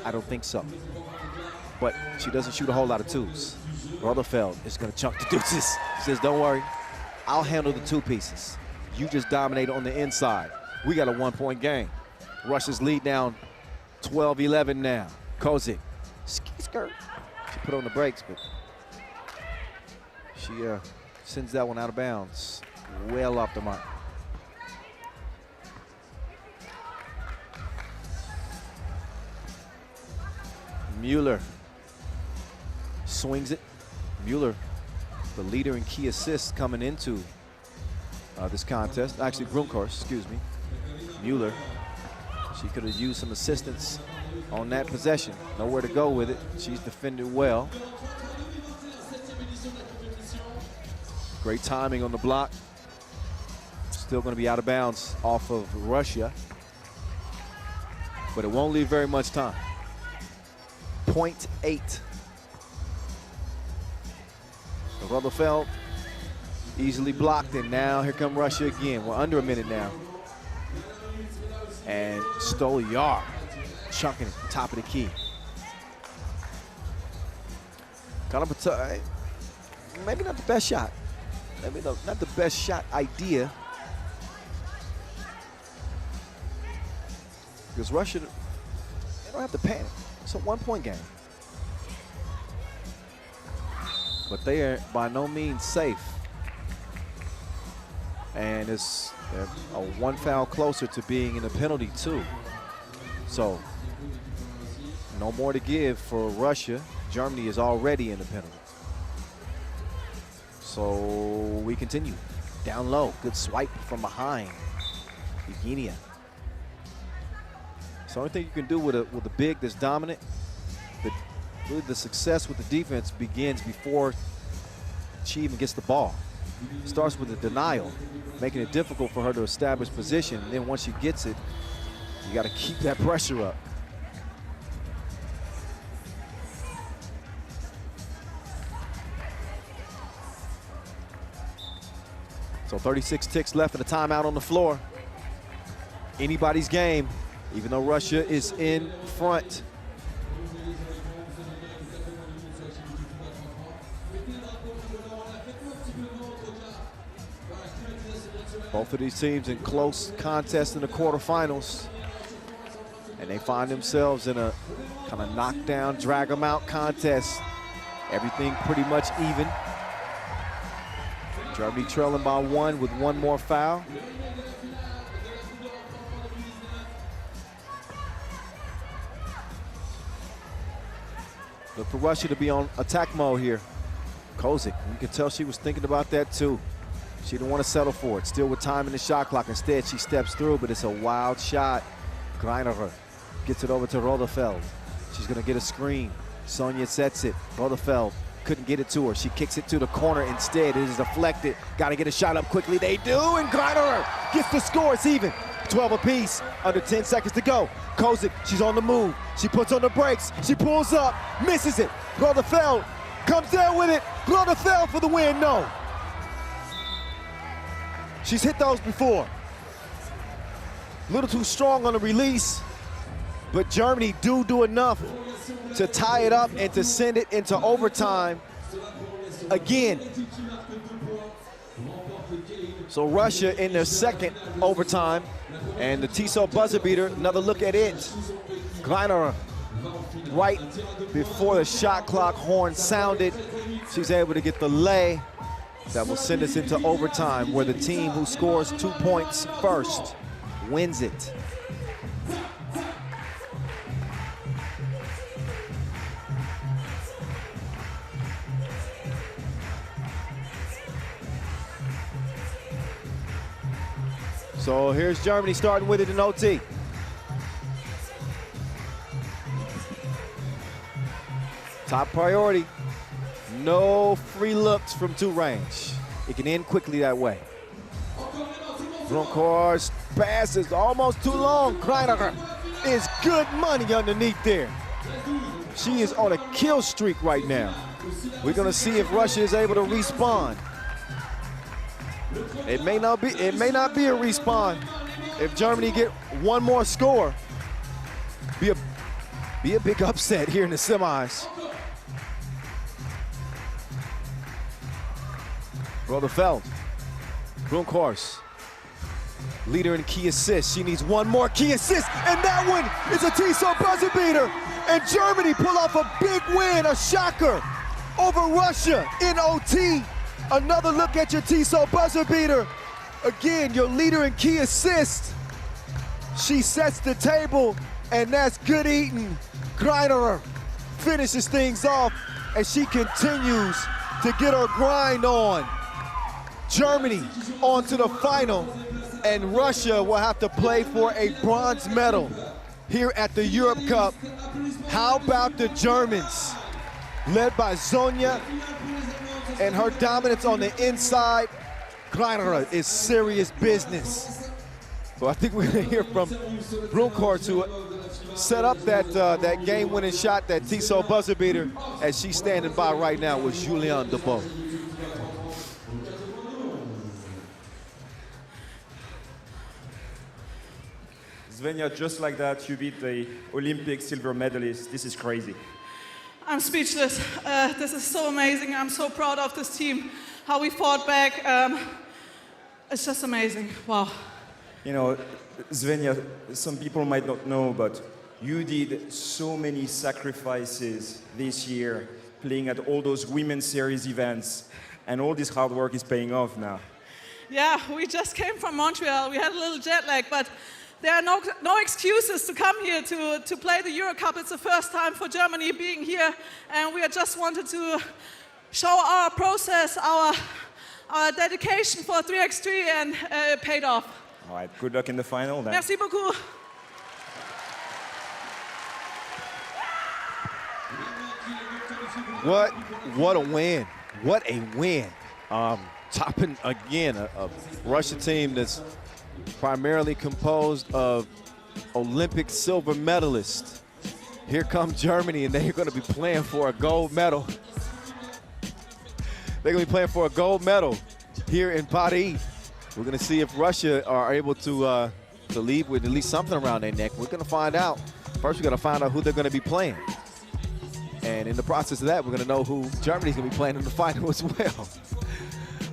I don't think so. But she doesn't shoot a whole lot of 2s. Rutherfeld is going to chunk the deuces. She says, don't worry, I'll handle the 2 pieces. You just dominate on the inside. We got a 1-point game. Russia's lead down 12-11 now. Kozik, skirt. She put on the brakes, but she sends that one out of bounds. Well off the mark. Mueller swings it. Mueller, the leader in key assists coming into this contest. Actually, Brunkhorst, excuse me. Mueller, she could have used some assistance on that possession. Nowhere to go with it. She's defended well. Great timing on the block. Still going to be out of bounds off of Russia. But it won't leave very much time. 0.8. Rutherfeld easily blocked, and now here come Russia again. We're under a minute now. And Stolyar chunking at the top of the key. Maybe not the best shot. Maybe not the best shot idea. Because Russia, they don't have to panic. It's a 1-point game. But they are by no means safe. And it's a 1 foul closer to being in a penalty too. So no more to give for Russia. Germany is already in the penalty. So we continue. Down low, good swipe from behind. Eugenia. So the only thing you can do with a big that's dominant, really the success with the defense begins before she even gets the ball. It starts with a denial, making it difficult for her to establish position. And then once she gets it, you got to keep that pressure up. So 36 ticks left in the timeout on the floor. Anybody's game, even though Russia is in front. Both of these teams in close contest in the quarterfinals. And they find themselves in a kind of knockdown, drag them out contest. Everything pretty much even. Germany trailing by 1 with 1 more foul. Look for Russia to be on attack mode here. Kozik, you can tell she was thinking about that too. She didn't want to settle for it. Still with time in the shot clock. Instead, she steps through, but it's a wild shot. Greiner gets it over to Rodefeld. She's going to get a screen. Sonia sets it. Rodefeld couldn't get it to her. She kicks it to the corner instead. It is deflected. Got to get a shot up quickly. They do, and Greiner gets the score. It's even. 12 apiece. Under 10 seconds to go. Kozik, she's on the move. She puts on the brakes. She pulls up, misses it. Rodefeld comes down with it. Rodefeld for the win. No. She's hit those before. A little too strong on the release, but Germany do enough to tie it up and to send it into overtime again. So Russia in their second overtime, and the Tissot buzzer beater, another look at it. Greiner right before the shot clock horn sounded. She's able to get the lay that will send us into overtime, where the team who scores 2 points first wins it. So here's Germany starting with it in OT. Top priority. No free looks from 2 range. It can end quickly that way. Bronkhorst pass is almost too long. Greiner is good money underneath there. She is on a kill streak right now. We're gonna see if Russia is able to respawn. It may not be a respawn. If Germany get 1 more score, be a big upset here in the semis. Rodefeld, Bronkhorst, leader in key assists. She needs 1 more key assist, and that one is a Tissot buzzer beater. And Germany pull off a big win, a shocker, over Russia in OT. Another look at your Tissot buzzer beater. Again, your leader in key assist. She sets the table, and that's good eating. Greiner finishes things off as she continues to get her grind on. Germany on to the final, and Russia will have to play for a bronze medal here at the Europe Cup. How about the Germans, led by Sonia and her dominance on the inside? Greiner is serious business. So I think we're gonna hear from Bronkhorst, who set up that game-winning shot, that Tissot buzzer beater, as she's standing by right now with Julien Debout. Svenja, just like that, you beat the Olympic silver medalist. This is crazy. I'm speechless. This is so amazing. I'm so proud of this team, how we fought back. It's just amazing. Wow. You know, Svenja, some people might not know, but you did so many sacrifices this year, playing at all those women's series events, and all this hard work is paying off now. Yeah, we just came from Montreal. We had a little jet lag, but there are no excuses to come here to play the Euro Cup. It's the first time for Germany being here, and we just wanted to show our process, our our dedication for 3x3 and paid off. All right, good luck in the final then. Merci beaucoup. What a win. What a win. Topping again a Russia team that's primarily composed of Olympic silver medalists. Here comes Germany, and they're going to be playing for a gold medal. They're going to be playing for a gold medal here in Paris. We're going to see if Russia are able to leave with at least something around their neck. We're going to find out. First, we're going to find out who they're going to be playing. And in the process of that, we're going to know who Germany's going to be playing in the final as well.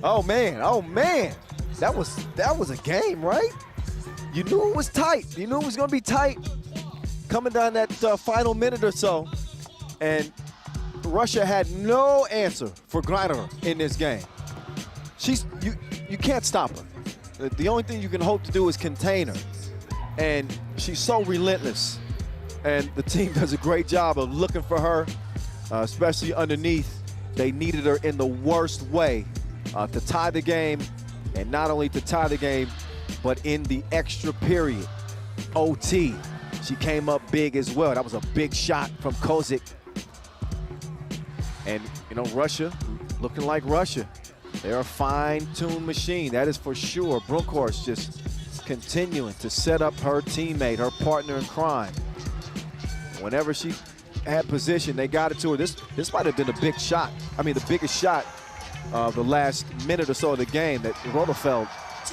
Oh, man. Oh, man. That was a game, right? You knew it was tight. You knew it was going to be tight coming down that final minute or so. And Russia had no answer for Greiner in this game. You can't stop her. The only thing you can hope to do is contain her. And she's so relentless. And the team does a great job of looking for her, especially underneath. They needed her in the worst way to tie the game, and not only to tie the game, but in the extra period, OT. She came up big as well. That was a big shot from Kozik. And, you know, Russia, looking like Russia. They're a fine-tuned machine, that is for sure. Brunkhorst just continuing to set up her teammate, her partner in crime. Whenever she had position, they got it to her. This might have been a big shot. I mean, the biggest shot of the last minute or so of the game that Rotefeld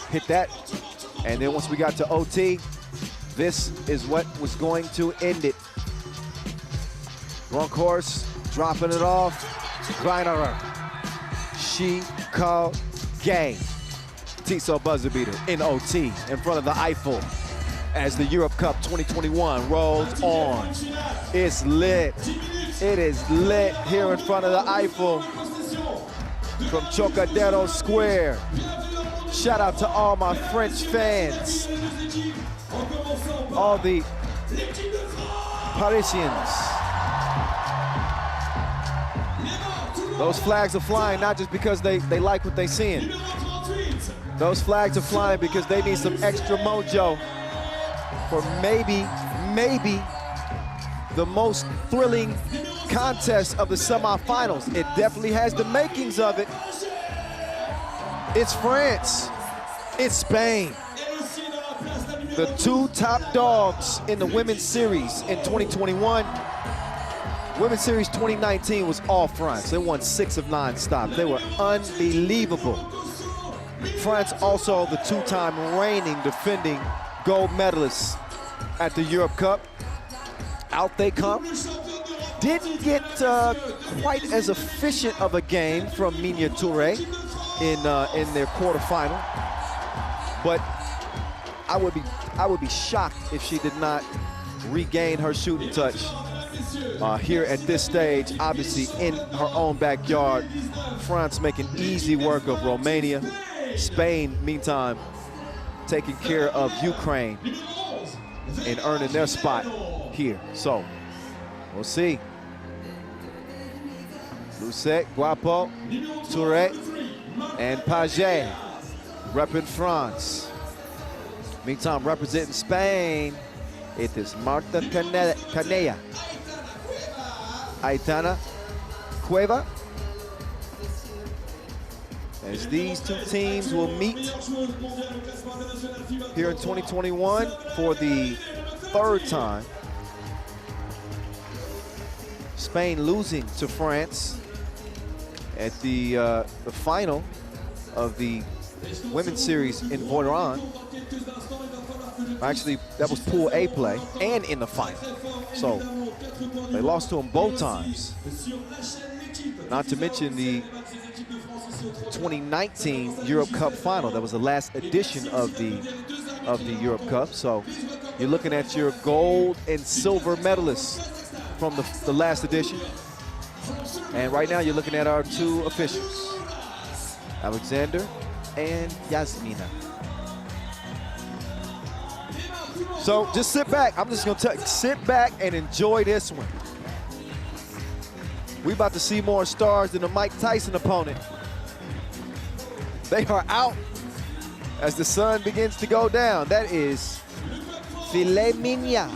hit that. And then once we got to OT, this is what was going to end it. Brunkhorst dropping it off. Greiner. She called game. Tissot buzzer beater in OT in front of the Eiffel as the Europe Cup 2021 rolls on. It's lit. It is lit here in front of the Eiffel from Chocadero Square. Shout out to all my French fans, all the Parisians. Those flags are flying not just because they like what they're seeing. Those flags are flying because they need some extra mojo for maybe the most thrilling contest of the semifinals. It definitely has the makings of it. It's France, it's Spain. The two top dogs in the Women's Series in 2021. Women's Series 2019 was all France. They won 6 of 9 stops. They were unbelievable. France also the two-time reigning, defending gold medalists at the Europe Cup. Out they come. Didn't get quite as efficient of a game from Minya Touré in their quarterfinal, but I would be shocked if she did not regain her shooting touch here at this stage, obviously in her own backyard. France making easy work of Romania. Spain, meantime, taking care of Ukraine and earning their spot here. So, we'll see. Lucet, Guapo, Touré, and Paget repping France. Meantime, representing Spain, it is Marta Canella, Aitana Cueva. As these two teams will meet here in 2021 for the 3rd time. Spain losing to France at the final of the Women's Series in Voiron. Actually, that was Pool A play and in the final. So they lost to them both times. Not to mention the 2019 Europe Cup final. That was the last edition of the Europe Cup. So you're looking at your gold and silver medalists from the last edition. And right now you're looking at our 2 officials, Alexander and Yasmina. So just sit back. I'm just gonna tell you, sit back and enjoy this one. We about to see more stars than the Mike Tyson opponent. They are out as the sun begins to go down. That is filet mignon.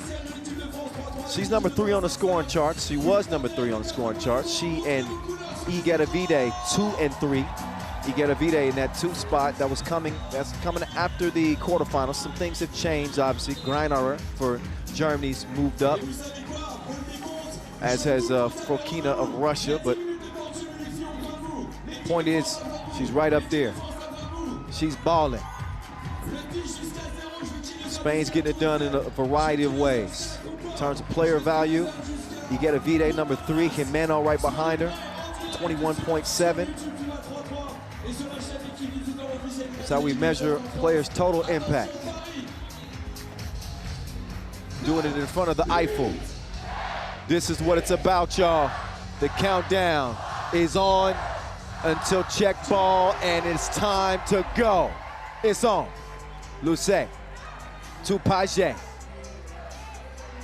She's number 3 on the scoring charts. She was number 3 on the scoring charts. She and Igedavide, 2 and 3. Igedavide in that 2 spot that's coming after the quarterfinals. Some things have changed, obviously. Greinarer for Germany's moved up, as has Fokina of Russia, but point is, she's right up there. She's balling. Spain's getting it done in a variety of ways. In terms of player value, Igedavide, number 3, Jimeno right behind her, 21.7. That's how we measure players' total impact. Doing it in front of the Eiffel. This is what it's about, y'all. The countdown is on until check ball, and it's time to go. It's on. Lucet to Paget.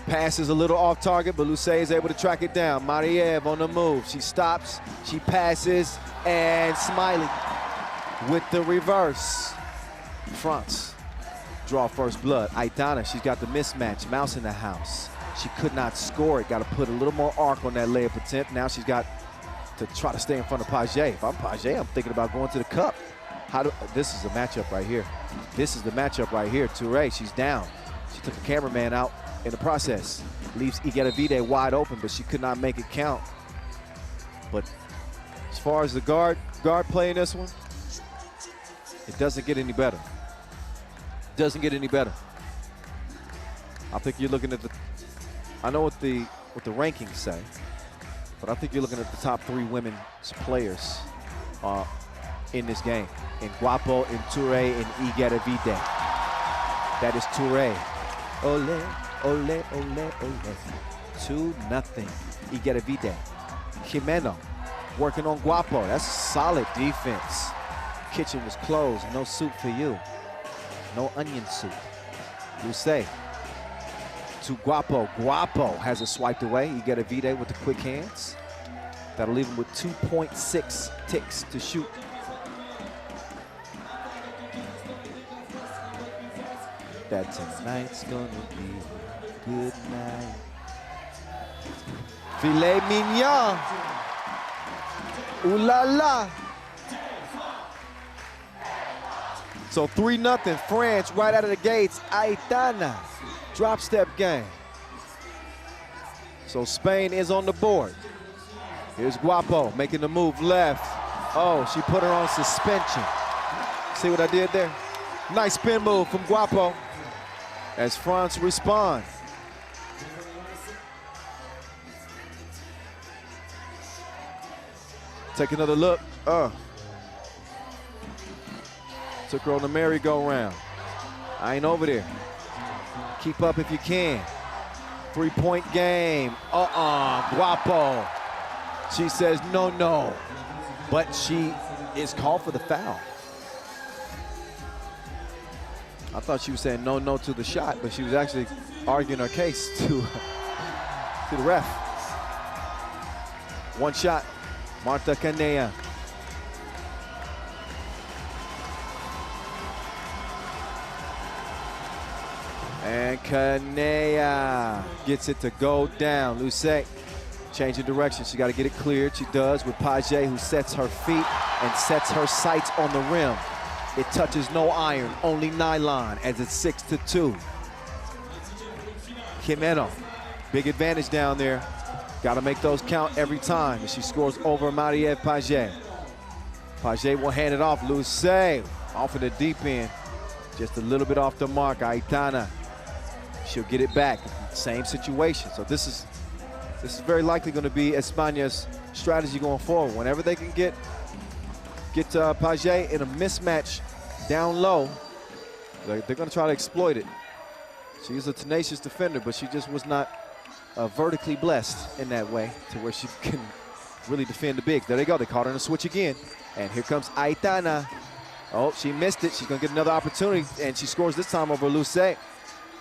Pass is a little off target, but Lucet is able to track it down. Mariev on the move. She stops, she passes, and Smiley with the reverse. France draw first blood. Aitana, she's got the mismatch. Mouse in the house. She could not score it. Got to put a little more arc on that layup attempt. Now she's got to try to stay in front of Paget. If I'm Paget, I'm thinking about going to the cup. This is the matchup right here. This is the matchup right here. Touré, she's down. She took a cameraman out in the process. Leaves Igedavide wide open, but she could not make it count. But as far as the guard play in this one, it doesn't get any better. Doesn't get any better. I think you're looking at the, I know what the rankings say, but I think you're looking at the top 3 women's players in this game. In Guapo, in Touré, and Igedavide. That is Touré. Ole, ole, ole, ole. 2-0. Igedavide. Jimeno working on Guapo. That's solid defense. Kitchen was closed. No soup for you. No onion soup. Lucet to Guapo. Guapo has it swiped away. Igedavide with the quick hands. That'll leave him with 2.6 ticks to shoot. That tonight's gonna be a good night. Filet mignon. Ooh la la. So 3-0 France right out of the gates. Aitana, drop step game. So Spain is on the board. Here's Guapo making the move left. Oh, she put her on suspension. See what I did there? Nice spin move from Guapo as France respond. Take another look. Took her on the merry-go-round. I ain't over there. Keep up if you can. 3-point game. Guapo. She says no, no. But she is called for the foul. I thought she was saying no, no to the shot, but she was actually arguing her case to the ref. One shot, Marta Canea. And Canea gets it to go down. Lucet changing direction. She got to get it cleared. She does with Paget, who sets her feet and sets her sights on the rim. It touches no iron, only nylon, as it's 6-2. Jimeno, big advantage down there. Got to make those count every time. And she scores over Mariev Paget. Paget will hand it off. Lucet off of the deep end. Just a little bit off the mark. Aitana, she'll get it back. Same situation. So this is very likely going to be España's strategy going forward. Whenever they can get Paget in a mismatch down low, they're going to try to exploit it. She's a tenacious defender, but she just was not vertically blessed in that way to where she can really defend the big. There they go. They caught her in a switch again. And here comes Aitana. Oh, she missed it. She's going to get another opportunity, and she scores this time over Lucet.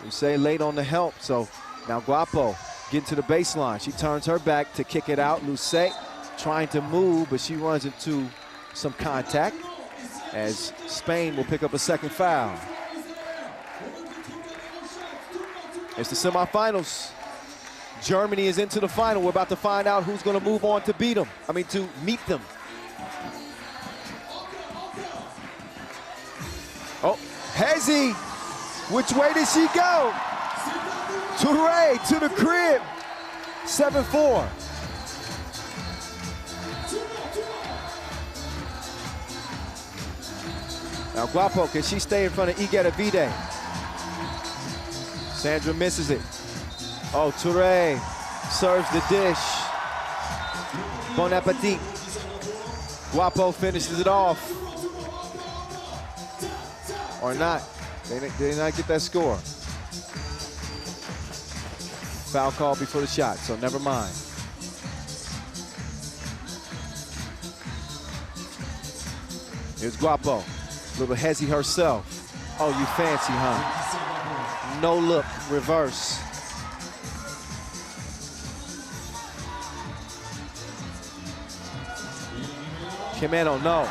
Lucet late on the help, so now Guapo getting to the baseline. She turns her back to kick it out. Lucet trying to move, but she runs into some contact. as Spain will pick up a second foul. It's the semifinals. Germany is into the final. We're about to find out who's going to move on to beat them. I mean, to meet them. Oh, Hezi, which way did she go? Toure to the crib, 7-4. Now Guapo, can she stay in front of Igedavide? Sandra misses it. Oh, Toure serves the dish. Bon appetit. Guapo finishes it off. Or not. They did not get that score. Foul call before the shot, so never mind. Here's Guapo. Little Hezi herself. Oh, you fancy, huh? No look, reverse. Jimeno, no.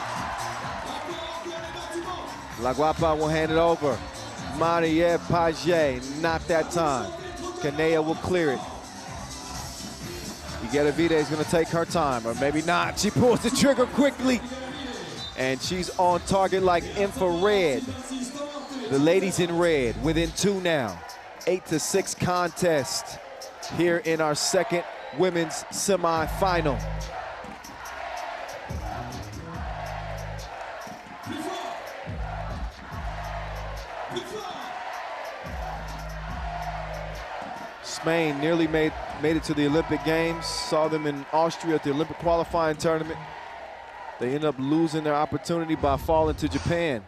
La Guapa will hand it over. Marie Page, not that time. Kanea will clear it. Igedavide is going to take her time, or maybe not. She pulls the trigger quickly, and she's on target like infrared. The ladies in red within 2 now. 8-6 contest here in our second women's semifinal. Spain nearly made it to the Olympic Games. Saw them in Austria at the Olympic qualifying tournament. They ended up losing their opportunity by falling to Japan.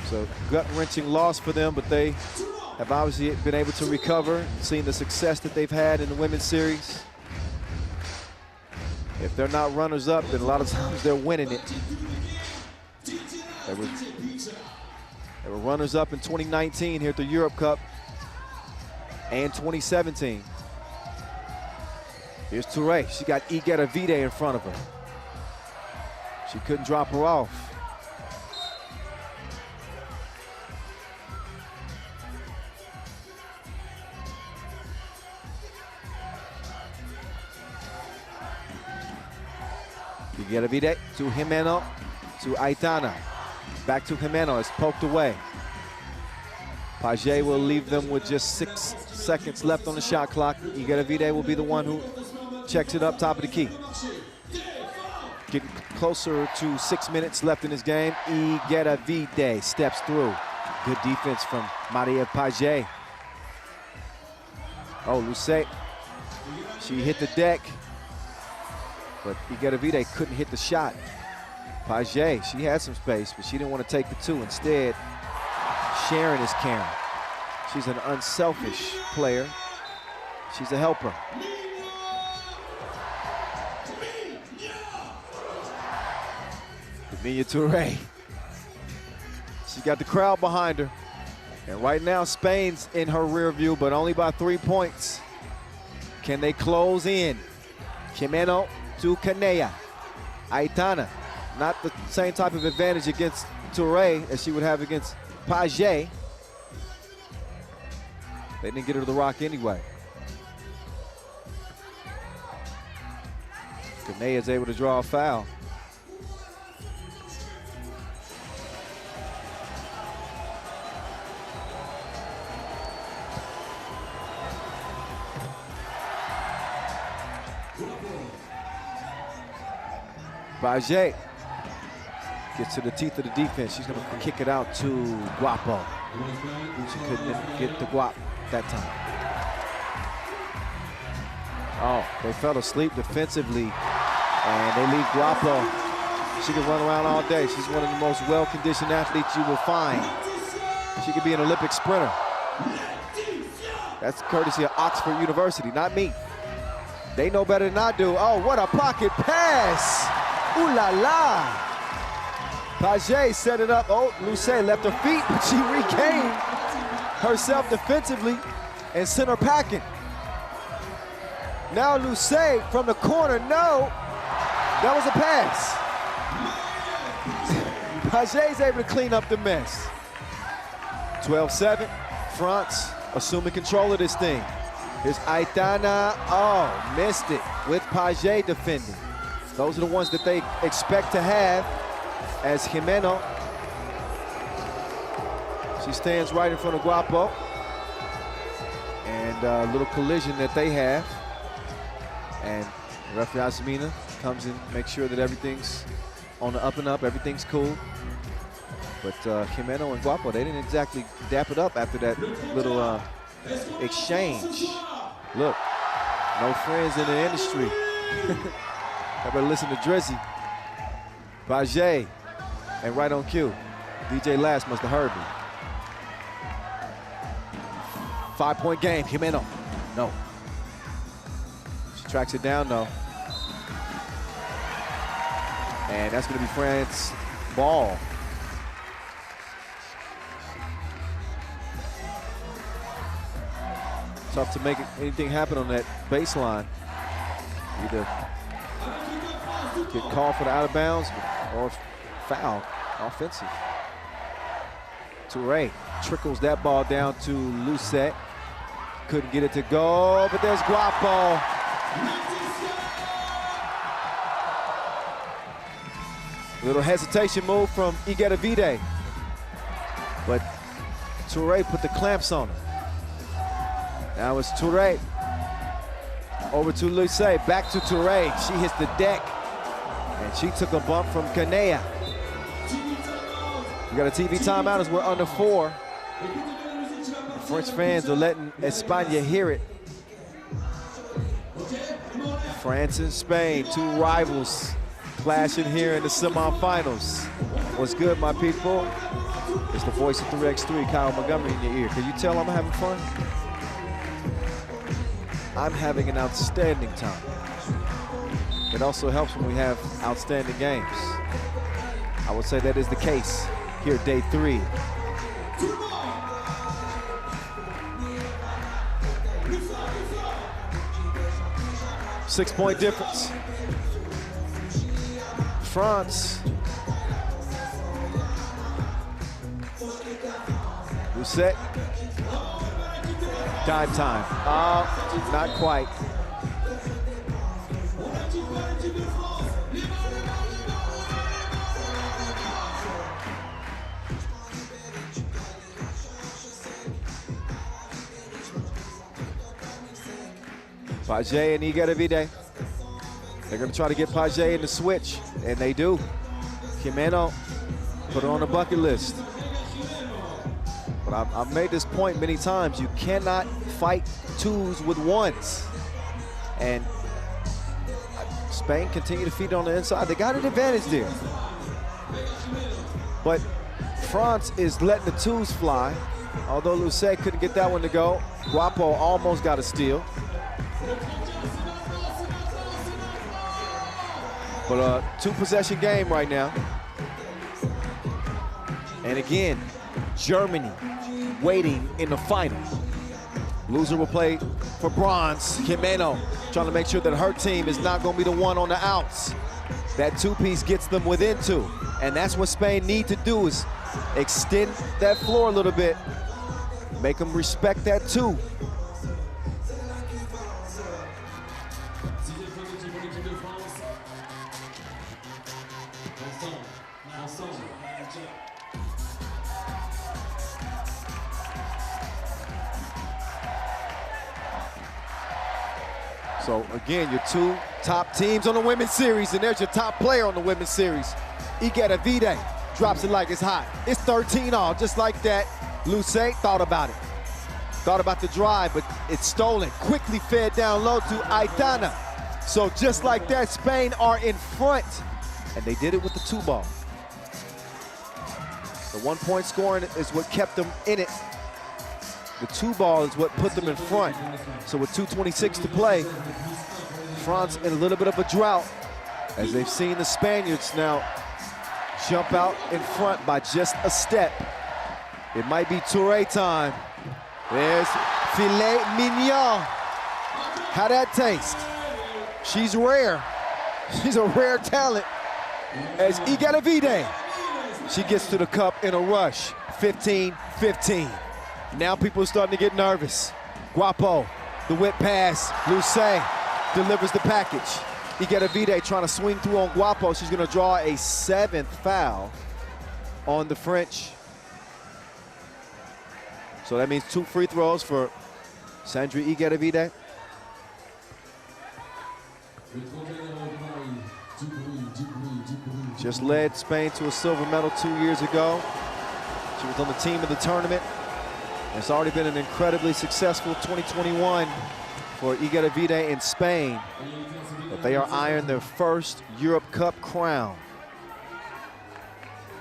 So gut-wrenching loss for them, but they have obviously been able to recover, seeing the success that they've had in the women's series. If they're not runners-up, then a lot of times they're winning it. They were runners-up in 2019 here at the Europe Cup and 2017. Here's Toure. She got Igedavide in front of her. She couldn't drop her off. Igedavide to Jimeno, to Aitana. Back to Jimeno, it's poked away. Page will leave them with just 6 seconds left on the shot clock. Igedavide will be the one who checks it up top of the key. Getting closer to 6 minutes left in this game. Igedavide steps through. Good defense from Maria Page. Oh, Luce, she hit the deck, but Igedavide couldn't hit the shot. Page, she had some space, but she didn't want to take the 2. Instead, sharing is caring. She's an unselfish player. She's a helper. Emilia Toure. She got the crowd behind her. And right now, Spain's in her rear view, but only by 3 points. Can they close in? Jimeno to Kanea. Aitana. Not the same type of advantage against Toure as she would have against Page. They didn't get her to the rock anyway. Kanea is able to draw a foul. Page gets to the teeth of the defense. She's going to kick it out to Guapo. She couldn't get the Guap that time. Oh, they fell asleep defensively, and they leave Guapo. She can run around all day. She's one of the most well-conditioned athletes you will find. She could be an Olympic sprinter. That's courtesy of Oxford University, not me. They know better than I do. Oh, what a pocket pass. Ooh la la. Page set it up. Oh, Luce left her feet, but she regained herself defensively and sent her packing. Now Luce from the corner, no. That was a pass. Paget's able to clean up the mess. 12-7, France assuming control of this thing. Here's Aitana, oh, missed it with Paget defending. Those are the ones that they expect to have as Jimeno. She stands right in front of Guapo. And a little collision that they have. And referee Asimina comes in, makes sure that everything's on the up and up, everything's cool. But Jimeno and Guapo, they didn't exactly dap it up after that little exchange. Look, no friends in the industry. I better listen to Drizzy. Paget, and right on cue. DJ Last must have heard me. 5-point game, Jimeno. No. She tracks it down though. And that's gonna be France ball. Tough to make anything happen on that baseline. Either get called for the out of bounds or foul, offensive. Touré trickles that ball down to Lucette. Couldn't get it to go, but there's Guapo. Little hesitation move from Igedavide. But Touré put the clamps on him. Now it's Touré. Over to Lucette, back to Touré. She hits the deck. And she took a bump from Kanea. We got a TV timeout as we're under 4. The French fans are letting España hear it. France and Spain, two rivals clashing here in the semifinals. What's good, my people? It's the voice of 3x3, Kyle Montgomery in your ear. Can you tell I'm having fun? I'm having an outstanding time. It also helps when we have outstanding games. I would say that is the case here, day 3. Six-point difference. France. Lucette. Dime time. Not quite. Paget and Igedavide. They're going to try to get Paget in the switch, and they do. Jimeno put it on the bucket list. But I've made this point many times. You cannot fight twos with ones. And Spain continue to feed on the inside. They got an advantage there. But France is letting the twos fly. Although Lucette couldn't get that one to go. Guapo almost got a steal. But a two-possession game right now. And again, Germany waiting in the final. Loser will play for bronze. Jimeno trying to make sure that her team is not going to be the one on the outs. That two-piece gets them within 2. And that's what Spain need to do, is extend that floor a little bit. Make them respect that 2. So again, your 2 top teams on the women's series, and there's your top player on the women's series. Igedavide drops it like it's hot. It's 13 all, just like that. Lucette thought about it. Thought about the drive, but it's stolen. Quickly fed down low to Aitana. So just like that, Spain are in front. And they did it with the 2 ball. The 1-point scoring is what kept them in it. The 2 ball is what put them in front. So with 2:26 to play, France in a little bit of a drought, as they've seen the Spaniards now jump out in front by just a step. It might be Touré time. There's filet mignon. How that taste? She's rare. She's a rare talent as Igatavide. She gets to the cup in a rush, 15-15. Now people are starting to get nervous. Guapo, the whip pass, Luce delivers the package. Igatavide trying to swing through on Guapo. She's gonna draw a 7th foul on the French. So that means 2 free throws for Sandra Igatavide. Just led Spain to a silver medal 2 years ago. She was on the team of the tournament. It's already been an incredibly successful 2021 for Igatavide in Spain, but they are eyeing their first Europe Cup crown.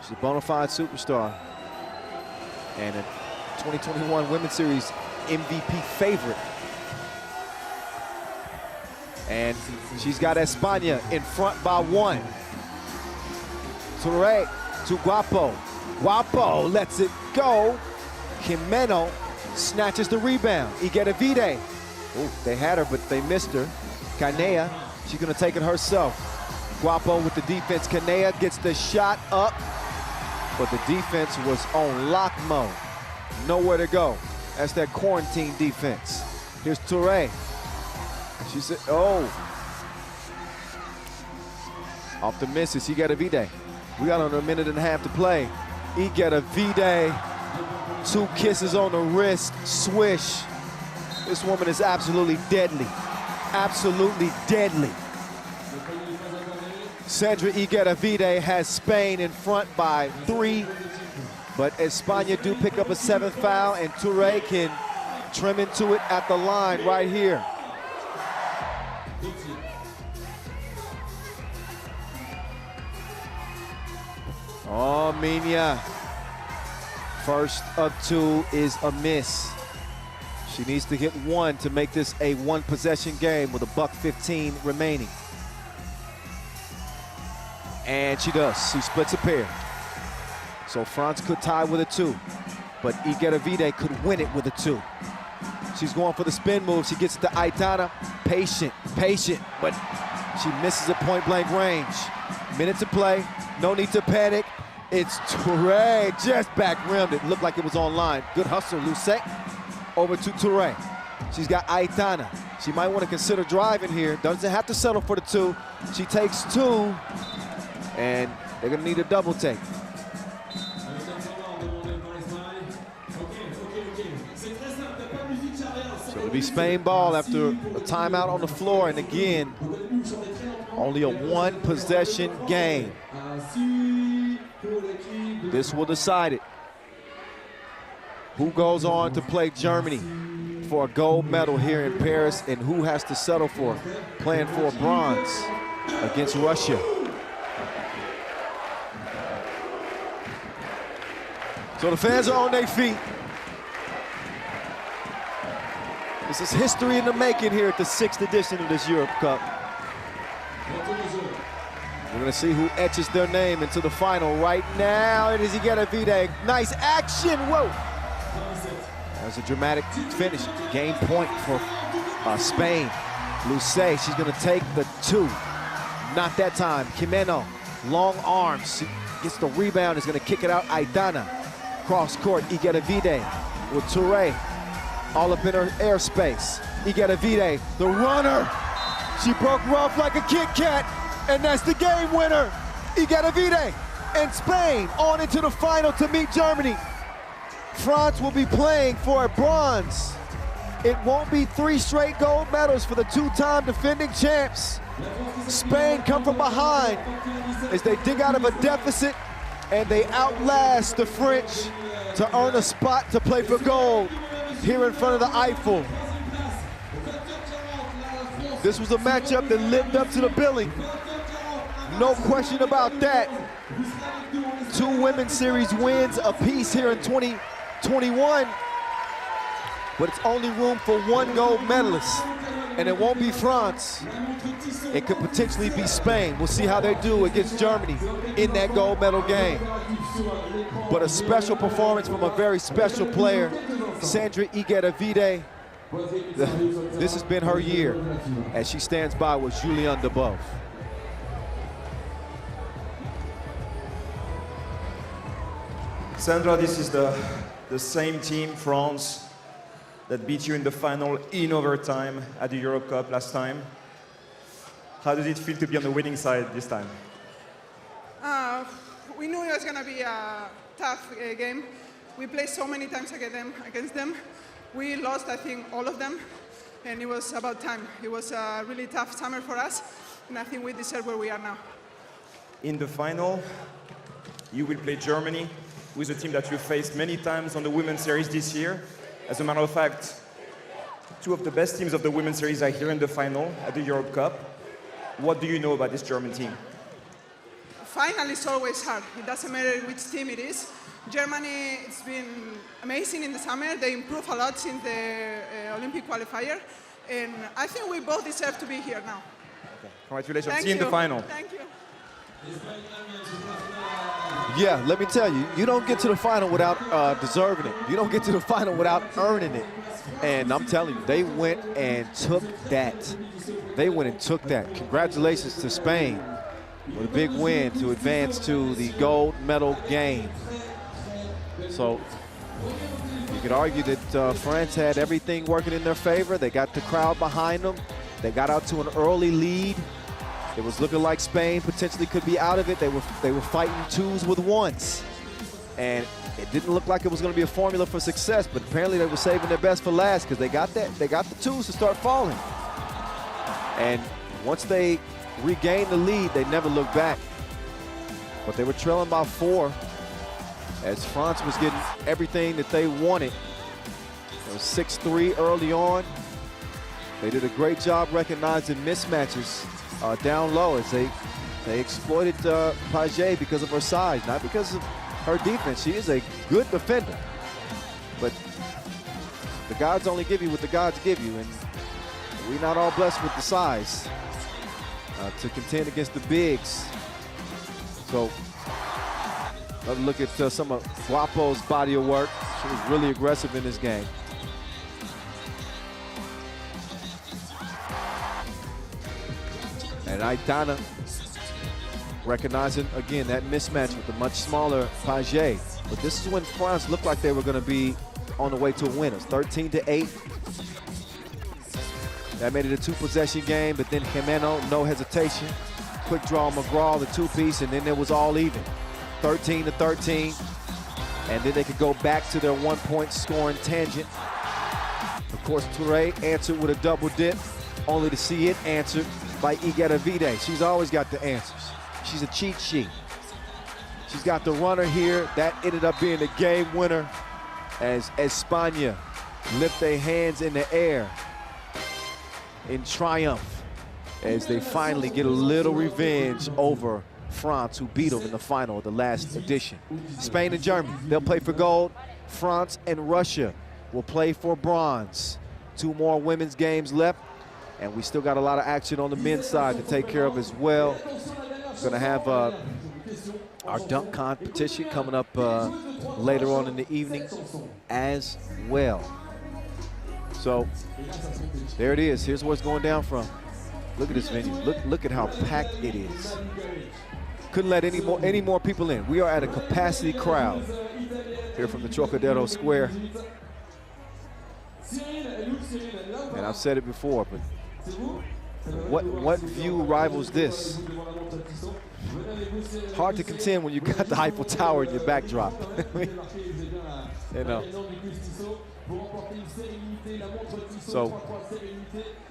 She's a bona fide superstar and a 2021 Women's Series MVP favorite. And she's got España in front by 1. Touré to Guapo. Guapo lets it go. Jimeno snatches the rebound. Igatavide. Oh, they had her, but they missed her. Canea, she's gonna take it herself. Guapo with the defense. Canea gets the shot up, but the defense was on lock mode. Nowhere to go. That's that quarantine defense. Here's Touré. She said, oh. Off the misses, Igatavide. We got under a minute and a half to play. Igatavide, 2 kisses on the wrist, swish. This woman is absolutely deadly. Absolutely deadly. Sandra Igatavide has Spain in front by 3, but España do pick up a 7th foul, and Touré can trim into it at the line right here. Oh, Mina. First of 2 is a miss. She needs to hit 1 to make this a 1-possession game with a $1:15 remaining. And she does. She splits a pair. So France could tie with a 2, but Igatavide could win it with a 2. She's going for the spin move. She gets it to Aitana. Patient, but she misses at point-blank range. Minute to play. No need to panic. It's Touré, just back-rimmed. It looked like it was online. Good hustle, Luce. Over to Touré. She's got Aitana. She might want to consider driving here. Doesn't have to settle for the 2. She takes 2, and they're going to need a double take. So it'll be Spain ball after a timeout on the floor, and again, only a 1-possession game. This will decide it. Who goes on to play Germany for a gold medal here in Paris, and who has to settle for playing for a bronze against Russia? So the fans are on their feet. This is history in the making here at the 6th edition of this Europe Cup. We're gonna see who etches their name into the final right now. It is Igatavide. Nice action, whoa! That was a dramatic finish. Game point for Spain. Luce, she's gonna take the 2. Not that time. Jimeno, long arms. She gets the rebound, is gonna kick it out. Aitana, cross court. Igatavide with Touré. All up in her airspace. Igatavide, the runner. She broke rough like a Kit Kat, and that's the game winner. Igatavide and Spain on into the final to meet Germany. France will be playing for a bronze. It won't be 3 straight gold medals for the 2-time defending champs. Spain come from behind as they dig out of a deficit, and they outlast the French to earn a spot to play for gold here in front of the Eiffel. This was a matchup that lived up to the billing. No question about that. 2 Women's Series wins apiece here in 2021, but it's only room for 1 gold medalist, and it won't be France. It could potentially be Spain. We'll see how they do against Germany in that gold medal game. But a special performance from a very special player, Sandra Igatavide. This has been her year as she stands by with Julianne Debove. Sandra, this is the same team, France, that beat you in the final in overtime at the Euro Cup last time. How does it feel to be on the winning side this time? We knew it was going to be a tough game. We played so many times against them. We lost, I think, all of them, and it was about time. It was a really tough summer for us, and I think we deserve where we are now. In the final, you will play Germany, with a team that you faced many times on the Women's Series this year. As a matter of fact, two of the best teams of the Women's Series are here in the final at the Europe Cup. What do you know about this German team? Final is always hard. It doesn't matter which team it is. Germany, it's been amazing in the summer. They improved a lot since the Olympic qualifier. And I think we both deserve to be here now. Okay. Congratulations. Thank See you in the final. Thank you. Yeah, let me tell you, you don't get to the final without deserving it. You don't get to the final without earning it. And I'm telling you, they went and took that. They went and took that. Congratulations to Spain with a big win to advance to the gold medal game. So you could argue that France had everything working in their favor. They got the crowd behind them. They got out to an early lead. It was looking like Spain potentially could be out of it. They were fighting twos with ones. And it didn't look like it was going to be a formula for success, but apparently they were saving their best for last because they got the twos to start falling. And once they regained the lead, they never looked back. But they were trailing by 4 as France was getting everything that they wanted. It was 6-3 early on. They did a great job recognizing mismatches down low as they exploited Page because of her size, not because of her defense. She is a good defender, but the gods only give you what the gods give you, and we're not all blessed with the size to contend against the bigs. So let's look at some of Guapo's body of work. She was really aggressive in this game. And Aitana recognizing, again, that mismatch with the much smaller Page. But this is when France looked like they were going to be on the way to a win. It was 13-8. That made it a 2-possession game, but then Jimeno, no hesitation. Quick draw McGraw, the 2-piece, and then it was all even. 13-13. And then they could go back to their 1-point scoring tangent. Of course, Touré answered with a double dip, only to see it answered by Igedavide. She's always got the answers. She's a cheat sheet. She's got the runner here. That ended up being the game winner as España lift their hands in the air in triumph as they finally get a little revenge over France, who beat them in the final of the last edition. Spain and Germany, they'll play for gold. France and Russia will play for bronze. 2 more women's games left. And we still got a lot of action on the men's side to take care of as well. We're gonna have our dunk competition coming up later on in the evening as well. So there it is. Here's where it's going down from. Look at this venue. Look at how packed it is. Couldn't let any more people in. We are at a capacity crowd here from the Trocadero Square. And I've said it before, but what view rivals this? Hard to contend when you got the Eiffel Tower in your backdrop. You know. So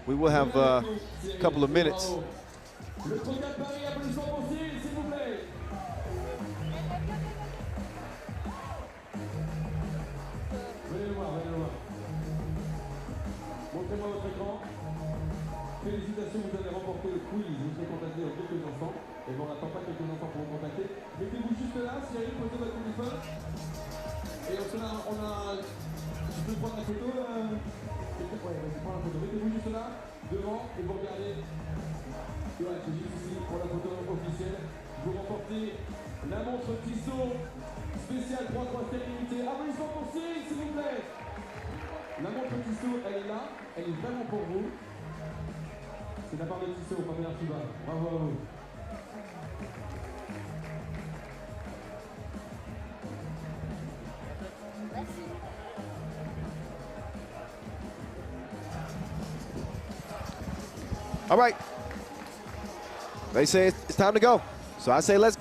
we will have a couple of minutes. Félicitations, vous avez remporté le quiz. Vous serez contacté dans quelques instants. Et bon, on n'attend pas quelques instants pour vous contacter. Mettez-vous juste là, Cyril, posez votre téléphone. Et on a... Tu peux prendre la photo Ouais, vas-y, prends la photo. Mettez-vous juste là, devant, et vous regardez. Ouais, c'est juste ici pour la photo officielle. Vous remportez la montre Tissot spéciale 3x3 stérilité. Applaudissements pour Cyril, s'il vous plaît. La montre Tissot, elle est là. Elle est vraiment pour vous. C'est de la part de Tissot, première FIBA. Bravo à vous. All right. They say it's time to go. So I say let's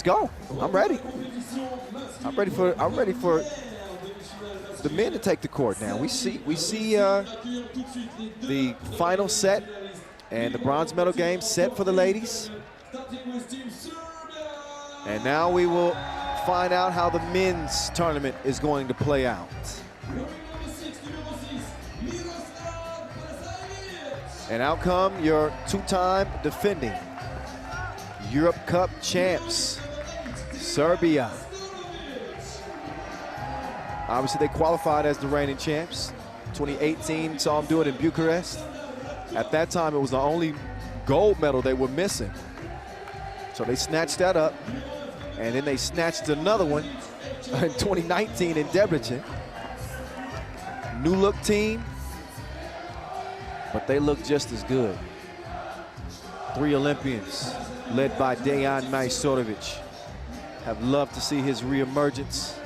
go. I'm ready. I'm ready for the men to take the court now. We see the final set and the bronze medal game set for the ladies. And now we will find out how the men's tournament is going to play out. And out come your two-time defending Europe Cup champs, Serbia. Obviously, they qualified as the reigning champs. 2018 saw them do it in Bucharest. At that time, it was the only gold medal they were missing. So they snatched that up, and then they snatched another one in 2019 in Debrecen. New look team, but they look just as good. 3 Olympians, led by Dejan Majstorovic. Have loved to see his reemergence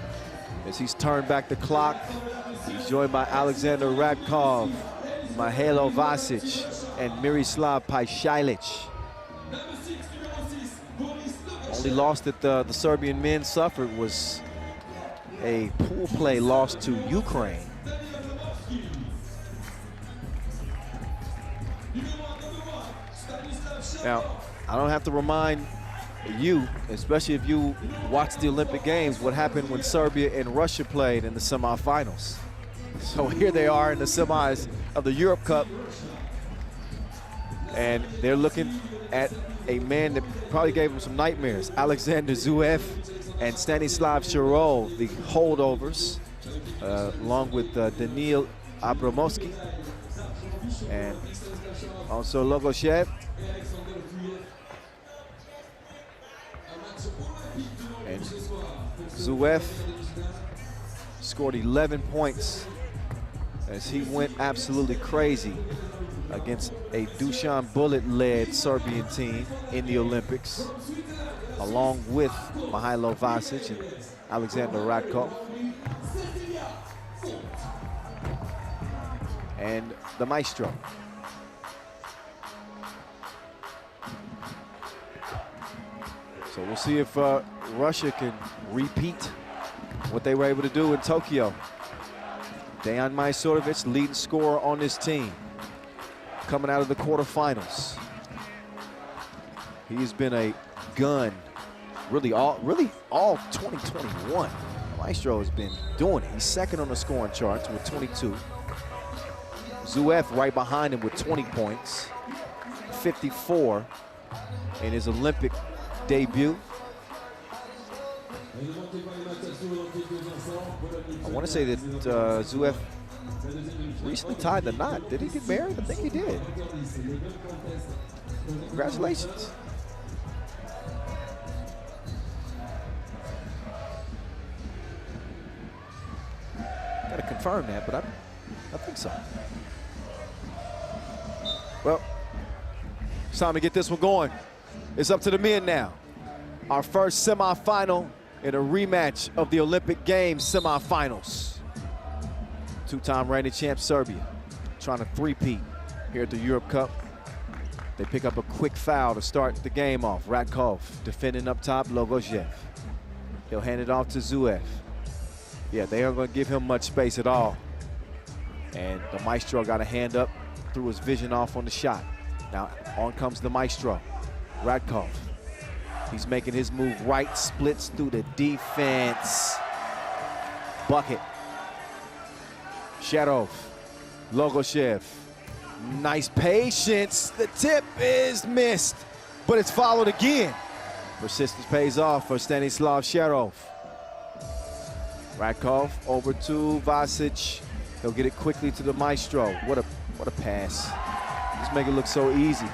as he's turned back the clock. He's joined by Alexander Radkov, Mahalo Vasic, and Miroslav Pajsilic. Only loss that the Serbian men suffered was a pool play loss to Ukraine. Now, I don't have to remind you, especially if you watch the Olympic Games, what happened when Serbia and Russia played in the semifinals. So here they are in the semis of the Europe Cup, and they're looking at a man that probably gave them some nightmares, Alexander Zverev and Stanislav Shirov, the holdovers, along with Daniil Abramovsky and also Logoshev. And Zverev scored 11 points as he went absolutely crazy against a Dusan Bullet-led Serbian team in the Olympics, along with Mihailo Vasic and Alexander Radkov. And the maestro. So we'll see if Russia can repeat what they were able to do in Tokyo. Dejan Majstorovic, leading scorer on this team, coming out of the quarterfinals. He's been a gun really all 2021. Maestro has been doing it. He's second on the scoring charts with 22. Zverev right behind him with 20 points, 54 in his Olympic debut. I want to say that Zverev recently tied the knot. Did he get married? I think he did. Congratulations. Got to confirm that, but I think so. Well, it's time to get this one going. It's up to the men now. Our first semifinal in a rematch of the Olympic Games semifinals. Two-time reigning champ Serbia trying to three-peat here at the Europe Cup. They pick up a quick foul to start the game off. Radkov defending up top, Logoshev. He'll hand it off to Zverev. Yeah, they aren't going to give him much space at all. And the maestro got a hand up, threw his vision off on the shot. Now on comes the maestro, Radkov. He's making his move right, splits through the defense. Bucket. Shadov, Logoshev. Nice patience. The tip is missed, but it's followed again. Persistence pays off for Stanislav Shadov. Radkov over to Vasic. He'll get it quickly to the maestro. What a pass. Just make it look so easy.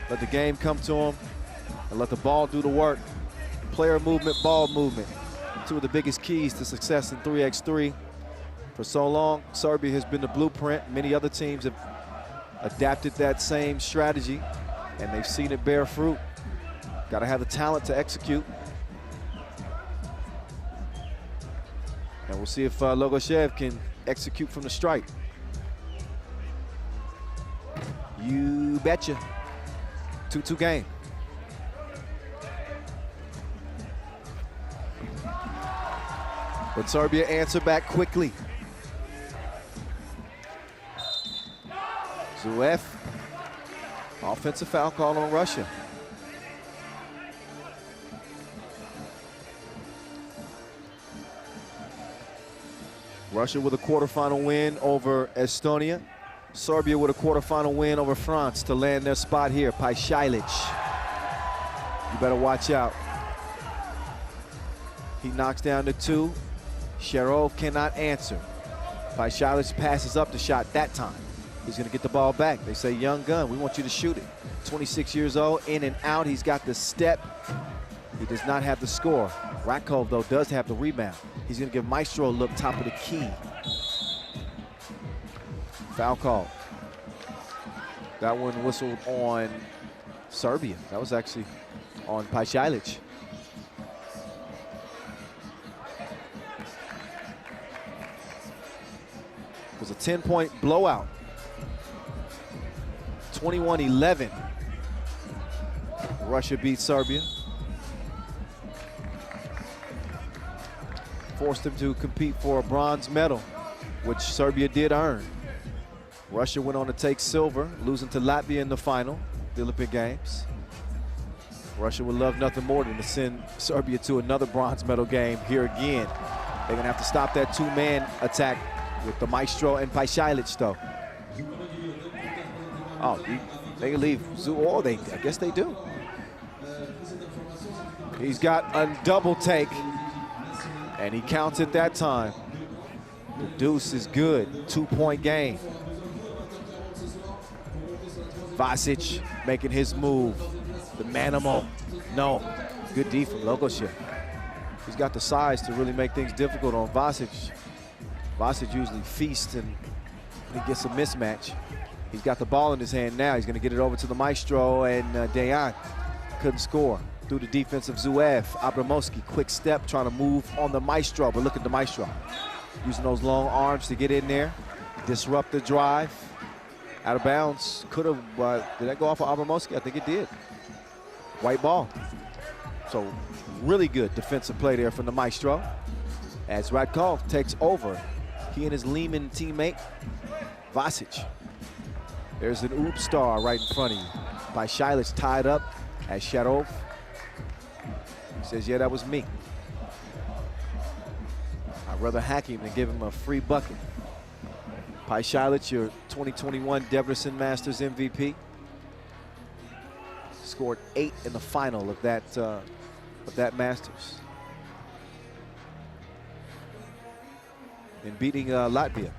Let the game come to him and let the ball do the work. Player movement, ball movement. Two of the biggest keys to success in 3x3. For so long, Serbia has been the blueprint. Many other teams have adapted that same strategy, and they've seen it bear fruit. Got to have the talent to execute. And we'll see if Logoshev can execute from the stripe. You betcha. 2-2 game. But Serbia answered back quickly. Zuev, offensive foul call on Russia. Russia with a quarterfinal win over Estonia. Serbia with a quarterfinal win over France to land their spot here. Pajsilic. You better watch out. He knocks down the two. Sharov cannot answer. Pajsilic passes up the shot that time. He's gonna get the ball back. They say, young gun, we want you to shoot it. 26 years old, in and out. He's got the step. He does not have the score. Rakov, though, does have the rebound. He's gonna give Maestro a look, top of the key. Foul call. That one whistled on Serbia. That was actually on Pajsilic. It was a 10-point blowout. 21-11. Russia beat Serbia. Forced them to compete for a bronze medal, which Serbia did earn. Russia went on to take silver, losing to Latvia in the final, the Olympic Games. Russia would love nothing more than to send Serbia to another bronze medal game here again. They're gonna have to stop that two-man attack with the Maestro and Pajsilic, though. Oh, they can leave Zuo, I guess they do. He's got a double take, and he counts it that time. The deuce is good, 2-point game. Vasic making his move. The Manimal, no. Good D from Logoshev. He's got the size to really make things difficult on Vasic. Vasic usually feasts and he gets a mismatch. He's got the ball in his hand now. He's gonna get it over to the Maestro, and Dejan couldn't score. Through the defense of Zuev. Abramovsky, quick step, trying to move on the Maestro, but look at the Maestro. Using those long arms to get in there, disrupt the drive. Out of bounds, could have, did that go off of Abramovsky? I think it did. White ball. So really good defensive play there from the Maestro. As Radkov takes over, he and his Lehman teammate, Vasic. There's an oop star right in front of you. Pajsilic tied up as Sharov. He says, yeah, that was me. I'd rather hack him than give him a free bucket. Pajsilic, your 2021 Debrecen Masters MVP. Scored 8 in the final of that Masters. In beating Latvia.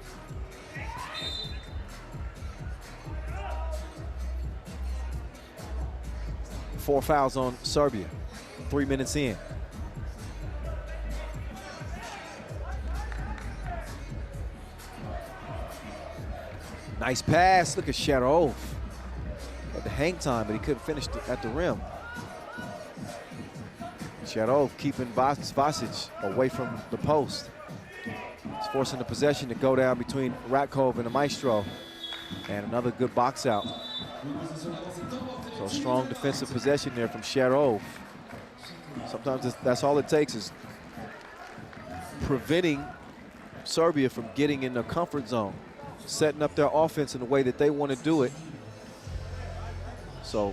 Four fouls on Serbia, 3 minutes in. Nice pass, look at Sharov. Had the hang time, but he couldn't finish at the rim. Sharov keeping Vasic away from the post. He's forcing the possession to go down between Radkov and the Maestro. And another good box out. So strong defensive possession there from Sharov. Sometimes that's all it takes, is preventing Serbia from getting in their comfort zone, setting up their offense in the way that they want to do it. So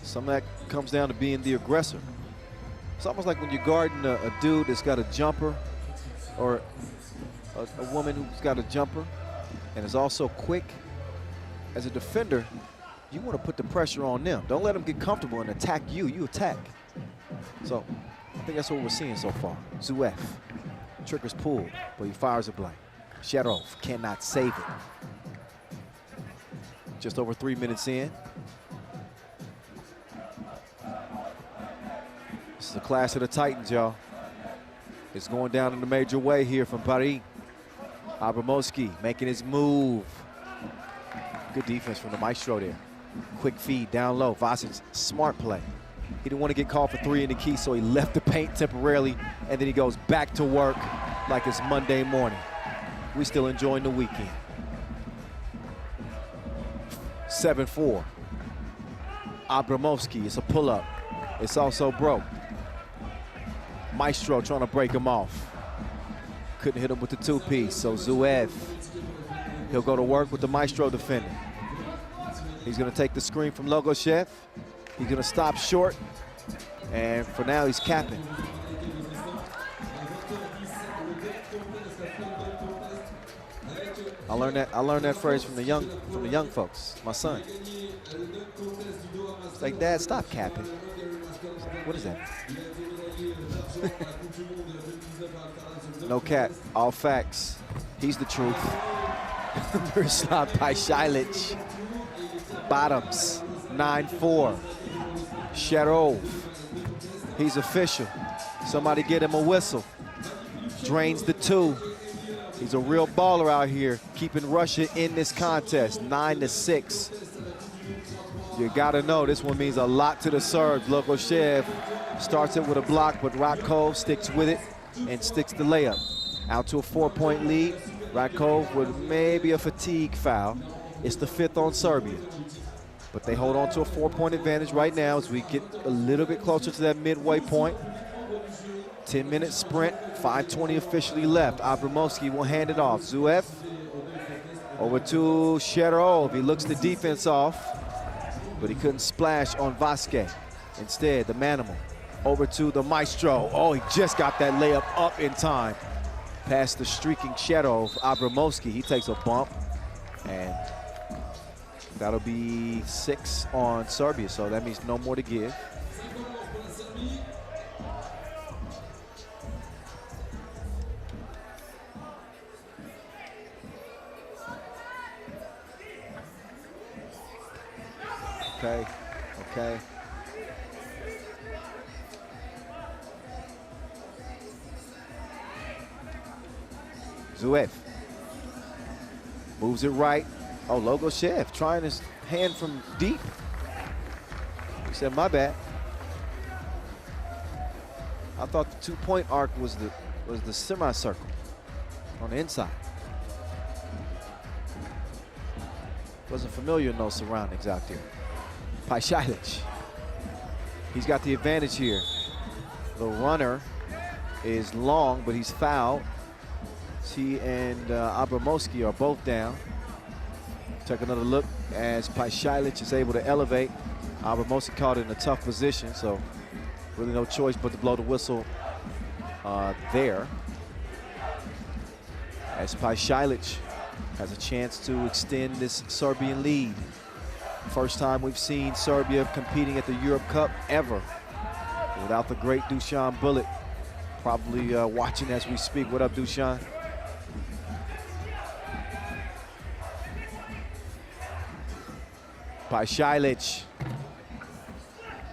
some of that comes down to being the aggressor. It's almost like when you're guarding a dude that's got a jumper, or a woman who's got a jumper and is also quick. As a defender, you want to put the pressure on them. Don't let them get comfortable and attack you. You attack. So I think that's what we're seeing so far. Zuev, trigger's pulled, but he fires a blank. Sharov cannot save it. Just over 3 minutes in. This is the clash of the Titans, y'all. It's going down in a major way here from Paris. Abramovsky making his move. Good defense from the Maestro there. Quick feed down low. Vasic, smart play. He didn't want to get called for three in the key, so he left the paint temporarily, and then he goes back to work like it's Monday morning. We still enjoying the weekend. 7-4. Abramovsky, it's a pull-up. It's also broke. Maestro trying to break him off. Couldn't hit him with the two-piece, so Zuev, he'll go to work with the Maestro defender. He's gonna take the screen from Logoshev. He's gonna stop short, and for now he's capping. I learned that phrase from the young folks, my son. It's like, Dad, stop capping. What is that? No cap, all facts. He's the truth. Miroslav Pajsilic. Bottoms, 9-4. Sherov, he's official. Somebody get him a whistle. Drains the two. He's a real baller out here, keeping Russia in this contest, 9-6. You gotta know this one means a lot to the Serbs. Logoshev starts it with a block, but Ratkov sticks with it and sticks the layup. Out to a 4-point lead. Ratkov with maybe a fatigue foul. It's the 5th on Serbia. But they hold on to a 4-point advantage right now as we get a little bit closer to that midway point. 10-minute sprint, 5:20 officially left. Abramovsky will hand it off. Zuev over to Sherov. He looks the defense off, but he couldn't splash on Vasquez. Instead, the Manimal over to the Maestro. Oh, he just got that layup up in time. Past the streaking Sherov. Abramovsky, he takes a bump, and that'll be 6 on Serbia, so that means no more to give. Okay. Zuev moves it right. Oh, Logoshev trying his hand from deep. He said, my bad. I thought the 2-point arc was the semicircle on the inside. Wasn't familiar in those surroundings out there. Pajsilic, he's got the advantage here. The runner is long, but he's fouled. He and Abramovsky are both down. Take another look as Pajsilic is able to elevate. Abramovsky caught in a tough position, so really no choice but to blow the whistle there. As Pajsilic has a chance to extend this Serbian lead. First time we've seen Serbia competing at the Europe Cup ever without the great Dusan Bullet. Probably watching as we speak. What up, Dusan? Pajsilic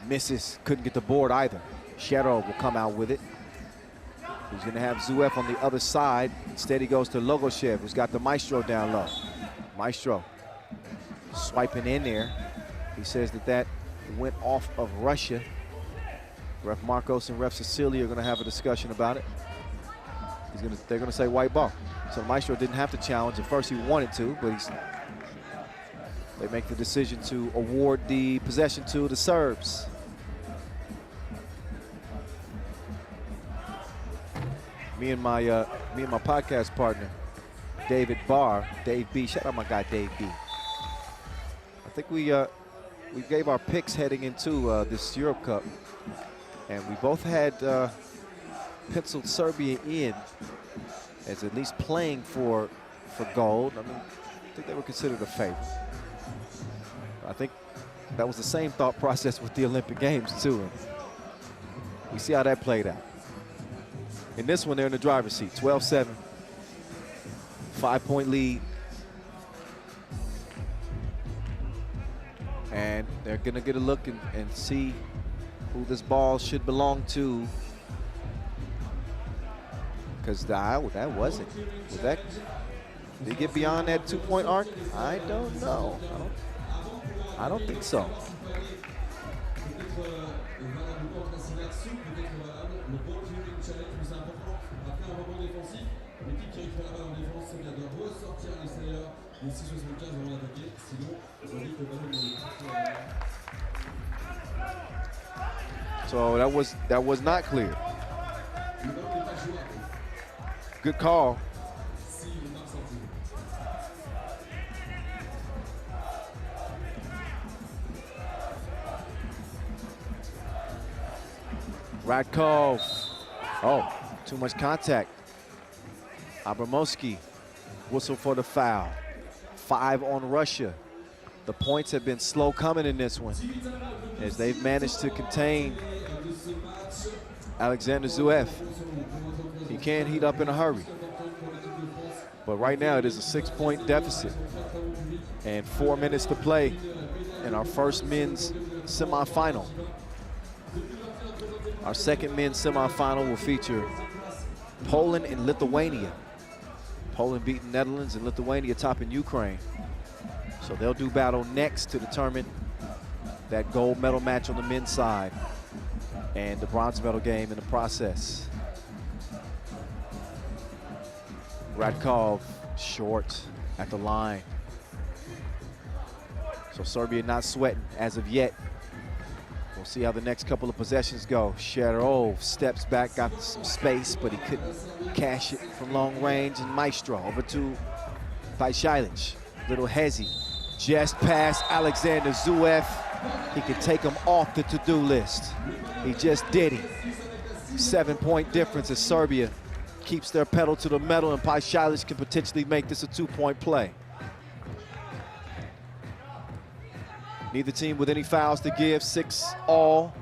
misses, couldn't get the board either. Sherov will come out with it. He's gonna have Zuev on the other side. Instead he goes to Logoshev, who's got the Maestro down low. Maestro swiping in there. He says that went off of Russia. Ref Marcos and Ref Cecilia are gonna have a discussion about it. They're gonna say white ball. So Maestro didn't have to challenge. At first he wanted to, but they make the decision to award the possession to the Serbs. Me and my podcast partner, David Barr, Dave B. Shout out my guy Dave B. I think we gave our picks heading into this Europe Cup, and we both had penciled Serbia in as at least playing for gold. I mean, I think they were considered a favorite. I think that was the same thought process with the Olympic Games too. And we see how that played out. In this one, they're in the driver's seat, 12-7, 5-point lead. And they're gonna get a look and see who this ball should belong to. Because that wasn't. Did he get beyond that 2-point arc? I don't know. I don't think so. Et 6,75 avant d'attaquer, sinon on dit que le ballon So that was not clear. le ballon n'est pas jouable. Good call. Si il marque sorti. Radkov. Oh, too much contact. Abramowski, whistle for the foul. 5 on Russia. The points have been slow coming in this one as they've managed to contain Alexander Zverev. He can heat up in a hurry. But right now it is a 6-point deficit and 4 minutes to play in our first men's semifinal. Our second men's semifinal will feature Poland and Lithuania. Poland beating Netherlands and Lithuania topping Ukraine. So they'll do battle next to determine that gold medal match on the men's side and the bronze medal game in the process. Radkov short at the line. So Serbia not sweating as of yet. We'll see how the next couple of possessions go. Shadarov steps back, got some space, but he couldn't cash it from long range. And Maestro over to Pajsilic. Little hezzy. Just past Alexander Zverev. He could take him off the to-do list. He just did it. 7-point difference as Serbia keeps their pedal to the metal, and Pajsilic can potentially make this a 2-point play. Neither team with any fouls to give, 6 all.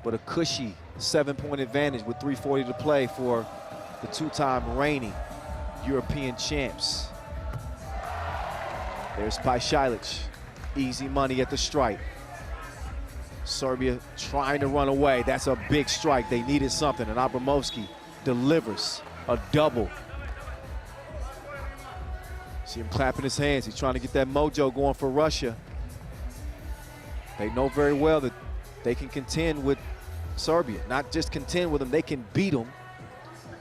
But a cushy 7-point advantage with 3:40 to play for the 2-time reigning European champs. There's Pajsilic, easy money at the strike. Serbia trying to run away. That's a big strike. They needed something, and Abramowski delivers a double. See him clapping his hands. He's trying to get that mojo going for Russia. They know very well that they can contend with Serbia. Not just contend with them, they can beat them.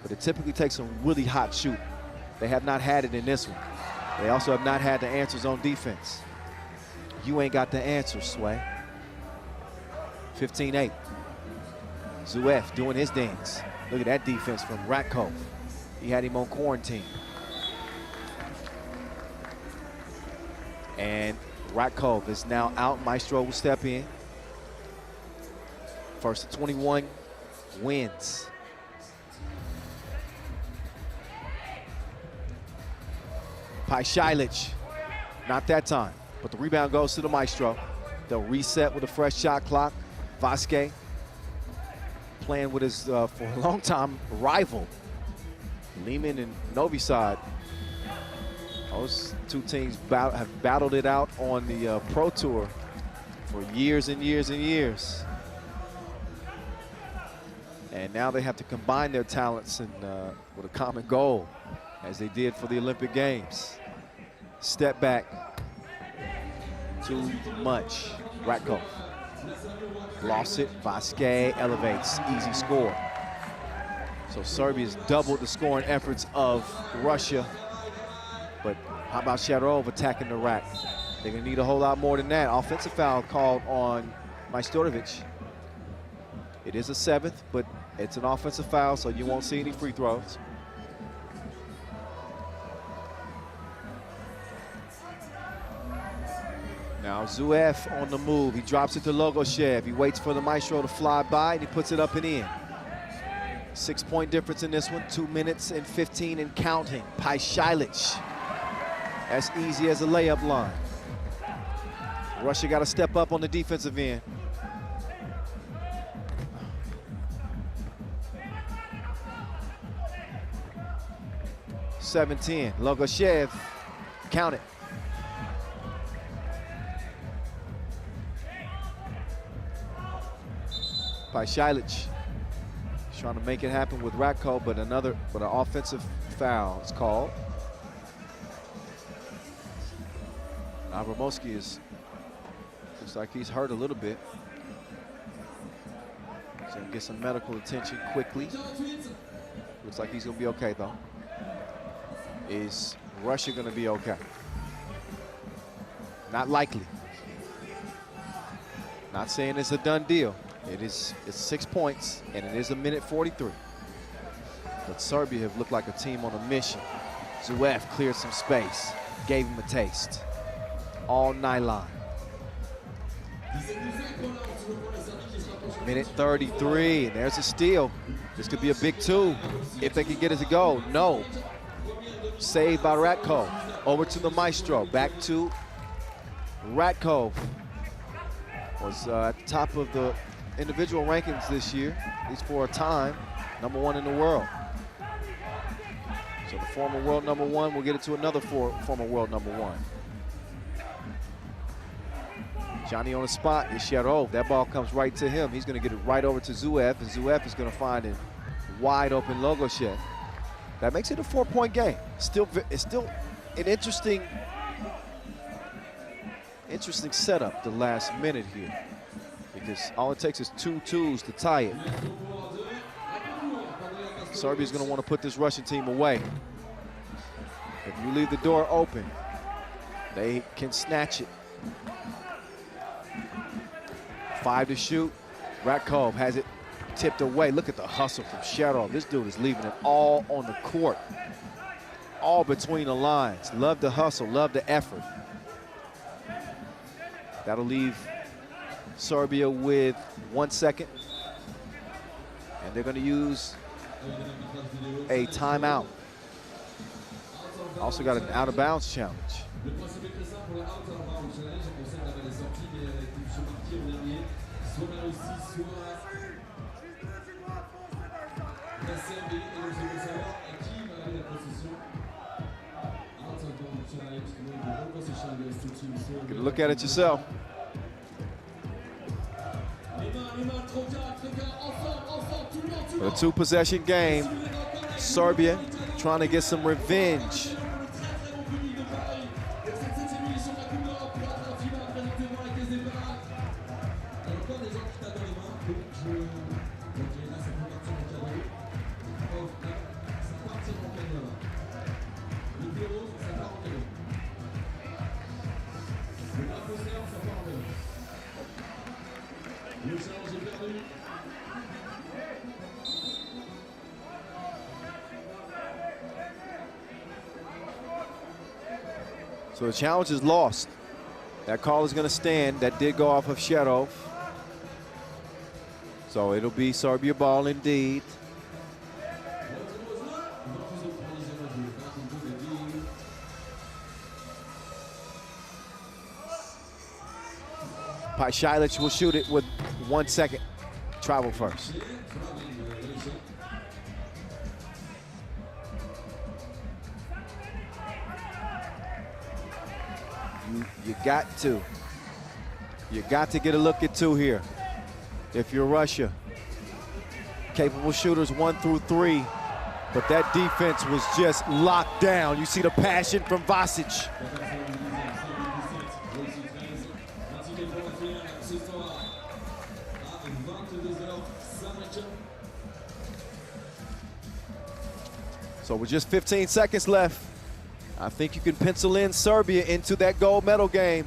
But it typically takes some really hot shooting. They have not had it in this one. They also have not had the answers on defense. You ain't got the answers, Sway. 15-8. Zverev doing his dance. Look at that defense from Radkov. He had him on quarantine. And Radkov is now out. Maestro will step in. First to 21 wins. Pajsilic, not that time, but the rebound goes to the Maestro. They'll reset with a fresh shot clock. Vasquez playing with his, for a long time, rival, Lehman and Novi Sad. Those two teams have battled it out on the Pro Tour for years and years and years. And now they have to combine their talents and with a common goal, as they did for the Olympic Games. Step back, too much. Radkov lost it. Vasquez elevates, easy score. So Serbia's doubled the scoring efforts of Russia. But how about Shadarov attacking the rack? They're gonna need a whole lot more than that. Offensive foul called on Majstorovic. It is a 7th, but it's an offensive foul, so you won't see any free throws. Now Zverev on the move. He drops it to Logoshev. He waits for the Maestro to fly by, and he puts it up and in. 6-point difference in this one. 2 minutes and 15 and counting. Pajsilic. As easy as a layup line. Russia got to step up on the defensive end. (7-10). Logoshev, count it. Pajsilic trying to make it happen with Radkov, but an offensive foul is called. Abramowski looks like he's hurt a little bit. So get some medical attention quickly. Looks like he's gonna be okay though. Is Russia gonna be okay? Not likely. Not saying it's a done deal. It's 6 points, and it is a minute 43. But Serbia have looked like a team on a mission. Zuev cleared some space, gave him a taste. All nylon. Minute 33, and there's a steal. This could be a big two if they can get it to go. No. Saved by Ratkov. Over to the maestro. Back to Ratkov. Was at the top of the individual rankings this year, at least for a time. #1 in the world. So the former world #1 will get it to another former world #1. Johnny on the spot is Sharov. That ball comes right to him. He's going to get it right over to Zuev, and Zuev is going to find a wide open Logoshev. That makes it a 4-point game. It's still an interesting setup the last minute here, because all it takes is 2 twos to tie it. Serbia's going to want to put this Russian team away. If you leave the door open, they can snatch it. 5 to shoot. Ratkov has it tipped away. Look at the hustle from Sharov. This dude is leaving it all on the court, all between the lines. Love the hustle, love the effort. That'll leave Serbia with 1 second. And they're going to use a timeout. Also got an out-of-bounds challenge. Get a look at it yourself. For a 2-possession game, Serbia trying to get some revenge. So the challenge is lost. That call is going to stand. That did go off of Sharov. So it'll be Serbia ball indeed. Pashailic will shoot it with 1 second. Travel first. You got to get a look at 2 here. If you're Russia, capable shooters 1 through 3, but that defense was just locked down. You see the passion from Vasic. So with just 15 seconds left, I think you can pencil in Serbia into that gold medal game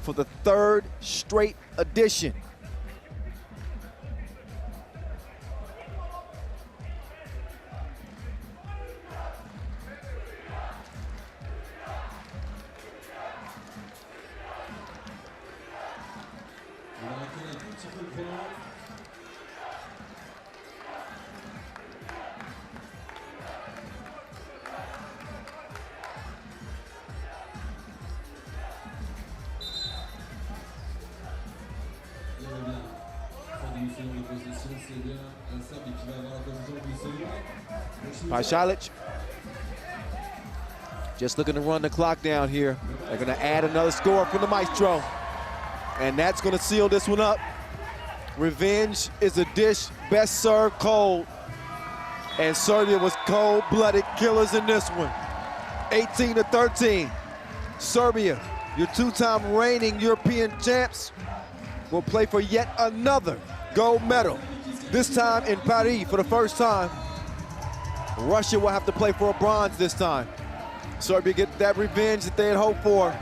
for the 3rd straight edition. Pashailic just looking to run the clock down here. They're going to add another score from the maestro, and that's going to seal this one up. Revenge is a dish best served cold, and Serbia was cold-blooded killers in this one. 18-13. Serbia, your 2-time reigning European champs, will play for yet another gold medal, this time in Paris for the first time. Russia will have to play for a bronze this time. Serbia get that revenge that they had hoped for.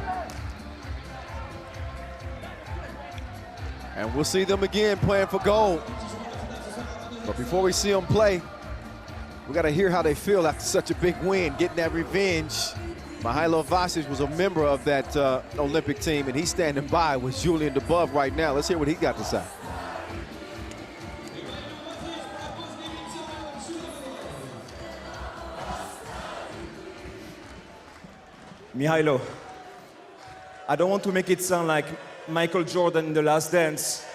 And we'll see them again playing for gold. But before we see them play, we got to hear how they feel after such a big win, getting that revenge. Mihailo Vasic was a member of that Olympic team, and he's standing by with Julian Dubov right now. Let's hear what he got to say. Mihailo, I don't want to make it sound like Michael Jordan in The Last Dance,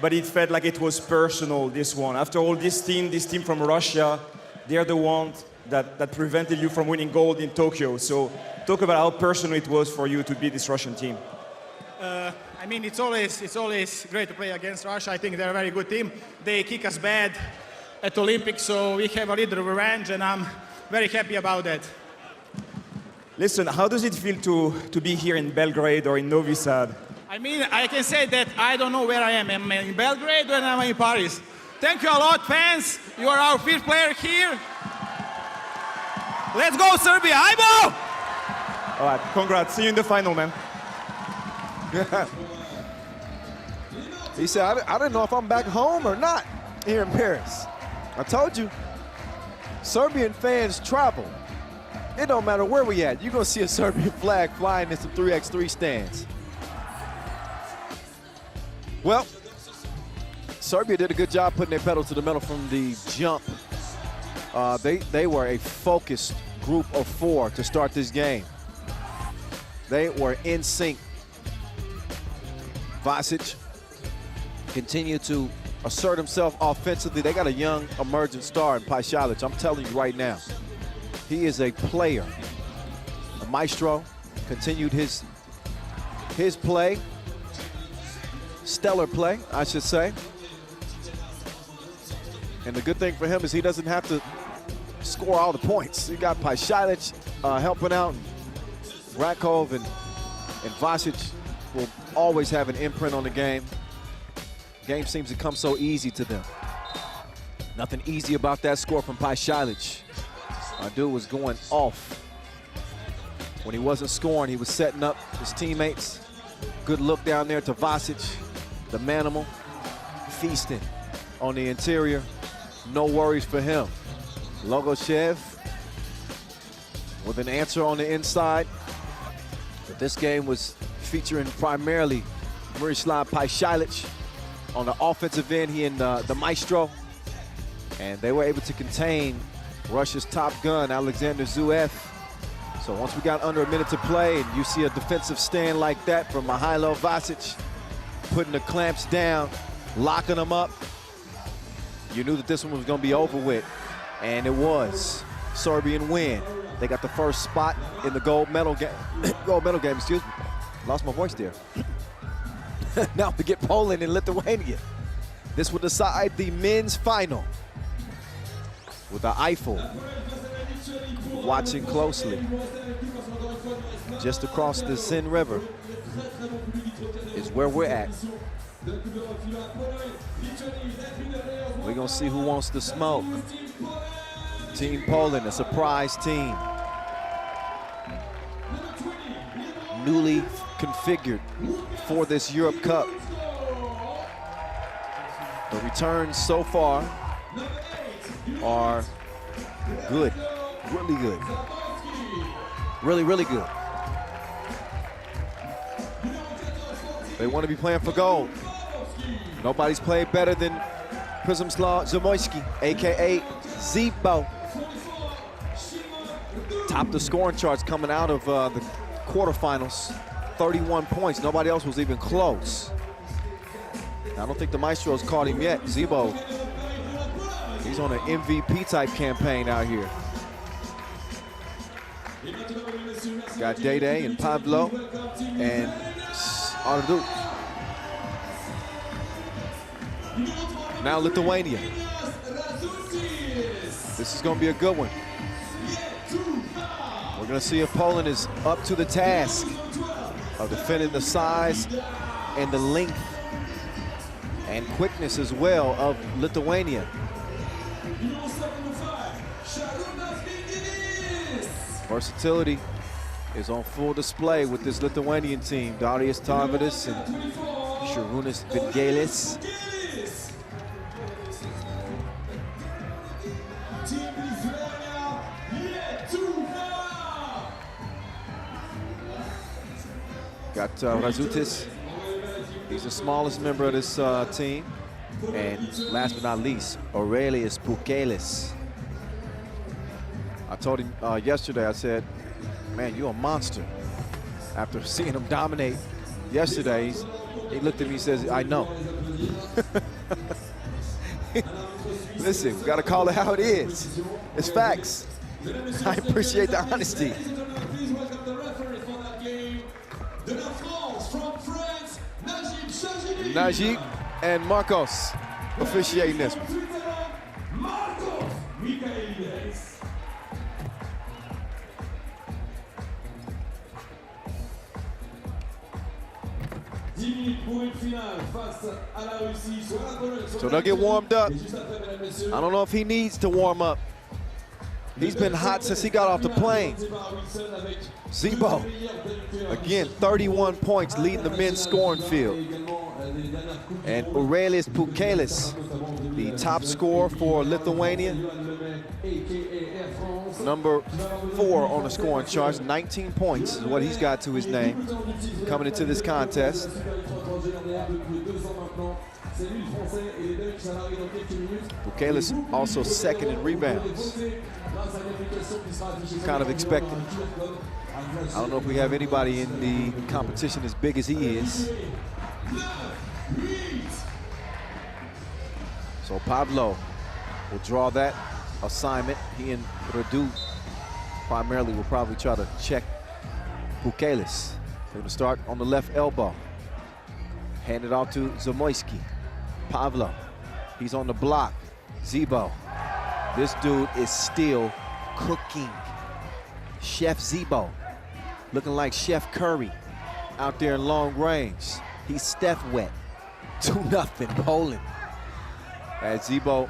but it felt like it was personal, this one. After all, this team from Russia, they're the ones that prevented you from winning gold in Tokyo. So talk about how personal it was for you to beat this Russian team. I mean, it's always great to play against Russia. I think they're a very good team. They kick us bad at Olympics, so we have a little revenge, and I'm very happy about that. Listen, how does it feel to be here in Belgrade or in Novi Sad? I mean, I can say that I don't know where I am. Am I in Belgrade or am I in Paris? Thank you a lot, fans. You are our fifth player here. Let's go, Serbia. Ajmo! All right, congrats. See you in the final, man. He said, I didn't know if I'm back home or not here in Paris. I told you, Serbian fans travel. It don't matter where we at. You're going to see a Serbian flag flying in some 3x3 stands. Well, Serbia did a good job putting their pedal to the metal from the jump. They were a focused group of 4 to start this game. They were in sync. Vasic continued to assert himself offensively. They got a young emerging star in Pajsalic. I'm telling you right now, he is a player. The maestro continued his play, stellar play, I should say. And the good thing for him is he doesn't have to score all the points. He got Pajsalic helping out. Rakov and Vasic will always have an imprint on the game. Game seems to come so easy to them. Nothing easy about that score from Pajsalic. Our dude was going off. When he wasn't scoring, he was setting up his teammates. Good look down there to Vasic, the manimal, feasting on the interior. No worries for him. Logoshev with an answer on the inside. But this game was featuring primarily Miroslav Pajsalic. On the offensive end, he and the maestro. And they were able to contain Russia's top gun, Alexander Zuev. So once we got under a minute to play and you see a defensive stand like that from Mihailo Vasic, putting the clamps down, locking them up, you knew that this one was going to be over with. And it was. Serbian win. They got the first spot in the gold medal game. Excuse me. Lost my voice there. Now we get Poland and Lithuania. This will decide the men's final. With the Eiffel watching closely. Just across the Seine River is where we're at. We're gonna see who wants to smoke. Team Poland, a surprise team. Newly configured for this Europe Cup. The returns so far are good, really good. Really, really good. They want to be playing for gold. Nobody's played better than Przemysław Zamoyski, AKA Zebo. Topped the scoring charts coming out of the quarterfinals. 31 points, nobody else was even close. I don't think the Maestro's caught him yet. Zebo, he's on an MVP type campaign out here. Got Dede and Pavlo and Ardu. Now Lithuania. This is going to be a good one. We're going to see if Poland is up to the task of defending the size and the length and quickness as well of Lithuania. Versatility is on full display with this Lithuanian team. Darius Tarvidis and Šarūnas Vingelis. Got Razutis. He's the smallest member of this team. And last but not least, Aurelius Pukelis. I told him yesterday, I said, man, you're a monster. After seeing him dominate yesterday, he looked at me and says, I know. Listen, we gotta call it how it is. It's facts. I appreciate the honesty. Najib and Marcos officiating this one. So they'll get warmed up. I don't know if he needs to warm up. He's been hot since he got off the plane. Zebo, again, 31 points leading the men's scoring field. And Aurelius Pukelis, the top scorer for Lithuania. Number 4 on the scoring charts, 19 points is what he's got to his name coming into this contest. Pukelis also second in rebounds. Kind of expected. I don't know if we have anybody in the competition as big as he is. So Pavlo will draw that assignment. He and Radu primarily will probably try to check Pukelis. They're going to start on the left elbow. Hand it off to Zamoyski. Pavlo, he's on the block. Zebo, this dude is still cooking. Chef Zebo, looking like Chef Curry out there in long range. He's Steph wet. 2-0 Poland. As Zebo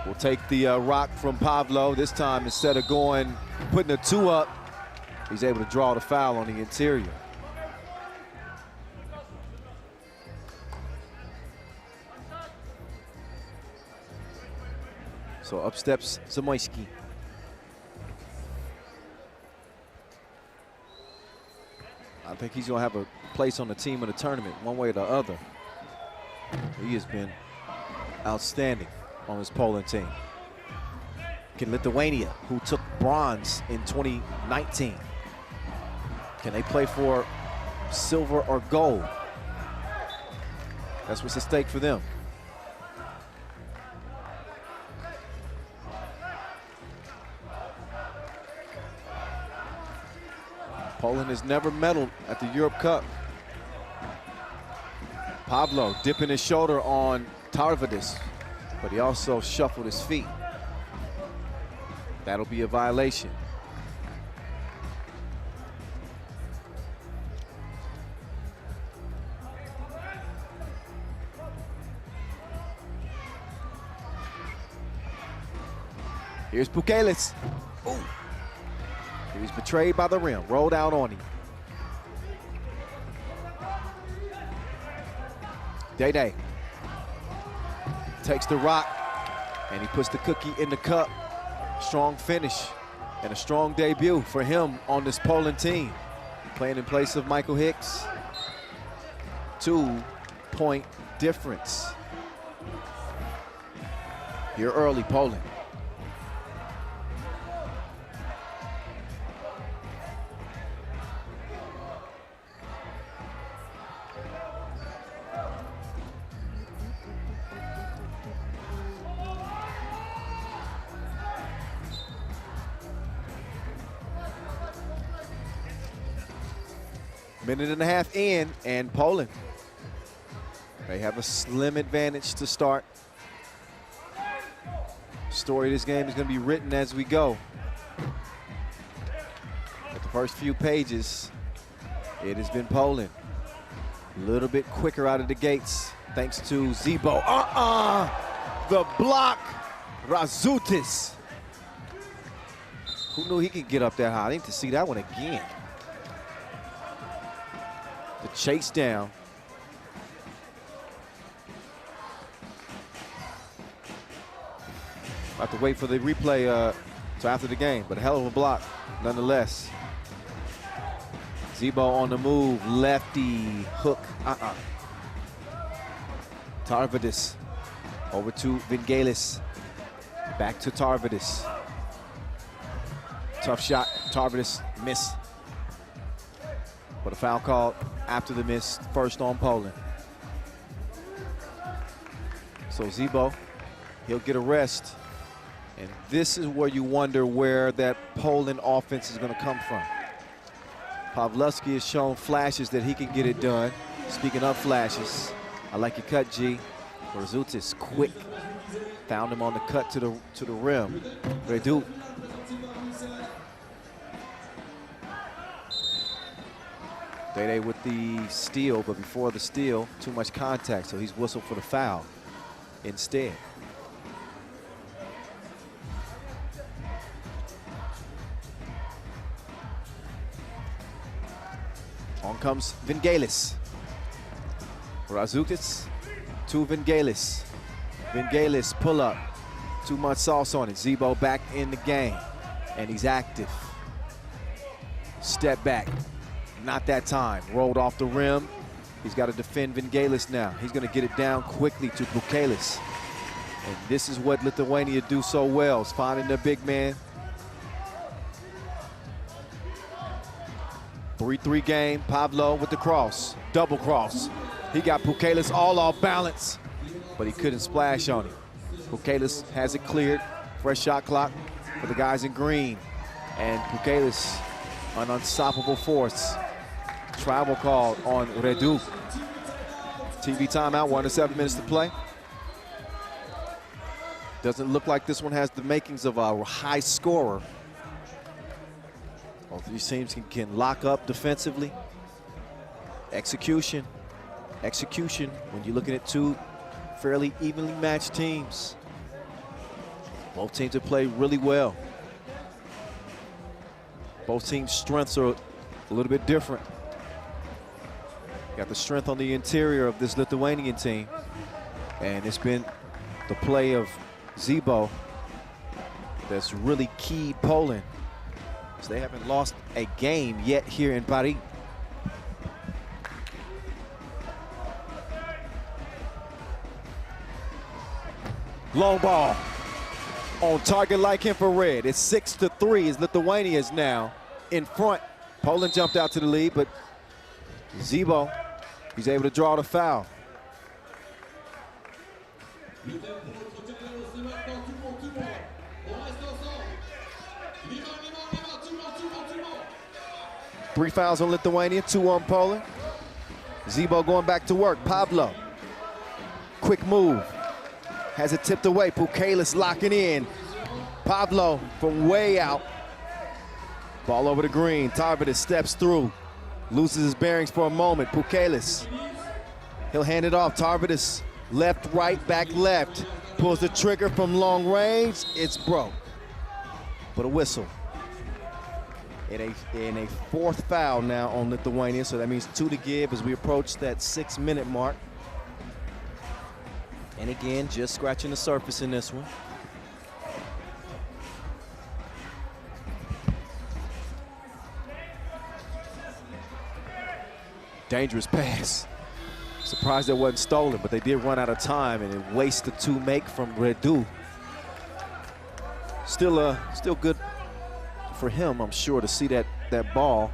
will take the rock from Pavlo. This time, instead of putting a 2 up, he's able to draw the foul on the interior. So up steps Zamoyski. I think he's going to have a place on the team in the tournament one way or the other. He has been outstanding on his Poland team. Can Lithuania, who took bronze in 2019, can they play for silver or gold? That's what's at stake for them. Poland has never medaled at the Europe Cup. Pavlo dipping his shoulder on Tarvidis, but he also shuffled his feet. That'll be a violation. Here's Pukelis. Ooh. He was betrayed by the rim, rolled out on him. Day takes the rock and he puts the cookie in the cup. Strong finish and a strong debut for him on this Poland team. Playing in place of Michael Hicks. 2-point difference. Here early, Poland. Minute and a half in, and Poland, they have a slim advantage to start. Story of this game is going to be written as we go. But the first few pages, it has been Poland. A little bit quicker out of the gates, thanks to Zebo. The block, Razutis. Who knew he could get up that high? I need to see that one again. The chase down. Have to wait for the replay till after the game, but a hell of a block nonetheless. Zebo on the move, lefty hook, Tarvidis over to Vingelis, back to Tarvidis. Tough shot, Tarvidis miss. But a foul called after the miss, first on Poland. So Zebo, he'll get a rest. And this is where you wonder where that Poland offense is going to come from. Pawlowski has shown flashes that he can get it done. Speaking of flashes, I like your cut, G. Rzutis quick, found him on the cut to the rim. Redu. Dede with the steal, but before the steal, too much contact, so he's whistled for the foul instead. On comes Vingelis. Rzutis to Vingelis. Vingelis pull up. Too much sauce on it. Zebo back in the game, and he's active. Step back. Not that time. Rolled off the rim. He's got to defend Vingelis now. He's going to get it down quickly to Bukelis. And this is what Lithuania do so well, is finding their big man. 3-3 game. Pablo with the cross. Double cross. He got Bukelis all off balance, but he couldn't splash on him. Bukelis has it cleared. Fresh shot clock for the guys in green. And Bukelis, an unstoppable force. Travel called on Redu. TV timeout, 1 to 7 minutes to play. Doesn't look like this one has the makings of a high scorer. Both these teams can lock up defensively. Execution. Execution when you're looking at two fairly evenly matched teams. Both teams have played really well. Both teams' strengths are a little bit different. Got the strength on the interior of this Lithuanian team, and it's been the play of Zebo that's really keyed Poland. So they haven't lost a game yet here in Paris. Long ball on target like infrared. It's 6-3 as Lithuania is now in front. Poland jumped out to the lead, but Zebo, he's able to draw the foul. Three fouls on Lithuania, 2 on Poland. Zebo going back to work. Pablo, quick move. Has it tipped away. Bukelis locking in. Pablo from way out. Ball over the green. Tarvidis steps through. Loses his bearings for a moment. Bukelis. He'll hand it off. Tarvidis left, right, back, left. Pulls the trigger from long range. It's broke. But a whistle. In a fourth foul now on Lithuania, so that means 2 to give as we approach that 6-minute mark. And again, just scratching the surface in this one. Dangerous pass. Surprised it wasn't stolen, but they did run out of time, and it wasted 2 make from Redu. Still good for him, I'm sure, to see that ball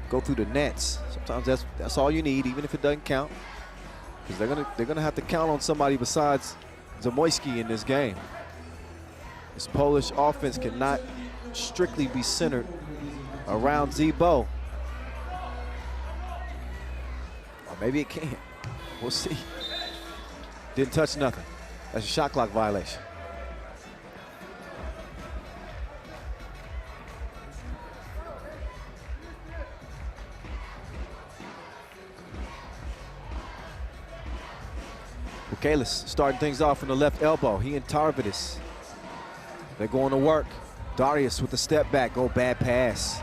go through the nets. Sometimes that's all you need, even if it doesn't count, because they're gonna have to count on somebody besides Zamoyski in this game. This Polish offense cannot strictly be centered around Zebo. Or maybe it can. We'll see. Didn't touch nothing. That's a shot clock violation. Bukelis starting things off from the left elbow. He and Tarvidis, they're going to work. Darius with the step back. Oh, bad pass.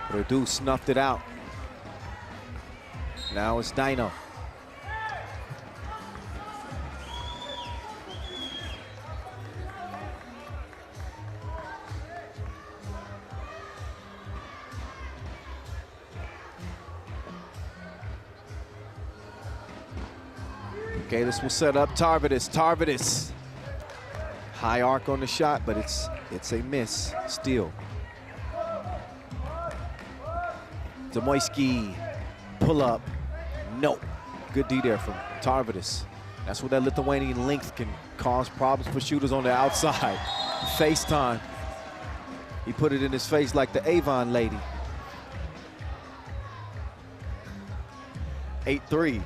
Radu snuffed it out. Now it's Dino. Okay, this will set up Tarvidis. Tarvidis. High arc on the shot, but it's a miss still. Zamoyski, pull up. Nope. Good D there from Tarvidis. That's where that Lithuanian length can cause problems for shooters on the outside. FaceTime. He put it in his face like the Avon lady. 8-3.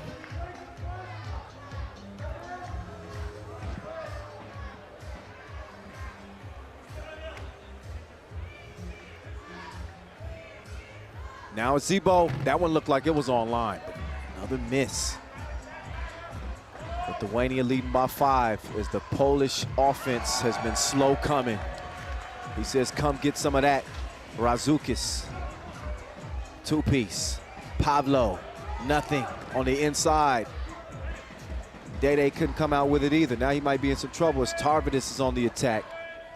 Now it's Zebo. That one looked like it was online. Another miss. Lithuania leading by 5 as the Polish offense has been slow coming. He says, come get some of that. Razukis. Two-piece. Pavlo. Nothing on the inside. Dede couldn't come out with it either. Now he might be in some trouble as Tarvidis is on the attack.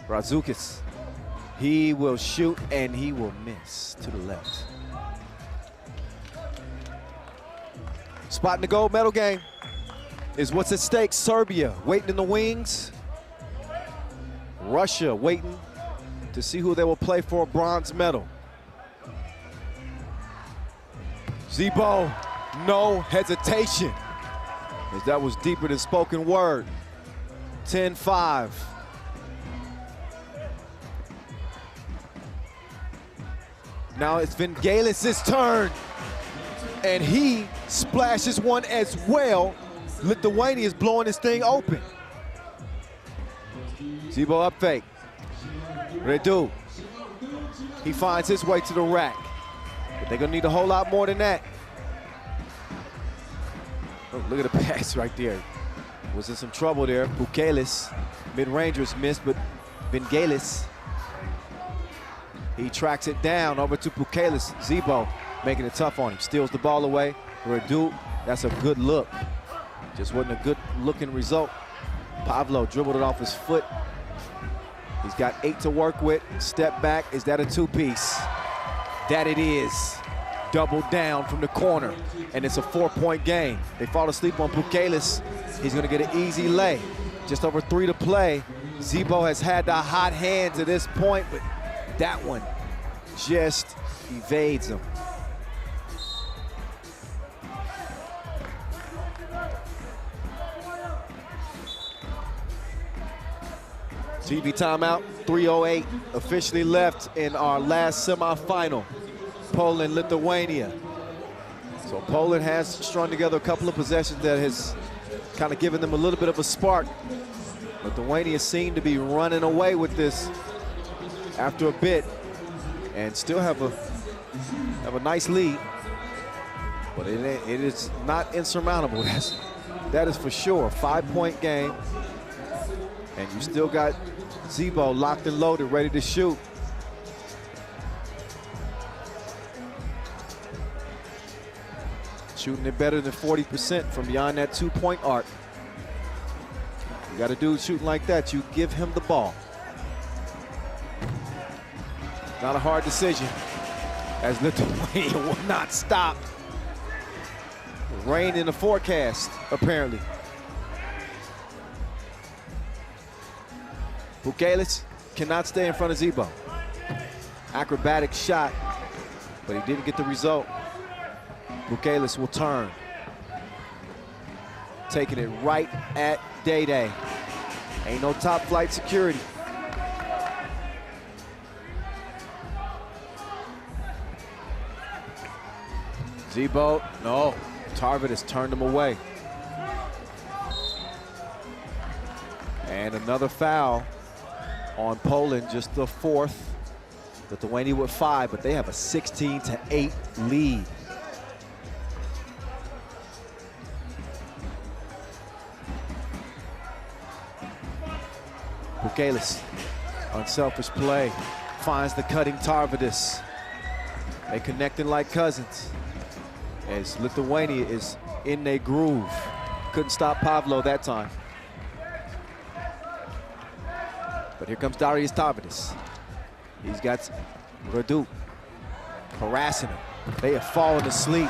Razukis. He will shoot and he will miss to the left. Spot in the gold medal game is what's at stake. Serbia waiting in the wings. Russia waiting to see who they will play for a bronze medal. Zebo, no hesitation, as that was deeper than spoken word. 10-5. Now it's Vingalis' turn, and he splashes one as well. Lithuania is blowing this thing open. Zebo up fake. Radu. He finds his way to the rack. But they're gonna need a whole lot more than that. Oh, look at the pass right there. Was in some trouble there. Bukelis, mid-rangers missed, but Vingalis, he tracks it down over to Bukelis. Zebo making it tough on him. Steals the ball away. Radu, that's a good look. Just wasn't a good looking result. Pavlo dribbled it off his foot. He's got 8 to work with. Step back, is that a two-piece? That it is. Double down from the corner, and it's a 4-point game. They fall asleep on Bukelis. He's gonna get an easy lay. Just over 3 to play. Zebo has had the hot hand to this point, but that one just evades him. TV timeout, 3:08 officially left in our last semifinal. Poland, Lithuania. So Poland has strung together a couple of possessions that has kind of given them a little bit of a spark. Lithuania seem to be running away with this after a bit and still have a nice lead, but it is not insurmountable. That is for sure. 5-point game, and you still got Zebo locked and loaded, ready to shoot. Shooting it better than 40% from beyond that 2-point arc. You got a dude shooting like that, you give him the ball. Not a hard decision, as Lithuania will not stop. Rain in the forecast, apparently. Bukelis cannot stay in front of Zebo. Acrobatic shot, but he didn't get the result. Bukelis will turn. Taking it right at Dede. Ain't no top flight security. Zebo, no. Tarvidis turned him away. And another foul on Poland, just the 4th. Lithuania with 5, but they have a 16-8 lead. Bukelis Unselfish play. Finds the cutting Tarvidis. They connecting like cousins. As Lithuania is in their groove. Couldn't stop Pavlo that time. But here comes Darius Tarvidis. He's got Radu harassing him. They have fallen asleep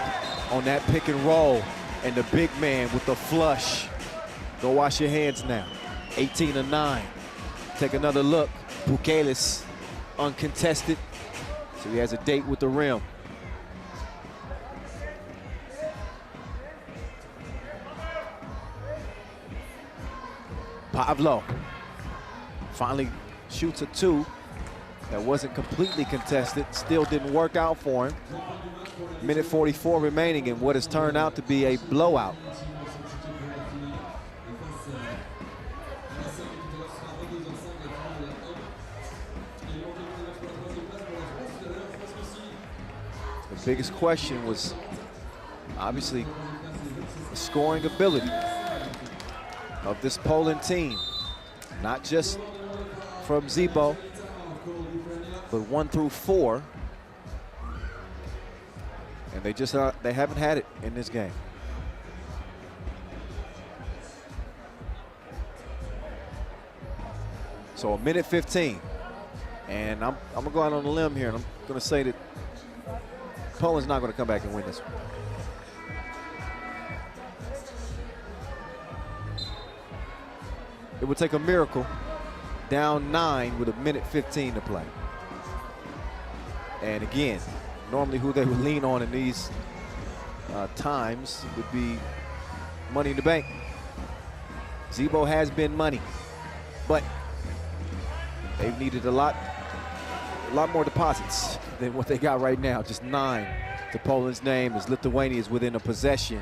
on that pick and roll. And the big man with the flush. Go wash your hands now. 18-9. Take another look. Pukelis uncontested. So he has a date with the rim. Pavlo finally shoots a 2 that wasn't completely contested, still didn't work out for him. Minute 44 remaining in what has turned out to be a blowout. The biggest question was obviously the scoring ability of this Poland team, not just from Zibo, but 1 through 4, and they haven't had it in this game. So a minute 15, and I'm gonna go out on a limb here, and I'm gonna say that Poland's not gonna come back and win this one. It would take a miracle, down 9 with a minute 15 to play. And again, normally who they would lean on in these times would be Money in the Bank. Zibo has been money, but they've needed a lot more deposits than what they got right now. Just 9 to Poland's name as Lithuania is within a possession.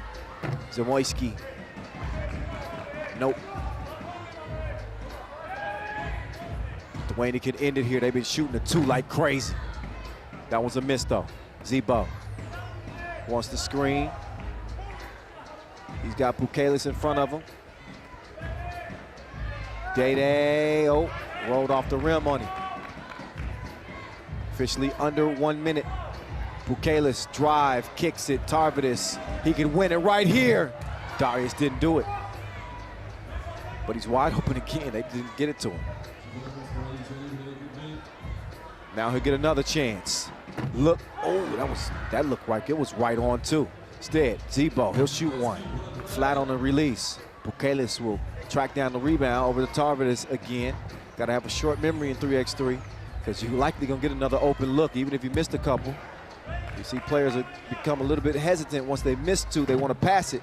Zamoyski, nope. Lithuania can end it here. They've been shooting a 2 like crazy. That was a miss though. Zibo wants the screen. He's got Pukelis in front of him. Day, oh, rolled off the rim on him. Officially under 1 minute. Pukelis drive, kicks it, Tarvidis. He can win it right here. Darius didn't do it. But he's wide open again. They didn't get it to him. Now he'll get another chance. Look, oh, that looked like it was right on too. Instead, Zibo, he'll shoot one. Flat on the release. Pukelis will track down the rebound over to Tarvidis again. Got to have a short memory in 3x3 because you're likely gonna get another open look even if you missed a couple. You see players that become a little bit hesitant once they miss 2, they want to pass it.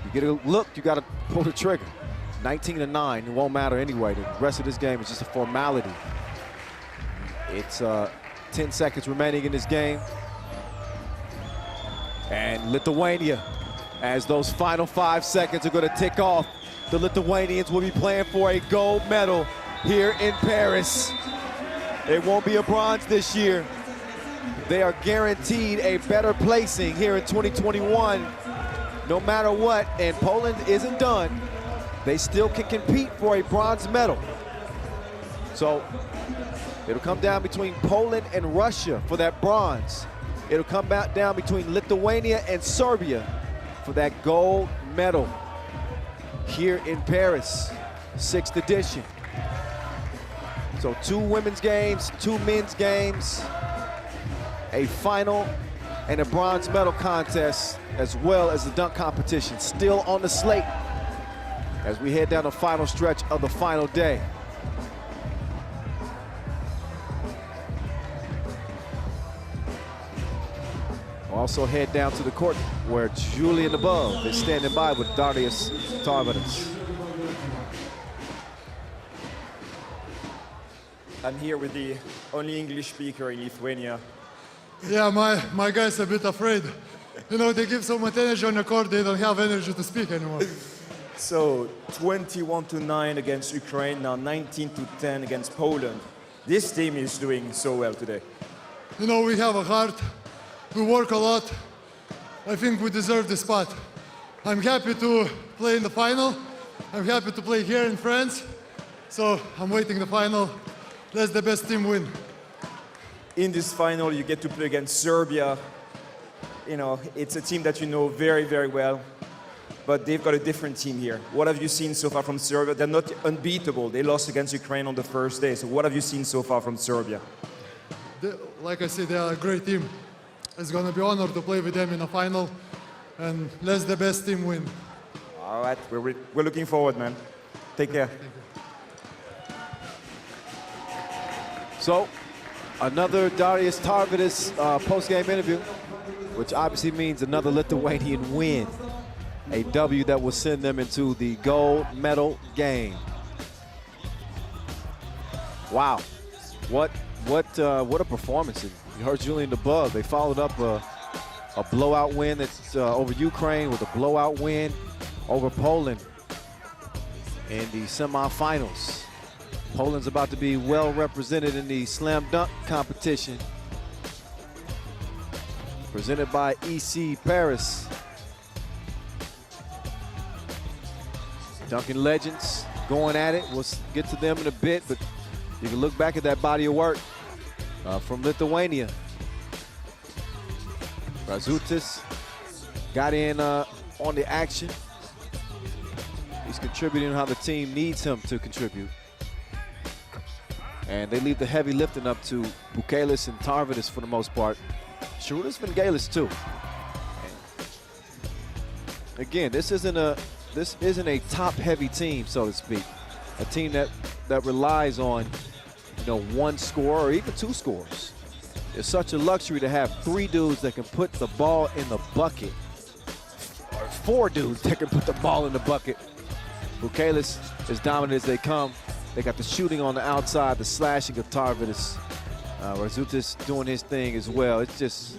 You get a look, you got to pull the trigger. 19-9, it won't matter anyway. The rest of this game is just a formality. It's 10 seconds remaining in this game. And Lithuania, as those final 5 seconds are going to tick off, the Lithuanians will be playing for a gold medal here in Paris. It won't be a bronze this year. They are guaranteed a better placing here in 2021, no matter what, and Poland isn't done. They still can compete for a bronze medal. So it'll come down between Poland and Russia for that bronze. It'll come back down between Lithuania and Serbia for that gold medal here in Paris, 6th edition. So 2 women's games, 2 men's games, a final and a bronze medal contest, as well as the dunk competition still on the slate as we head down the final stretch of the final day. We'll also head down to the court where Julian above is standing by with Darius Tarvidis. I'm here with the only English speaker in Lithuania. Yeah, my guy's a bit afraid. You know, they give so much energy on the court, they don't have energy to speak anymore. So 21-9 against Ukraine, now 19-10 against Poland. This team is doing so well today. You know, we have a heart, we work a lot. I think we deserve the spot. I'm happy to play in the final. I'm happy to play here in France. So I'm waiting the final. Let the best team win. In this final, you get to play against Serbia. You know, it's a team that you know very, very well, but they've got a different team here. What have you seen so far from Serbia? They're not unbeatable. They lost against Ukraine on the first day. So what have you seen so far from Serbia? Like I said, they are a great team. It's going to be an honor to play with them in a final, and let the best team win. All right, we're looking forward, man. Take care. Thank you. So, another Darius Tarvidis post-game interview, which obviously means another Lithuanian win. A W that will send them into the gold medal game. Wow, what a performance. You heard Julian DeBug. They followed up a blowout win that's over Ukraine with a blowout win over Poland in the semifinals. Poland's about to be well represented in the slam dunk competition presented by EC Paris. Dunking legends going at it. We'll get to them in a bit, but you can look back at that body of work from Lithuania. Razutis got in on the action. He's contributing how the team needs him to contribute. And they leave the heavy lifting up to Bukelis and Tarvidis for the most part. Sharunas Vangelis too. And again, this isn't a top-heavy team, so to speak. A team that relies on, you know, one score or even two scores. It's such a luxury to have three dudes that can put the ball in the bucket, or four dudes that can put the ball in the bucket. Bukelis, as dominant as they come. They got the shooting on the outside, the slashing of Tarvidis. Razutis doing his thing as well. It's just,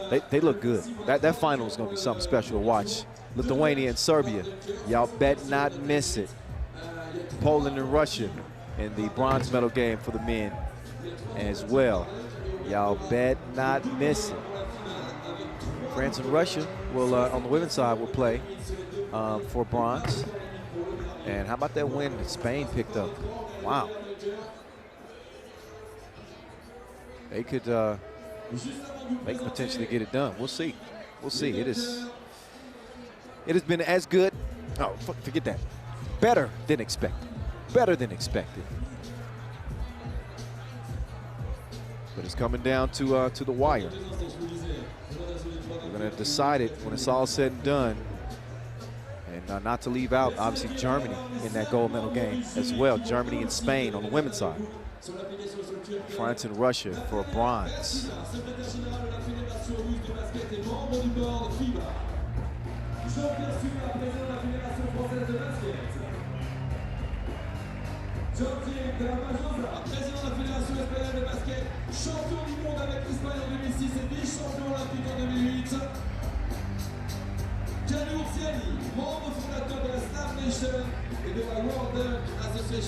they look good. That final is going to be something special to watch. Lithuania and Serbia, y'all bet not miss it. Poland and Russia in the bronze medal game for the men as well. Y'all bet not miss it. France and Russia will, on the women's side, will play for bronze. And how about that win that Spain picked up? Wow. They could potentially get it done. We'll see. We'll see. It has been as good. Oh, forget that. Better than expected. Better than expected. But it's coming down to the wire. We're going to decide it when it's all said and done. And not to leave out, obviously, Germany in that gold medal game as well. Germany and Spain on the women's side. France and Russia for bronze.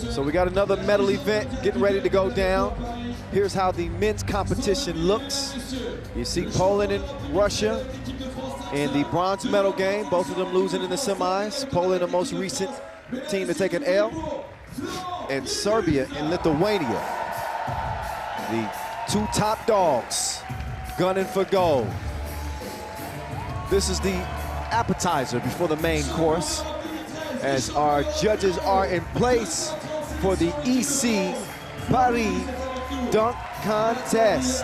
So we got another medal event getting ready to go down. Here's how the men's competition looks. You see Poland and Russia in the bronze medal game, both of them losing in the semis. Poland, the most recent team to take an L. And Serbia and Lithuania, the two top dogs gunning for gold. This is the appetizer before the main course, as our judges are in place for the EC Paris Dunk Contest.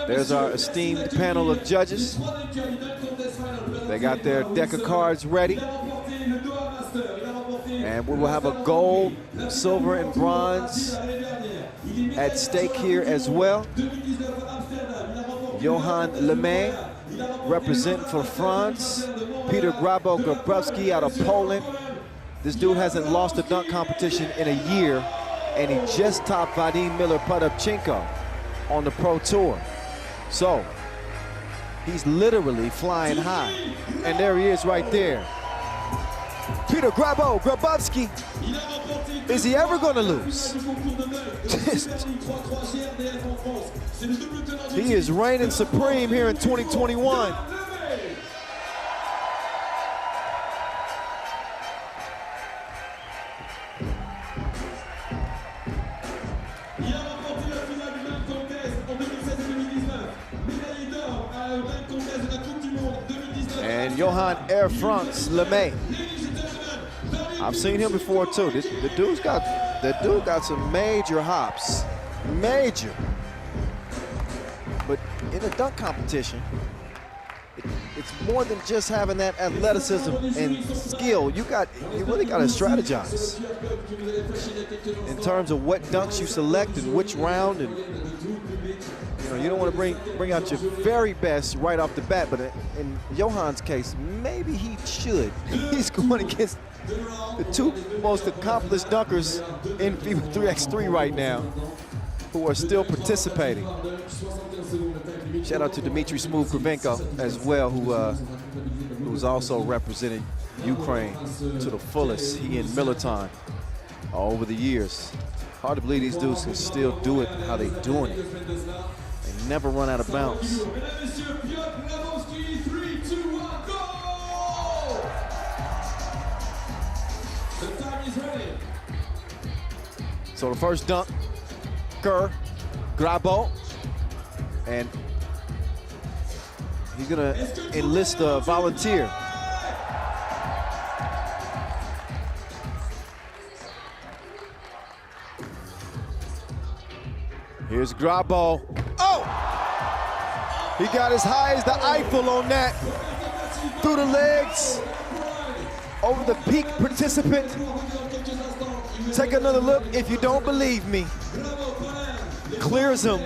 There's our esteemed panel of judges. They got their deck of cards ready. And we will have a gold, silver, and bronze at stake here as well. Johan Lemay representing for France. Peter Grabo-Grabowski out of Poland. This dude hasn't lost a dunk competition in a year, and he just topped Vadim Miller-Podobchenko on the Pro Tour. So he's literally flying high. And there he is right there. Peter Grabowski. Is he ever going to lose? He is reigning supreme here in 2021. And Johan Air France Lemay. I've seen him before too. The dude got some major hops, major. But in a dunk competition, it's more than just having that athleticism and skill. You really got to strategize in terms of what dunks you select and which round, and you don't want to bring out your very best right off the bat. But in Johan's case, maybe he should. He's going against the two most accomplished dunkers in FIBA 3x3 right now, who are still participating. Shout out to Dmitry Smooth Kravenko as well, who's also represented Ukraine to the fullest. He and Militon over the years. Hard to believe these dudes can still do it how they doing it. They never run out of bounds. So the first dunk, Grabo, and he's gonna enlist a volunteer. Here's Grabo. Oh! He got as high as the Eiffel on that. Through the legs, over the peak participant. Take another look if you don't believe me. Clears him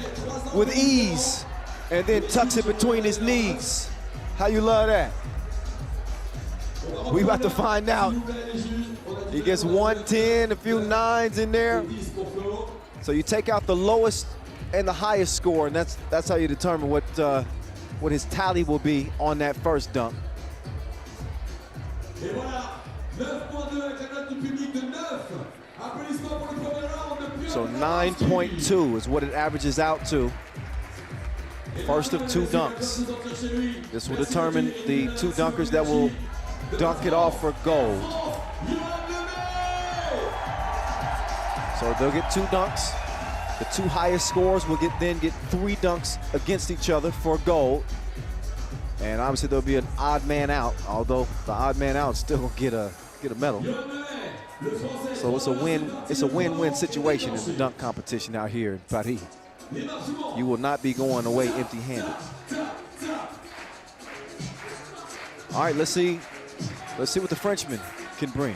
with ease and then tucks it between his knees. How you love that? We about to find out. He gets 110, a few nines in there. So you take out the lowest and the highest score, and that's how you determine what his tally will be on that first dunk. So 9.2 is what it averages out to. First of two dunks. This will determine the two dunkers that will dunk it off for gold. So they'll get two dunks. The two highest scores will then get three dunks against each other for gold. And obviously there'll be an odd man out, although the odd man out still gonna get a medal. So it's a win-win situation in the dunk competition out here in Paris. You will not be going away empty-handed. All right, let's see what the Frenchman can bring.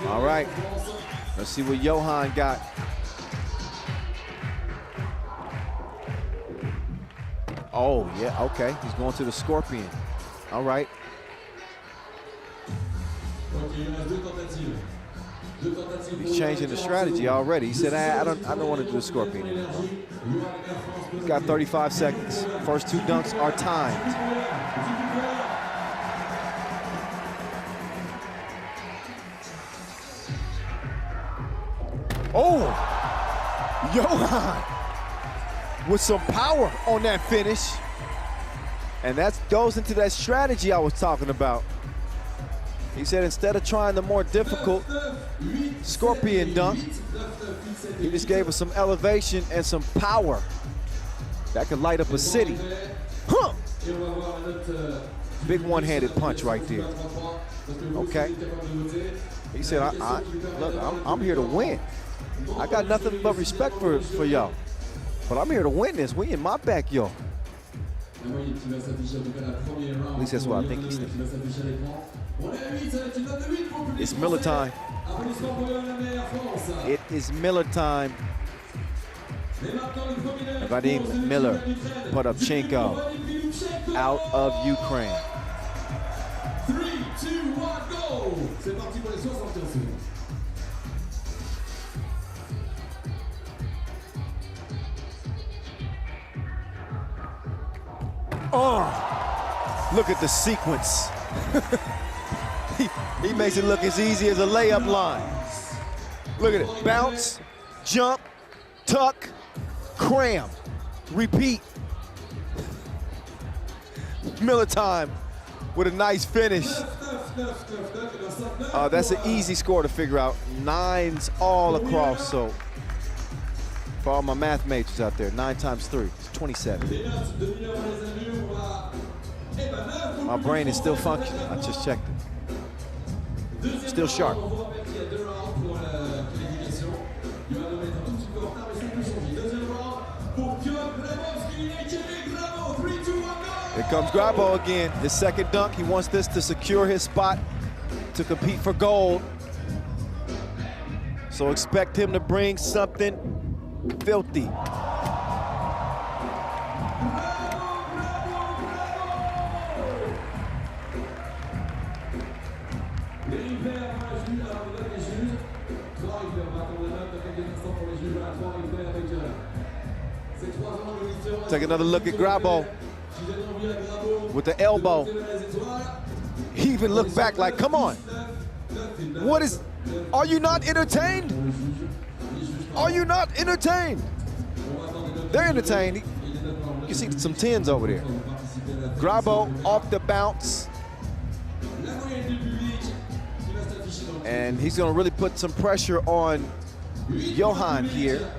All right, let's see what Johan got. Oh, yeah, okay. He's going to the Scorpion. All right. He's changing the strategy already. He said, I don't want to do the Scorpion anymore. He's got 35 seconds. First two dunks are timed. Oh, Johan with some power on that finish. And that goes into that strategy I was talking about. He said instead of trying the more difficult Scorpion dunk, he just gave us some elevation and some power that could light up a city. Huh! Big one-handed punch right there. Okay. He said, look, I'm here to win. I got nothing but respect for y'all. But I'm here to win this. We in my backyard. At least that's what I think he's thinking. It's Miller time. It is Miller time. Vadim Miller, Podobchenko, out of Ukraine. 3, 2, 1, go! C'est parti pour les 75 secondes. Oh, look at the sequence. he makes it look as easy as a layup line. Look at it, bounce, jump, tuck, cram, repeat. Miller time with a nice finish. That's an easy score to figure out. 9s all across, so for all my math majors out there, 9 times 3 is 27. My brain is still functioning, I just checked it. Still sharp. Here comes Grabo again, his second dunk. He wants this to secure his spot to compete for gold. So expect him to bring something filthy. Take another look at Grabo with the elbow. He even looked back like, come on. What is, are you not entertained? Are you not entertained? They're entertained. You can see some 10s over there. Grabo off the bounce. And he's gonna really put some pressure on Johan here.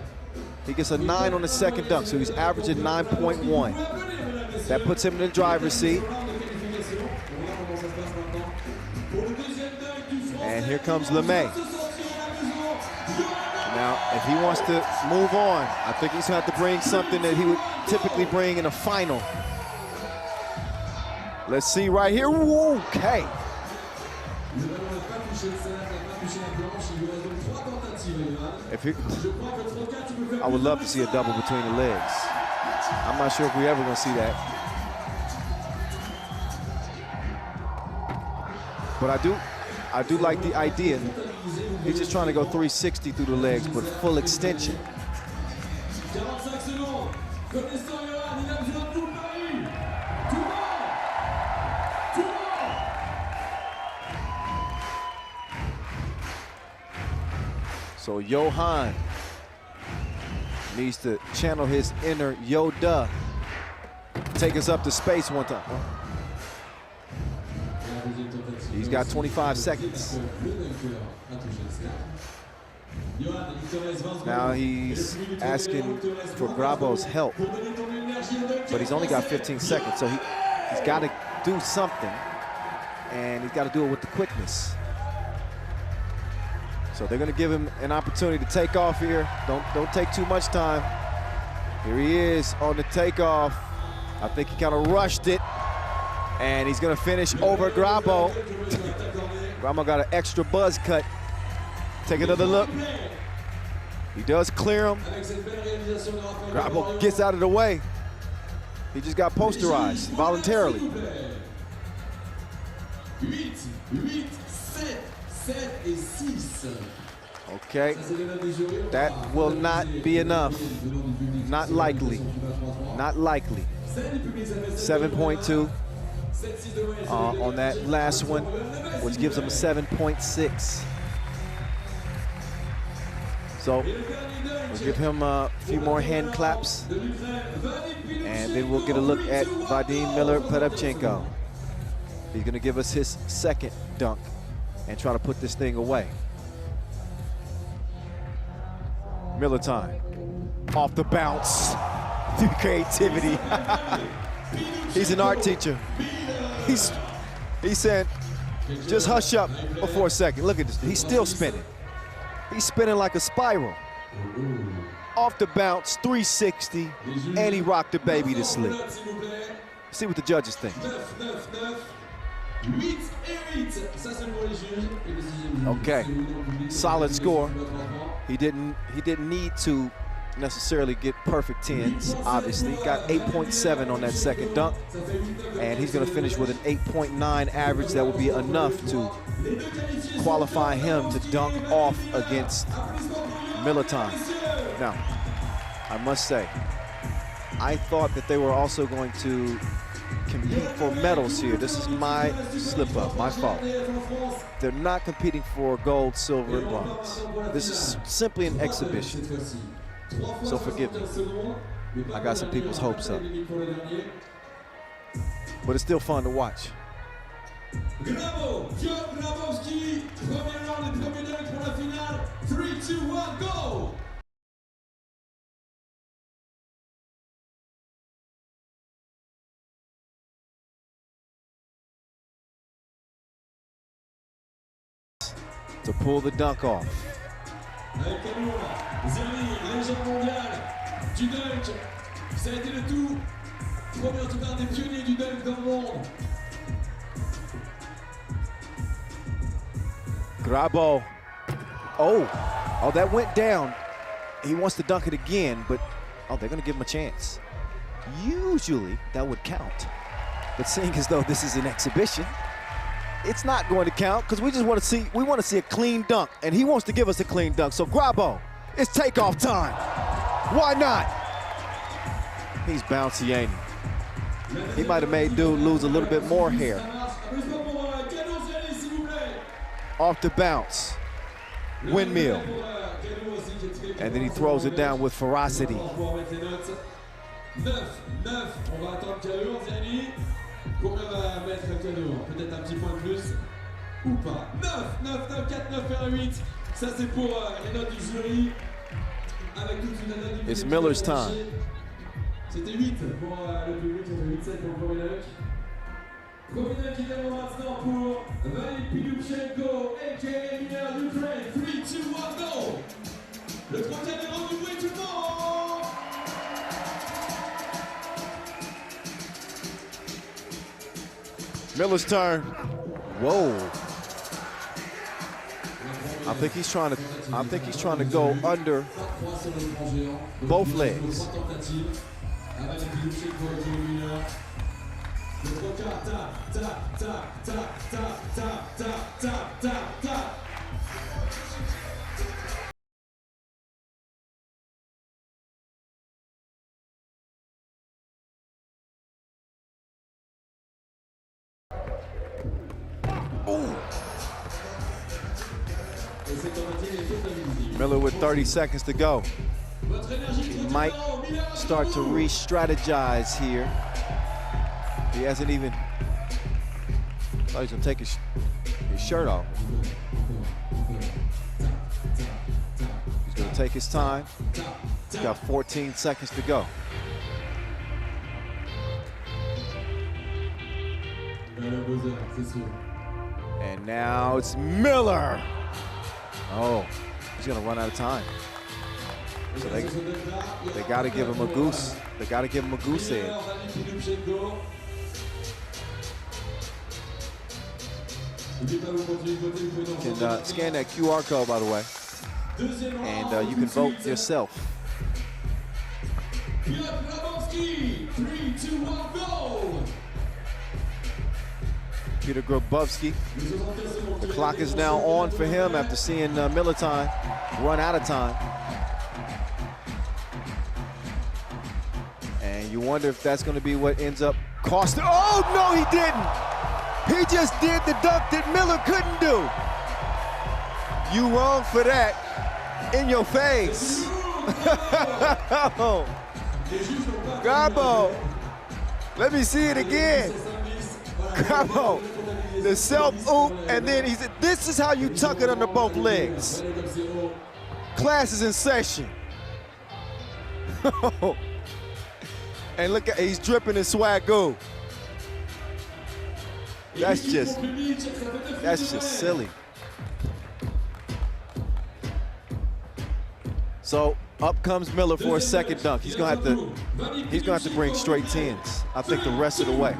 He gets a 9 on the second dunk, so he's averaging 9.1. That puts him in the driver's seat. And here comes LeMay. Now, if he wants to move on, I think he's gonna have to bring something that he would typically bring in a final. Let's see right here. Okay. I would love to see a double between the legs. I'm not sure if we're ever gonna see that. But I do like the idea. He's just trying to go 360 through the legs, but full extension. So Johan needs to channel his inner Yoda. Take us up to space one time. He's got 25 seconds. Now he's asking for Grabo's help, but he's only got 15 seconds, so he's got to do something, and he's got to do it with the quickness. So they're going to give him an opportunity to take off here. Don't take too much time. Here he is on the takeoff. I think he kind of rushed it, and he's going to finish over Grabo. Grabo got an extra buzz cut. Take another look. He does clear him. Grabo gets out of the way. He just got posterized voluntarily. Okay, that will not be enough. Not likely. Not likely. 7.2 on that last one, which gives him a 7.6. So we'll give him a few more hand claps, and then we'll get a look at Vadim Miller-Pedevchenko. He's going to give us his second dunk and try to put this thing away. Miller time. Off the bounce. Creativity. He's an art teacher. He's saying, just hush up for a second. Look at this. He's still spinning. He's spinning like a spiral. Off the bounce, 360, and he rocked the baby to sleep. See what the judges think. Okay, solid score. He didn't need to necessarily get perfect 10s, obviously. Got 8.7 on that second dunk, and he's gonna finish with an 8.9 average. That will be enough to qualify him to dunk off against Militan. Now, I must say, I thought that they were also going to compete for medals here. This is my slip up, my fault. They're not competing for gold, silver, and bronze. This is simply an exhibition. So forgive me. I got some people's hopes up. But it's still fun to watch. Bravo, John Grabowski, premier round et premier dunk pour la finale. 3, 2, 1, go! To pull the dunk off. Avec Cameroun, Zerli, légende mondiale du dunk. Ça a été le tout. Premier en tout cas des pionniers du dunk dans le monde. Grabo. Oh, that went down. He wants to dunk it again, but they're going to give him a chance. Usually that would count, but seeing as though this is an exhibition, it's not going to count because we just want to see. We want to see a clean dunk, and he wants to give us a clean dunk. So Grabo, it's takeoff time. Why not? He's bouncy, ain't he? He might have made dude lose a little bit more hair. Off the bounce, windmill, and then he throws it down with ferocity. 9, on va attendre Cadeau, Zerli. Combien va mettre Cadeau? Peut-être un petit point de plus ou pas. 9, 4, 9 et 8. Ça c'est pour les notes du jury. Avec toute une analyse. It's Miller's time. C'était 8 pour le public, ça fait 8-7 pour le premier dunk. Premier dunk qui démarre maintenant pour Vasil Pilyuchenko, a.k.a. Miller Ukraine. 3, 2, 1, go! Le troisième est rendu, oui tout le monde! Miller's turn. Whoa. I think he's trying to go under both legs. Miller with 30 seconds to go. He might start to re-strategize here. He hasn't even, thought he's gonna take his shirt off. He's gonna take his time. He's got 14 seconds to go. And now it's Miller. Oh, he's gonna run out of time. So they gotta give him a goose. They gotta give him a goose egg. You can scan that QR code, by the way, and you can vote yourself. Peter Grabowski. The clock is now on for him after seeing Miller time run out of time. And you wonder if that's going to be what ends up costing. Oh, no, he didn't. He just did the dunk that Miller couldn't do. You wrong for that. In your face. Grabo. Let me see it again. Grabo. The self-oop, and then he said, this is how you tuck it under both legs. Class is in session. And look at, he's dripping in swagoo. That's just silly. So up comes Miller for a second dunk. He's gonna have to bring straight 10s, I think, the rest of the way.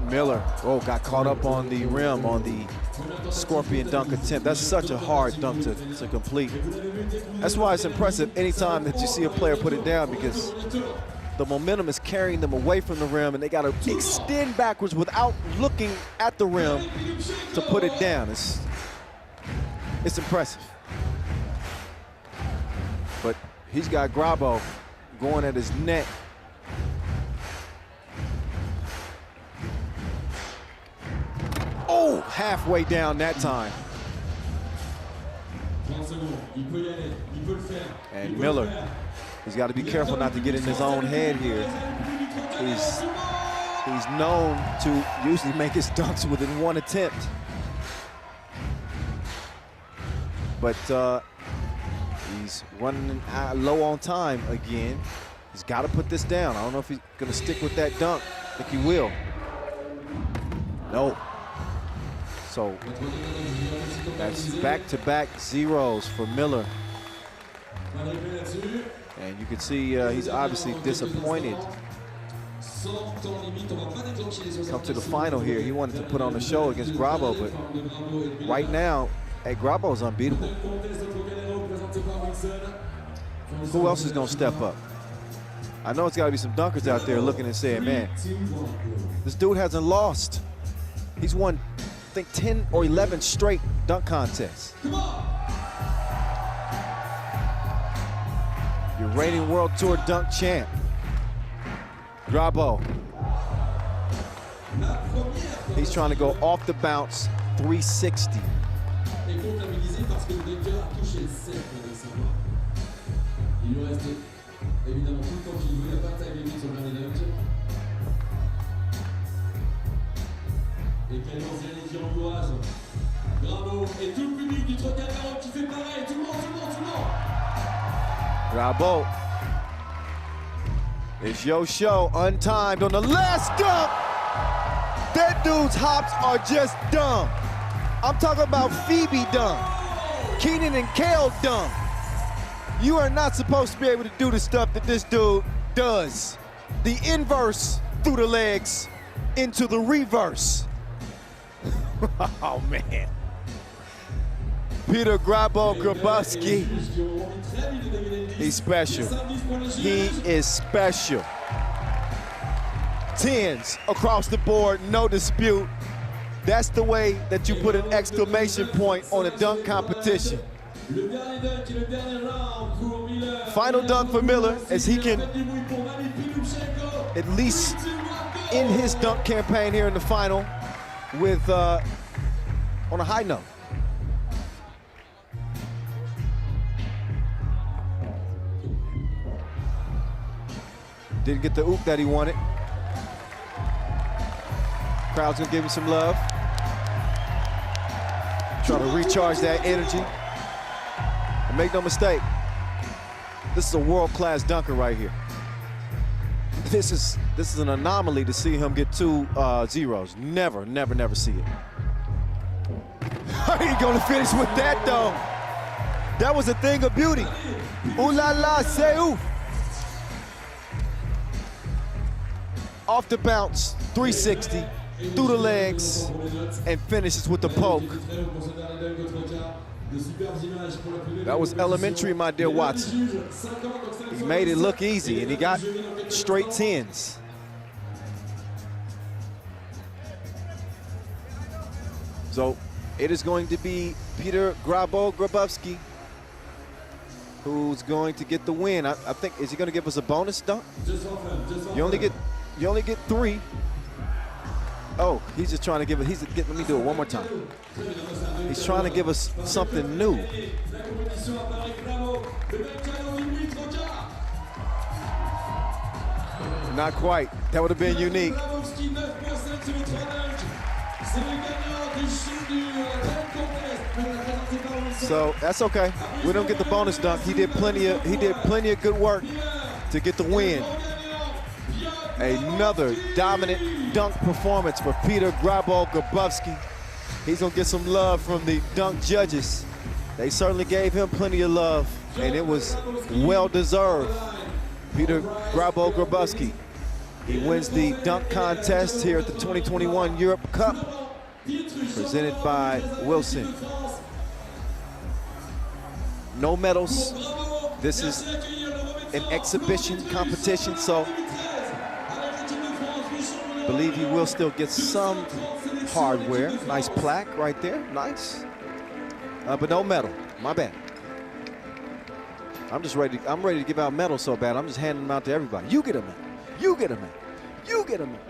Miller, got caught up on the rim on the scorpion dunk attempt. That's such a hard dunk to complete. That's why it's impressive anytime that you see a player put it down, because the momentum is carrying them away from the rim, and they got to extend backwards without looking at the rim to put it down. It's impressive. But he's got Grabo going at his neck. Oh, halfway down that time. And Miller, he's got to be careful not to get in his own head here. He's known to usually make his dunks within one attempt. But he's running low on time again. He's got to put this down. I don't know if he's going to stick with that dunk. I think he will. No. So that's back-to-back zeros for Miller. And you can see he's obviously disappointed. Come to the final here. He wanted to put on a show against Grabo, but right now, Grabo's unbeatable. Who else is going to step up? I know it's got to be some dunkers out there looking and saying, man, this dude hasn't lost. He's won, I think, 10 or 11 straight dunk contests. Your reigning World Tour dunk champ, Grabo. He's trying to go off the bounce, 360. Et quel ancien qui encourage. Bravo. Et tout le public du Trocadéro qui fait pareil. Tout le monde. Grabo. It's your show, untimed on the last dunk. That dude's hops are just dumb. I'm talking about FIBA dunk, Keenan and Kale dunk. You are not supposed to be able to do the stuff that this dude does. The inverse through the legs into the reverse. Oh, man. Peter Grabo-Grabowski, he's special. He is special. 10s across the board, no dispute. That's the way that you put an exclamation point on a dunk competition. Final dunk for Miller, as he can at least end his dunk campaign here in the final with on a high note. Didn't get the oop that he wanted. Crowd's gonna give him some love. Trying to recharge that energy. And make no mistake, this is a world-class dunker right here. This is an anomaly to see him get 2 zeros. Never see it. How are you gonna finish with that though? That was a thing of beauty. Ooh la la, say oof. Off the bounce, 360, through the legs, and finishes with the poke. That was elementary, my dear Watson. He made it look easy, and he got straight 10s. So it is going to be Peter Grabo-Grabowski who's going to get the win. I think, is he going to give us a bonus dunk? You only get 3. Oh, he's just trying to give it. Let me do it one more time. He's trying to give us something new. Not quite. That would have been unique. So that's okay. We don't get the bonus dunk. He did plenty of good work to get the win. Another dominant dunk performance for Peter Grabo-Grabowski. He's gonna get some love from the dunk judges. They certainly gave him plenty of love, and it was well-deserved. Peter Grabo-Grabowski, he wins the dunk contest here at the 2021 Europe Cup, presented by Wilson. No medals. This is an exhibition competition, so I believe he will still get some hardware. Nice plaque right there, nice. But no medal, my bad. I'm ready to give out medals so bad, I'm just handing them out to everybody. You get a medal, you get a medal, you get a medal.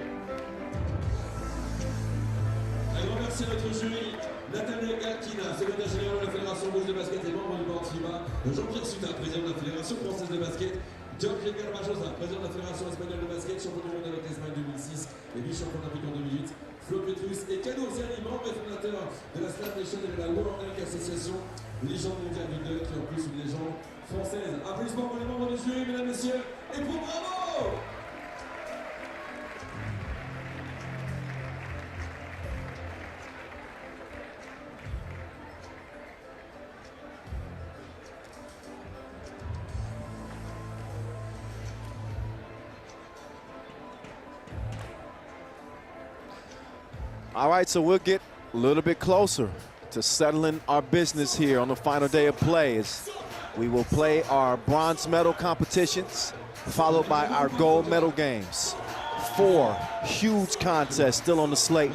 Un grand merci à notre jury, Nathalie Galkina, secrétaire général de la Fédération Rouge de Basket et membre du board FIBA, Jean-Pierre Shootout, président de la Fédération Française de Basket, Giancarlo Garbajosa, président de la Fédération Espagnole de Basket, champion du monde avec l'Espagne 2006 et vice-champion d'Afrique en 2008, Flo Petrus et Cano Ziani, membre et fondateur de la Slam Nation et de la World Dunk Association, légende mondiale du dunk et en plus une légende française. Applaudissements pour les membres du jury, mesdames, messieurs, et pour bravo! All right, so we'll get a little bit closer to settling our business here on the final day of play. As we will play our bronze medal competitions, followed by our gold medal games. 4 huge contests still on the slate.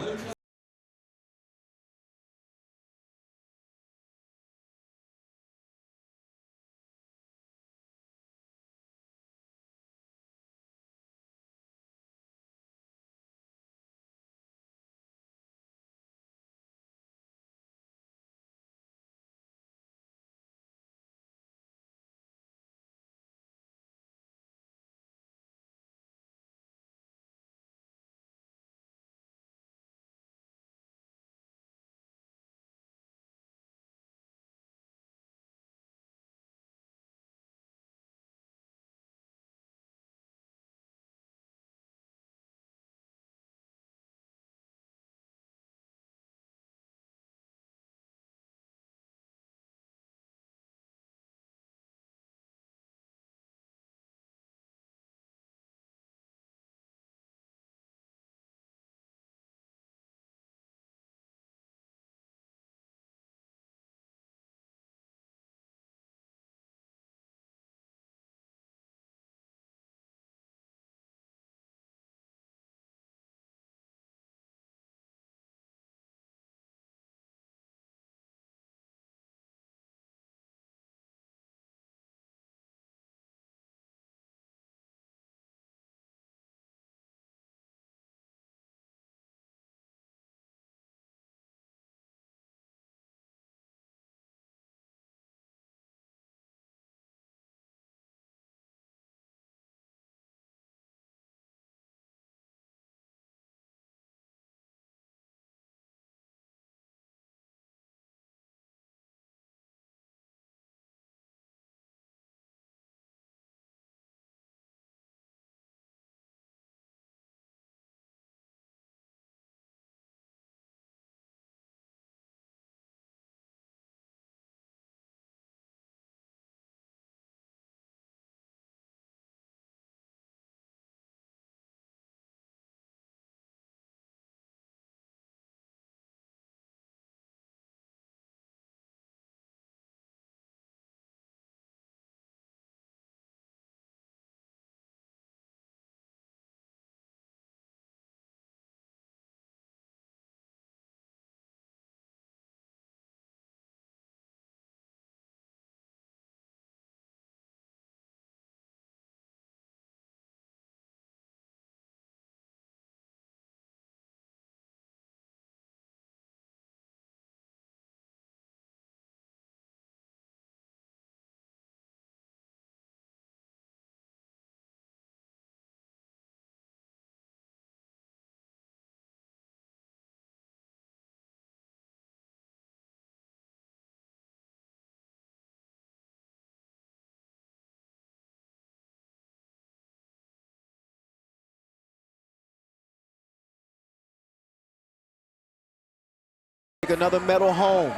Another medal home.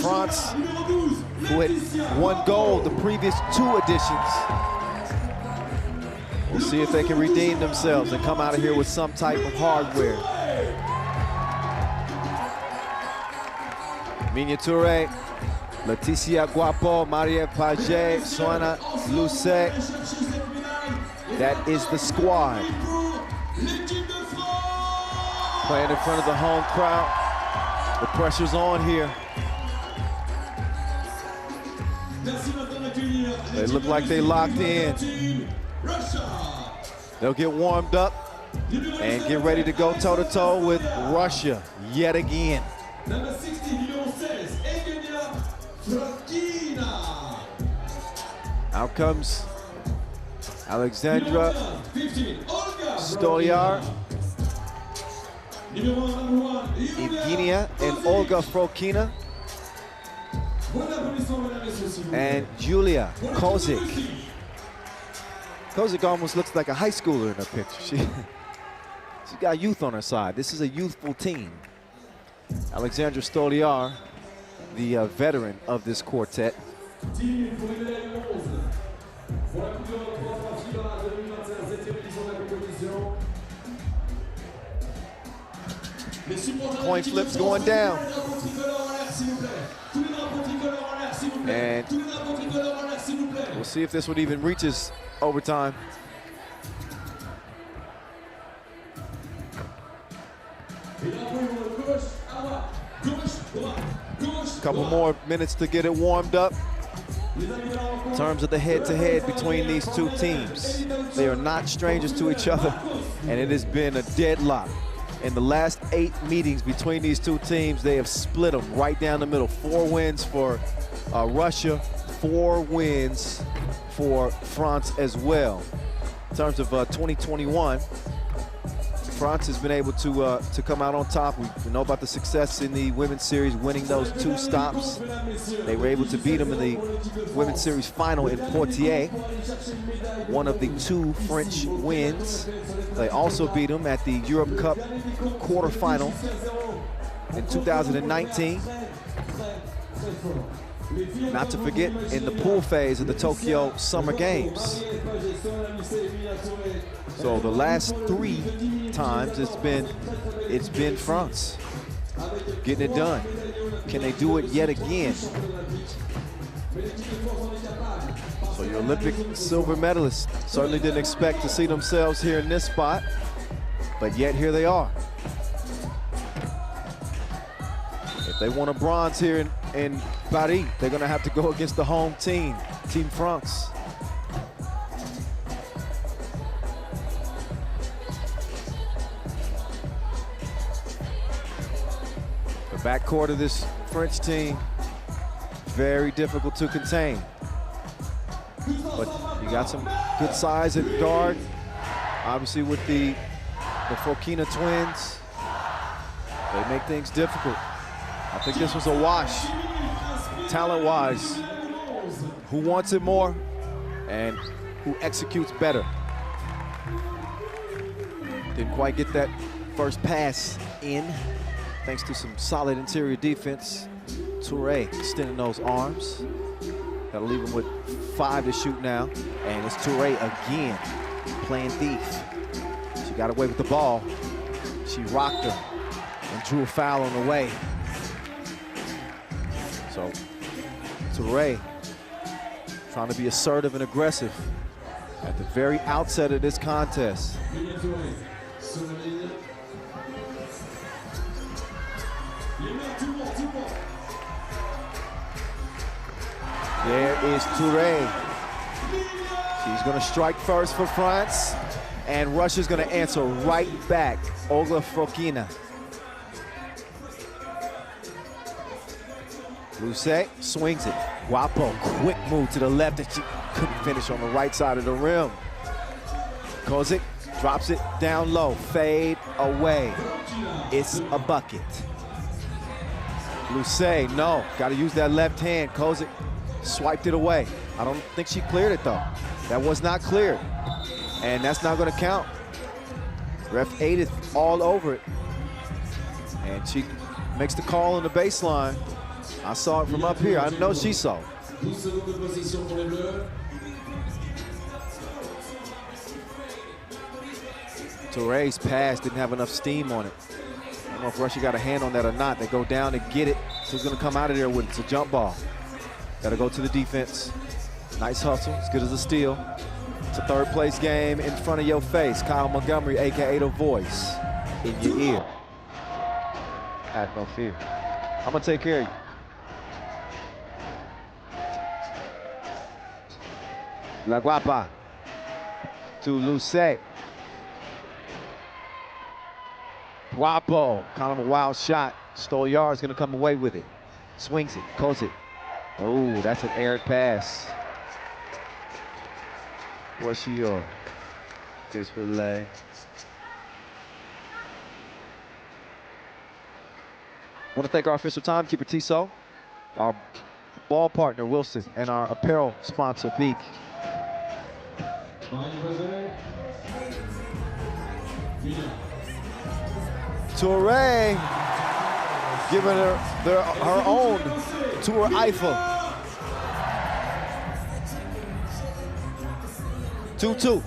France, who had won gold the previous 2 editions. We'll see if they can redeem themselves and come out of here with some type of hardware. Minya Toure Leticia Guapo, Maria Paget, Soana Lucet. That is the squad. Playing in front of the home crowd. The pressure's on here. They look like they locked in. They'll get warmed up and get ready to go toe-to-toe with Russia yet again. Out comes Alexandra Stoliar, Evgenia and Olga Frokina, and Julia Kozik. Kozik almost looks like a high schooler in her picture. She's got youth on her side. This is a youthful team. Alexandra Stoliar, the veteran of this quartet. Coin flips going down. And we'll see if this one even reaches overtime. Couple more minutes to get it warmed up. In terms of the head-to-head between these two teams, they are not strangers to each other, and it has been a deadlock. In the last 8 meetings between these two teams, they have split them right down the middle. 4 wins for Russia, 4 wins for France as well. In terms of 2021, France has been able to come out on top. We know about the success in the Women's Series, winning those 2 stops. They were able to beat them in the Women's Series final in Poitiers, one of the 2 French wins. They also beat them at the Europe Cup quarterfinal in 2019. Not to forget in the pool phase of the Tokyo Summer Games. So the last 3 times it's been France getting it done. Can they do it yet again? So your Olympic silver medalists certainly didn't expect to see themselves here in this spot, but yet here they are. If they want a bronze here in Paris, they're gonna have to go against the home team, Team France. The backcourt of this French team, very difficult to contain. But you got some good size at guard. Obviously with the Frokina twins, they make things difficult. I think this was a wash, talent-wise. Who wants it more and who executes better? Didn't quite get that first pass in, thanks to some solid interior defense. Touré extending those arms. That'll leave him with 5 to shoot now. And it's Touré again, playing thief. She got away with the ball. She rocked her and drew a foul on the way. So Touré trying to be assertive and aggressive at the very outset of this contest. There is Touré. She's gonna strike first for France, and Russia's gonna answer right back. Olga Frokina. Lucet swings it. Guapo, quick move to the left, and she couldn't finish on the right side of the rim. Kozik drops it down low, fade away. It's a bucket. Lucet, no, gotta use that left hand. Kozik swiped it away. I don't think she cleared it though. That was not cleared, and that's not gonna count. Ref ate it all over it, and she makes the call on the baseline. I saw it from up here. I know she saw it. Touré's pass didn't have enough steam on it. I don't know if Russia got a hand on that or not. They go down and get it. Who's gonna come out of there with it? It's a jump ball. Gotta go to the defense. Nice hustle, as good as a steal. It's a third place game in front of your face. Kyle Montgomery, AKA The Voice, in your ear. Have no fear. I'm gonna take care of you. La Guapa to Luce. Guapo, kind of a wild shot. Stolyar's gonna come away with it. Swings it, calls it. Oh, that's an aired pass. What's your display? Want to thank our official timekeeper, Tissot, our ball partner, Wilson, and our apparel sponsor, Peak. Toure giving her own Tour Eiffel. 2-2.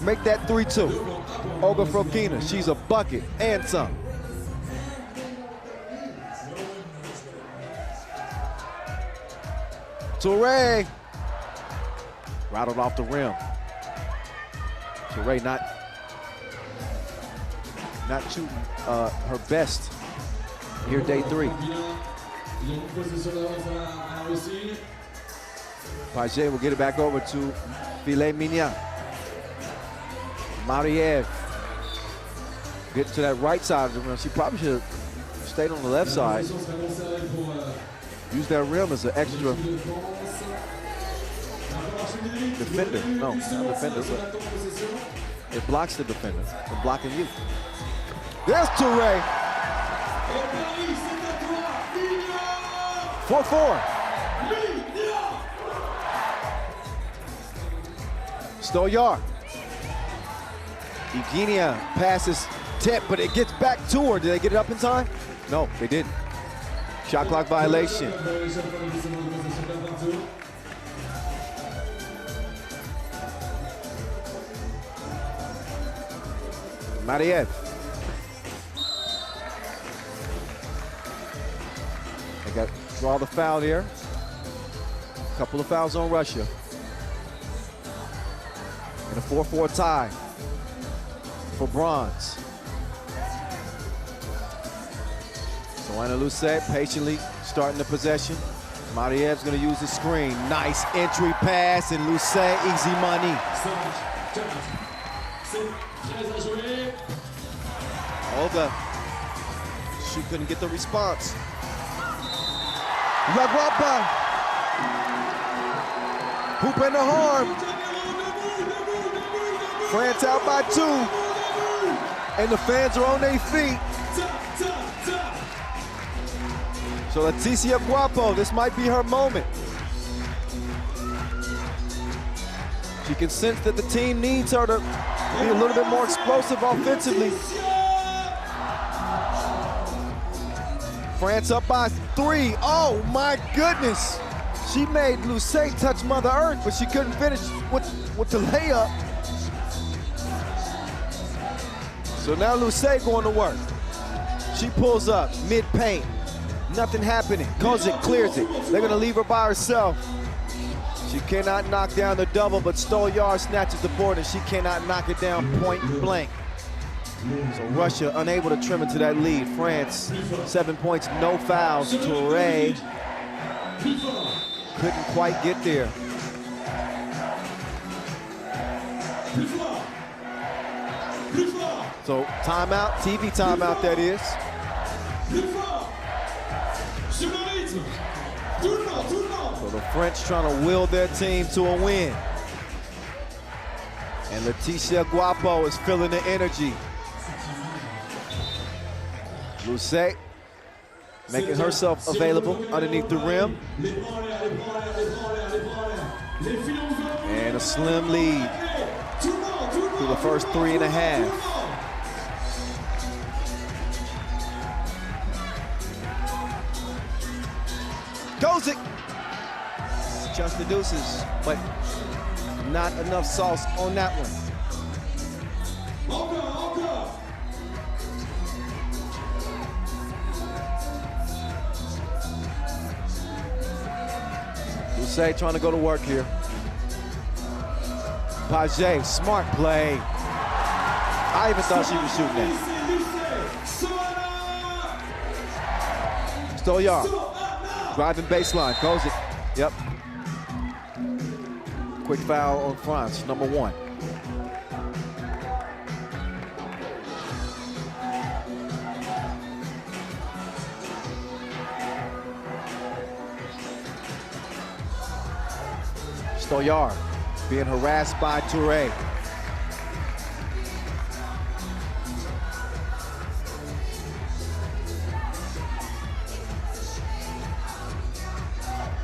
Make that 3-2. Olga Frokina, she's a bucket and some. Toure rattled off the rim. Toure not shooting her best here, day 3. Paget will get it back over to Filet Mignon. Mariev gets to that right side of the rim. She probably should have stayed on the left side. Use that rim as an extra defender. No, not defender, but it blocks the defender from blocking you. There's Toure. 4-4. Stolyar. Eugenia passes tip, but it gets back to her. Did they get it up in time? No, they didn't. Shot clock violation. Mariev. They got to draw the foul here. A couple of fouls on Russia. And a 4-4 tie for bronze. So Anna Lucet patiently starting the possession. Mariev's gonna use the screen. Nice entry pass, and Lucet, easy money. Olga, she couldn't get the response. La Guapa, hoop in the harm. France out by 2, and the fans are on their feet. So Leticia Guapo, this might be her moment. She can sense that the team needs her to be a little bit more explosive offensively. France up by 3. Oh my goodness. She made Lucet touch Mother Earth, but she couldn't finish with the layup. So now Lucet going to work. She pulls up mid-paint. Nothing happening. Kozik clears it. They're going to leave her by herself. She cannot knock down the double, but Stolyar snatches the board, and she cannot knock it down point blank. So Russia unable to trim into that lead. France, 7 points, no fouls. Toure couldn't quite get there. So timeout, TV timeout that is. So the French trying to will their team to a win. And Leticia Guapo is feeling the energy. Lucet making herself available underneath the rim. And a slim lead through the first 3.5. Kozik just the deuces, but not enough sauce on that one. Rousset trying to go to work here. Paget, smart play. I even thought she was shooting that. Stolyar, driving baseline, goes it. Yep. Quick foul on France, number 1. Stolyar being harassed by Touré.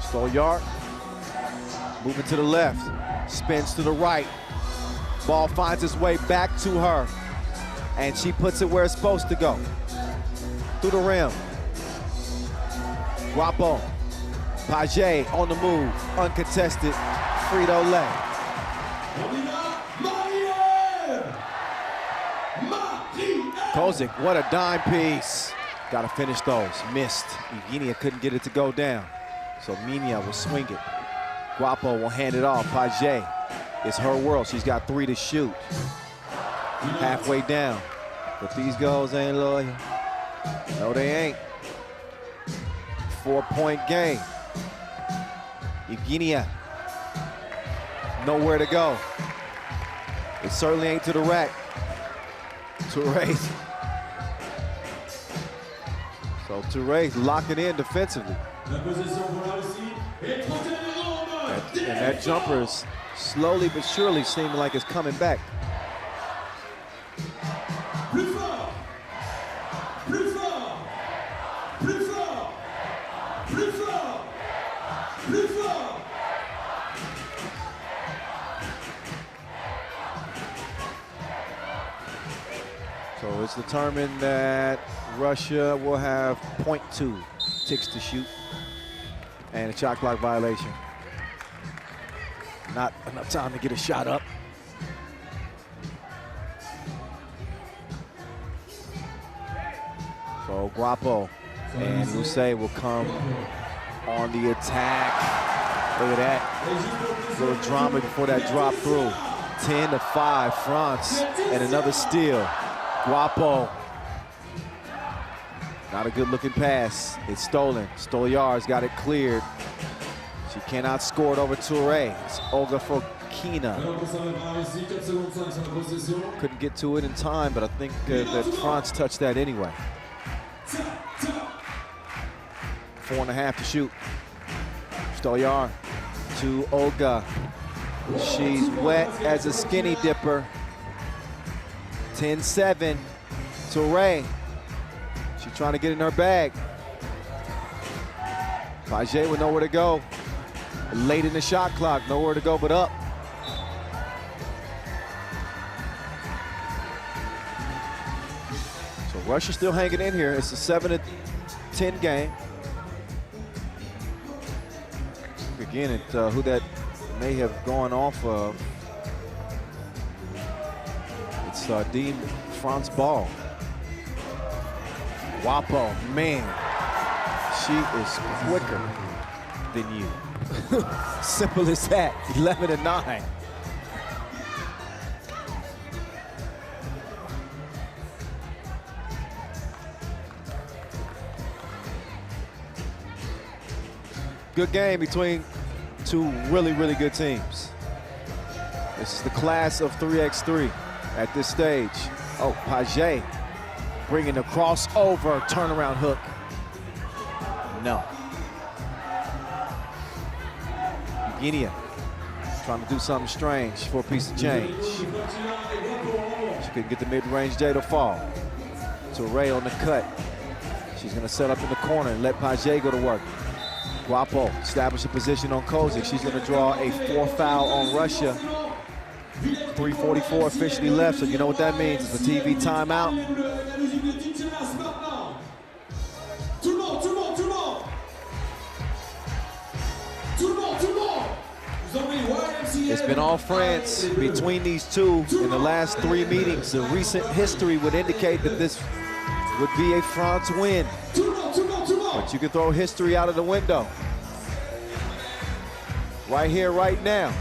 Stolyar moving to the left, spins to the right. Ball finds its way back to her, and she puts it where it's supposed to go. Through the rim. Guapo, Paget on the move, uncontested, Frito-Lay. Kozik, what a dime piece. Got to finish those, missed. Evgenia couldn't get it to go down. So Minya will swing it. Guapo will hand it off. Paget, it's her world. She's got 3 to shoot. Halfway down. But these girls ain't loyal. No, they ain't. 4-point game. Evgenia, nowhere to go. It certainly ain't to the rack. Touré. So Touré's locking in defensively. And that jumper is slowly but surely seeming like it's coming back. So it's determined that Russia will have 0.2 ticks to shoot and a shot clock violation. Not enough time to get a shot up. So Guapo and Rousset will come on the attack. Look at that. Little drama before that drop through. 10-5, France, and another steal. Guapo. Not a good looking pass. It's stolen. Stolyar's got it cleared. She cannot score it over Touré. It's Olga Fokina. Couldn't get to it in time, but I think that France touched that anyway. 4.5 to shoot. Stolyar to Olga. She's wet as a skinny dipper. 10-7. Touré. She's trying to get in her bag. Paget with nowhere to go. Late in the shot clock, nowhere to go but up. So Russia still hanging in here. It's a 7-10 game. Again, who that may have gone off of. It's Dean France Ball. Guapo, man, she is quicker than you. Simple as that, 11-9. Good game between two really, really good teams. This is the class of 3x3 at this stage. Oh, Paget bringing the crossover, turnaround hook. No. Evgenia trying to do something strange for a piece of change. She couldn't get the mid-range J to fall. Touré on the cut. She's gonna set up in the corner and let Paget go to work. Guapo establish a position on Kozik. She's gonna draw a 4 foul on Russia. 3:44 officially left, so you know what that means. It's a TV timeout. It's been all France between these two in the last 3 meetings. The recent history would indicate that this would be a France win. But you can throw history out of the window. right here, right now.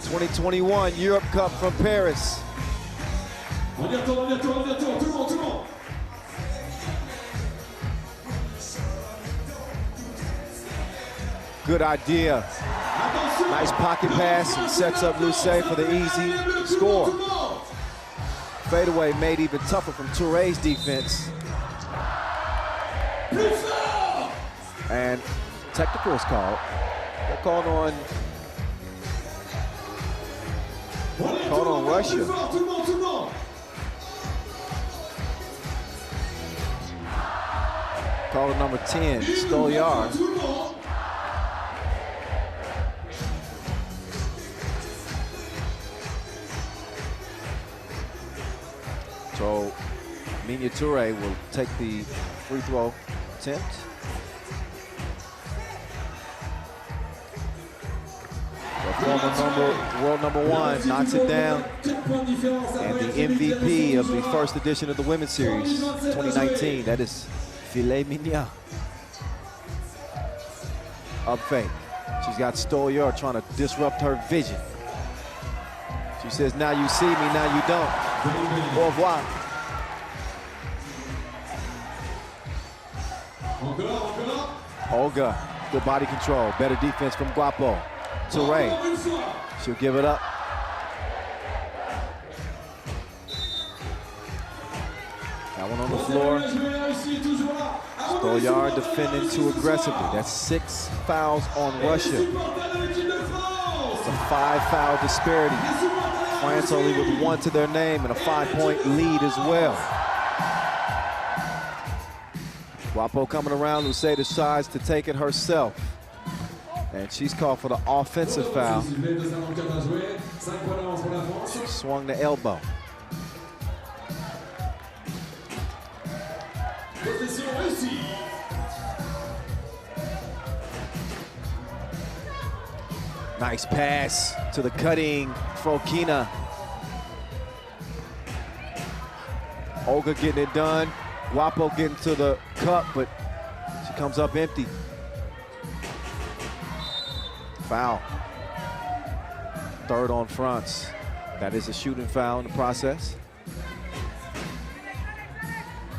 2021 Europe Cup from Paris. On y retourne, on y retourne, on y retourne, tout le monde, tout le monde. Good idea. Nice pocket pass and sets up Lucé for the easy score. Fadeaway made even tougher from Touré's defense. And technical is called. They're called on Russia. Called on number 10, Stolyar. So Minya Touré will take the free throw attempt. Former world number one knocks it down. And the MVP of the first edition of the Women's Series 2019, that is Filet Mignon. Up fake. She's got Stolyar trying to disrupt her vision. She says, now you see me, now you don't. Au revoir. Olga, good body control. Better defense from Guapo. Touré, she'll give it up. That one on the floor. Stolyar defending too aggressively. That's 6 fouls on Russia. It's a 5-foul disparity. France only with 1 to their name and a 5-point lead as well. Guapo coming around, Lucé decides to take it herself. And she's called for the offensive foul. She swung the elbow. Nice pass to the cutting Frokina. Olga getting it done. Guapo getting to the cup, but she comes up empty. Foul. Third on France. That is a shooting foul in the process.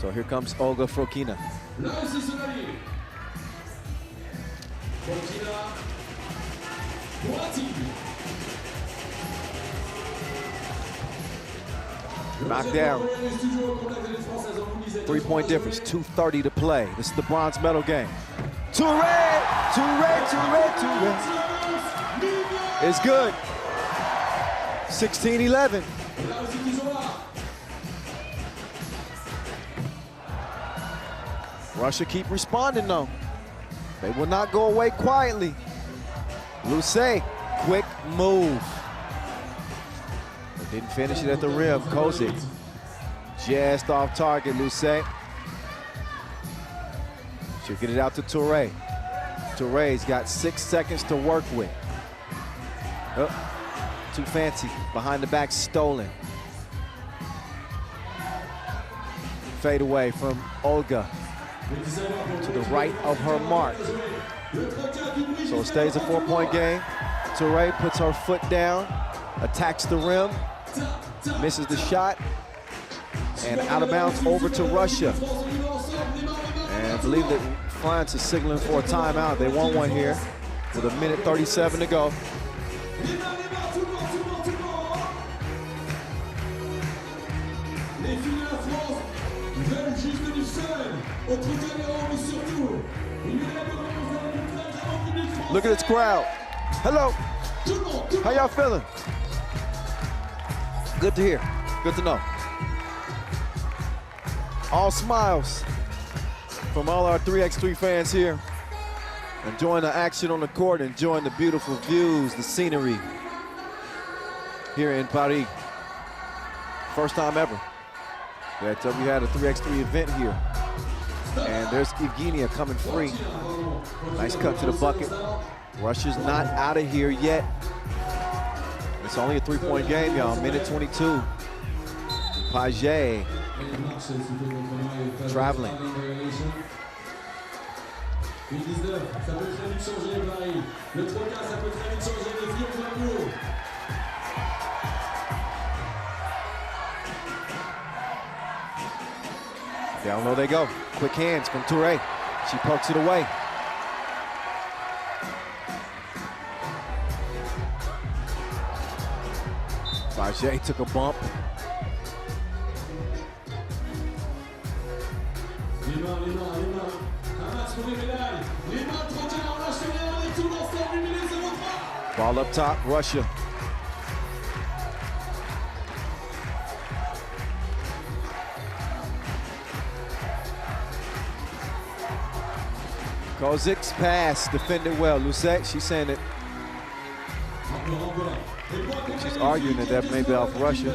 So here comes Olga Frokina. Knocked down. 3-point difference, 2:30 to play. This is the bronze medal game. Touré! It's good. 16-11. Russia keep responding though. They will not go away quietly. Lucé, quick move. But didn't finish it at the rim. Kozik just off target, Lucé. She'll get it out to Touré. Touré's got 6 seconds to work with. Oh, too fancy. Behind the back, stolen. Fade away from Olga to the right of her mark. So it stays a 4-point game. Touré puts her foot down, attacks the rim, misses the shot, and out of bounds over to Russia. And I believe that France is signaling for a timeout. They want one here with 1:37 to go. Look at this crowd. Hello. How y'all feeling? Good to hear. Good to know. All smiles from all our 3x3 fans here. Enjoying the action on the court, enjoying the beautiful views, the scenery here in Paris. First time ever that we had a 3x3 event here. And there's Evgenia coming free. Nice cut to the bucket. Russia's not out of here yet. It's only a 3-point game, y'all. Minute 22. Page traveling. Puis le 19, ça peut très vite changer, pareil. Le 3K, ça peut très vite changer. Les filles, on va nous. Down low they go. Quick hands from Touré. She pokes it away. Bajé took a bump. Les mains. Un match pour les médailles. Les mains, 31, on lâche rien, on est tous ensemble, 1 minute 03. Ball up top, Russia. Kozik's pass, defended well. Lucette, she's saying that she's arguing that that may be off Russia.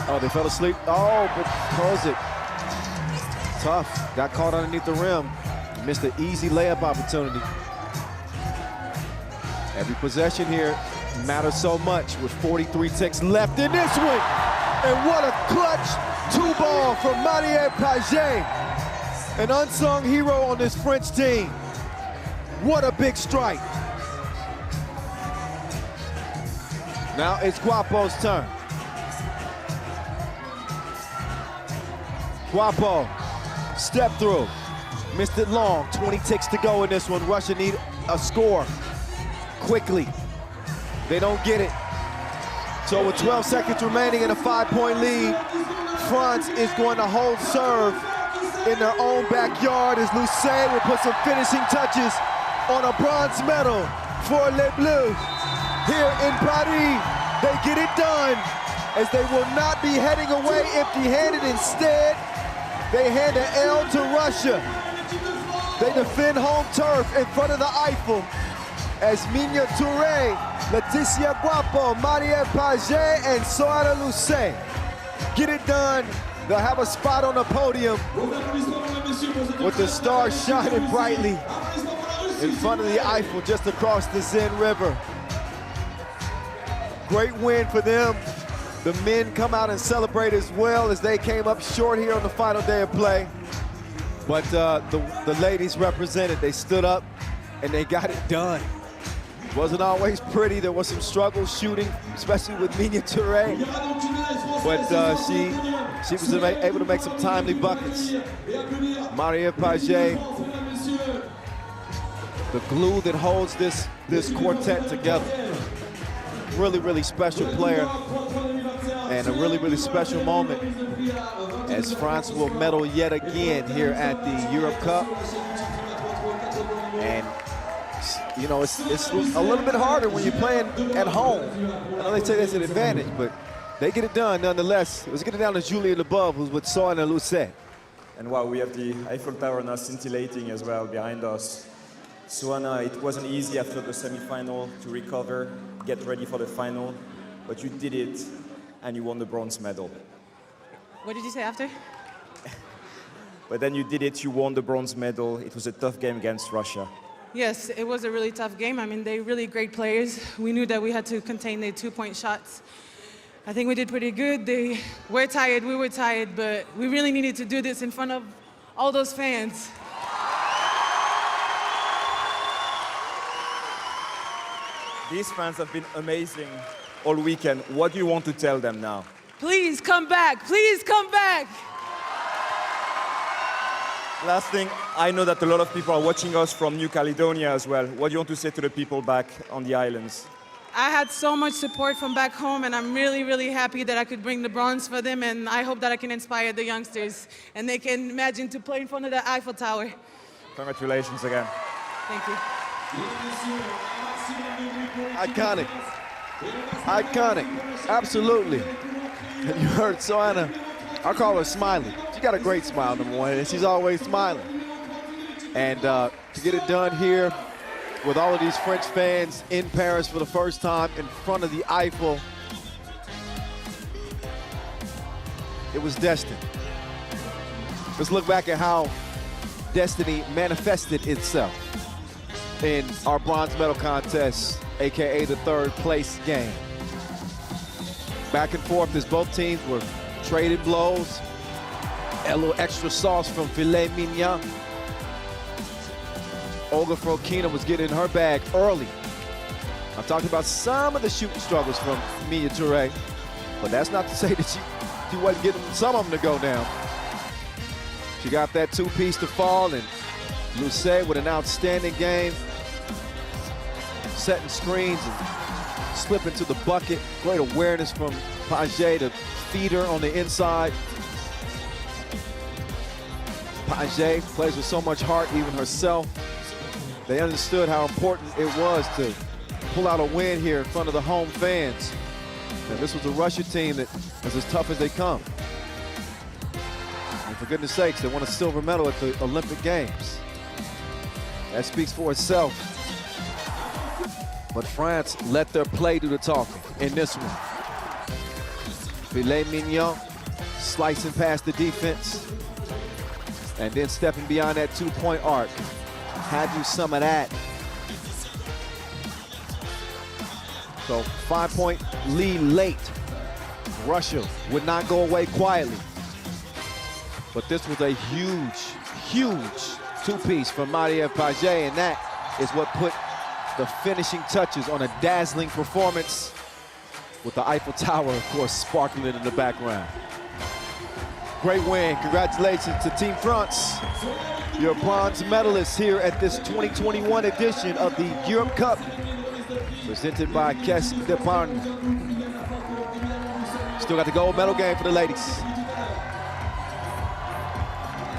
Oh, they fell asleep. Oh, but Kozik, tough. Got caught underneath the rim. Missed an easy layup opportunity. Every possession here matters so much with 43 ticks left in this one. And what a clutch two-ball from Marie Pagé, an unsung hero on this French team. What a big strike. Now it's Guapo's turn. Guapo, step through. Missed it long, 20 ticks to go in this one. Russia need a score quickly. They don't get it. So with 12 seconds remaining and a 5-point lead, France is going to hold serve in their own backyard as Lucet will put some finishing touches on a bronze medal for Les Bleus. Here in Paris, they get it done as they will not be heading away empty-handed. Instead, they hand an L to Russia. They defend home turf in front of the Eiffel as Minya Touré, Laetitia Guapo, Marie Pagé, and Soana Lucet get it done. They'll have a spot on the podium with the stars shining brightly in front of the Eiffel just across the Seine River. Great win for them. The men come out and celebrate as well as they came up short here on the final day of play. But the ladies represented. They stood up and they got it done. Wasn't always pretty. There was some struggle shooting, especially with Minya Touré. But she was able to make some timely buckets. Marie Pagé, the glue that holds this quartet together. Really, really special player. And a really, really special moment as France will medal yet again here at the Europe Cup. And you know, it's a little bit harder when you're playing at home. I know they say that's an advantage, but they get it done nonetheless. Let's get it down to Julie Leboeuf, who's with Soana Lucet. And wow, we have the Eiffel Tower now scintillating as well behind us. Soana, it wasn't easy after the semi-final to recover, get ready for the final, but you did it, and you won the bronze medal. What did you say after? But then you did it, you won the bronze medal. It was a tough game against Russia. Yes, it was a really tough game. I mean, they're really great players. We knew that we had to contain their two-point shots. I think we did pretty good. They were tired, we were tired, but we really needed to do this in front of all those fans. These fans have been amazing all weekend. What do you want to tell them now? Please come back, please come back. Last thing, I know that a lot of people are watching us from New Caledonia as well. What do you want to say to the people back on the islands? I had so much support from back home, and I'm really, really happy that I could bring the bronze for them, and I hope that I can inspire the youngsters, and they can imagine to play in front of the Eiffel Tower. Congratulations again. Thank you. Iconic. Iconic. Absolutely. You heard Soana. I call her Smiley. She got a great smile, number one, and she's always smiling. And to get it done here with all of these French fans in Paris for the first time in front of the Eiffel, it was destined. Let's look back at how destiny manifested itself in our bronze medal contest, AKA the third place game. back and forth as both teams were trading blows. A little extra sauce from filet mignon. Olga Frokina was getting her bag early. I talked about some of the shooting struggles from Mia Touré, but that's not to say that she wasn't getting some of them to go down. She got that two-piece to fall, and Luce with an outstanding game, setting screens and slipping to the bucket. Great awareness from Paget to feed her on the inside. Paget plays with so much heart, even herself. They understood how important it was to pull out a win here in front of the home fans. And this was a Russia team that was as tough as they come. And for goodness sakes, they won a silver medal at the Olympic Games. That speaks for itself. But France let their play do the talking in this one. Filet mignon, slicing past the defense, and then stepping beyond that two-point arc. Had you some of that. So 5-point lead late. Russia would not go away quietly. But this was a huge, huge two-piece from Maria Paget, and that is what put the finishing touches on a dazzling performance, with the Eiffel Tower, of course, sparkling in the background. Great win. Congratulations to Team France, your bronze medalists here at this 2021 edition of the Europe Cup, presented by Caisse d'Epargne. Still got the gold medal game for the ladies.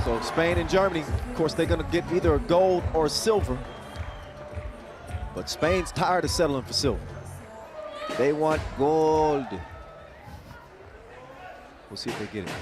So Spain and Germany, of course, they're gonna get either a gold or a silver. But Spain's tired of settling for silver. They want gold. We'll see if they get it.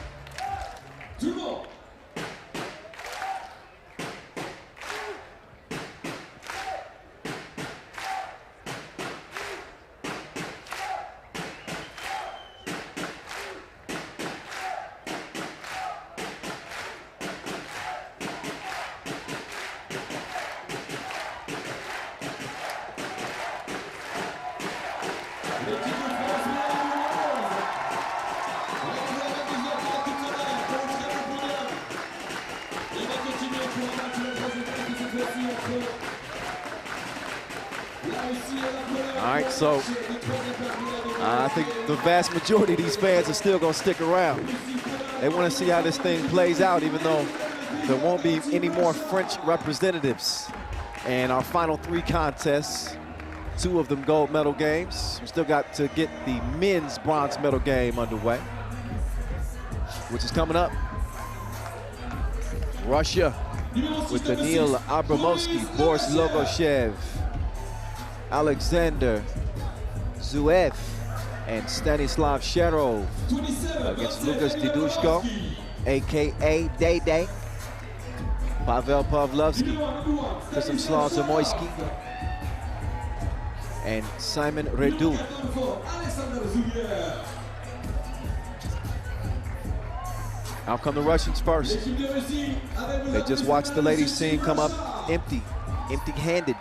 All right, so I think the vast majority of these fans are still gonna stick around. They wanna see how this thing plays out, even though there won't be any more French representatives. And our final three contests, 2 of them gold medal games. We still got to get the men's bronze medal game underway, which is coming up. Russia with Daniil Abramovsky, Boris Logoshev, Alexander Zuev, and Stanislav Sherov against Lukas Didushko, a.k.a. Day-Day, Pavel Pavlovsky, Krzysztof Zamoyski, and Simon Redou. Out come the Russians first. They just watched the ladies team come up empty-handed.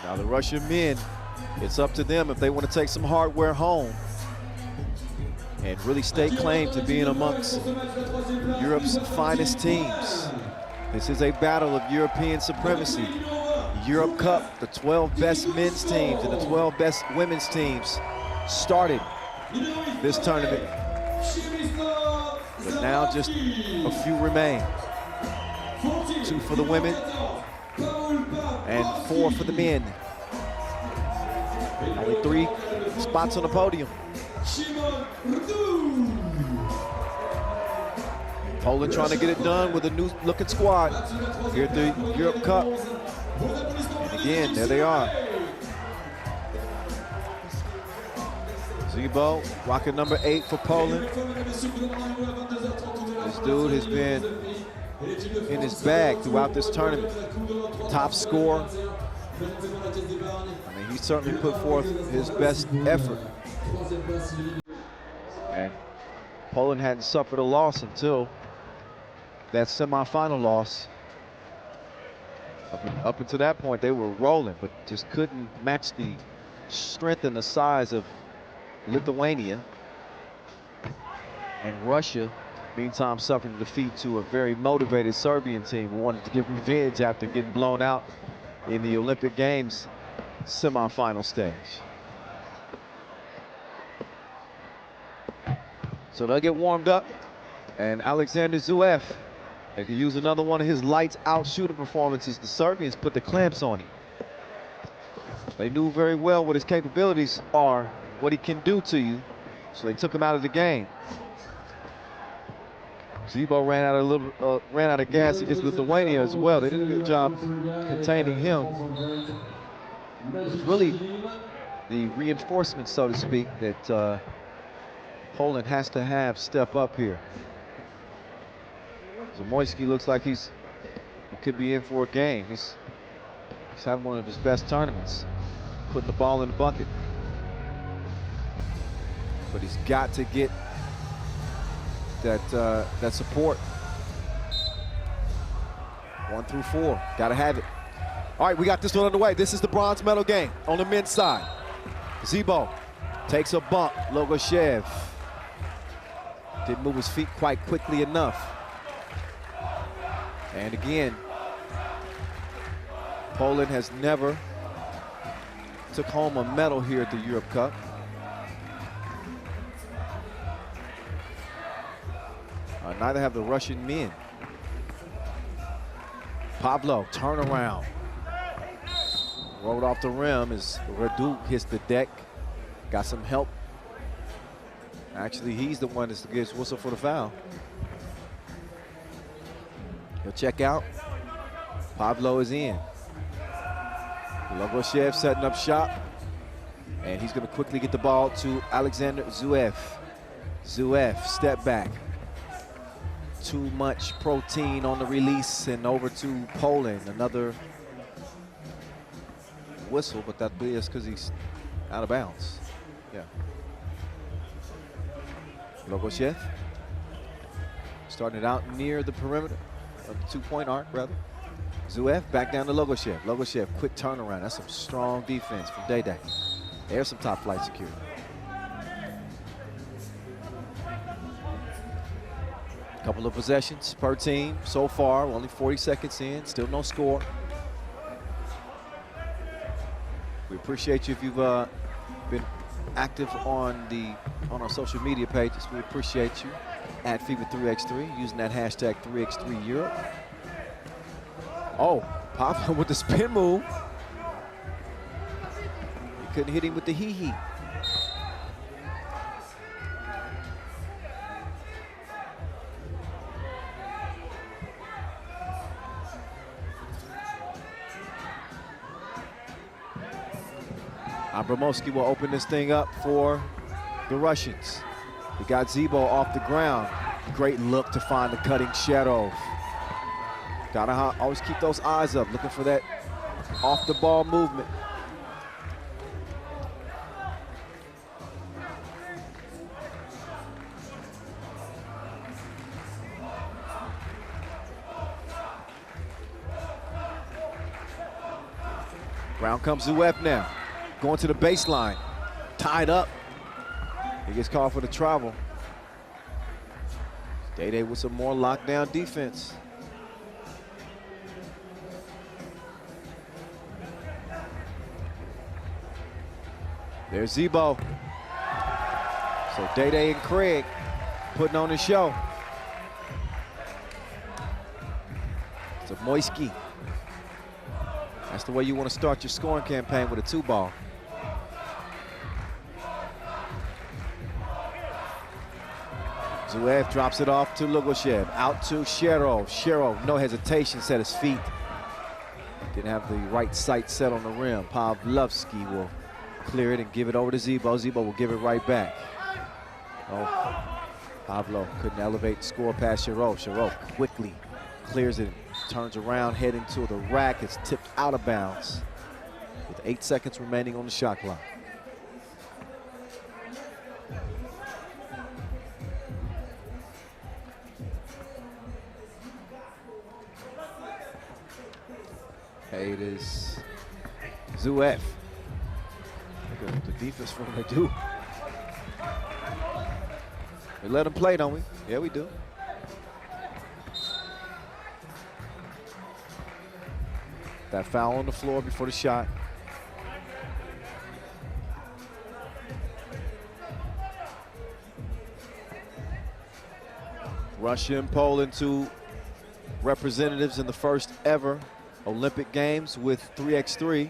Now the Russian men, it's up to them if they want to take some hardware home and really stake claim to being amongst Europe's finest teams. This is a battle of European supremacy. Europe Cup, the 12 best men's teams and the 12 best women's teams started this tournament. But now just a few remain. 2 for the women and 4 for the men. Only 3 spots on the podium. Poland trying to get it done with a new looking squad here at the Europe Cup. And again, there they are. Zebo, rocking number 8 for Poland. This dude has been in his bag throughout this tournament. Top scorer. I mean, he certainly put forth his best effort. And Poland hadn't suffered a loss until that semifinal loss. Up until that point, they were rolling, but just couldn't match the strength and the size of Lithuania. And Russia, meantime, suffering defeat to a very motivated Serbian team who wanted to get revenge after getting blown out in the Olympic Games semifinal stage. So they'll get warmed up, and Alexander Zuev, they can use another one of his lights out shooting performances. The Serbians put the clamps on him. They knew very well what his capabilities are, what he can do to you, so they took him out of the game. Zebo ran out of gas against Lithuania as well. They did a good job containing him. It's really the reinforcement, so to speak, that Poland has to have step up here. Zamoyski looks like he could be in for a game. He's having one of his best tournaments, putting the ball in the bucket. But he's got to get that support. 1 through 4, gotta have it. All right, we got this one underway. This is the bronze medal game on the men's side. Zebo takes a bump. Logoshev didn't move his feet quite quickly enough. And again, Poland has never took home a medal here at the Europe Cup. Neither have the Russian men. Pablo, turnaround. Rolled off the rim as Raduk hits the deck. Got some help. Actually, he's the one that gets whistle for the foul. He'll check out. Pablo is in. Logoshev setting up shop. And he's going to quickly get the ball to Alexander Zuev. Zuev, step back. Too much protein on the release, and over to Poland. Another whistle, but that is because he's out of bounds. Yeah. Logoshev starting it out near the perimeter of the two-point arc, rather. Zuev back down to Logoshev. Logoshev, quick turnaround. That's some strong defense from Day-Day. There's some top flight security. Couple of possessions per team so far, only 40 seconds in, still no score. We appreciate you if you've been active on our social media pages. We appreciate you at FIBA 3x3 using that hashtag 3x3 Europe. Oh, Pablo with the spin move. He couldn't hit him with the hee-hee. Abramowski will open this thing up for the Russians. We got Zebo off the ground. Great look to find the cutting shadow. Gotta always keep those eyes up, looking for that off the ball movement. Ground comes Zuev now. Going to the baseline, tied up. He gets called for the travel. Day-Day with some more lockdown defense. There's Zebo. So Day-Day and Craig putting on the show. Zamoyski. That's the way you want to start your scoring campaign, with a 2-ball. Zuev drops it off to Logoshev. Out to Shero. Shero, no hesitation, set his feet. Didn't have the right sight set on the rim. Pavlovsky will clear it and give it over to Zebo. Zebo will give it right back. Oh, Pablo couldn't elevate the score past Shero. Shero quickly clears it, turns around, heading to the rack. It's tipped out of bounds with 8 seconds remaining on the shot clock. Hey, it is Zuev. Look at the defense from what they do. We let him play, don't we? Yeah, we do. That foul on the floor before the shot. Russia and Poland, two representatives in the first ever Olympic Games with 3x3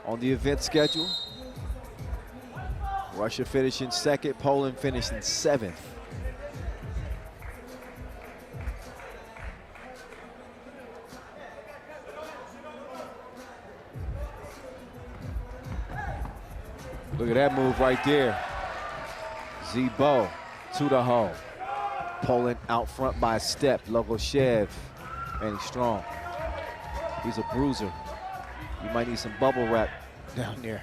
on the event schedule. Russia finished in second, Poland finished in seventh. Look at that move right there. Zebo to the hole. Poland out front by a step. Logoshev, man, he's strong. He's a bruiser. You might need some bubble wrap down there.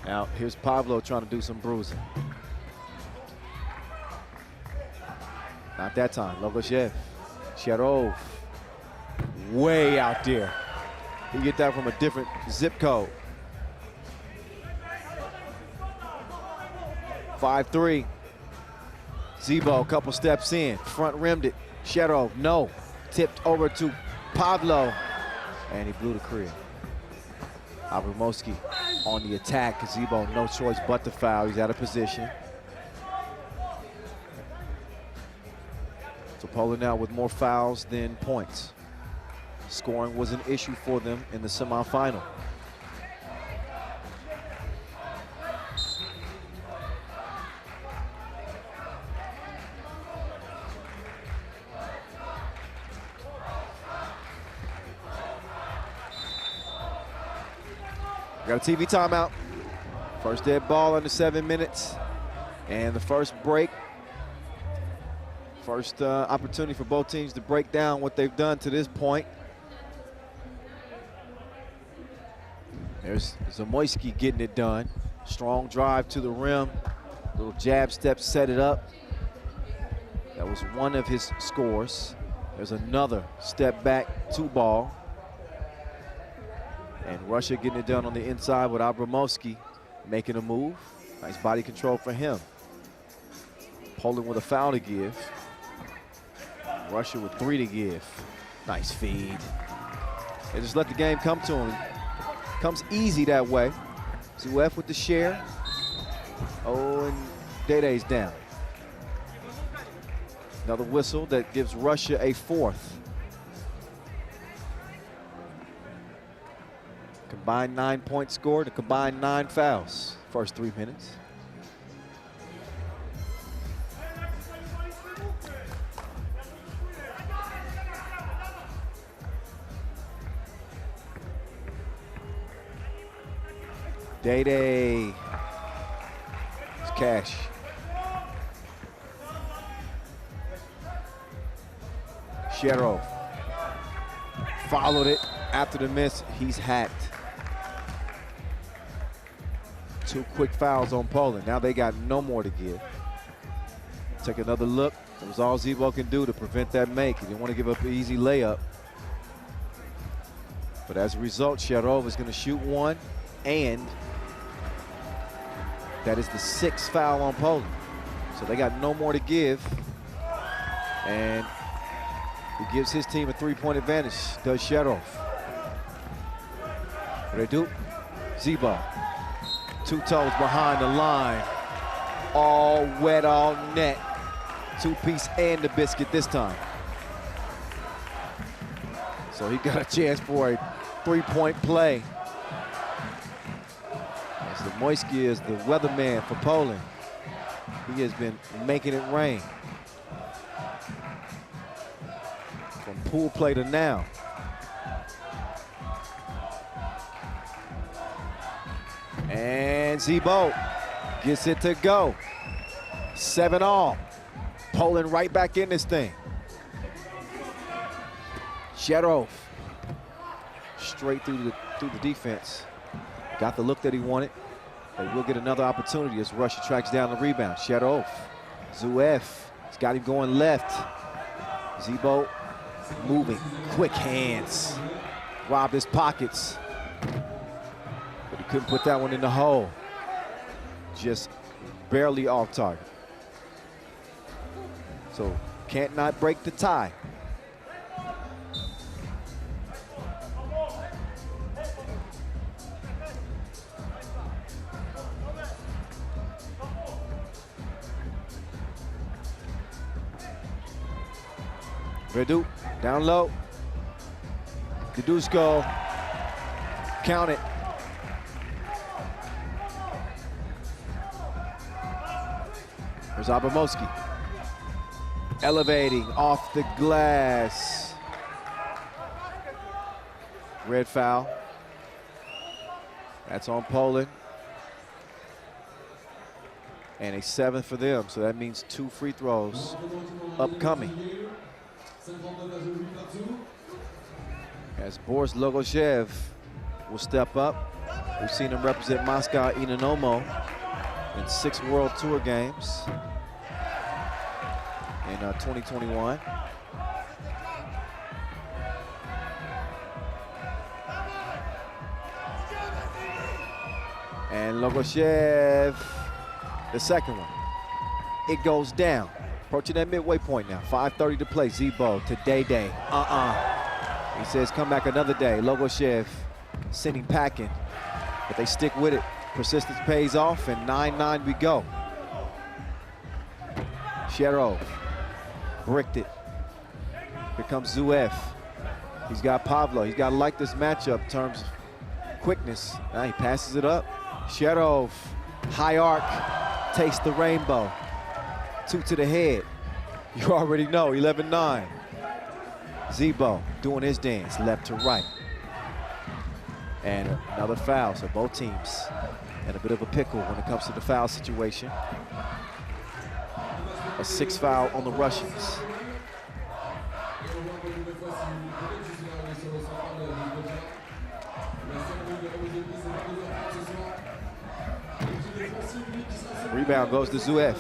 Now, here's Pavlo trying to do some bruising. Not that time. Logoshev. Sherov. Way out there. He get that from a different zip code. 5-3. Zebo, a couple steps in. Front rimmed it. Sherov, no. Tipped over to Pavlo. And he blew the crib. Abramowski on the attack. Zebo, no choice but to foul. He's out of position. So Poland now with more fouls than points. Scoring was an issue for them in the semifinal. Got a TV timeout. First dead ball under 7 minutes. And the first break. First opportunity for both teams to break down what they've done to this point. There's Zamoyski getting it done. Strong drive to the rim. Little jab step, set it up. That was one of his scores. There's another step back, 2 ball. And Russia getting it done on the inside with Abramowski making a move. Nice body control for him. Poland with a foul to give. Russia with 3 to give. Nice feed. They just let the game come to him. Comes easy that way. Zuev with the share. Oh, and Dede's down. Another whistle that gives Russia a 4th. Combined 9 points scored, a combined 9 fouls. First 3 minutes. Dede. It's Cash. Sherov. Followed it after the miss. He's hacked. 2 quick fouls on Poland. Now they got no more to give. Take another look. That was all Zebo can do to prevent that make. He didn't want to give up an easy layup. But as a result, Sherov is going to shoot 1, and that is the 6th foul on Poland. So they got no more to give. And he gives his team a 3-point advantage, does Sherov. What do they do? Zebo. 2 toes behind the line. All wet, all net. 2-piece and the biscuit this time. So he got a chance for a 3-point play. As Zamoyski is the weatherman for Poland. He has been making it rain. From pool play to now. And Zebo gets it to go. 7 all. Poland right back in this thing. Sherov straight through the defense. Got the look that he wanted. They will get another opportunity as Russia tracks down the rebound. Sherov, Zuev, he's got him going left. Zebo moving, quick hands. Robbed his pockets. But he couldn't put that one in the hole. Just barely off target. So can't not break the tie. Verdu, down low. Dudusko, count it. There's Abramowski. Elevating off the glass. Red foul. That's on Poland. And a 7 for them, so that means 2 free throws upcoming. As Boris Logoshev will step up. We've seen him represent Moscow Inanomo in 6 World Tour games in 2021. And Logoshev, the second one. It goes down. Approaching that midway point now. 5:30 to play. Zebo to Day. He says come back another day. Logoshev sending packing, but they stick with it. Persistence pays off, and 9-9 we go. Sherov bricked it. Here comes Zuev. He's got Pavlo. He's got to like this matchup in terms of quickness. Now he passes it up. Sherov, high arc, takes the rainbow. 2 to the head. You already know, 11-9. Zebo doing his dance, left to right. And another foul, so both teams in a bit of a pickle when it comes to the foul situation. A 6th foul on the Russians. Rebound goes to Zuev.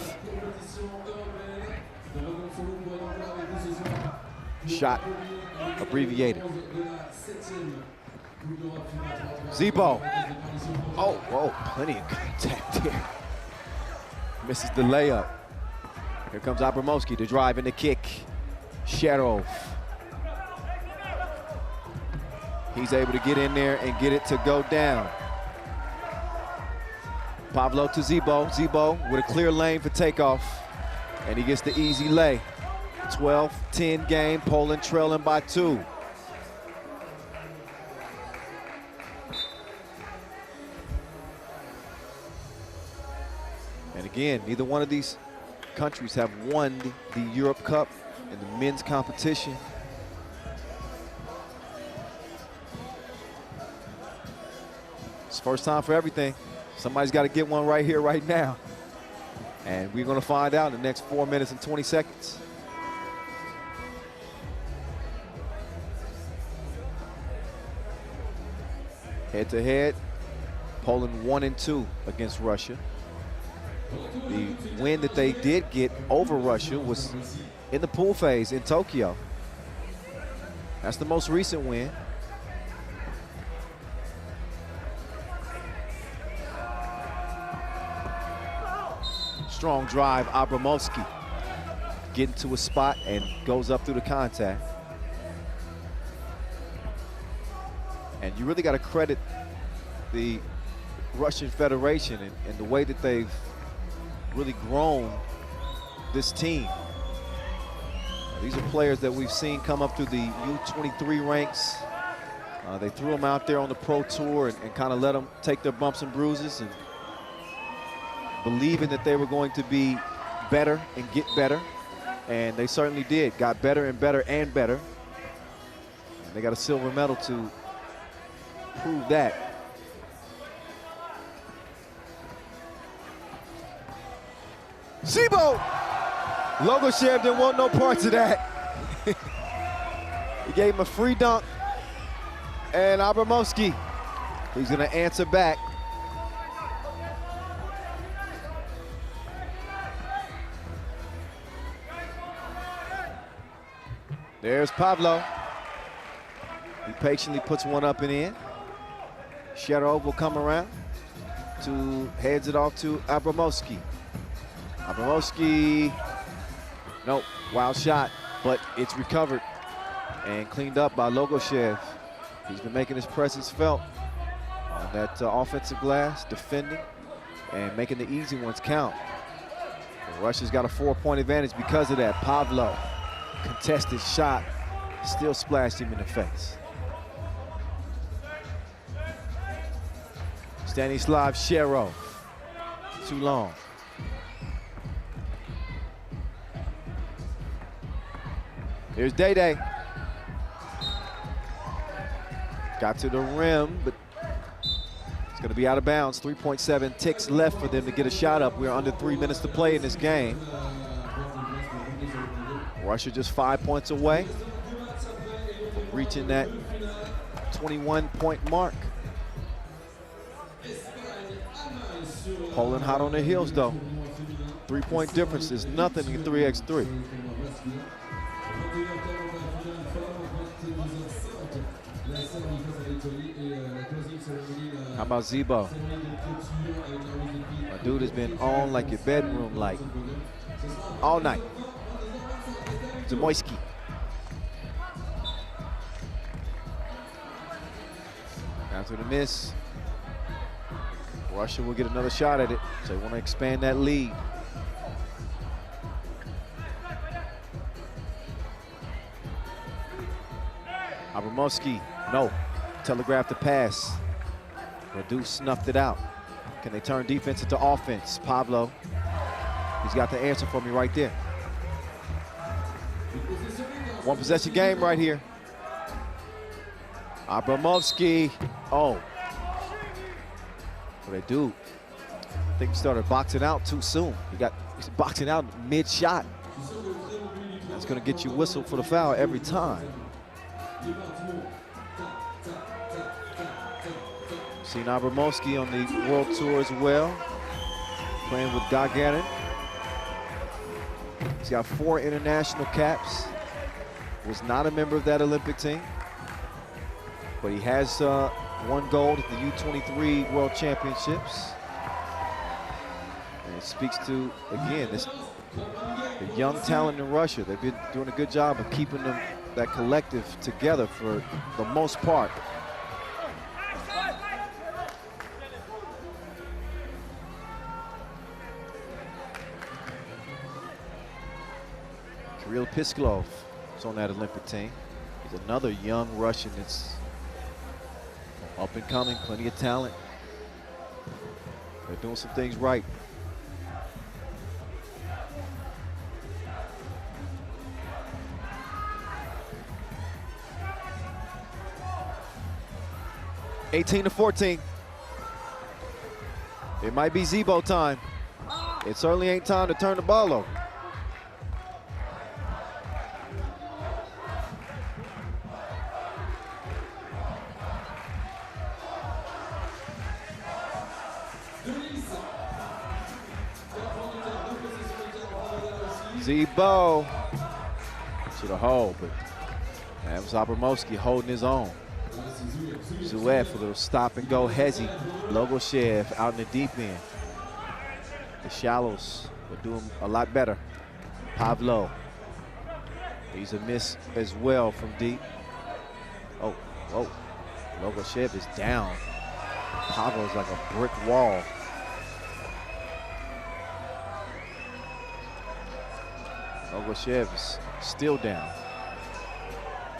Shot abbreviated. Zebo. Oh, whoa, plenty of contact here. Misses the layup. Here comes Abramowski to drive in the kick. Sherov. He's able to get in there and get it to go down. Pavlo to Zebo. Zebo with a clear lane for takeoff. And he gets the easy lay. 12-10 game, Poland trailing by 2. And again, neither one of these countries have won the Europe Cup in the men's competition. It's first time for everything. Somebody's got to get one right here, right now. And we're going to find out in the next 4 minutes and 20 seconds. Head to head, Poland 1-2 against Russia. The win that they did get over Russia was in the pool phase in Tokyo. That's the most recent win. Strong drive, Abramowski getting to a spot and goes up through the contact. And you really got to credit the Russian Federation and the way that they've really grown this team. These are players that we've seen come up through the U23 ranks. They threw them out there on the Pro Tour and kind of let them take their bumps and bruises, and believing that they were going to be better and get better. And they certainly did, got better and better and better. And they got a silver medal to prove that. Zebo! Logoshev didn't want no parts of that. He gave him a free dunk. And Abramowski, he's gonna answer back. There's Pavlo. He patiently puts one up and in. Sherov will come around. heads it off to Abramowski. Abramowski, nope, wild shot, but it's recovered and cleaned up by Logoshev. He's been making his presence felt on that offensive glass, defending and making the easy ones count. And Russia's got a 4-point advantage because of that. Pavlo, contested shot, still splashed him in the face. Stanislav Sherov, too long. Here's Day-Day. Got to the rim, but it's going to be out of bounds. 3.7 ticks left for them to get a shot up. We're under 3 minutes to play in this game. Russia just 5 points away from reaching that 21-point mark. Poland hot on their heels, though. 3-point difference is nothing in 3x3. How about Zebo? My dude has been on like your bedroom light all night. Zamoyski. After the miss, Russia will get another shot at it, so they want to expand that lead. Abramowski, no. Telegraphed the pass. Radu snuffed it out. Can they turn defense into offense? Pablo, he's got the answer for me right there. One possession game right here. Abramovsky, oh. What they do? I think he started boxing out too soon. He's boxing out mid-shot. That's gonna get you whistled for the foul every time. Seen Abramowski on the World Tour as well, playing with Gagarin. He's got 4 international caps. Was not a member of that Olympic team, but he has won gold at the U23 World Championships. And it speaks to, again, the young talent in Russia. They've been doing a good job of keeping that collective together for the most part. Kirill Pisklov is on that Olympic team. He's another young Russian that's up and coming, plenty of talent. They're doing some things right. (18-14). It might be Zebo time. It certainly ain't time to turn the ball over. Zebo to the hole, but that was Abramowski holding his own. Zuev for a little stop and go. Hezi, Logoshev out in the deep end. The shallows are doing a lot better. Pavlo, he's a miss as well from deep. Oh, whoa, Logoshev is down. Pavlo's like a brick wall. Logoshev is still down.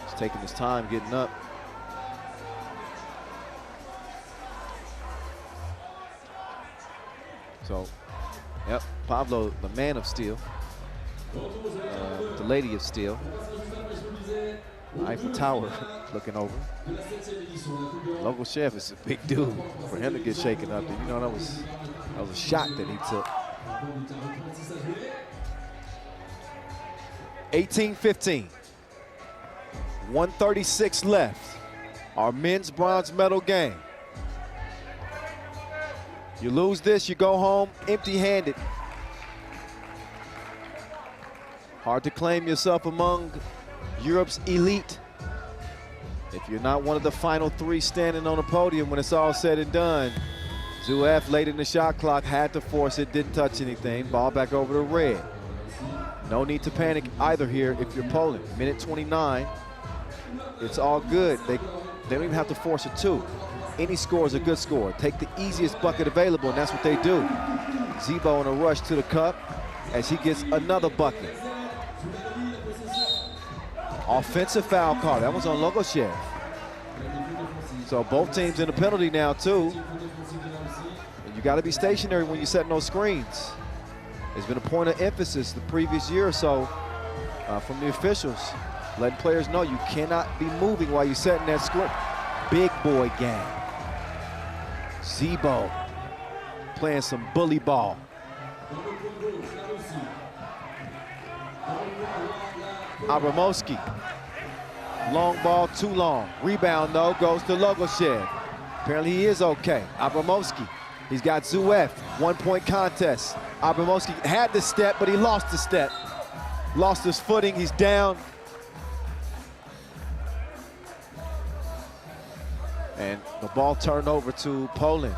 He's taking his time getting up. So, yep, Pablo, the man of steel, the lady of steel. Eiffel Tower looking over. Logoshev is a big dude for him to get shaken up. You know, that was a shot that he took. 18-15. 1:36 left. Our men's bronze medal game. You lose this, you go home empty-handed. Hard to claim yourself among Europe's elite if you're not one of the final 3 standing on the podium when it's all said and done. Zuev late in the shot clock, had to force it, didn't touch anything. Ball back over to Red. No need to panic either here if you're Poland. Minute 29, it's all good. They don't even have to force a two. Any score is a good score. Take the easiest bucket available, and that's what they do. Zebo in a rush to the cup as he gets another bucket. Offensive foul call, that was on Logoshev. So both teams in a penalty now too. And you gotta be stationary when you're setting those screens. It's been a point of emphasis the previous year or so from the officials, letting players know you cannot be moving while you're setting that screen. Big boy game. Zebo playing some bully ball. Abramowski, long ball, too long. Rebound though, goes to Logoshev. Apparently he is okay. Abramowski, he's got Zuev, 1 point contest. Abramowski had the step, but he lost the step. Lost his footing, he's down. And the ball turned over to Poland.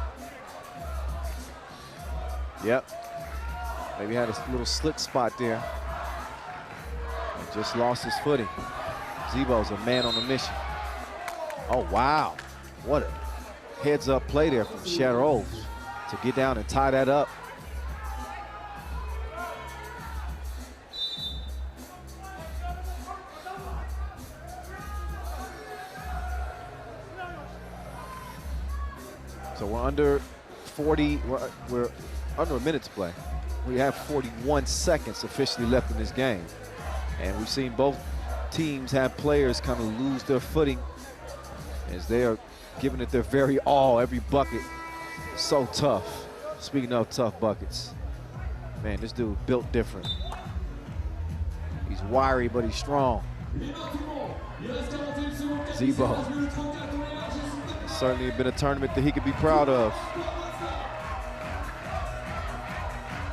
Yep, maybe had a little slick spot there. And just lost his footing. Zebo's a man on a mission. Oh, wow. What a heads-up play there from Sharov to get down and tie that up. So we're under 40, we're under a minute to play. We have 41 seconds officially left in this game. And we've seen both teams have players kind of lose their footing as they are giving it their very all. Every bucket so tough. Speaking of tough buckets, man, this dude built different. He's wiry, but he's strong. Zebo. Certainly been a tournament that he could be proud of.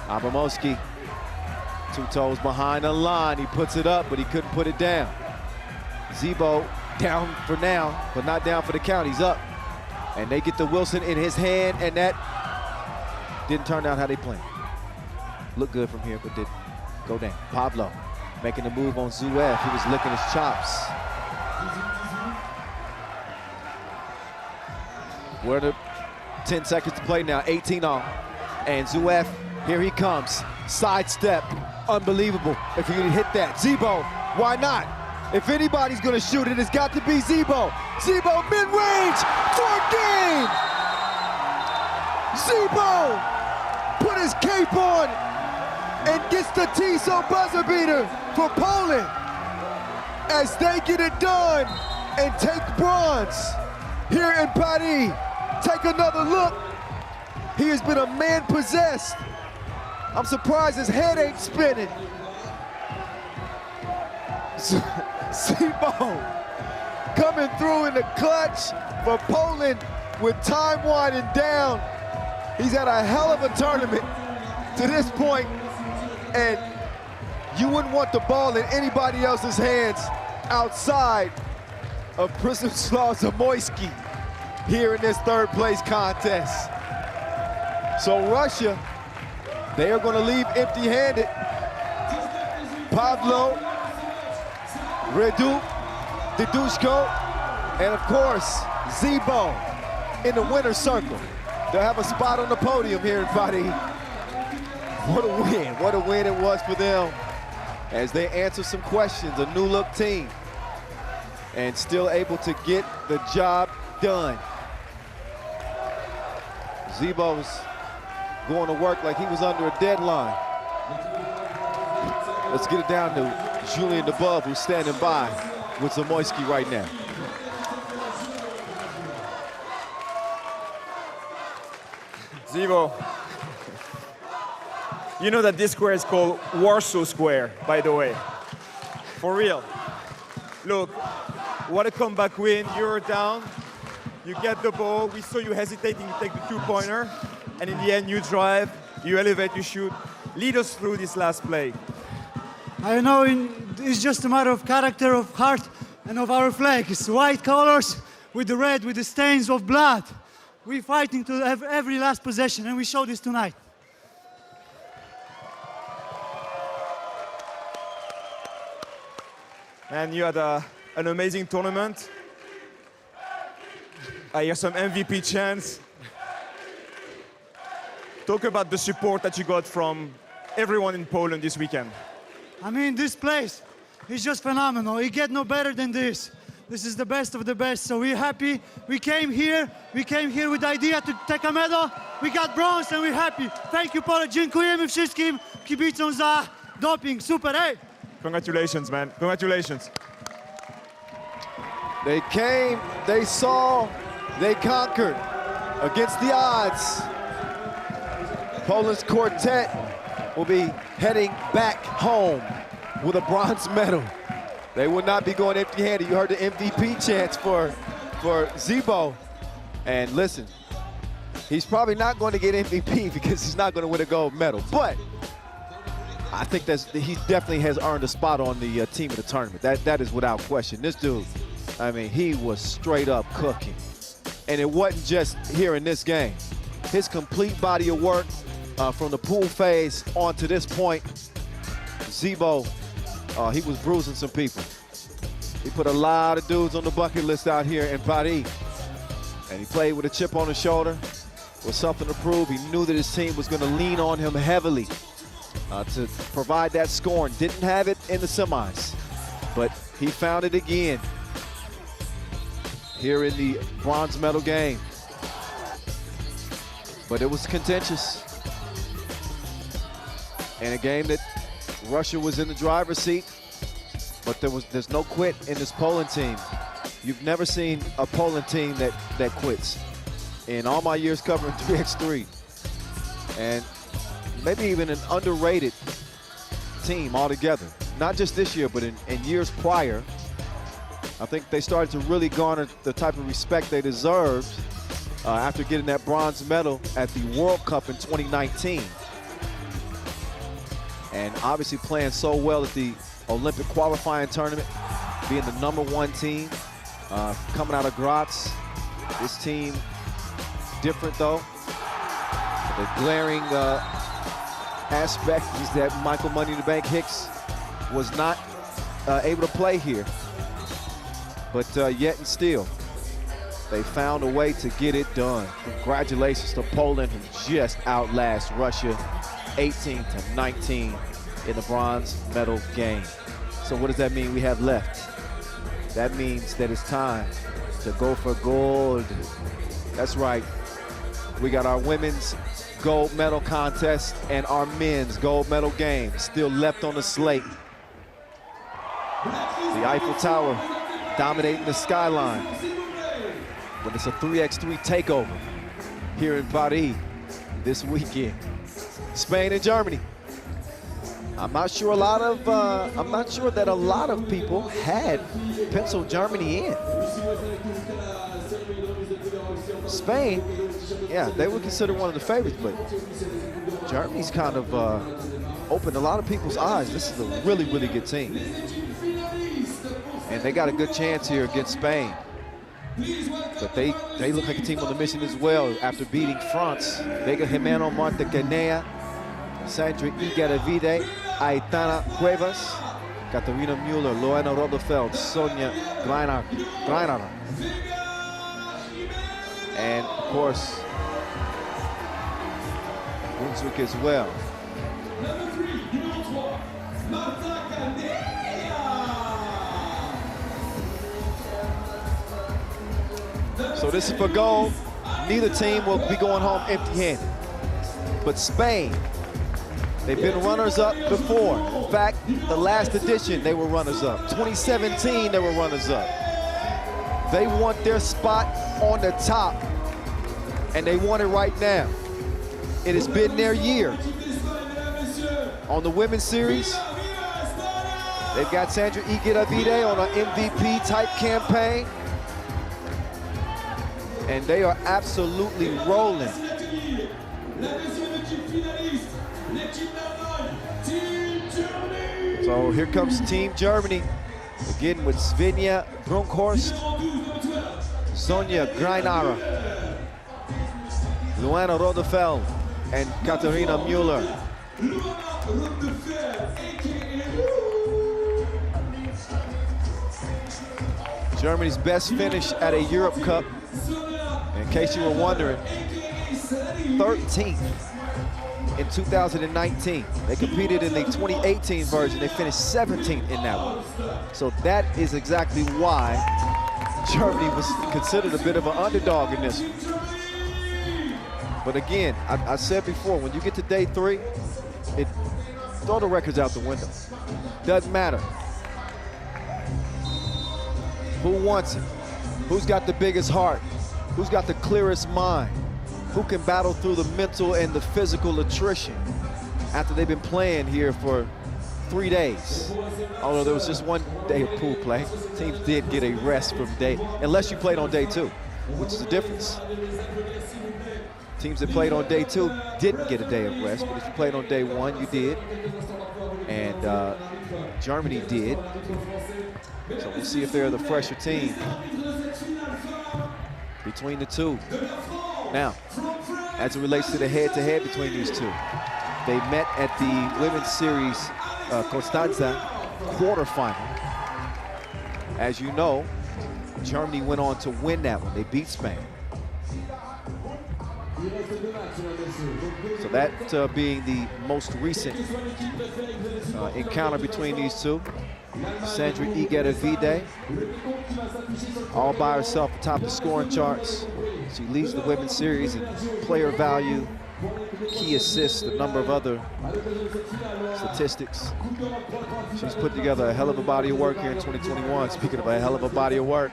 Abramowski, 2 toes behind the line. He puts it up, but he couldn't put it down. Zebo down for now, but not down for the count. He's up. And they get the Wilson in his hand, and that didn't turn out how they planned. Looked good from here, but didn't go down. Pablo making the move on Zuev. He was licking his chops. We're at 10 seconds to play now, 18 on. And Zuev, here he comes. Sidestep, unbelievable. If he can hit that. Zebo, why not? If anybody's gonna shoot it, it's got to be Zebo. Zebo, mid-range, for game! Zebo put his cape on and gets the TSO buzzer beater for Poland as they get it done and take bronze here in Paris. Take another look. He has been a man possessed. I'm surprised his head ain't spinning. Zebo coming through in the clutch for Poland with time winding down. He's had a hell of a tournament to this point, and you wouldn't want the ball in anybody else's hands outside of Przemysław Zamoyski here in this third place contest. So Russia, they are gonna leave empty-handed. Pavlo, Redu, Didushko, and of course, Zebo in the winner's circle. They'll have a spot on the podium here in Paris. What a win it was for them as they answer some questions, a new look team, and still able to get the job done. Zebo's going to work like he was under a deadline. Let's get it down to Julian Debove, who's standing by with Zamoyski right now. Zebo, you know that this square is called Warsaw Square, by the way. For real. Look, what a comeback win. You're down, you get the ball. We saw you hesitating to take the two-pointer, and in the end you drive, you elevate, you shoot. Lead us through this last play. I know it's just a matter of character, of heart, and of our flag. It's white colors with the red, with the stains of blood. we're fighting to have every last possession, and we show this tonight. And you had an amazing tournament. I hear some MVP chants. Talk about the support that you got from everyone in Poland this weekend. I mean, this place is just phenomenal. It gets no better than this. This is the best of the best, so we're happy. We came here with the idea to take a medal. We got bronze and we're happy. Thank you, Poland. Dziękujemy wszystkim kibicom za doping. Super, hey! Congratulations, man. Congratulations. They came, they saw, they conquered against the odds. Poland's quartet will be heading back home with a bronze medal. They will not be going empty-handed. You heard the MVP chants for Zebo. And listen, he's probably not going to get MVP because he's not going to win a gold medal. But I think he definitely has earned a spot on the team of the tournament. That is without question. This dude, I mean, he was straight up cooking. And it wasn't just here in this game. His complete body of work from the pool phase on to this point, Zebo, he was bruising some people. He put a lot of dudes on the bucket list out here in Paris. And he played with a chip on his shoulder, with something to prove. He knew that his team was going to lean on him heavily to provide that scoring. Didn't have it in the semis, but he found it again here in the bronze medal game. But it was contentious. And a game that Russia was in the driver's seat, but there's no quit in this Poland team. You've never seen a Poland team that quits. In all my years covering 3x3, and maybe even an underrated team altogether. Not just this year, but in years prior, I think they started to really garner the type of respect they deserved after getting that bronze medal at the World Cup in 2019. And obviously playing so well at the Olympic qualifying tournament, being the #1 team, coming out of Graz. This team, different though. The glaring aspect is that Michael Money in the Bank Hicks was not able to play here. But yet and still, they found a way to get it done. Congratulations to Poland, who just outlast Russia 18-19 in the bronze medal game. So what does that mean we have left? That means that it's time to go for gold. That's right. We got our women's gold medal contest and our men's gold medal game still left on the slate. The Eiffel Tower dominating the skyline. But it's a 3x3 takeover here in Paris this weekend. Spain and Germany. I'm not sure that a lot of people had penciled Germany in. Spain, yeah, they were considered one of the favorites, but Germany's kind of opened a lot of people's eyes. This is a really, really good team. And they got a good chance here against Spain. But they look like a team on the mission as well after beating France. Vega Jimeno, Marta Canea, Sandra Igaravide, Aitana Cuevas, Katarina Müller, Loena Rodefeld, Sonia Greinara. And of course, Brunswick as well. So this is for gold. Neither team will be going home empty-handed. But Spain, they've been runners-up before. In fact, the last edition, they were runners-up. 2017, they were runners-up. They want their spot on the top, and they want it right now. It has been their year. On the women's series, they've got Sandra Igaravide on an MVP-type campaign, and they are absolutely rolling. So here comes Team Germany, again with Svenja Brunkhorst, Sonja Greinara, Luana Rodefeld and Katharina Müller. Germany's best finish at a Europe Cup, in case you were wondering, 13th in 2019. They competed in the 2018 version. They finished 17th in that one. So that is exactly why Germany was considered a bit of an underdog in this one. But again, I said before, when you get to day 3, throw the records out the window. Doesn't matter. Who wants it? Who's got the biggest heart? Who's got the clearest mind? Who can battle through the mental and the physical attrition after they've been playing here for 3 days? Although there was just 1 day of pool play. Teams did get a rest from day, unless you played on day 2, which is the difference. Teams that played on day 2 didn't get a day of rest, but if you played on day 1, you did. And Germany did. So we'll see if they're the fresher team between the two. Now, as it relates to the head-to-head between these two, they met at the Women's Series Constanza quarterfinal. As you know, Germany went on to win that one. They beat Spain. So that being the most recent encounter between these two. Sandra Igedevide, all by herself atop the scoring charts. She leads the women's series in player value, key assists, a number of other statistics. She's put together a hell of a body of work here in 2021. Speaking of a hell of a body of work,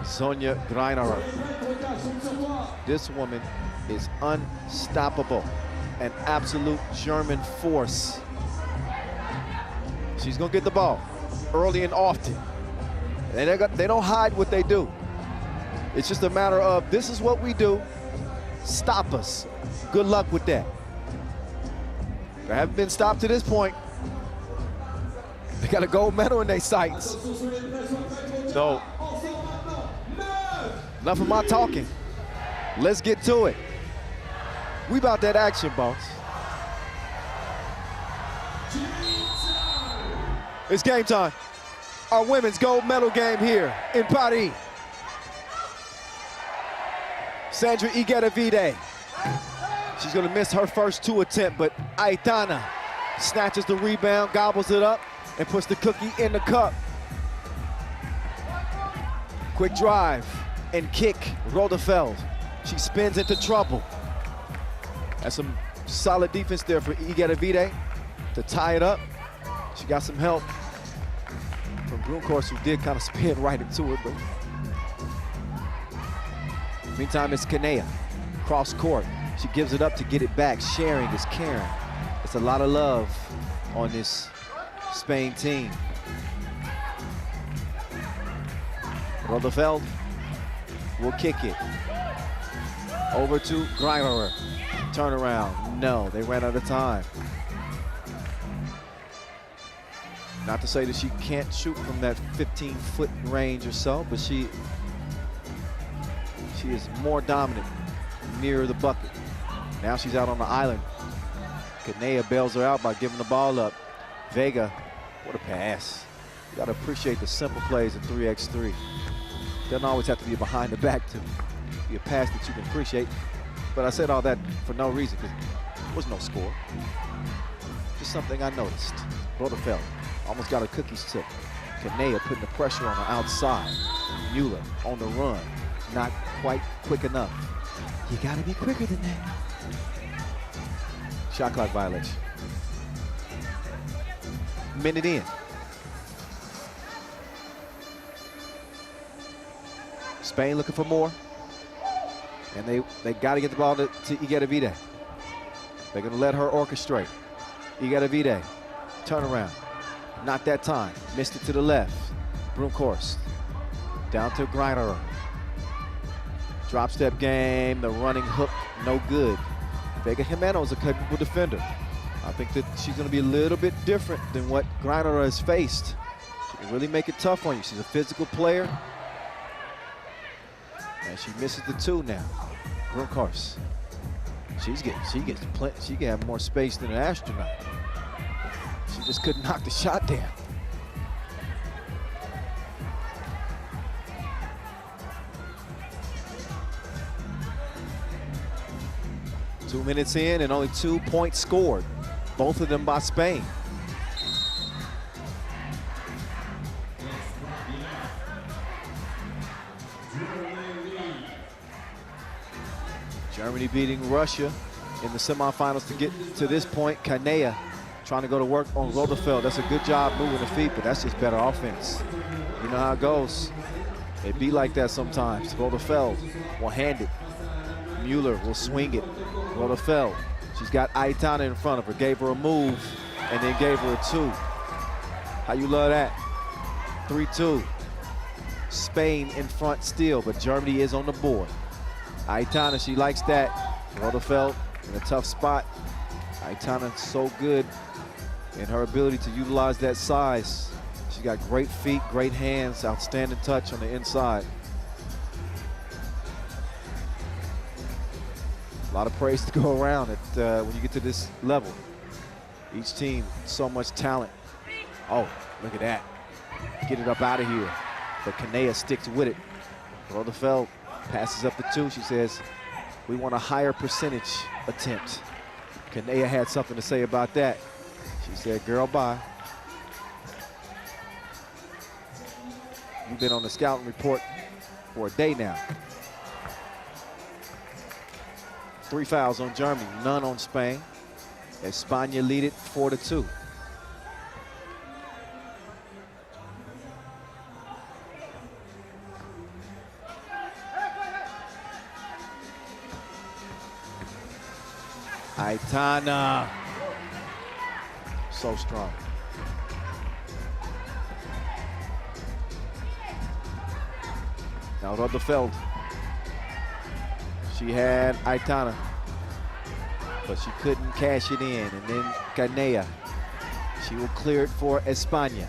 Sonja Greinerer. This woman is unstoppable, an absolute German force. She's gonna get the ball early and often. And they don't hide what they do. It's just a matter of, this is what we do, stop us. Good luck with that. They haven't been stopped to this point. They got a gold medal in their sights. So, enough of my talking. Let's get to it. We about that action, boss. It's game time. Our women's gold medal game here in Paris. Sandra Igedevide. She's gonna miss her first 2 attempts, but Aitana snatches the rebound, gobbles it up, and puts the cookie in the cup. Quick drive and kick, Rodefeld. She spins into trouble. That's some solid defense there for Igedevide to tie it up. She got some help from Brunkhorst, who did kind of spin right into it, but meantime, it's Kanea, cross court. She gives it up to get it back. Sharing is caring. It's a lot of love on this Spain team. Rodefeld will kick it. Over to Greinerer. Turnaround, no, they ran out of time. Not to say that she can't shoot from that 15-foot range or so, but she is more dominant near the bucket. Now she's out on the island. Kanea bails her out by giving the ball up. Vega, what a pass. You gotta appreciate the simple plays in 3x3. Doesn't always have to be behind the back to be a pass that you can appreciate. But I said all that for no reason, because there was no score. Just something I noticed. Rodefeld almost got her cookies tip. Kanea putting the pressure on the outside. Müller on the run, not quite quick enough. You gotta be quicker than that. Shot clock violation. Minute in. Spain looking for more. And they got to get the ball to Igedevide. They're going to let her orchestrate. Igedevide, turnaround. Not that time. Missed it to the left. Brunkhorst. Down to Greinerer. Drop step game. The running hook, no good. Vega Jimeno is a capable defender. I think that she's going to be a little bit different than what Greinerer has faced. She can really make it tough on you. She's a physical player. And she misses the 2 now. Brunkhorst. She can have more space than an astronaut. She just couldn't knock the shot down. Two minutes in and only 2 points scored, both of them by Spain. Germany beating Russia in the semifinals to get to this point. Kanea trying to go to work on Rodefeld. That's a good job moving the feet, but that's just better offense. You know how it goes. It be like that sometimes. Rodefeld will hand it. Mueller will swing it. Rodefeld, she's got Aitana in front of her. Gave her a move and then gave her a 2. How you love that? 3-2. Spain in front still, but Germany is on the board. Aitana, she likes that. Rodefeld in a tough spot. Aitana so good in her ability to utilize that size. She got great feet, great hands, outstanding touch on the inside. A lot of praise to go around when you get to this level. Each team, so much talent. Oh, look at that. Get it up out of here. But Kanea sticks with it. Rodefeld passes up the 2. She says, we want a higher percentage attempt. Kanea had something to say about that. She said, girl, bye. You've been on the scouting report for a day now. 3 fouls on Germany, none on Spain. España lead it 4-2. Aitana, so strong. Now Rodefeld. She had Aitana, but she couldn't cash it in. And then Kanea, she will clear it for España.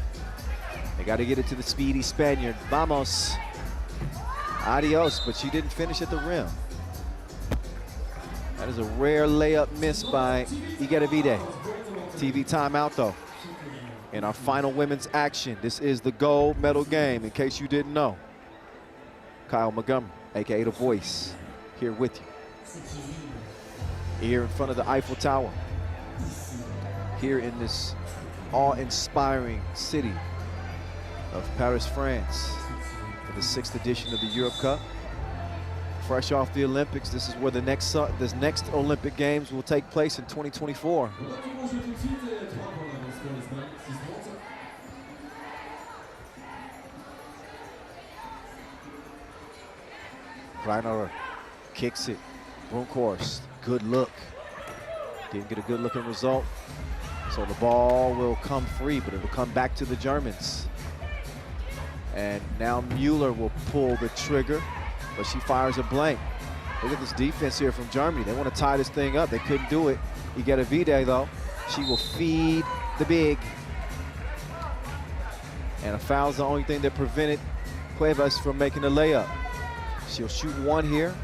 They got to get it to the speedy Spaniard. Vamos. Adios, but she didn't finish at the rim. That is a rare layup miss by Igedevide. TV timeout though. In our final women's action, this is the gold medal game, in case you didn't know. Kyle Montgomery, AKA The Voice, here with you. Here in front of the Eiffel Tower. Here in this awe-inspiring city of Paris, France, for the 6th edition of the Europe Cup. Fresh off the Olympics, this is where the next Olympic Games will take place in 2024. Reiner kicks it. Brunkhorst, good look. Didn't get a good looking result. So the ball will come free, but it will come back to the Germans. And now Mueller will pull the trigger, but she fires a blank. Look at this defense here from Germany. They want to tie this thing up. They couldn't do it. Igedevide though, she will feed the big. And a foul's the only thing that prevented Cuevas from making the layup. She'll shoot 1 here.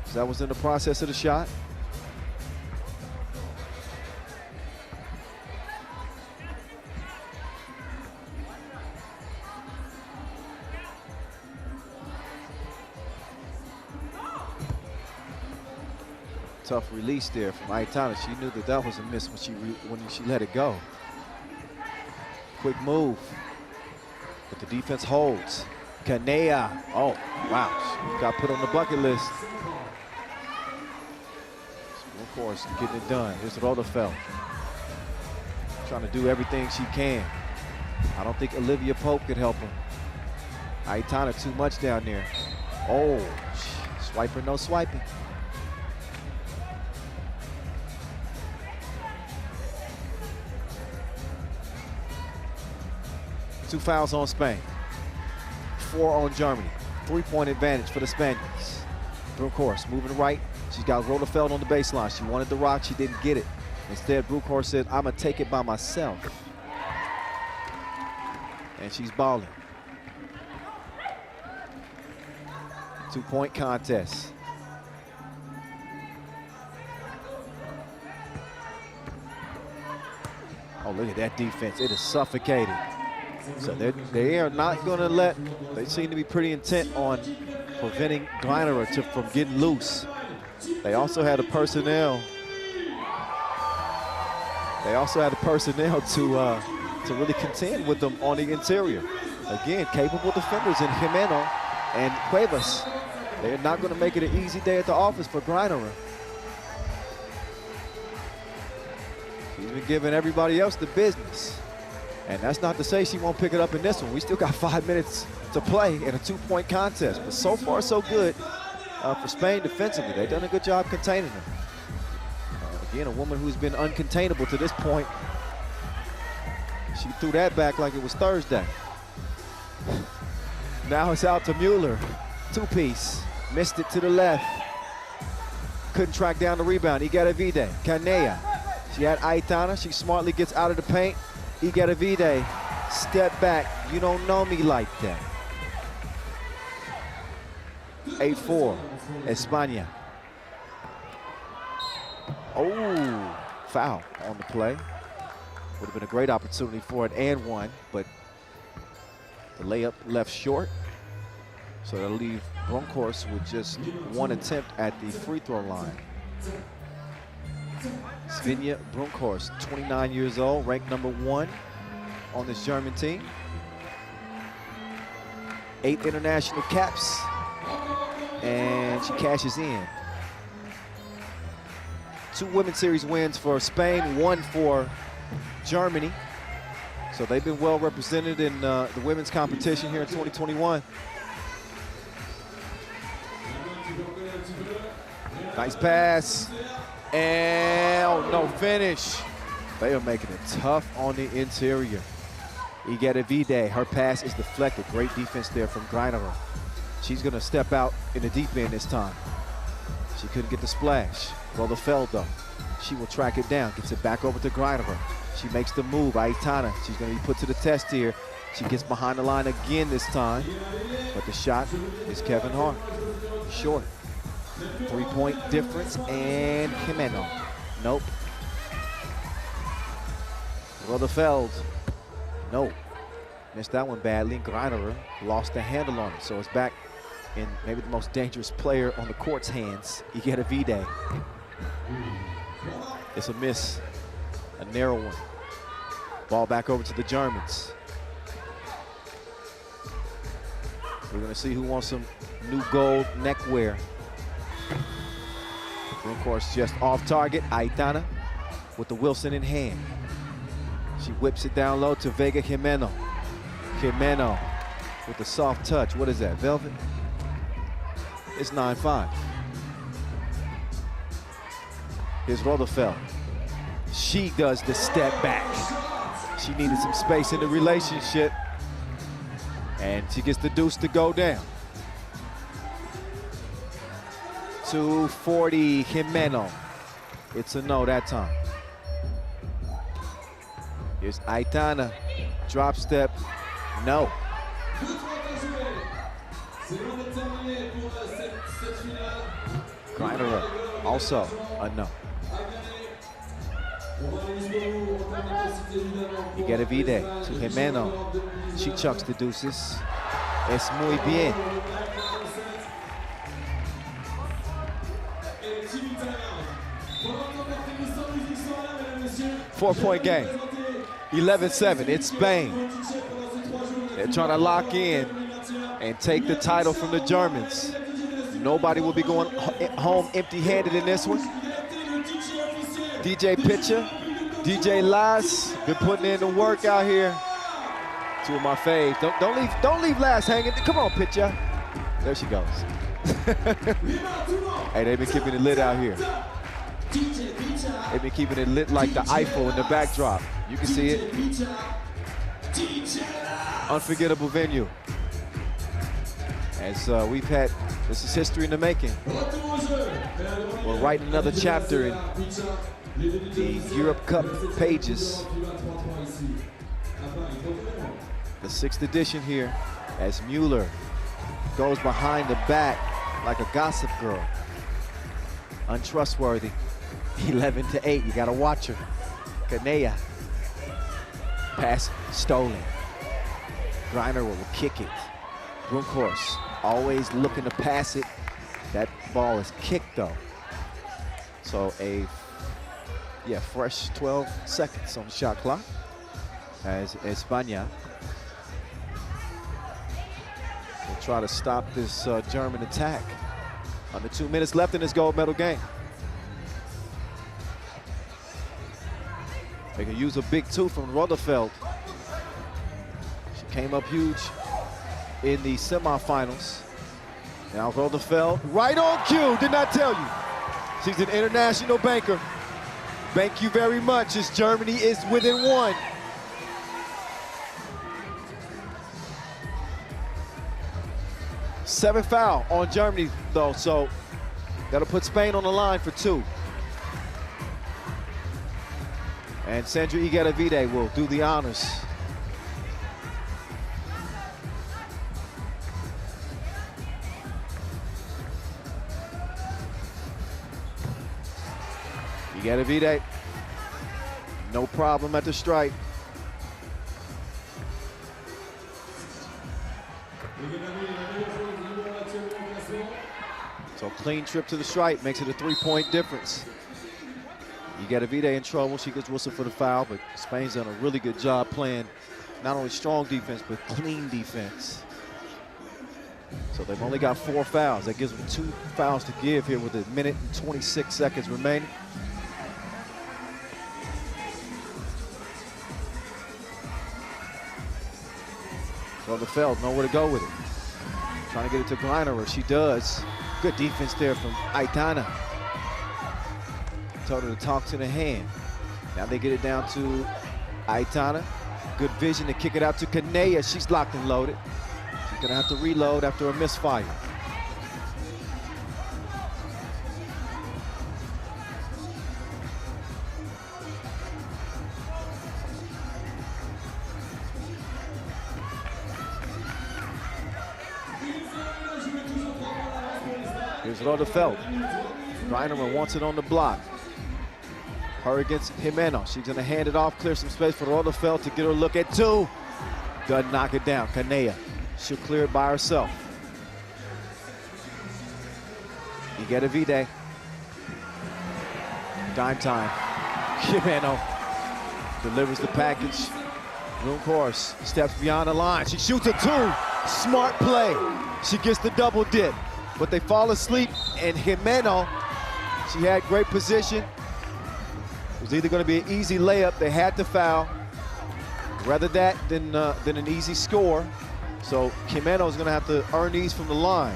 So that was in the process of the shot. Tough release there from Aitana. She knew that that was a miss when she let it go. Quick move, but the defense holds. Kanea, oh wow, she got put on the bucket list. Of course, getting it done. Here's Rodefeld, trying to do everything she can. I don't think Olivia Pope could help him. Aitana too much down there. Oh, swiper, no swiping. Two fouls on Spain. 4 on Germany. 3-point advantage for the Spaniards. Brunkhorst moving right. She's got Rodefeld on the baseline. She wanted the rock, she didn't get it. Instead, Brunkhorst said, I'm gonna take it by myself. And she's balling. 2-point contest. Oh, look at that defense. It is suffocating. So they are not going to let, they seem to be pretty intent on preventing Gleinerer from getting loose. They also had the personnel. They also had the personnel to really contend with them on the interior. Again, capable defenders in Jimeno and Cuevas. They're not going to make it an easy day at the office for Gleinerer. She's been giving everybody else the business. And that's not to say she won't pick it up in this one. We still got 5 minutes to play in a 2-point contest. But so far, so good for Spain defensively. They've done a good job containing her. Again, a woman who's been uncontainable to this point. She threw that back like it was Thursday. Now it's out to Mueller. Two-piece. Missed it to the left. Couldn't track down the rebound. Igaravide. Canea. She had Aitana. She smartly gets out of the paint. Igaravide. Step back. You don't know me like that. 8-4. España. Oh, foul on the play. Would have been a great opportunity for it and one, but the layup left short. So that'll leave Bronkhorst with just one attempt at the free throw line. Svenja Bronkhorst, 29 years old, ranked #1 on this German team. 8 international caps, and she cashes in. 2 Women's Series wins for Spain, 1 for Germany. So they've been well represented in the women's competition here in 2021. Nice pass, and oh no, finish. They are making it tough on the interior. Igaravide, her pass is deflected. Great defense there from Gleinerer. She's gonna step out in the deep end this time. She couldn't get the splash. Rotherfeld though, she will track it down, gets it back over to Gleinerer. She makes the move, Aitana. She's gonna be put to the test here. She gets behind the line again this time, but the shot is Kevin Hart. Short. 3-point difference, and Jimeno. Nope. Rotherfeld. Nope. Missed that one badly. Gleinerer lost the handle on it, so it's back in maybe the most dangerous player on the court's hands, Igaravide. It's a miss, a narrow one. Ball back over to the Germans. We're gonna see who wants some new gold neckwear. Of course, just off target, Aitana with the Wilson in hand. She whips it down low to Vega Jimeno. Jimeno with the soft touch. What is that, velvet? It's 9-5. Here's Rotherfeld. She does the step back. She needed some space in the relationship, and she gets the deuce to go down. 240, Jimeno. It's a no that time. Here's Aitana, drop step, no. Gleinerer, also a no. Igaravide to Jimeno. She chucks the deuces. Es muy bien. Four-point game, 11-7, it's Spain. They're trying to lock in and take the title from the Germans. Nobody will be going home empty-handed in this one. DJ Pitcher, DJ Las, been putting in the work out here. 2 of my faves. Don't leave Las hanging. Come on, Pitcher. There she goes. Hey, they've been keeping it lit out here. They've been keeping it lit like the Eiffel in the backdrop. You can see it. Unforgettable venue. As we've had, this is history in the making. We're writing another chapter in the Europe Cup pages. The 6th edition here as Mueller goes behind the back like a gossip girl. Untrustworthy. 11-8, you gotta watch her. Canea. Pass stolen. Greiner will kick it. Brunkhorst always looking to pass it. That ball is kicked though. So fresh 12 seconds on the shot clock as España will try to stop this German attack. Under 2 minutes left in this gold medal game. They can use a big two from Rotherfeld. She came up huge in the semifinals. Now Rotherfeld, right on cue, did not tell you. She's an international banker. Thank you very much as Germany is within one. Seven foul on Germany though, so that'll put Spain on the line for 2. And Sandra Igueravide will do the honors. Igueravide, no problem at the stripe. So clean trip to the stripe makes it a 3-point difference. Igueravide in trouble, she gets whistled for the foul, but Spain's done a really good job playing not only strong defense, but clean defense. So they've only got 4 fouls. That gives them 2 fouls to give here with 1 minute and 26 seconds remaining. Rotherfeld, nowhere to go with it. Trying to get it to Greiner, she does. Good defense there from Aitana. Told her to talk to the hand. Now they get it down to Aitana. Good vision to kick it out to Kanea. She's locked and loaded. She's gonna have to reload after a misfire. Here's Rotherfeld. Greiner wants it on the block. Her against Jimeno. She's gonna hand it off, clear some space for Rotherfeld to get her a look at 2. Doesn't knock it down. Kanea, she'll clear it by herself. Igueravide. Dime time. Jimeno delivers the package. Brunkhorst steps beyond the line. She shoots a 2. Smart play. She gets the double dip. But they fall asleep, and Jimeno, she had great position. It was either going to be an easy layup. They had to foul. Rather that than an easy score. So Jimeno is going to have to earn these from the line.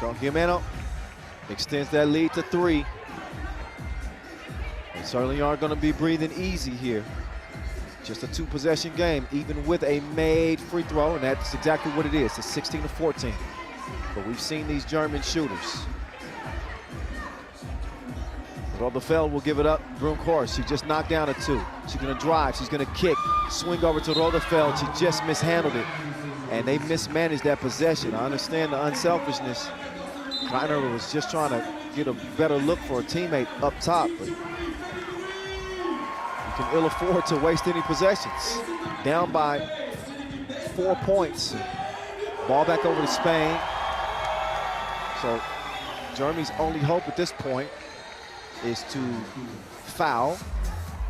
So Jimeno extends that lead to 3. They certainly aren't going to be breathing easy here. Just a 2-possession game, even with a made free throw, and that's exactly what it is. It's 16-14. But we've seen these German shooters. Rotherfeld will give it up. Brunkhorst, she just knocked down a 2. She's going to drive, she's going to kick, swing over to Rotherfeld. She just mishandled it, and they mismanaged that possession. I understand the unselfishness. Greiner was just trying to get a better look for a teammate up top, but you can ill afford to waste any possessions. Down by 4 points. Ball back over to Spain. So Germany's only hope at this point is to foul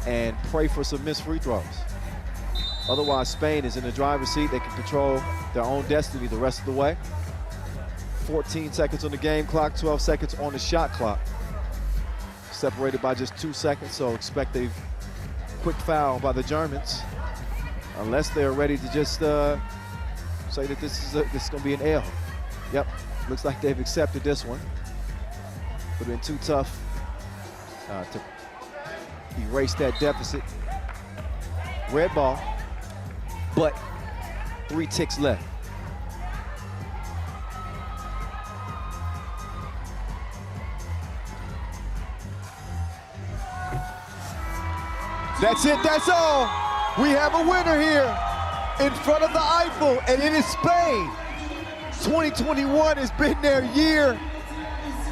and pray for some missed free throws. Otherwise, Spain is in the driver's seat. They can control their own destiny the rest of the way. 14 seconds on the game clock, 12 seconds on the shot clock. Separated by just 2 seconds, so expect a quick foul by the Germans, unless they're ready to just say that this is going to be an L. Yep, looks like they've accepted this one. Would have been too tough to erase that deficit. Red ball, but 3 ticks left. That's it, that's all. We have a winner here. in front of the Eiffel, and it is Spain. 2021 has been their year,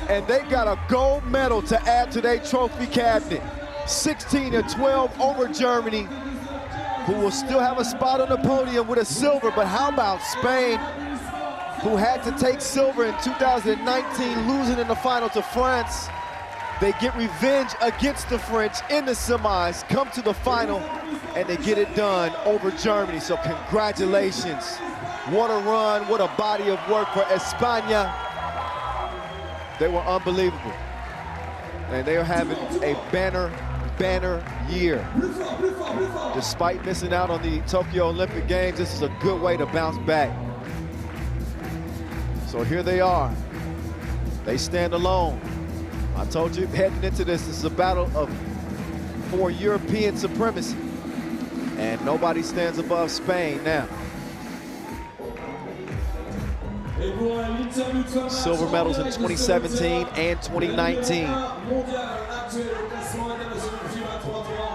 and they got a gold medal to add to their trophy cabinet. 16-12 over Germany, who will still have a spot on the podium with a silver. But how about Spain, who had to take silver in 2019, losing in the final to France? They get revenge against the French in the semis, come to the final, and they get it done over Germany. So congratulations. What a run, what a body of work for España. They were unbelievable. And they are having a banner year. Despite missing out on the Tokyo Olympic Games, this is a good way to bounce back. So here they are. They stand alone. I told you heading into this is a battle for European supremacy. And nobody stands above Spain now. Silver medals in 2017 and 2019.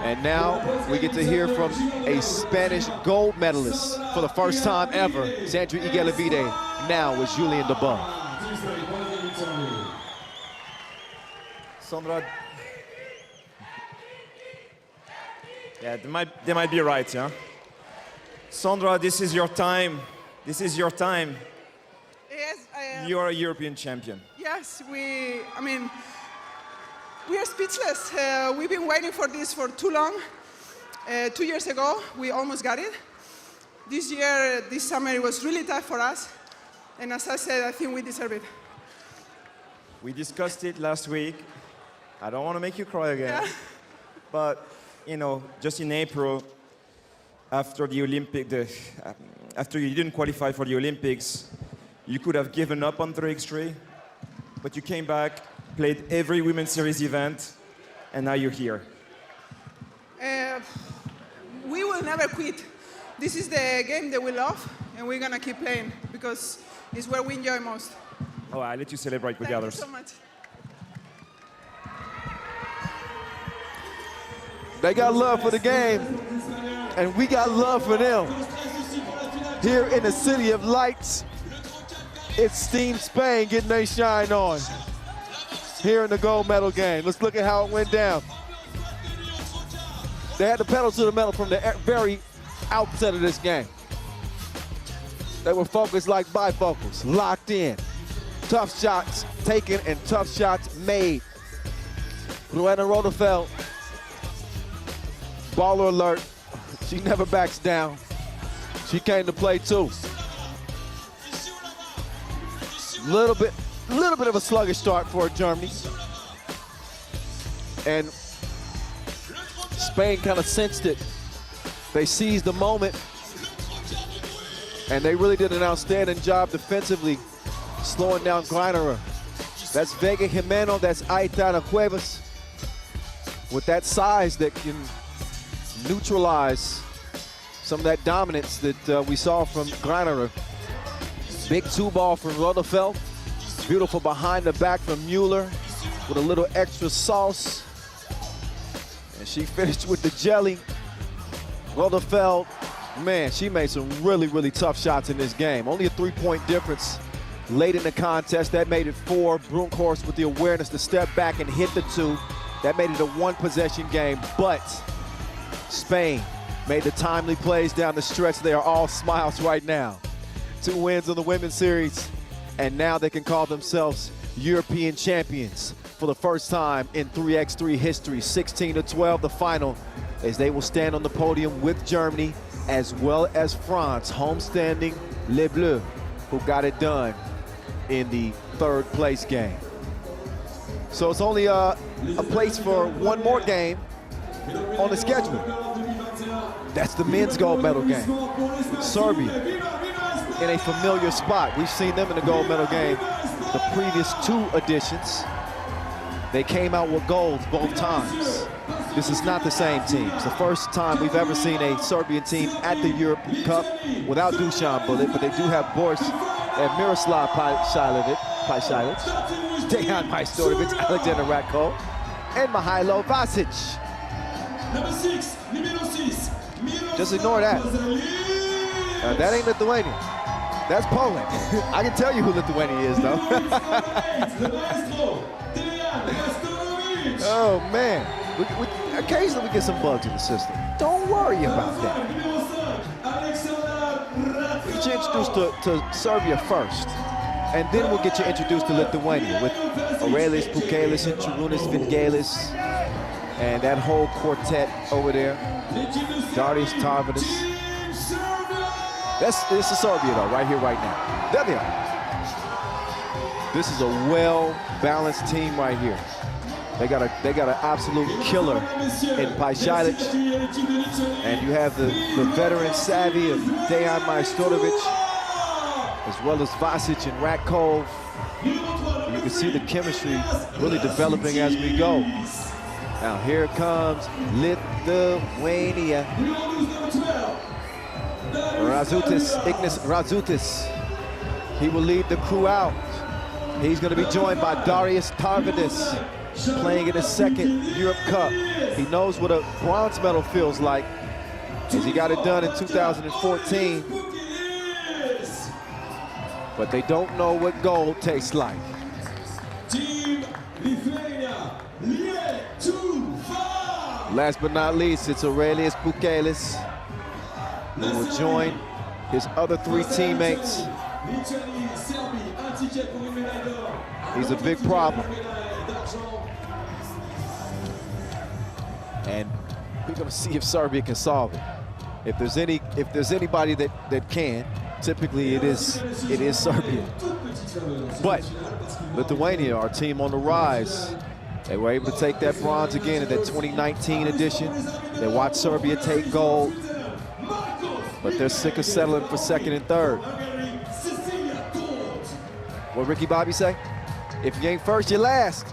And now we get to hear from a Spanish gold medalist for the first time ever. Sandra Iguelavide now with Julien Debord. Sandra, yeah, they might be right, yeah? Sandra, this is your time. This is your time. Yes, I am. You are a European champion. Yes, we are speechless. We've been waiting for this for too long. 2 years ago, we almost got it. This year, this summer, it was really tough for us. And as I said, I think we deserve it. We discussed it last week. I don't want to make you cry again. Yeah. But, you know, just in April, after the after you didn't qualify for the Olympics, you could have given up on 3x3, but you came back, played every Women's Series event, and now you're here. We will never quit. This is the game that we love, and we're going to keep playing because it's where we enjoy most. Oh, I'll let you celebrate with the others. Thank you so much. They got love for the game, and we got love for them. Here in the City of Lights, it's Team Spain getting their shine on here in the gold medal game. Let's look at how it went down. They had the pedal to the metal from the very outset of this game. They were focused like bifocals, locked in. Tough shots taken and tough shots made. Luana Rodefeld, baller alert. She never backs down. She came to play too. Little bit of a sluggish start for Germany. And Spain kind of sensed it. They seized the moment, and they really did an outstanding job defensively, slowing down Greinerer. That's Vega Jimeno, that's Aitana Cuevas, with that size that can neutralize some of that dominance that we saw from Greinerer. Big two ball from Rodefeld. Beautiful behind the back from Mueller with a little extra sauce. And she finished with the jelly. Rodefeld, man, she made some really, really tough shots in this game. Only a 3-point difference late in the contest. That made it 4. Brunkhorst with the awareness to step back and hit the 2. That made it a 1-possession game, but Spain made the timely plays down the stretch. They are all smiles right now. 2 wins in the Women's Series, and now they can call themselves European champions for the first time in 3x3 history. 16-12, the final, as they will stand on the podium with Germany as well as France, homestanding Les Bleus, who got it done in the 3rd place game. So it's only a place for one more game on the schedule. That's the men's gold medal game. Serbia in a familiar spot. We've seen them in the gold medal game the previous 2 editions. They came out with golds both times. This is not the same team. It's the first time we've ever seen a Serbian team at the Europe Cup without Dusan Bulic, but they do have Boris and Miroslav Pajsilovic, Dejan Majstorovic, Alexander Ratko, and Mihailo Vasic. Just ignore that. That ain't Lithuania. That's Poland. I can tell you who Lithuania is, though. Oh, man. Occasionally we get some bugs in the system. Don't worry about that. We'll get you introduced to Serbia first, and then we'll get you introduced to Lithuania with Aurelius Pukelis and Šarūnas Vingelis and that whole quartet over there. Darius Tarvidis. This is Serbia, though, right here, right now. There they are. This is a well-balanced team right here. They got an absolute killer in Pajsilic, and you have the veteran savvy of Dejan Majstorovic, as well as Vasic and Ratkov. You can see the chemistry really developing as we go. Now here comes Lithuania. Ignas Razutis. He will lead the crew out. He's going to be joined by Darius Tarvidis, playing in his second Europe Cup. He knows what a bronze medal feels like, as he got it done in 2014. But they don't know what gold tastes like. Team Lithuania, Last but not least, it's Aurelius Pukelis, who will join his other three teammates. He's a big problem. And we're going to see if Serbia can solve it. If there's anybody that can, typically it is Serbia. But Lithuania, our team on the rise, they were able to take that bronze again in that 2019 edition. They watched Serbia take gold, but they're sick of settling for second and third. What Ricky Bobby say? If you ain't first, you're last.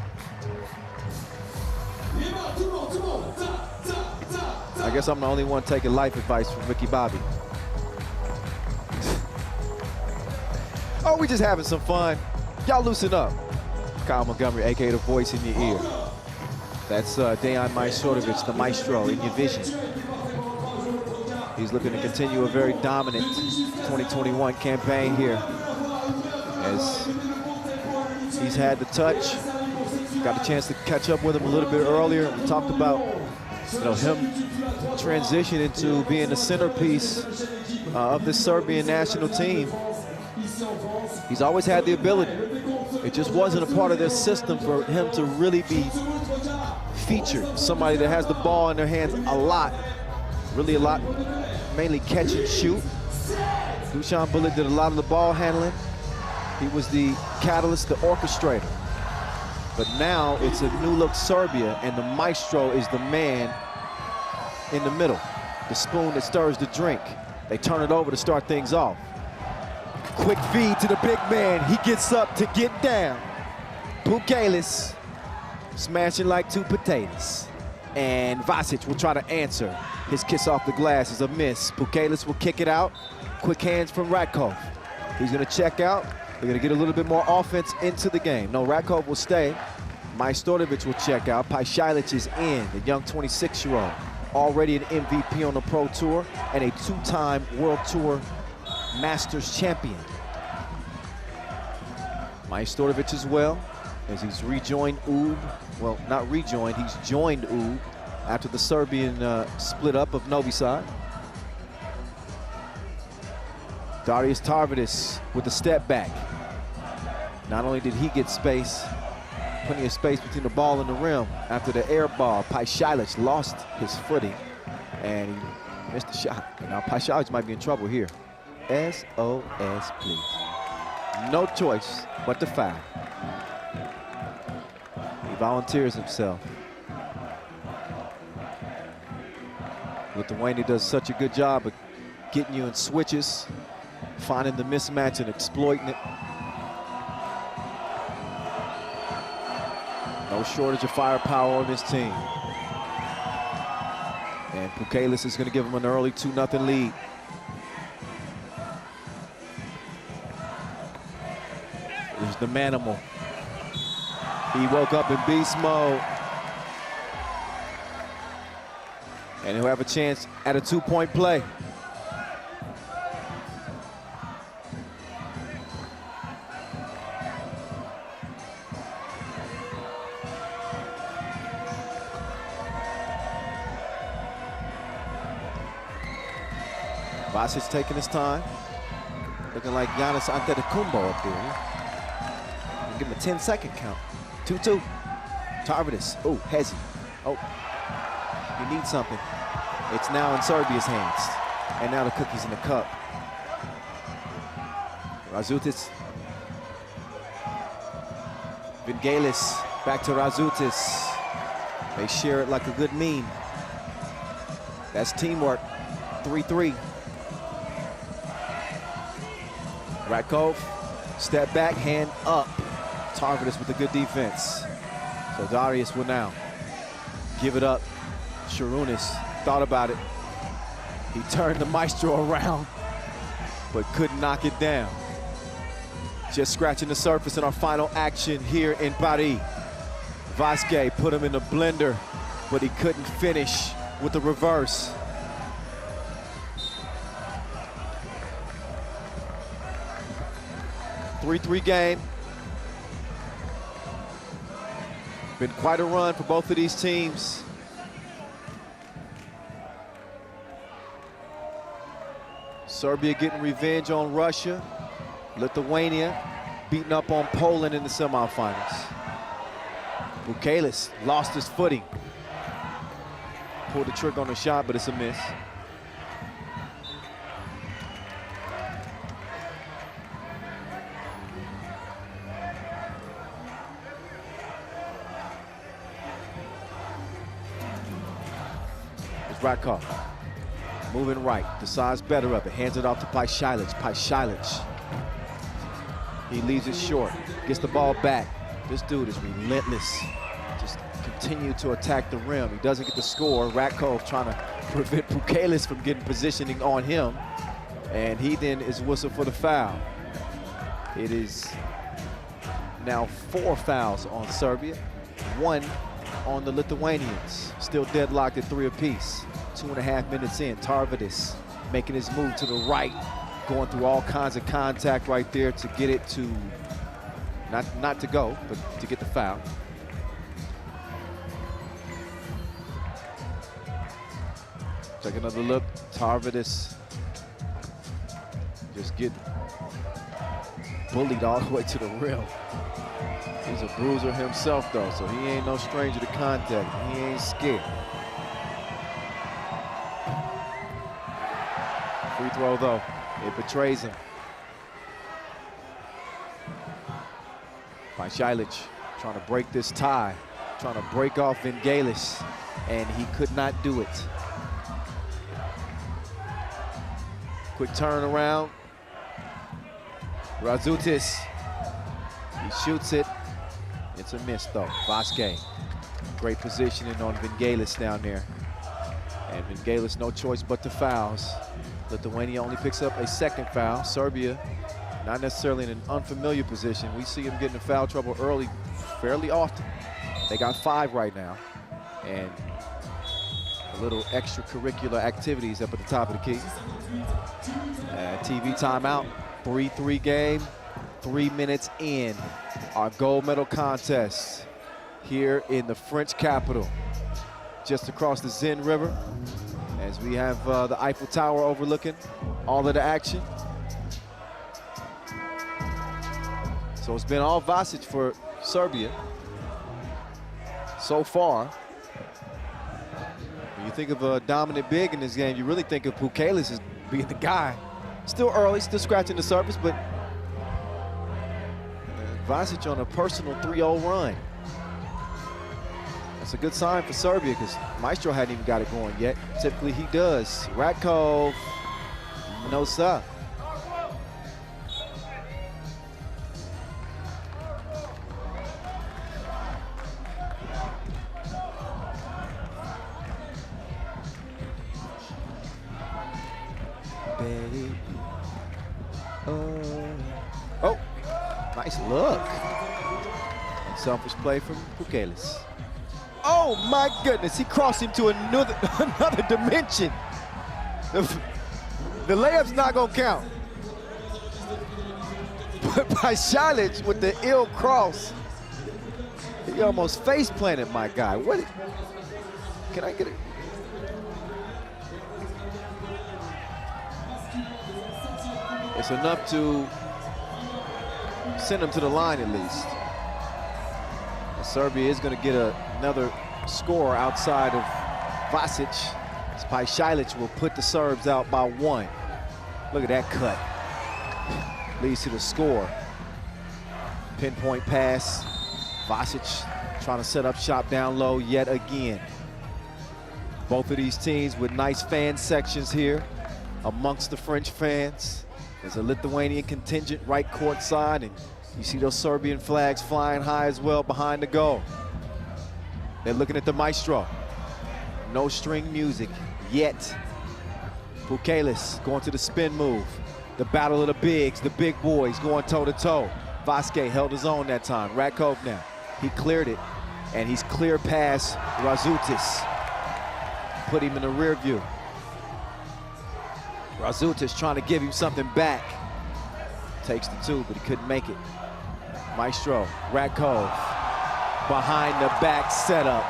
I guess I'm the only one taking life advice from Ricky Bobby. Oh, we just having some fun. Y'all loosen up. Kyle Montgomery, aka the voice in your ear. That's Dejan Majstorovic, the maestro in your vision. He's looking to continue a very dominant 2021 campaign here, as he's had the touch. Got a chance to catch up with him a little bit earlier. We talked about, him transitioning to being the centerpiece of the Serbian national team. He's always had the ability. It just wasn't a part of their system for him to really be featured. Somebody that has the ball in their hands a lot, really a lot, mainly catch and shoot. Dusan Bulut did a lot of the ball handling. He was the catalyst, the orchestrator. But now it's a new look Serbia, and the maestro is the man in the middle, the spoon that stirs the drink. They turn it over to start things off. Quick feed to the big man. He gets up to get down. Pukelis smashing like two potatoes. And Vasic will try to answer. His kiss off the glass is a miss. Pukelis will kick it out. Quick hands from Ratkov. He's going to check out. They're going to get a little bit more offense into the game. No, Ratkov will stay. Majstorovic will check out. Pajsilic is in, the young 26-year-old. Already an MVP on the Pro Tour and a two-time World Tour Masters champion. Majstorovic as well, as he's rejoined UB. Well, not rejoined, he's joined UB after the Serbian split up of Novi Sad. Darius Tarvidis with the step back. Not only did he get space, plenty of space between the ball and the rim after the air ball. Pajsilic lost his footing and he missed the shot. And now Pajsilic might be in trouble here. SOS, please. No choice but to foul. He volunteers himself. Lithuania does such a good job of getting you in switches, finding the mismatch and exploiting it. No shortage of firepower on this team. And Pukelis is going to give him an early 2-0 lead. There's the manimal. He woke up in beast mode. And he'll have a chance at a 2-point play. Vasic taking his time. Looking like Giannis Antetokounmpo up there. Give him a 10-second count. 2-2. Tarvidis. Oh, Hezi. Oh, he needs something. It's now in Serbia's hands. And now the cookie's in the cup. Razutis. Vingelis back to Razutis. They share it like a good meme. That's teamwork. 3-3. Ratkov, step back, hand up. Tarvidis with a good defense. So Darius will now give it up. Sharunas thought about it. He turned the Maestro around, but couldn't knock it down. Just scratching the surface in our final action here in Paris. Vasquez put him in the blender, but he couldn't finish with the reverse. Three game. Been quite a run for both of these teams. Serbia getting revenge on Russia. Lithuania beating up on Poland in the semifinals. Bukelis lost his footing. Pulled the trick on the shot, but it's a miss. It's Ratkov. Moving right, decides better of it, hands it off to Paishalic. Paishalic. He leaves it short, gets the ball back. This dude is relentless. Just continue to attack the rim. He doesn't get the score. Ratkov trying to prevent Bukelis from getting positioning on him. And he then is whistled for the foul. It is now 4 fouls on Serbia, 1 on the Lithuanians. Still deadlocked at 3 apiece. 2.5 minutes in, Tarvidis making his move to the right, going through all kinds of contact right there to get it to, not to go, but to get the foul. Take another look, Tarvidis just getting bullied all the way to the rim. He's a bruiser himself though, so he ain't no stranger to contact. He ain't scared. Free throw though, it betrays him. Paishalic trying to break this tie, trying to break off Vingelis, and he could not do it. Quick turnaround. Razutis, he shoots it. It's a miss though. Vasquez, great positioning on Vingelis down there. And Vingelis no choice but to fouls. Lithuania only picks up a 2nd foul. Serbia, not necessarily in an unfamiliar position. We see them getting in foul trouble early fairly often. They got 5 right now. And a little extracurricular activities up at the top of the key. TV timeout, 3-3 game, 3 minutes in. Our gold medal contest here in the French capital, just across the Seine River, as we have the Eiffel Tower overlooking all of the action. So it's been all Vasic for Serbia so far. When you think of a dominant big in this game, you really think of Bukelis as being the guy. Still early, still scratching the surface, but Vasic on a personal 3-0 run. That's a good sign for Serbia because Maestro hadn't even got it going yet. Typically he does. Ratkov, no sir. Baby. Oh, nice look. Selfish play from Bukelis. Oh my goodness, he crossed him to another dimension. The layup's not gonna count. But Paishalic with the ill cross, he almost face planted my guy. What? Can I get it? It's enough to send them to the line at least. And Serbia is going to get another score outside of Vasic. Pajsilic will put the Serbs out by 1. Look at that cut. Leads to the score. Pinpoint pass. Vasic trying to set up shop down low yet again. Both of these teams with nice fan sections here amongst the French fans. There's a Lithuanian contingent right courtside, and you see those Serbian flags flying high as well behind the goal. They're looking at the maestro. No string music yet. Pukelis going to the spin move. The battle of the bigs, the big boys going toe-to-toe. Vasquez held his own that time. Radkov now. He cleared it, and he's clear past Razutis. Put him in the rear view. Razutis trying to give him something back. Takes the 2, but he couldn't make it. Maestro, Radkov, behind the back setup.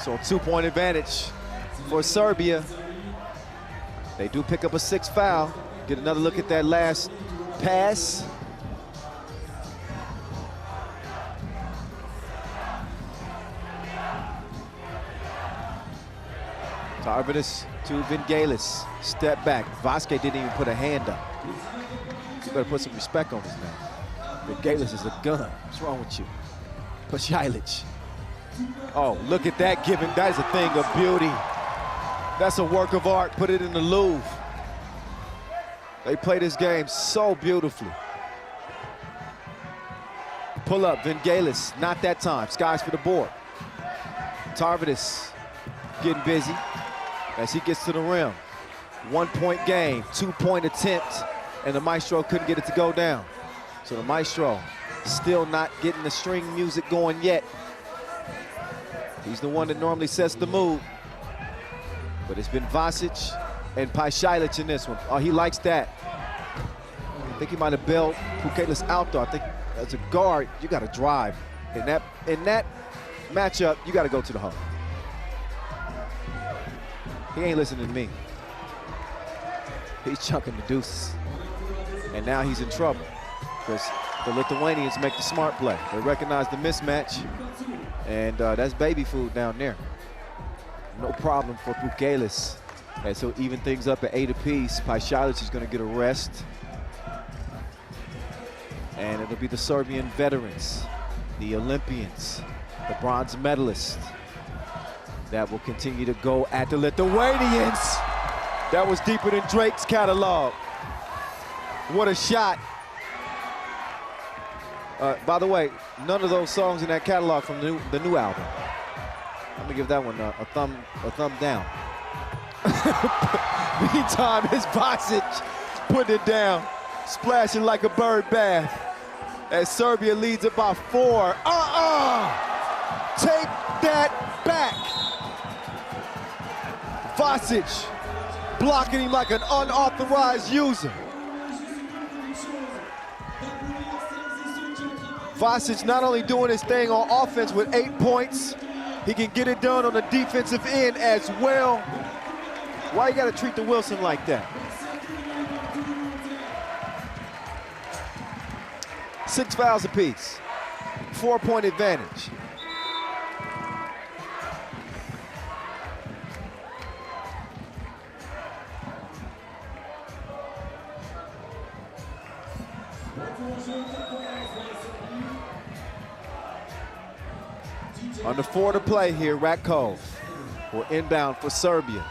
So a 2-point advantage for Serbia. They do pick up a 6th foul. Get another look at that last pass. Tarvidis to Vingelis. Step back. Vasquez didn't even put a hand up. You better put some respect on his name. Vingelis is a gun. What's wrong with you? Pajsilic. Oh, look at that giving. That is a thing of beauty. That's a work of art. Put it in the Louvre. They play this game so beautifully. Pull up, Vingelis. Not that time. Skies for the board. Tarvidis getting busy as he gets to the rim. 1-point game, 2-point attempt, and the Maestro couldn't get it to go down. So the Maestro still not getting the string music going yet. He's the one that normally sets the mood. But it's been Vasic and Pajsilic in this one. Oh, he likes that. I think he might have bailed Pukelis out though. I think as a guard, you got to drive. In that matchup, you got to go to the hole. He ain't listening to me. He's chucking the deuces. And now he's in trouble because the Lithuanians make the smart play. They recognize the mismatch, and that's baby food down there. No problem for Pukelis. And so even things up at 8 apiece. Pajsilic is going to get a rest. And it'll be the Serbian veterans, the Olympians, the bronze medalists that will continue to go at the Lithuanians. That was deeper than Drake's catalog. What a shot. By the way, none of those songs in that catalog from the new album. I'm gonna give that one a thumb down. Meantime, it's Vasic putting it down, splashing like a bird bath as Serbia leads it by 4. Take that back. Vasic blocking him like an unauthorized user. Vasic not only doing his thing on offense with 8 points, he can get it done on the defensive end as well. Why you gotta treat the Wilson like that? 6 fouls apiece, 4-point advantage. Under 4 to play here, Radkov will inbound for Serbia.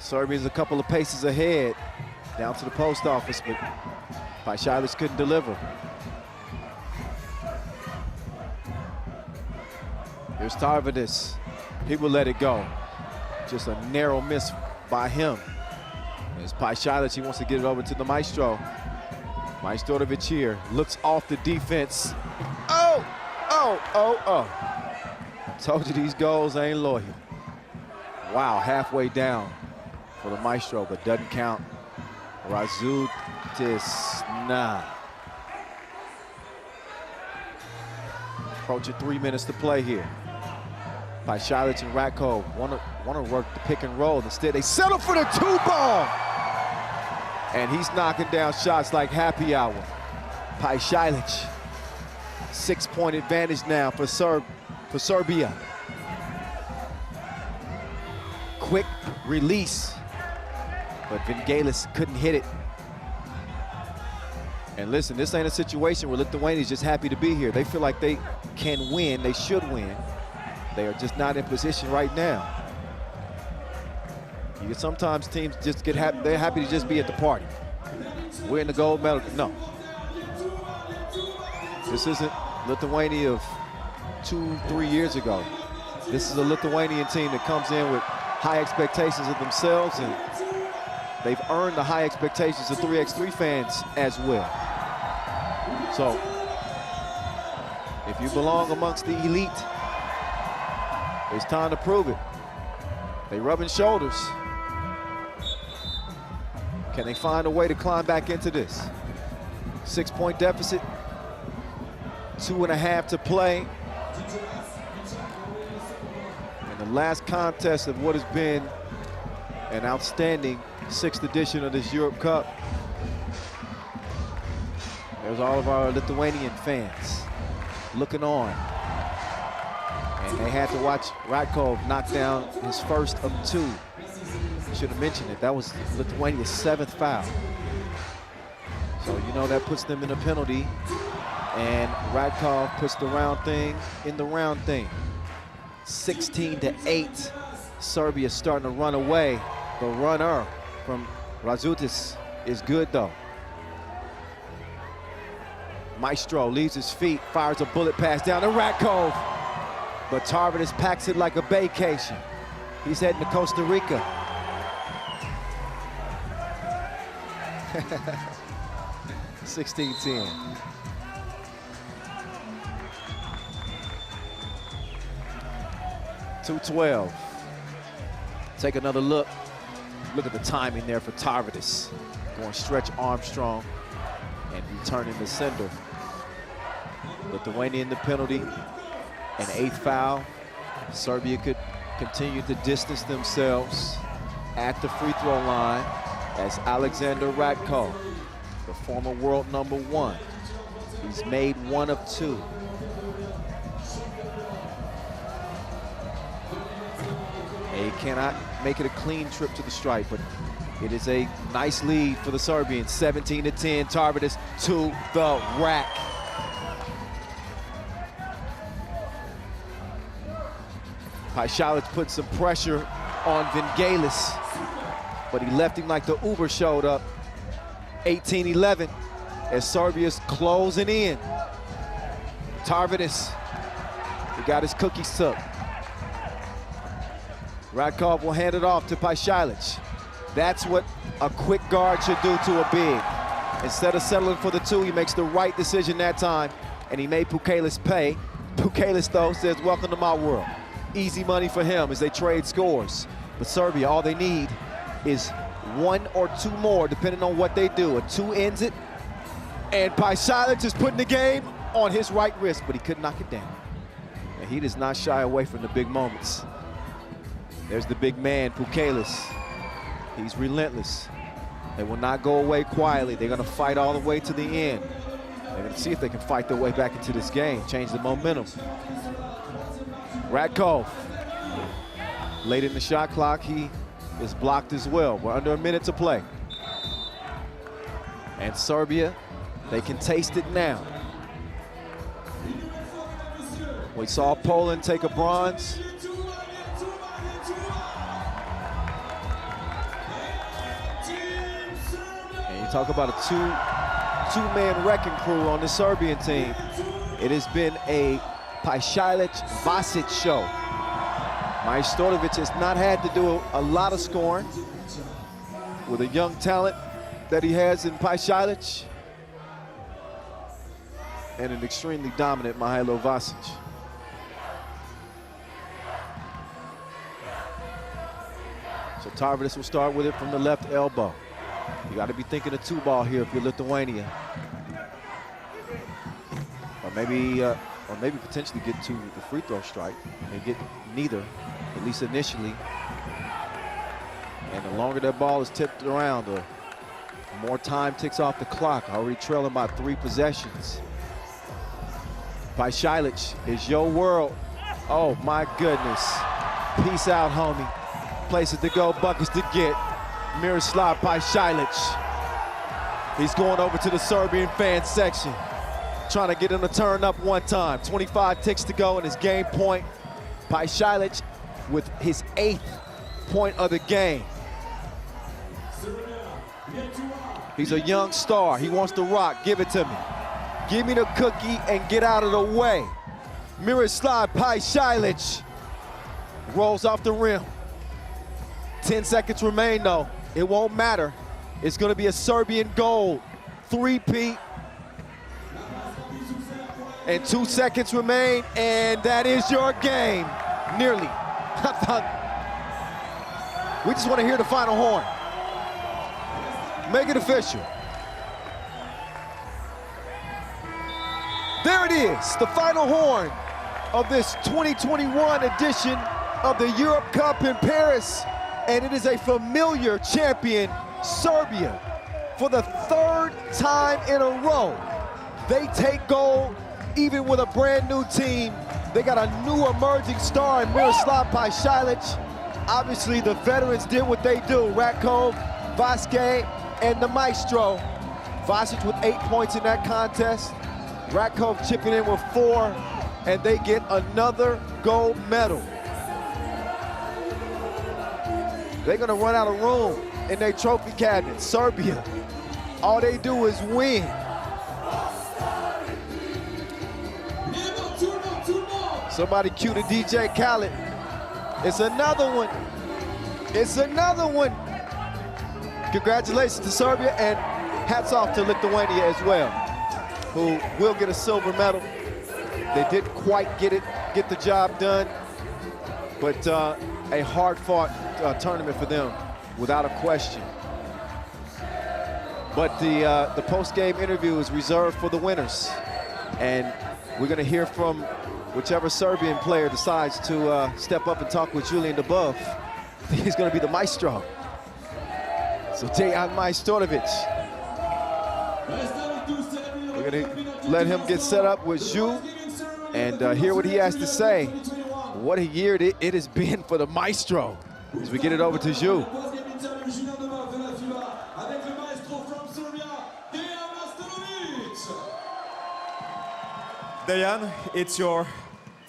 Serbia's a couple of paces ahead, down to the post office, but Pajsilic couldn't deliver. Here's Tarvidis. He will let it go. Just a narrow miss by him. As Pajsilic, he wants to get it over to the Maestro. Majstorovic here looks off the defense. Oh! I told you these goals ain't loyal. Wow, halfway down for the Maestro, but doesn't count. Razutis, nah. Approaching 3 minutes to play here. Paishalic and Radko want to work the pick and roll. Instead, they settle for the 2-ball. And he's knocking down shots like happy hour. Paishalic, 6-point advantage now for Serbia. Quick release, but Vingelis couldn't hit it. And listen, this ain't a situation where Lithuania is just happy to be here. They feel like they can win, they should win. They are just not in position right now. Sometimes teams just get happy, they're happy to just be at the party. We're in the gold medal, no. This isn't Lithuania of 2-3 years ago. This is a Lithuanian team that comes in with high expectations of themselves, and they've earned the high expectations of 3x3 fans as well. So, if you belong amongst the elite, it's time to prove it. They rubbing shoulders. Can they find a way to climb back into this? 6-point deficit, 2.5 to play. And the last contest of what has been an outstanding 6th edition of this Europe Cup. There's all of our Lithuanian fans looking on. And they had to watch Radko knock down his first of 2. Should have mentioned it. That was Lithuania's 7th foul. So you know that puts them in a penalty. And Radko puts the round thing in the round thing. 16-8. Serbia starting to run away. The runner from Razutis is good though. Maestro leaves his feet, fires a bullet pass down to Radko. But Tarvidis packs it like a vacation. He's heading to Costa Rica. (16-10). (2:12). Take another look. Look at the timing there for Tarvidis. Going stretch Armstrong and returning the sender. Lithuania in the penalty. An 8th foul. Serbia could continue to distance themselves at the free throw line as Alexander Radko, the former world #1. He's made 1 of 2. He cannot make it a clean trip to the stripe, but it is a nice lead for the Serbians. 17-10, Tarvidis to the rack. Paishalic put some pressure on Vingelis, but he left him like the Uber showed up. 18-11 as Serbia's closing in. Tarvidis, he got his cookies took. Radkov will hand it off to Paishalic. That's what a quick guard should do to a big. Instead of settling for the 2, he makes the right decision that time, and he made Pukelis pay. Pukelis, though, says, welcome to my world. Easy money for him as they trade scores. But Serbia, all they need is 1 or 2 more, depending on what they do. A 2 ends it, and Paishalic is putting the game on his right wrist, but he couldn't knock it down. And he does not shy away from the big moments. There's the big man, Pukelis. He's relentless. They will not go away quietly. They're gonna fight all the way to the end. They're gonna see if they can fight their way back into this game, change the momentum. Radko, late in the shot clock, he is blocked as well. We're under a minute to play. And Serbia, they can taste it now. We saw Poland take a bronze. And you talk about a two-man wrecking crew on the Serbian team. It has been a Paishalic-Vasic show. Majstorovic has not had to do a lot of scoring with a young talent that he has in Paishalic and an extremely dominant Mihailo Vasic. So Tarvidis will start with it from the left elbow. You got to be thinking a 2-ball here if you're Lithuania. Or maybe or maybe potentially get to the free throw strike. They get neither, at least initially. And the longer that ball is tipped around, the more time ticks off the clock. Already trailing by 3 possessions. Pajsic is your world. Oh my goodness. Peace out, homie. Places to go, buckets to get. Miroslav Pajsic. He's going over to the Serbian fan section, trying to get him to turn up one time. 25 ticks to go in his game point. Pajsic with his 8th point of the game. He's a young star. He wants to rock. Give it to me. Give me the cookie and get out of the way. Miroslav Pajsic rolls off the rim. 10 seconds remain though. It won't matter. It's gonna be a Serbian goal. 3-peat. And 2 seconds remain, and that is your game. Nearly. We just want to hear the final horn. Make it official. There it is, the final horn of this 2021 edition of the Europe Cup in Paris. And it is a familiar champion, Serbia. For the 3rd time in a row, they take gold, even with a brand new team. They got a new emerging star in Miroslav Pajsic. Obviously, the veterans did what they do. Ratko, Vasquez, and the maestro. Vasic with 8 points in that contest. Ratko chipping in with 4, and they get another gold medal. They're gonna run out of room in their trophy cabinet. Serbia, all they do is win. Somebody cue the DJ Khaled. It's another one. It's another one. Congratulations to Serbia, and hats off to Lithuania as well, who will get a silver medal. They didn't quite get the job done, but a hard-fought tournament for them, without a question. But the post-game interview is reserved for the winners, and we're going to hear from whichever Serbian player decides to step up and talk with Julian Duboev. He's going to be the maestro. So Dejan Majstorovic. We're going to let him get set up with Zhu and hear what he has to say. What a year it has been for the maestro. As we get it over to Zhu. Dejan, it's your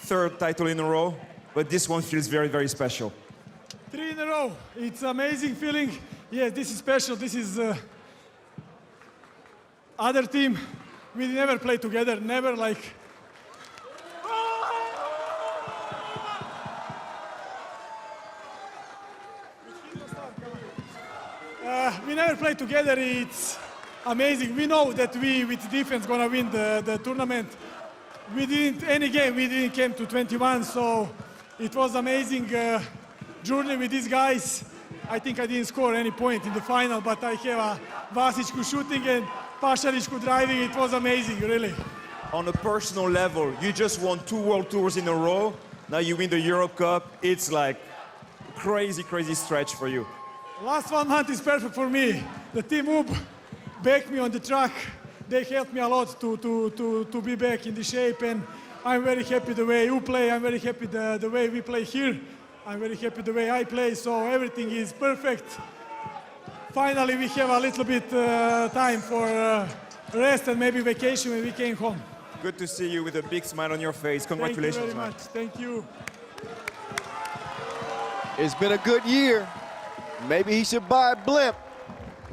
3rd title in a row, but this one feels very, very special. 3 in a row. It's amazing feeling. Yes, this is special. This is other team. We never play together. Never like. We never play together. It's amazing. We know that we, with defense, gonna win the tournament. We didn't, any game, we didn't came to 21, so it was amazing journey with these guys. I think I didn't score any point in the final, but I have Vasic shooting and Pajsic driving. It was amazing, really. On a personal level, you just won 2 World Tours in a row. Now you win the Europe Cup. It's like crazy, crazy stretch for you. Last 1 month is perfect for me. The team UB backed me on the track. They helped me a lot to be back in the shape, and I'm very happy the way you play. I'm very happy the way we play here. I'm very happy the way I play, so everything is perfect. Finally, we have a little bit time for rest and maybe vacation when we came home. Good to see you with a big smile on your face. Congratulations. Thank you very much. Thank you. It's been a good year. Maybe he should buy a blimp.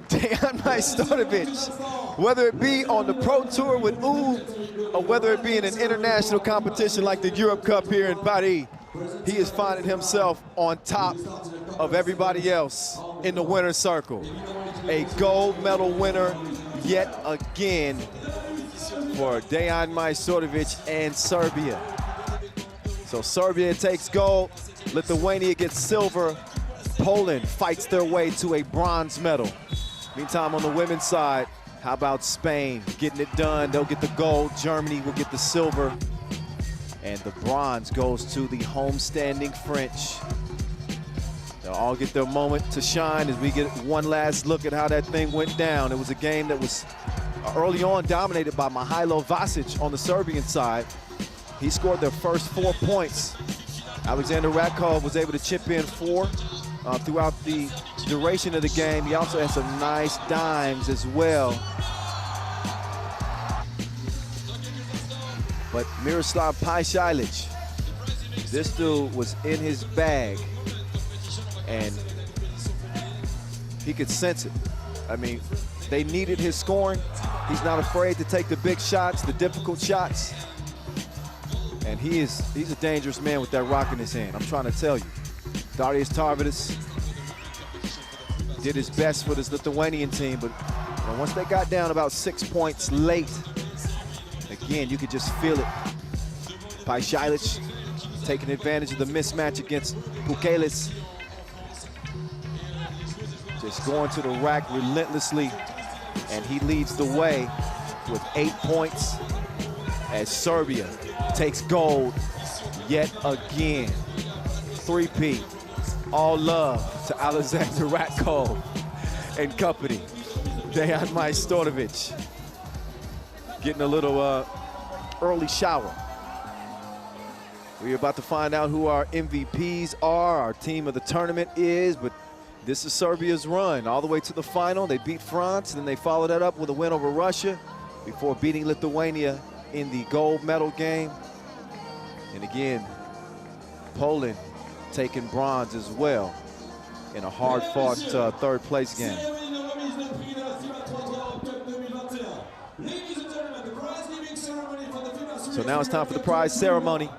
Dejan Majstorovic, whether it be on the Pro Tour with UB or whether it be in an international competition like the Europe Cup here in Paris, he is finding himself on top of everybody else in the winner's circle. A gold medal winner yet again for Dejan Majstorovic and Serbia. So Serbia takes gold, Lithuania gets silver, Poland fights their way to a bronze medal. Meantime, on the women's side, how about Spain getting it done? They'll get the gold. Germany will get the silver. And the bronze goes to the homestanding French. They'll all get their moment to shine as we get one last look at how that thing went down. It was a game that was early on dominated by Mihailo Vasic on the Serbian side. He scored their first 4 points. Alexander Radkov was able to chip in 4 throughout the duration of the game. He also had some nice dimes as well. But Miroslav Pajsilic, this dude was in his bag, and he could sense it. I mean, they needed his scoring. He's not afraid to take the big shots, the difficult shots. And he's a dangerous man with that rock in his hand, I'm trying to tell you. Darius Tarvidis did his best for this Lithuanian team, but once they got down about 6 points late, again, you could just feel it. Pajsilic taking advantage of the mismatch against Pukelis. Just going to the rack relentlessly, and he leads the way with 8 points as Serbia takes gold yet again. 3-peat. All love to Alexander Radkov and company. Dejan Majstorovic getting a little early shower. We're about to find out who our MVPs are, our team of the tournament is, but this is Serbia's run all the way to the final. They beat France, and then they followed that up with a win over Russia before beating Lithuania in the gold medal game. And again, Poland taking bronze as well in a hard-fought third-place game. So now it's time for the prize ceremony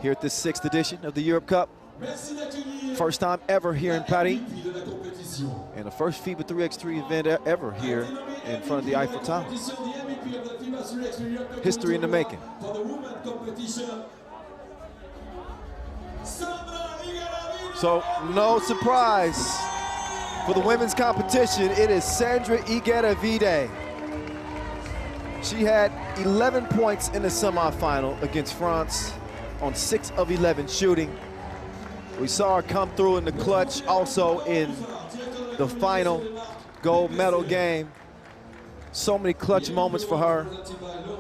here at this 6th edition of the Europe Cup. First time ever here in Paris, and the first FIBA 3x3 event ever here in front of the Eiffel Tower. History in the making. So no surprise for the women's competition, it is Sandra Igedavide. She had 11 points in the semifinal against France on 6 of 11 shooting. We saw her come through in the clutch also in the final gold medal game. So many clutch moments for her.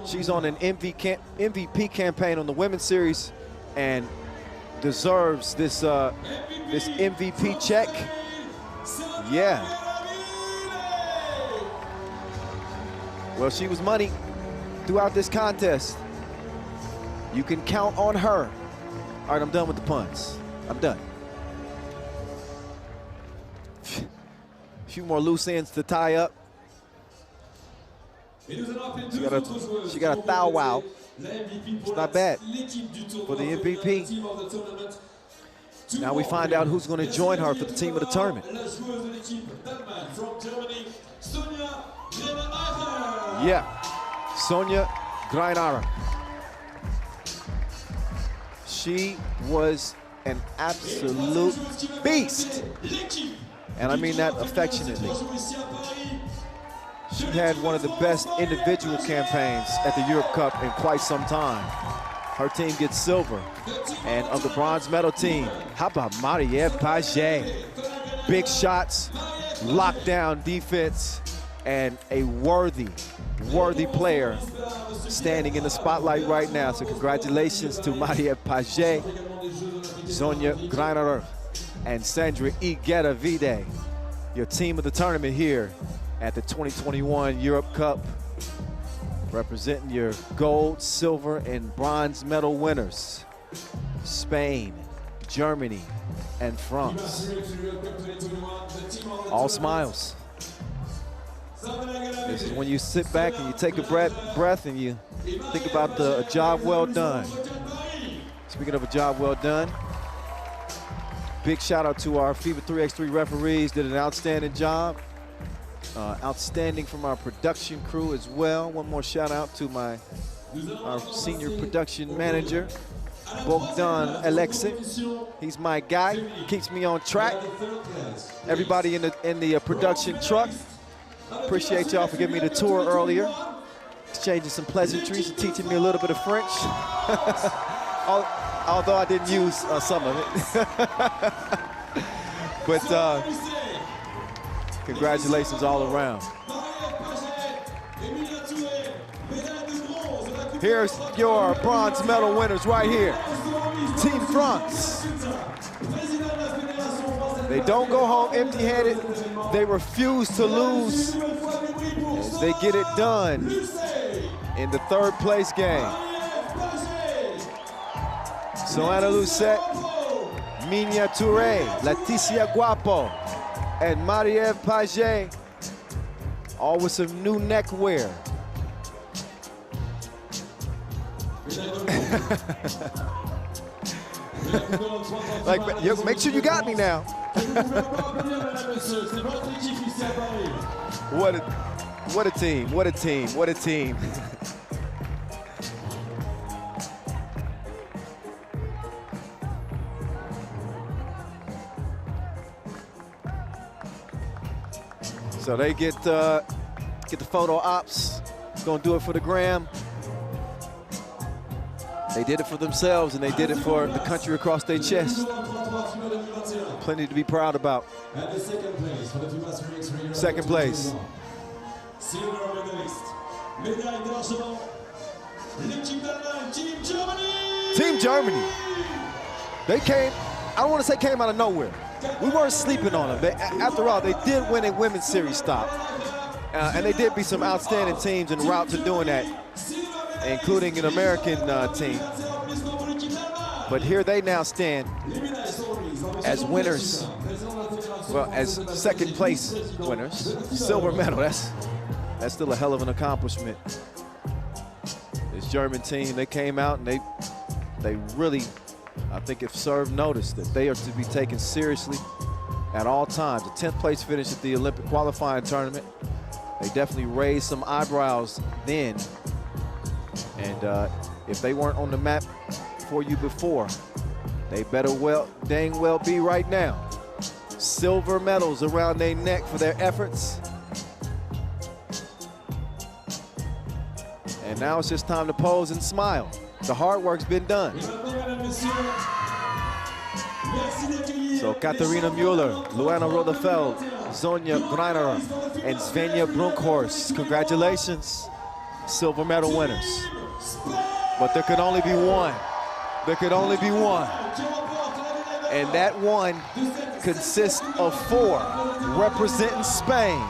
She's on an MVP campaign on the women's series and deserves this this MVP check. Yeah. Well, she was money throughout this contest. You can count on her. All right, I'm done with the puns. I'm done. A few more loose ends to tie up. She got a thou wow. It's not bad for the MVP. Now we find out who's going to join her for the team of the tournament. Yeah, Sonia Greinara. She was an absolute beast. And I mean that affectionately. She had one of the best individual campaigns at the Europe Cup in quite some time. Her team gets silver. And of the bronze medal team, how about Marie Page? Big shots, lockdown defense, and a worthy player standing in the spotlight right now. So congratulations to Marie Page, Sonia Greinara, and Sandra Igedavide, your team of the tournament here at the 2021 Europe Cup, representing your gold, silver, and bronze medal winners, Spain, Germany, and France. All smiles. This is when you sit back and you take a breath and you think about a job well done. Speaking of a job well done, big shout out to our FIBA 3x3 referees, did an outstanding job. Outstanding from our production crew as well. One more shout out to our senior production manager, Bogdan Alexei. He's my guy, keeps me on track. Everybody in the production truck, appreciate y'all for giving me the tour earlier, exchanging some pleasantries and teaching me a little bit of French. Although I didn't use some of it. But congratulations all around. Here's your bronze medal winners right here. Team France. They don't go home empty-handed. They refuse to lose as they get it done in the third place game. Soana Lucette, Minya Touré, Leticia Guapo, and Marie-Ève Paget, all with some new neckwear. Like, make sure you got me now. What a team, what a team, what a team. So they get the photo ops, gonna do it for the gram. They did it for themselves and they did it for the country across their chest. Plenty to be proud about. And the second place for the FIBA 3x3. Second place. Silver medalist. Médaille d'argent. L'équipe d'Allemagne, Team Germany. Team Germany. They came, I don't want to say came out of nowhere. We weren't sleeping on them. After all, they did win a women's series stop. And they did beat some outstanding teams en route to doing that, including an American team. But here they now stand as winners, well, as second place winners. Silver medal, that's still a hell of an accomplishment. This German team, they came out and they really, I think, if served notice that they are to be taken seriously at all times. A 10th place finish at the Olympic qualifying tournament. They definitely raised some eyebrows then. And if they weren't on the map for you before, they better dang well be right now. Silver medals around their neck for their efforts. And now it's just time to pose and smile. The hard work's been done. So Katharina Müller, Luana Rodefeld, Sonja Greiner, and Svenja Brunkhorst, congratulations, silver medal winners. But there could only be one. There could only be one. And that one consists of 4 representing Spain.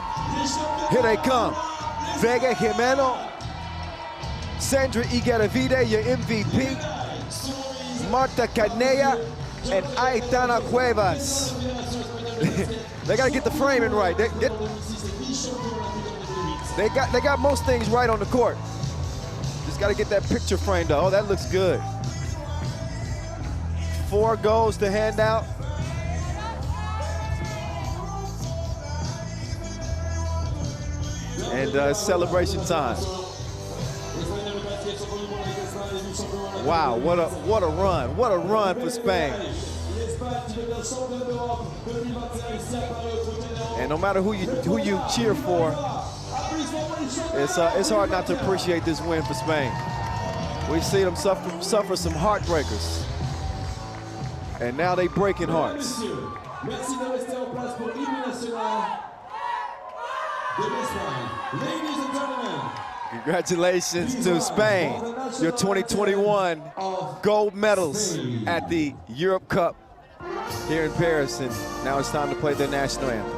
Here they come. Vega Jimeno, Sandra Igueravide, your MVP, Marta Canella, and Aitana Cuevas. They gotta get the framing right. They got most things right on the court. Just gotta get that picture framed up. Oh, that looks good. 4 goals to hand out. And celebration time. Wow, what a run. What a run for Spain. And no matter who you cheer for, it's hard not to appreciate this win for Spain. We've seen them suffer some heartbreakers. And now they breaking hearts. Congratulations to Spain, your 2021 gold medals at the Europe Cup here in Paris. And now it's time to play their national anthem.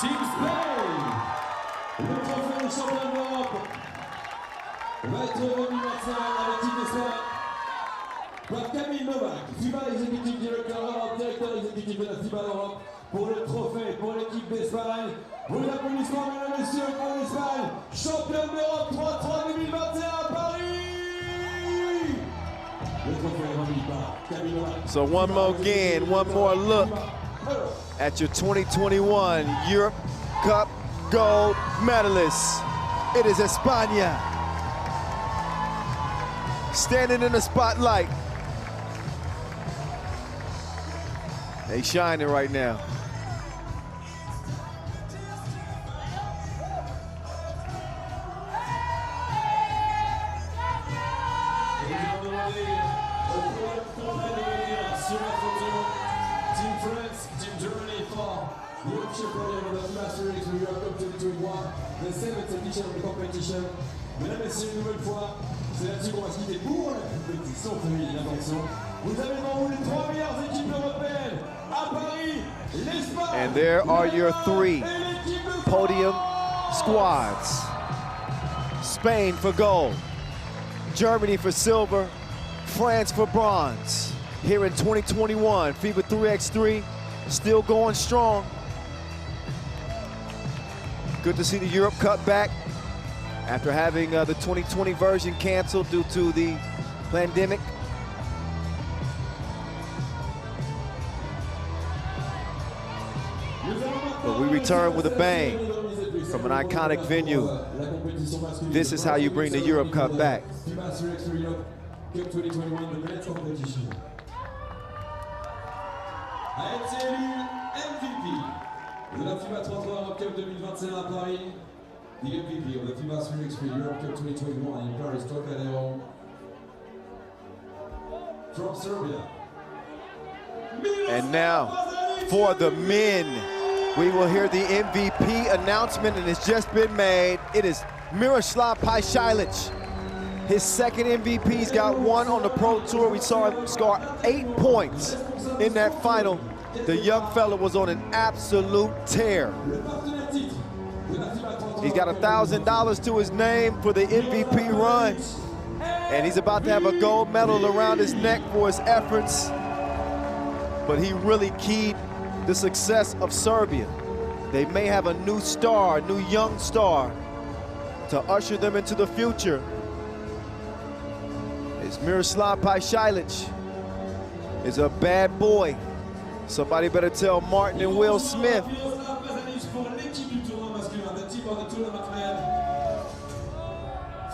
Team Spain, le trophée de champion d'Europe va être remis maintenant à l'équipe d'Espagne par Camille Novak, FIBA Executive Director, directeur exécutif de la FIBA Europe, pour le trophée pour l'équipe d'Espagne. Vos applaudissements, mesdames et messieurs, pour l'Espagne, championne d'Europe 3x3 2021 à Paris. Le trophée est remis par Camille Novak. So one more look at your 2021 Europe Cup gold medalists. It is España standing in the spotlight. They shining right now. Team France, Team Germany for the official podium of the FIBA 3x3 Europe Cup 2021, the 7th edition of the competition. Mesdames et messieurs, une nouvelle fois, c'est là-dessus qu'on va se quitter pour la compétition féminine. Attention, vous avez devant vous les 3 meilleures équipes européennes à Paris, l'Espagne. And there are your 3 podium squads. Spain for gold, Germany for silver, France for bronze. Here in 2021, FIBA 3x3 still going strong. Good to see the Europe Cup back after having the 2020 version canceled due to the pandemic. But we return with a bang from an iconic venue. This is how you bring the Europe Cup back. FIBA 3x3 Europe Cup 2021, the men's competition. A été élu MVP de la FIBA 3x3 Europe Cup 2021 à Paris. The MVP of the FIBA 3x3 Europe Cup 2021 in Paris, Trocadero. From Serbia. And now for the men, we will hear the MVP announcement, and it's just been made. It is Miroslav Pajsilic. His second MVP. He's got 1 on the Pro Tour. We saw him score 8 points in that final. The young fella was on an absolute tear. He's got $1,000 to his name for the MVP run. And he's about to have a gold medal around his neck for his efforts. But he really keyed the success of Serbia. They may have a new star, a new young star, to usher them into the future. It's Miroslav Pajsilic is a bad boy. Somebody better tell Martin and Will Smith.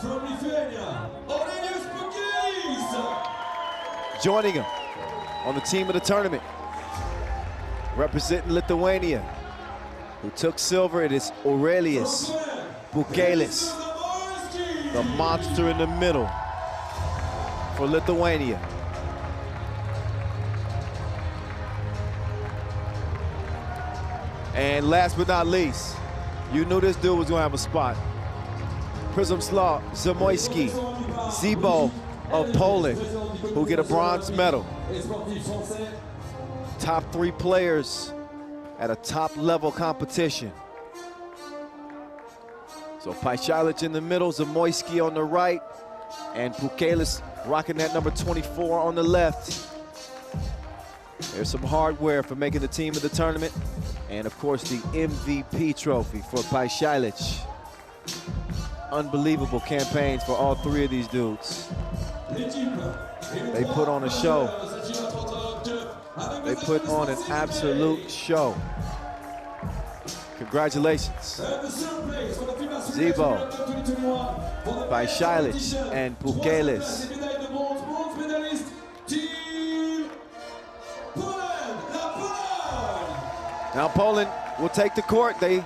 From Lithuania, Joining him on the team of the tournament, representing Lithuania, who took silver, it is Aurelijus Pukelis, the monster in the middle for Lithuania. And last but not least, you knew this dude was gonna have a spot. Przemysław Zamoyski, Zibo of Poland, who get a bronze medal. Top 3 players at a top level competition. So Pajsilic in the middle, Zamoyski on the right, and Pukelis rocking that number 24 on the left. There's some hardware for making the team of the tournament. And of course, the MVP trophy for Pajsilic. Unbelievable campaigns for all 3 of these dudes. They put on a show. They put on an absolute show. Congratulations. Zibo, Pajsilic, and Pukelis. Now Poland will take the court. They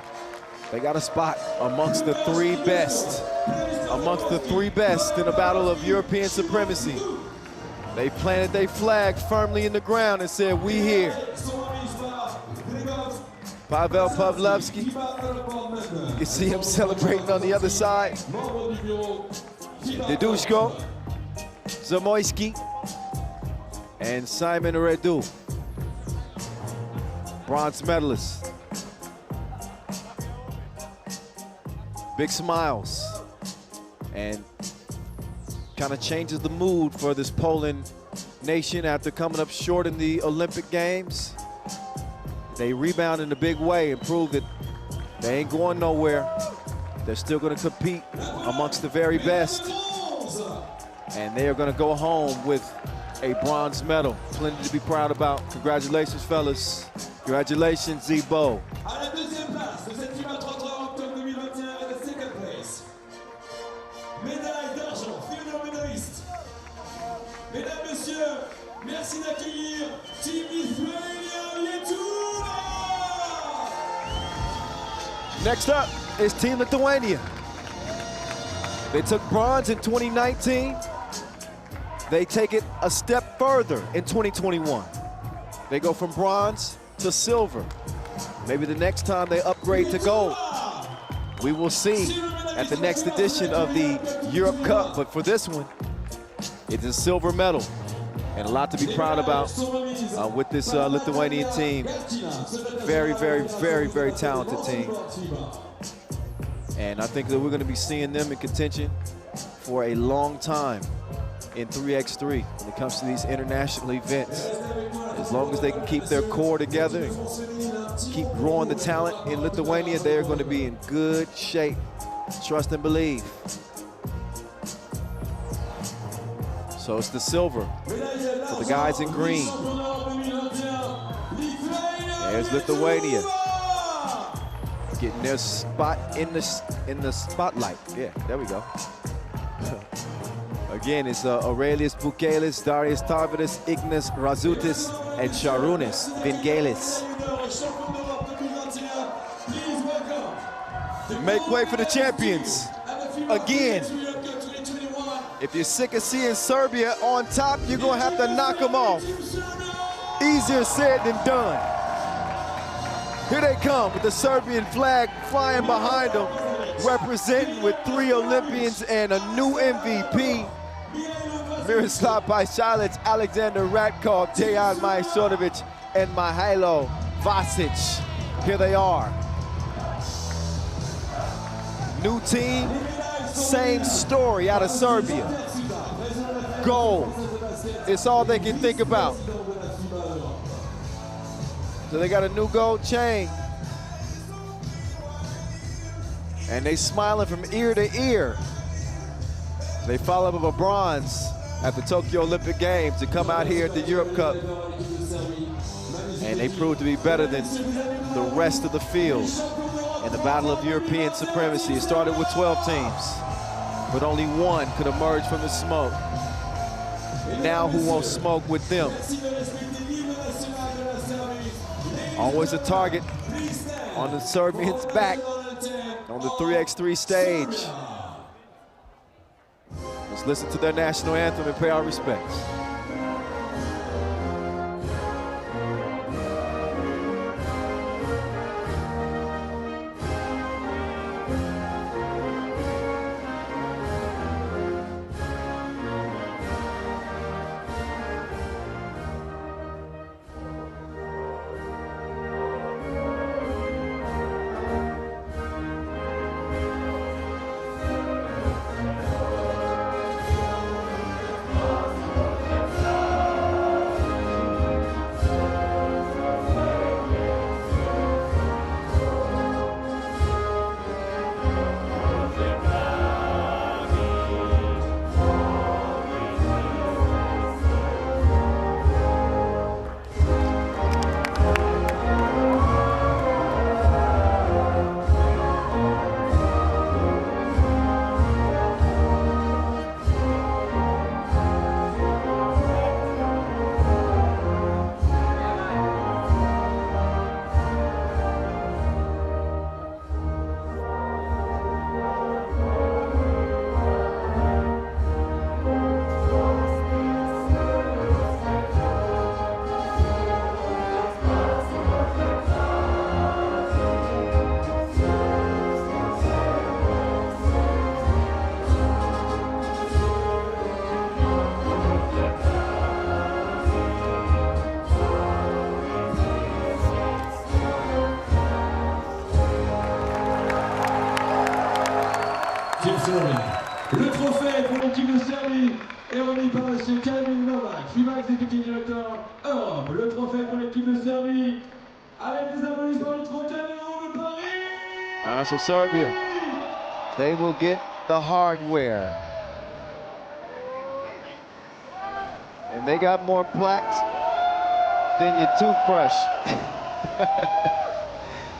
got a spot amongst the 3 best. Amongst the 3 best in a battle of European supremacy. They planted their flag firmly in the ground and said, we here. Pavel Pavlovsky, you can see him celebrating on the other side. Dedushko, Zamoyski, and Simon Radu, bronze medalists. Big smiles. And kind of changes the mood for this Poland nation after coming up short in the Olympic Games. They rebound in a big way and prove that they ain't going nowhere. They're still going to compete amongst the very best. And they are going to go home with a bronze medal. Plenty to be proud about. Congratulations, fellas. Congratulations, Zebo. À la deuxième place de cette FIBA 3x3 octobre 2021 avec la second place. Médaille d'argent, female médailliste. Mesdames, Messieurs, merci d'accueillir Team Lithuania, Lithuania. Next up is Team Lithuania. They took bronze in 2019. They take it a step further in 2021. They go from bronze to silver. Maybe the next time they upgrade to gold. We will see at the next edition of the Europe Cup, but for this one, it's a silver medal. And a lot to be proud about with this Lithuanian team. Very, very, very, very talented team. And I think that we're going to be seeing them in contention for a long time in 3x3 when it comes to these international events. As long as they can keep their core together and keep growing the talent in Lithuania, they're going to be in good shape. Trust and believe. So it's the silver for the guys in green. There's Lithuania getting their spot in the spotlight. Yeah, there we go. Again, it's Aurelius Bukelis, Darius Tarvidis, Ignas Razutis, and Sharunis Vingelis. Make way for the champions. Again, if you're sick of seeing Serbia on top, you're going to have to knock them off. Easier said than done. Here they come with the Serbian flag flying behind them, representing with 3 Olympians and a new MVP. Miroslav Bajsalic, Alexander Radkov, Dejan Majsorovic, and Mihailo Vasic. Here they are. New team, same story out of Serbia. Gold. It's all they can think about. So they got a new gold chain. And they smiling from ear to ear. They follow up with a bronze at the Tokyo Olympic Games to come out here at the Europe Cup. And they proved to be better than the rest of the field in the battle of European supremacy. It started with 12 teams, but only one could emerge from the smoke. Now who won't smoke with them? Always a target on the Serbians' back on the 3x3 stage. Let's listen to their national anthem and pay our respects. Team Serbia. Le trophée pour l'équipe de Serbie est remis par M. Kevin Novak, FIBA Executive Director Europe. Le trophée pour l'équipe de Serbie, avec des applaudissements du Trocadéro de Paris. So Serbia, they will get the hardware. And they got more plaques than your toothbrush.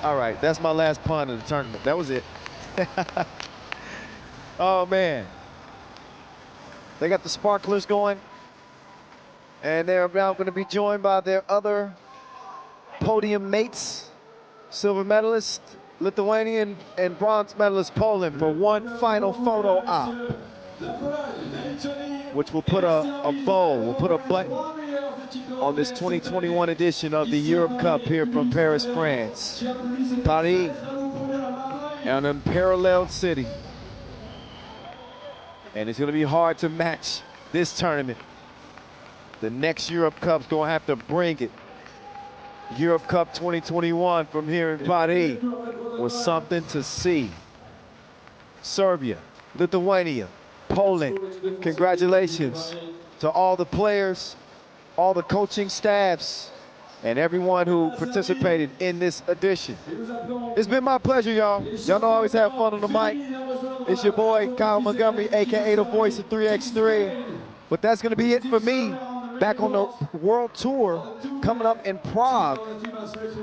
All right, that's my last pun of the tournament. That was it. Oh, man. They got the sparklers going. And they're now going to be joined by their other podium mates, silver medalist, Lithuanian, and bronze medalist Poland for one final photo op, which will put a bow, will put a button on this 2021 edition of the Europe Cup here from Paris, France. Paris, an unparalleled city. And it's gonna be hard to match this tournament. The next Europe Cup's gonna have to bring it. Europe Cup 2021 from here in Paris was something to see. Serbia, Lithuania, Poland, congratulations to all the players, all the coaching staffs, and everyone who participated in this edition. It's been my pleasure, y'all. Y'all know I always have fun on the mic. It's your boy, Kyle Montgomery, AKA the voice of 3x3. But that's gonna be it for me. Back on the world tour coming up in Prague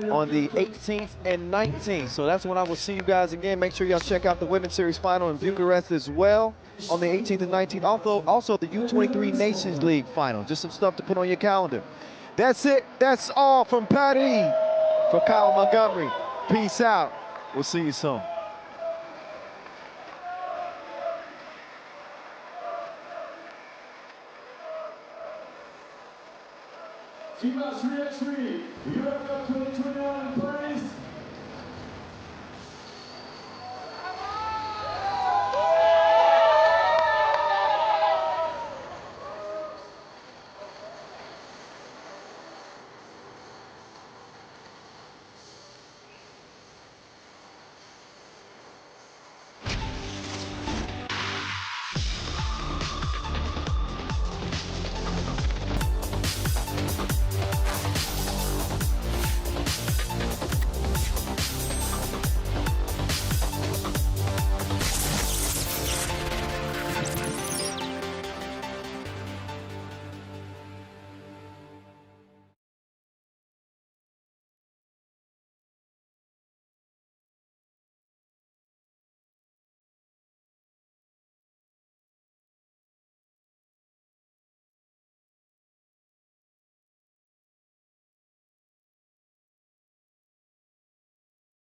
on the 18th and 19th. So that's when I will see you guys again. Make sure y'all check out the Women's Series Final in Bucharest as well on the 18th and 19th. Also the U23 Nations League Final. Just some stuff to put on your calendar. That's it. That's all from Paris. For Kyle Montgomery. Peace out. We'll see you soon. FIBA 3x3, Europe Cup 2021 in Paris.